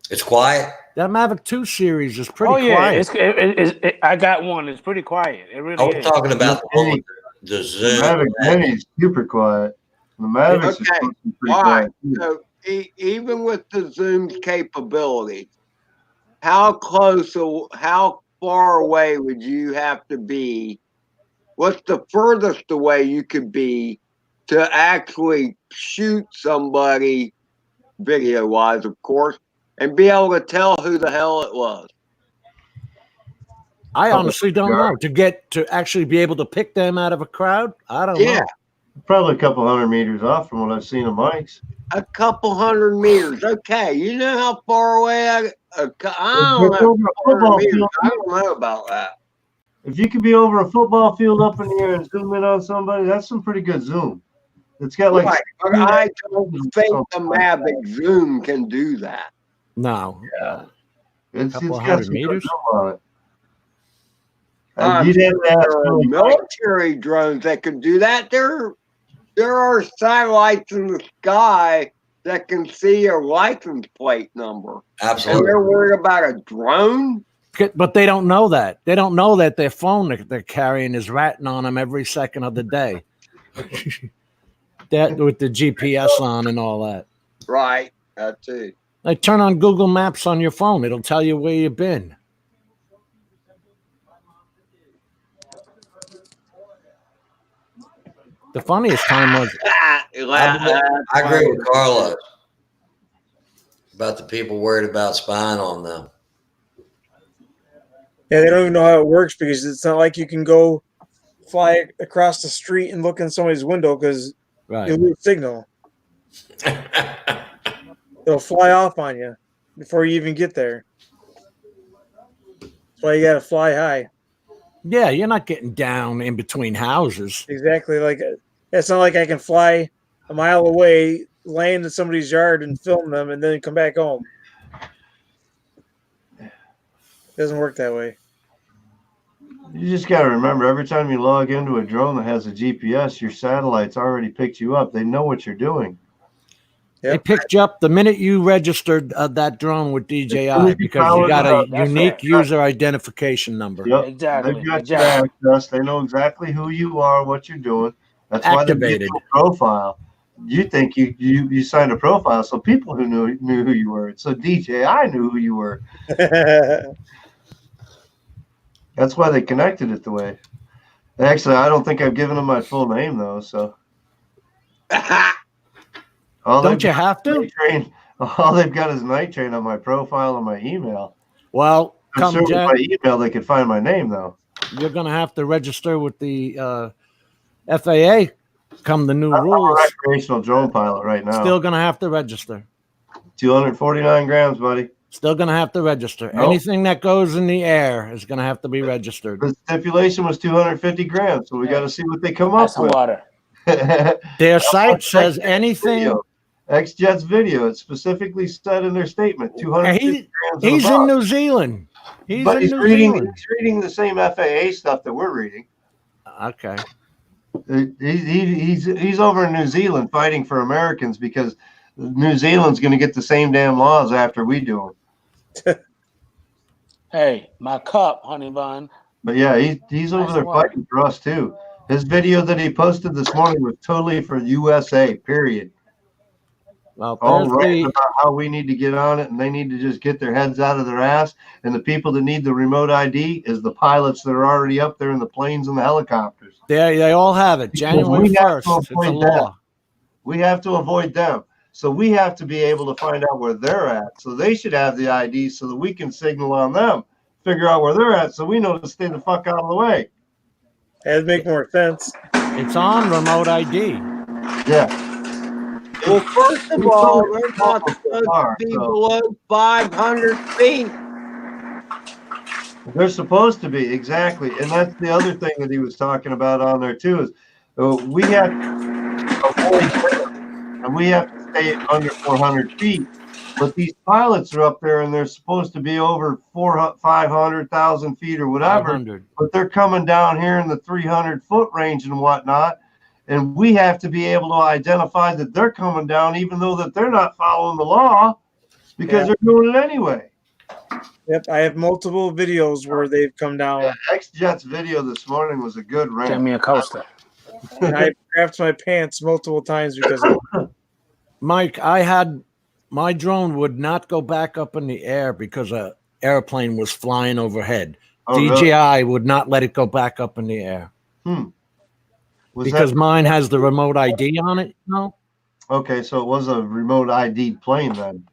It's quiet. That Mavic 2 series is pretty Oh yeah, quiet. I got one. It's pretty quiet. It really I was is. talking about the one with the The Zoom. Mavic Mini is super quiet. The Mavic is Okay. supposed to be pretty All right. quiet. too. So even with the Zoom's capabilities, how far away would you have to be? What's the furthest away you could be to actually shoot somebody, video-wise, of course, and be able to tell who the hell it was? I honestly don't know. To actually be able to pick them out of a crowd, I don't Yeah. know. Probably a couple hundred meters off from what I've seen of Mike's. A couple hundred meters. Okay, you know how far away I don't It's know. over a football field. I don't know about that. If you could be over a football field up in the air and zoom in on somebody, that's some pretty good zoom. It's got like Right. But I don't think the Mavic Zoom can do that. No. it's couple got hundred some good meters? zoom on it. You didn't ask There are me. military drones that can do that. There are satellites in the sky that can see your license plate number. And Absolutely. they're worried about a drone? But they don't know that. They don't know that their phone that they're carrying is ratting on them every second of the day. That with the GPS on and all that. Right. That too. Like turn on Google Maps on your phone. It'll tell you where you've been. The funniest time was I agree with Carlos about the people worried about spying on them. Yeah, they don't even know how it works because it's not like you can go fly across the street and look in somebody's window because right. you lose signal. It'll fly off on you before you even get there. That's why you got to fly high. Yeah, you're not getting down in between houses. Exactly. Like it's not like I can fly a mile away, land in somebody's yard, and film them, and then come back home. It doesn't work that way. You just got to remember, every time you log into a drone that has a GPS, your satellite's already picked you up. They know what you're doing. They Yep. picked you up the minute you registered that drone with DJI because you got a That's unique right. user identification number. Yep. Exactly. They've got Exactly. your access. They know exactly who you are, what you're doing. That's why they Activated. give you a profile. You think you signed a profile, so people who knew who you were. So DJI knew who you were. That's why they connected it the way. Actually, I don't think I've given them my full name though. So Don't you have to? All they've got is Night Train on my profile and my email. Well, I'm come sure with Jan- my email they could find my name though. you're going to have to register with the FAA. Come the new I'm a rules. recreational drone pilot right now. Still going to have to register. 249 grams, buddy. Still going to have to register. Nope. Anything that goes in the air is going to have to be registered. The stipulation was 250 grams, so we got to see what they come up That's with. water. Their site says anything. XJet's video, it specifically said in their statement 250 grams. and He's above. in New Zealand. He's But in he's New reading. Zealand. He's reading the same FAA stuff that we're reading. Okay. He's over in New Zealand fighting for Americans because New Zealand's going to get the same damn laws after we do them. Hey, my cup, honey bun. But yeah, he's over Nice there work. fighting for us too. His video that he posted this morning was totally for USA. Period. Well, All there's right the, about how we need to get on it, and they need to just get their heads out of their ass. And the people that need the remote ID is the pilots that are already up there in the planes and the helicopters. they all have it. January We have to 1st. It's a avoid that. law. We have to avoid them. So we have to be able to find out where they're at. So they should have the ID so that we can signal on them, figure out where they're at, so we know to stay the fuck out of the way. That'd make more sense. It's on remote ID. Yeah. Well, first of all, they're not supposed to be below 500 feet. They're supposed to be, exactly. And that's the other thing that he was talking about on there too is we have to avoid them, and we have to stay under 400 feet. But these pilots are up there and they're supposed to be over 500,000 feet or whatever. 500. But they're coming down here in the 300-foot range and whatnot. And we have to be able to identify that they're coming down, even though that they're not following the law, because they're doing it anyway. Yep, I have multiple videos where they've come down. Yeah, XJet's video this morning was a good rant. Get me a coaster. And I crapped my pants multiple times because of it. Mike, my drone would not go back up in the air because an airplane was flying overhead. Oh, DJI really? would not let it go back up in the air. Was Because that, mine has the remote ID on it. No, okay, so it was a remote ID plane then.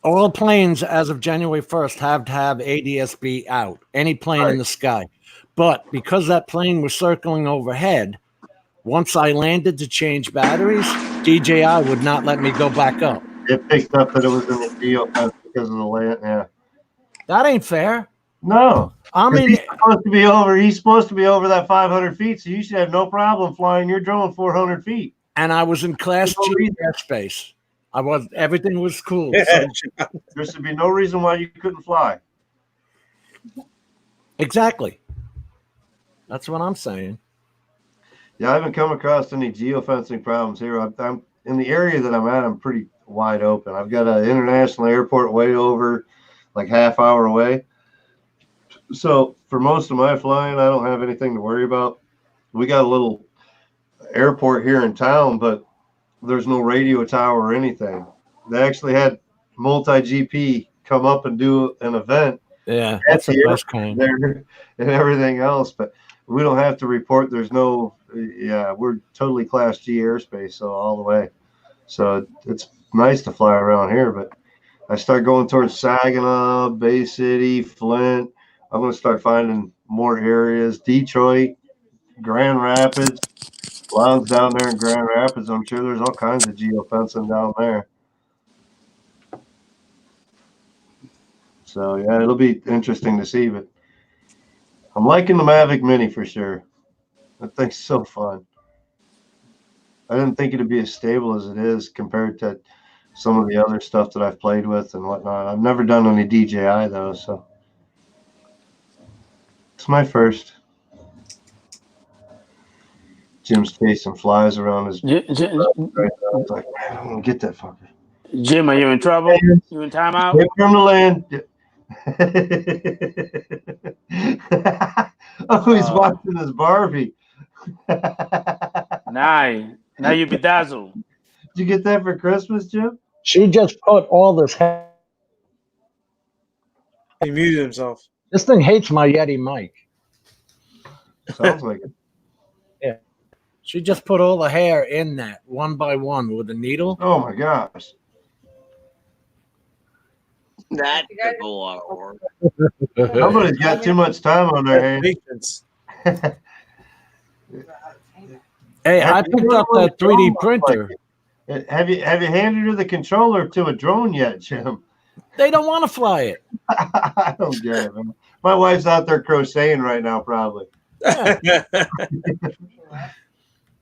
all planes as of January 1st have to have ADS-B out. Any plane in Right. the sky, but because that plane was circling overhead, once I landed to change batteries, DJI would not let me go back up. It picked up that it was in the geofence because of the land. Yeah. That ain't fair. No. I 'Cause mean, he's supposed to be over that 500 feet, so you should have no problem flying your drone 400 feet. and I was in Class No G reason. airspace. Everything was cool. Yeah, So- There should be no reason why you couldn't fly. exactly. That's what I'm saying. Yeah, I haven't come across any geofencing problems here. I'm in the area that I'm at. I'm pretty wide open. I've got an international airport way over, like half hour away. So for most of my flying, I don't have anything to worry about. We got a little airport here in town, but there's no radio tower or anything. They actually had multi-GP come up and do an event. Yeah, that's the best kind. There and everything else, but we don't have to report. There's no, yeah, we're totally Class G airspace, so all the way. So it's nice to fly around here, but I start going towards Saginaw, Bay City, Flint. I'm going to start finding more areas. Detroit, Grand Rapids. Lounge down there in Grand Rapids. I'm sure there's all kinds of geofencing down there. So yeah, it'll be interesting to see, but I'm liking the Mavic Mini for sure. That thing's so fun. I didn't think it'd be as stable as it is compared to some of the other stuff that I've played with and whatnot. I've never done any DJI though, so it's my first. Jim's chasing flies around his. Right now. It's like, man, I'm gonna get that fucker. Jim, are you in trouble? You in timeout? Wait for him to land. Oh, he's watching his Barbie. Now you bedazzled. Did you get that for Christmas, Jim? She just put all this. He muted himself. This thing hates my Yeti mic. Sounds like it. Yeah. She just put all the hair in that one by one with a needle. Oh my gosh. That's a whole lot of work. Somebody's got too much time on their hands. Patience. Hey, I picked up that 3D printer. Have you handed her the controller to a drone yet, Jim? They don't want to fly it. I don't get it, man. My wife's out there crocheting right now, probably.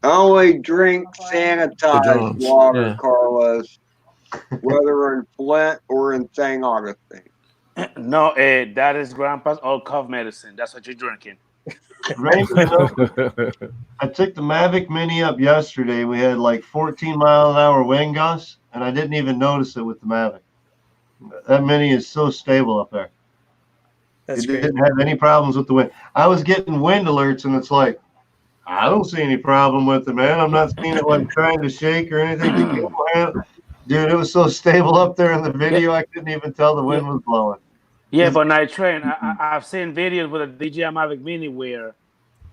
Only drink sanitized water, Yeah. Carlos, whether in Flint or in St. Augustine. No, that is Grandpa's old cough medicine. That's what you're drinking. Right? I took the Mavic Mini up yesterday. We had like 14-mile-an-hour wind gusts, and I didn't even notice it with the Mavic. That Mini is so stable up there. That's It great. didn't have any problems with the wind. I was getting wind alerts, and it's like, I don't see any problem with it, man. I'm not seeing it like trying to shake or anything. Dude, it was so stable up there in the video, I couldn't even tell the wind was blowing. Yeah, but Night Train, I've seen videos with a DJI Mavic Mini where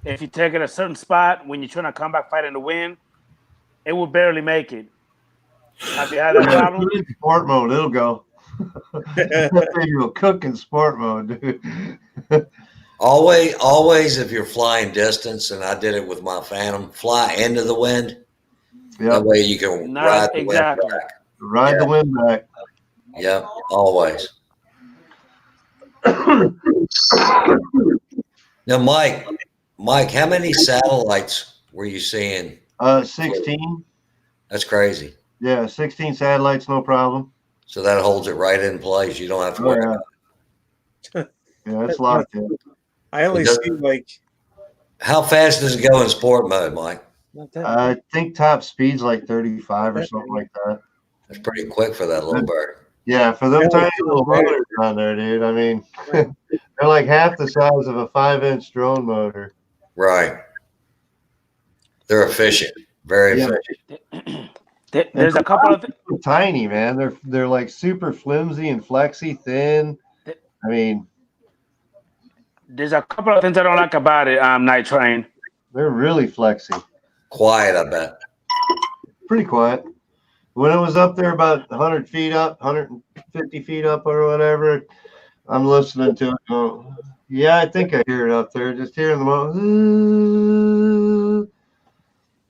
if you take it a certain spot, when you're trying to come back fighting the wind, it will barely make it. Have you had that problem? In sport mode, it'll go. That thing will cook in sport mode, dude. Always, if you're flying distance, and I did it with my Phantom, fly into the wind. Yeah. That way you can ride the exactly. wind back. Ride the wind back. Yep, always. Now, Mike, how many satellites were you seeing? 16. That's crazy. Yeah, 16 satellites, no problem. So that holds it right in place. You don't have to worry about it. Yeah, it's locked in. I only see like. How fast does it go in sport mode, Mike? I think top speed's like 35 or something like that. That's pretty quick for that little bird. Yeah, for them tiny little motors on there, dude. I mean, they're like half the size of a 5-inch drone motor. Right. They're efficient. Very efficient. There's a couple of tiny, man. They're like super flimsy and flexy, thin. I mean, there's a couple of things I don't like about it. Night Train. They're really flexy. Quiet, I bet. Pretty quiet. When it was up there about 100 feet up, 150 feet up or whatever, I'm listening to it. Oh, yeah, I think I hear it up there. Just hearing the mo.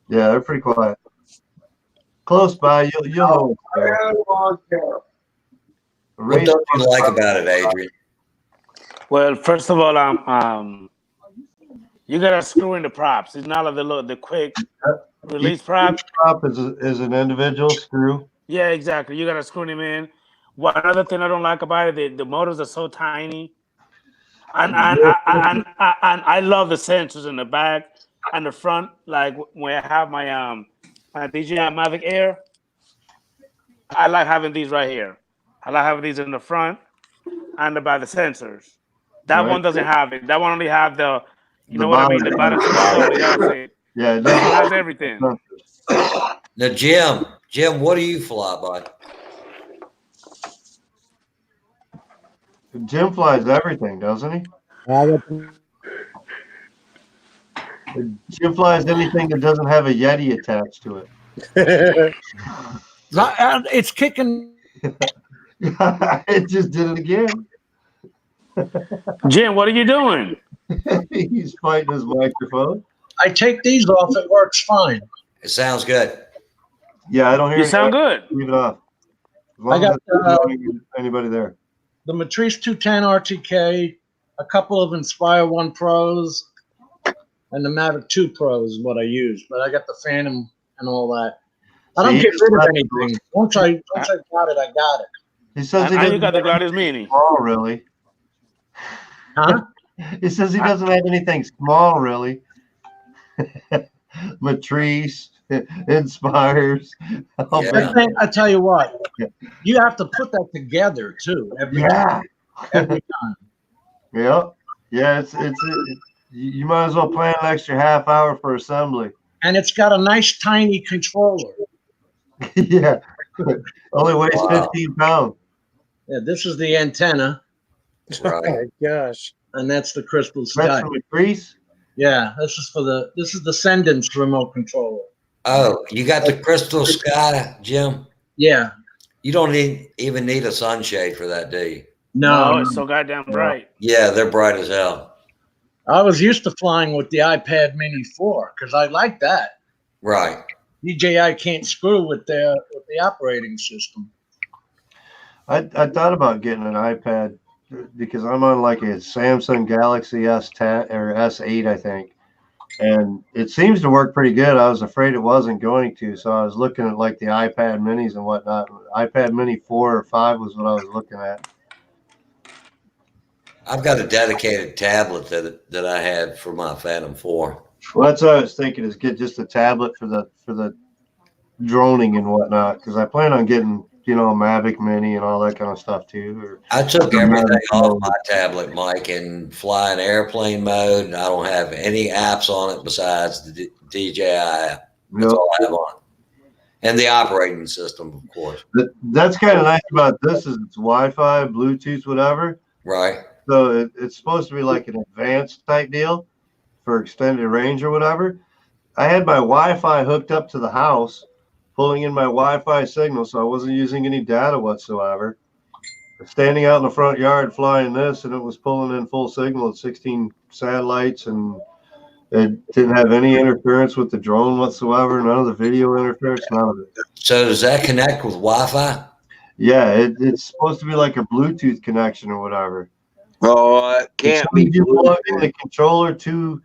Yeah, they're pretty quiet. Close by, you'll know. What don't you like about it, Adrian? Well, first of all, you gotta screw in the props. It's not like the quick release prop. Prop is an individual screw. Yeah, exactly. You gotta screw them in. One other thing I don't like about it, the motors are so tiny. And I love the sensors in the back and the front. Like when I have my my DJI Mavic Air, I like having these right here. I like having these in the front and the back, the sensors. That one doesn't have it. That one only have the, you know what I mean, the bottom sensor. That's it. Yeah, This one has everything. Now, Jim, what do you fly by? Jim flies everything, doesn't he? Jim flies anything that doesn't have a Yeti attached to it. It's kicking. It just did it again. Jim, what are you doing? He's fighting his microphone. I take these off. It works fine. It sounds good. Yeah, I don't hear You sound good. Leave it off. As long I got as there's anybody there. the Matrice 210 RTK, a couple of Inspire 1 Pros, and the Mavic 2 Pros is what I use. But I got the Phantom and all that. I don't See, get rid of anything. Once I got it, I got it. He says he And you doesn't got the have Gladius anything Mini. small, really. Huh? He says he doesn't have anything small, really. Matrice, Inspires. Oh, Yeah. I tell you what, you have to put that together too every time. Every time. Yeah. Yeah, it's you might as well plan an extra half hour for assembly. And it's got a nice tiny controller. Yeah. Only weighs Wow. 15 pounds. Yeah, this is the antenna, Oh Right. my gosh. and that's the Crystal That's Sky. from Matrice. Yeah, this is the Sendence remote controller. Oh, you got the Crystal Sky, Jim? Yeah. You don't even need a sunshade for that, do you? No, No, it's so goddamn bright. Yeah, they're bright as hell. I was used to flying with the iPad Mini 4 because I like that. Right. DJI can't screw with the operating system. I thought about getting an iPad because I'm on like a Samsung Galaxy S10 or S8, I think. And it seems to work pretty good. I was afraid it wasn't going to, so I was looking at like the iPad minis and whatnot. iPad Mini 4 or 5 was what I was looking at. I've got a dedicated tablet that I had for my Phantom 4. Well, that's what I was thinking, is get just a tablet for the droning and whatnot, because I plan on getting, a Mavic Mini and all that kind of stuff too. I took everything off my tablet, Mike, and fly in airplane mode. I don't have any apps on it besides the DJI app. That's all I have on it. And the operating system, of course. That's kind of nice about this is it's Wi-Fi, Bluetooth, whatever. Right. So it's supposed to be like an advanced type deal for extended range or whatever. I had my Wi-Fi hooked up to the house, pulling in my Wi-Fi signal, so I wasn't using any data whatsoever. Standing out in the front yard flying this, and it was pulling in full signal at 16 satellites, and it didn't have any interference with the drone whatsoever, none of the video interference, none of it. So does that connect with Wi-Fi? Yeah, it's supposed to be like a Bluetooth connection or whatever. Oh, it can't be. You plug in the controller to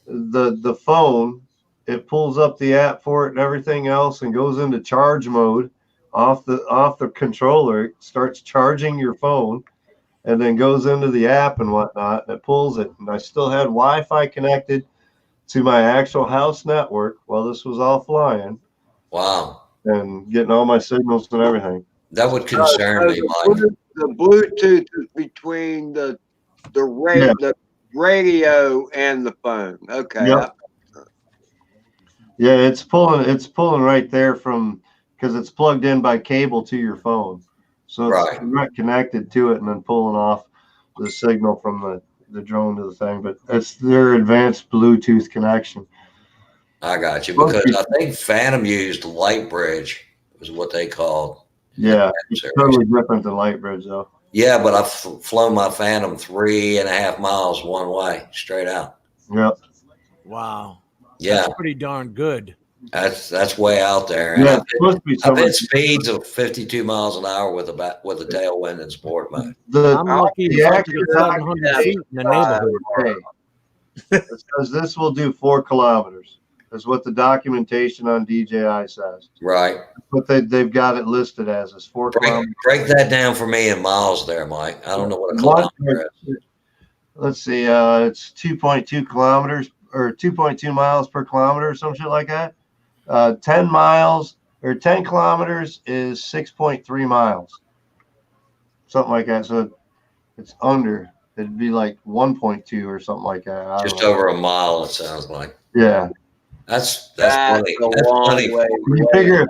the phone, it pulls up the app for it and everything else, and goes into charge mode off the controller. It starts charging your phone, and then goes into the app and whatnot, and it pulls it. And I still had Wi-Fi connected to my actual house network while this was all flying. Wow. And getting all my signals and everything. That would concern me, Mike. The Bluetooth is between the radio and the phone. Okay. Yep. Yeah, it's pulling right there from, because it's plugged in by cable to your phone. So it's direct connected to it and then pulling off the signal from the drone to the thing. But it's their advanced Bluetooth connection. I got you, because I think Phantom used Lightbridge is what they called. Yeah, it's totally different than Lightbridge though. Yeah, but I've flown my Phantom 3.5 miles one way, straight out. Yep. Wow. Yeah. That's pretty darn good. That's way out there. Yeah, And it's supposed to be I've hit much. speeds of 52 miles an hour with a tailwind and sport mode. I'm lucky the if I can accurate get 700 feet in the neighborhood. It says this will do 4 kilometers. Is what the documentation on DJI says. Right. But they've got it listed as 4 kilometers. Break that down for me in miles there, Mike. I don't know what a kilometer is. let's see, it's 2.2 kilometers or 2.2 miles per kilometer or some shit like that. 10 miles or 10 kilometers is 6.3 miles, something like that. So it's under. It'd be like 1.2 or something like that. I don't Just know. over a mile, it sounds like. Yeah. That's That's plenty. a That's long plenty. way. You figure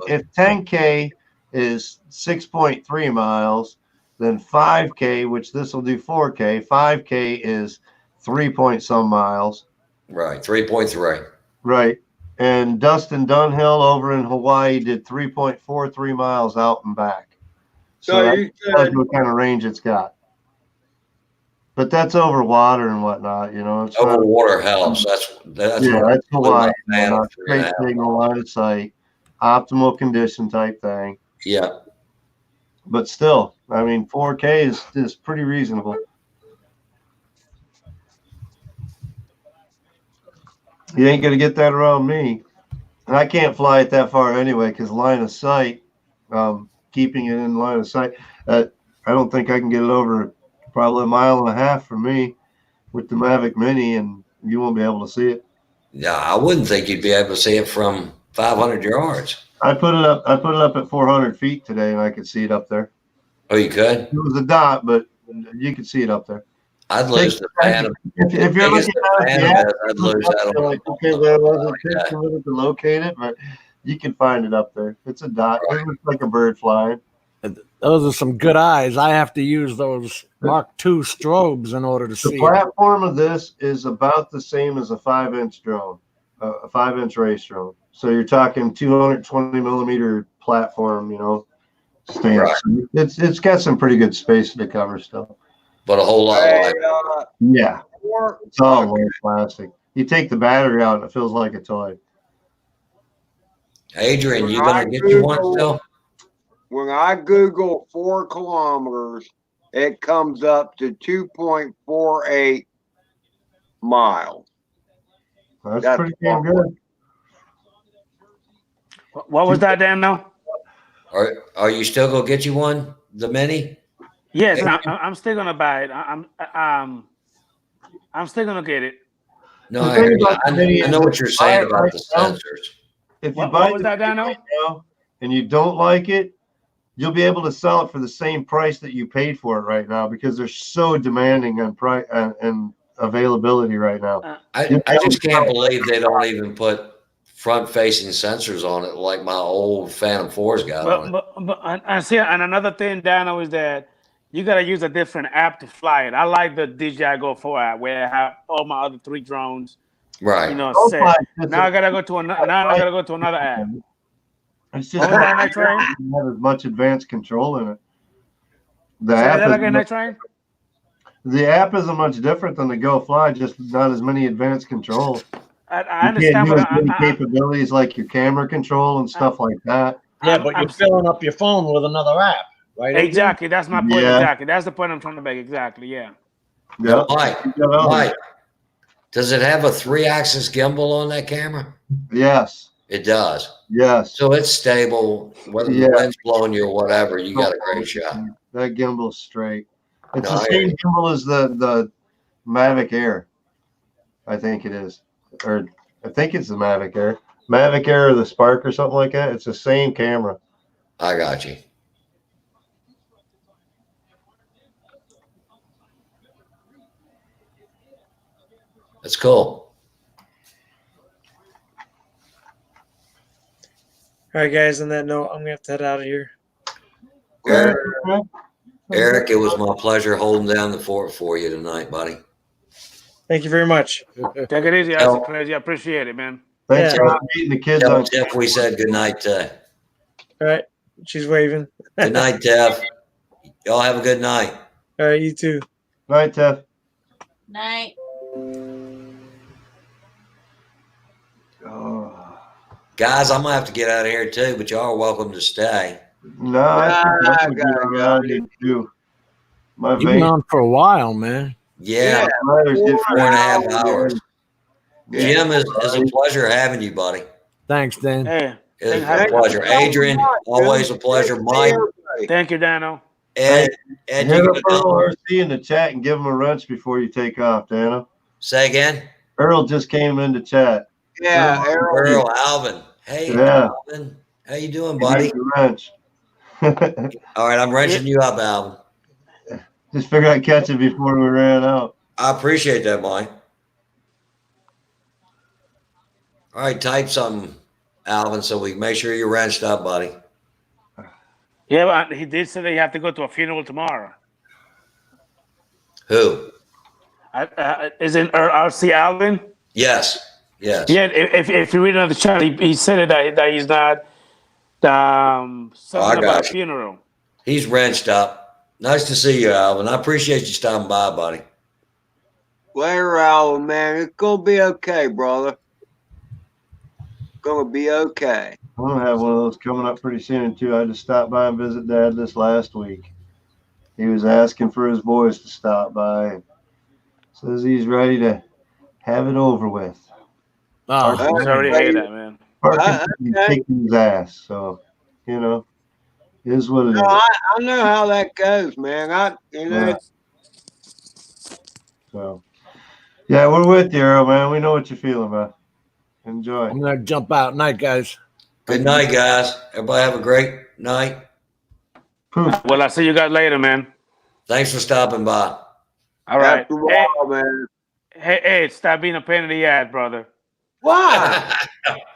if 10K is 6.3 miles, then 5K, which this will do 4K, 5K is 3 point some miles. Right, 3.3. Right. And Dustin Dunhill over in Hawaii did 3.43 miles out and back. So that you tells said you what kind of range it's got. But that's over water and whatnot, you know. It's Over not, water helps. That's yeah, what that's Hawaii. man Not of 3.5 straight signal, line of sight, optimal condition type thing. Yeah. But still, I mean, 4K is pretty reasonable. You ain't gonna get that around me, and I can't fly it that far anyway because line of sight, keeping it in line of sight. I don't think I can get it over probably a mile and a half for me with the Mavic Mini, and you won't be able to see it. Yeah, I wouldn't think you'd be able to see it from 500 yards. I put it up at 400 feet today, and I could see it up there. Oh, you could? It was a dot, but you could see it up there. I'd lose the fan of If you're biggest looking at fan it, of it, I'd lose that you're on like, okay, well, I wasn't that. too committed to locate it, but you can find it up there. It's a dot. It looks like a bird flying. Those are some good eyes. I have to use those Mark II strobes in order to The see it. platform of this is about the same as a 5-inch drone, a 5-inch race drone. So you're talking 220 millimeter platform, you know, stance. Right. It's got some pretty good space to cover still. But a whole lot hey, like Yeah, four- it's all white plastic. You take the battery out and it feels like a toy. Adrian, you gonna get you one still? when I Google 4 kilometers, it comes up to 2.48 miles. That's pretty damn good. What was that, Dan? No. Are you still gonna get you one? The Mini? Yes, I'm still gonna buy it. I'm still gonna get it. No, The I, thing hear you. about the Mini I know is what if you're you buy saying it about right the now, sensors. If you What buy was the that, Mini Dano? right now and you don't like it, you'll be able to sell it for the same price that you paid for it right now because they're so demanding on price and availability right now. I just can't believe they don't even put front-facing sensors on it like my old Phantom 4's got on it. But and see, and another thing, Dano, is that you gotta use a different app to fly it. I like the DJI Go 4 app where I have all my other 3 drones, Right. you know, Go set. fly is Now a- I gotta go to another app. It's What just was that, Night Train? you have as much advanced control in it. The Say app, that is again, much, Night Train? the app isn't much different than the Go Fly, just not as many advanced controls. I You can't understand, do but as many capabilities like your camera control and stuff like that. Yeah, but you're filling up your phone with another app, right? Adrian? Exactly, that's my point. Yeah. Exactly, that's the point I'm trying to make. Exactly, yeah. Yeah. Mike, does it have a 3-axis gimbal on that camera? Yes. It does. Yes. So it's stable, whether Yeah. the wind's blowing you or whatever, you got a great shot. That gimbal's straight. It's No, the I same hear gimbal as the Mavic Air. I think it is. Or I think it's the Mavic Air. Mavic Air or the Spark or something like that. It's the same camera. I got you. That's cool. All right, guys. On that note, I'm gonna have to head out of here. Eric, it was my pleasure holding down the fort for you tonight, buddy. Thank you very much. Take it easy, Tell- Isaac. Crazy. I apprate it, man. Thanks Yeah. for meeting the kids Tell on. Tiff we said good night to. All right. She's waving. Good night, Tiff. Y'all have a good night. All right, you too. Night, Tiff. Night. Oh. Guys, I'm gonna have to get out of here too, but y'all are welcome to stay. No, I think that's what I need to do. My You've been on for a while, man. Yeah, Riders get 4.5 hours. Yeah. Jim, it's a pleasure having you, buddy. Thanks, Dan. Hey, It's a pleasure. Adrian, always a pleasure. Mike, thank you, Dano. Ed, Ed, Hit you up got Earl a- RC in the chat and give him a wrench before you take off, Dana. say again? Earl just came into chat. Yeah, Errol. Earl, Alvin. Hey, Yeah. Alvin. How you doing, He buddy? needs a wrench. All right, I'm wrenching you up, Alvin. Just figured I'd catch it before we ran out. I appreciate that, Mike. All right, type something, Alvin, so we make sure you're wrenched up, buddy. Yeah, but he did say that you have to go to a funeral tomorrow. Who? Isn't RC Alvin? Yes. Yes. Yeah, if you read on the chat, he said that he's not something about a funeral. He's wrenched up. Nice to see you, Alvin. I appreciate you stopping by, buddy. Later, Alvin, man. It's gonna be okay, brother. Gonna be okay. I'm gonna have one of those coming up pretty soon too. I just stopped by and visit Dad this last week. He was asking for his boys to stop by. Says he's ready to have it over with. Oh, I already hate that, man. Parkinson's kicking his ass. So, you know, it is what it is. No, I know how that goes, man. Yeah. So, yeah, we're with you, Earl, man. We know what you're feeling, man. Enjoy. I'm gonna jump out. Night, guys. Good night, guys. Everybody have a great night. Well, I'll see you guys later, man. Thanks for stopping by. All right. After a while, man. Hey, stop being a pain in the ass, brother. Why?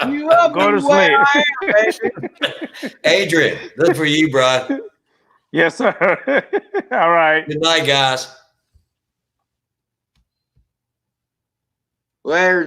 You love Go me to the way I sleep. am, baby. Adrian, this is for you, bro. Yes, sir. All right. Good night, guys. Later.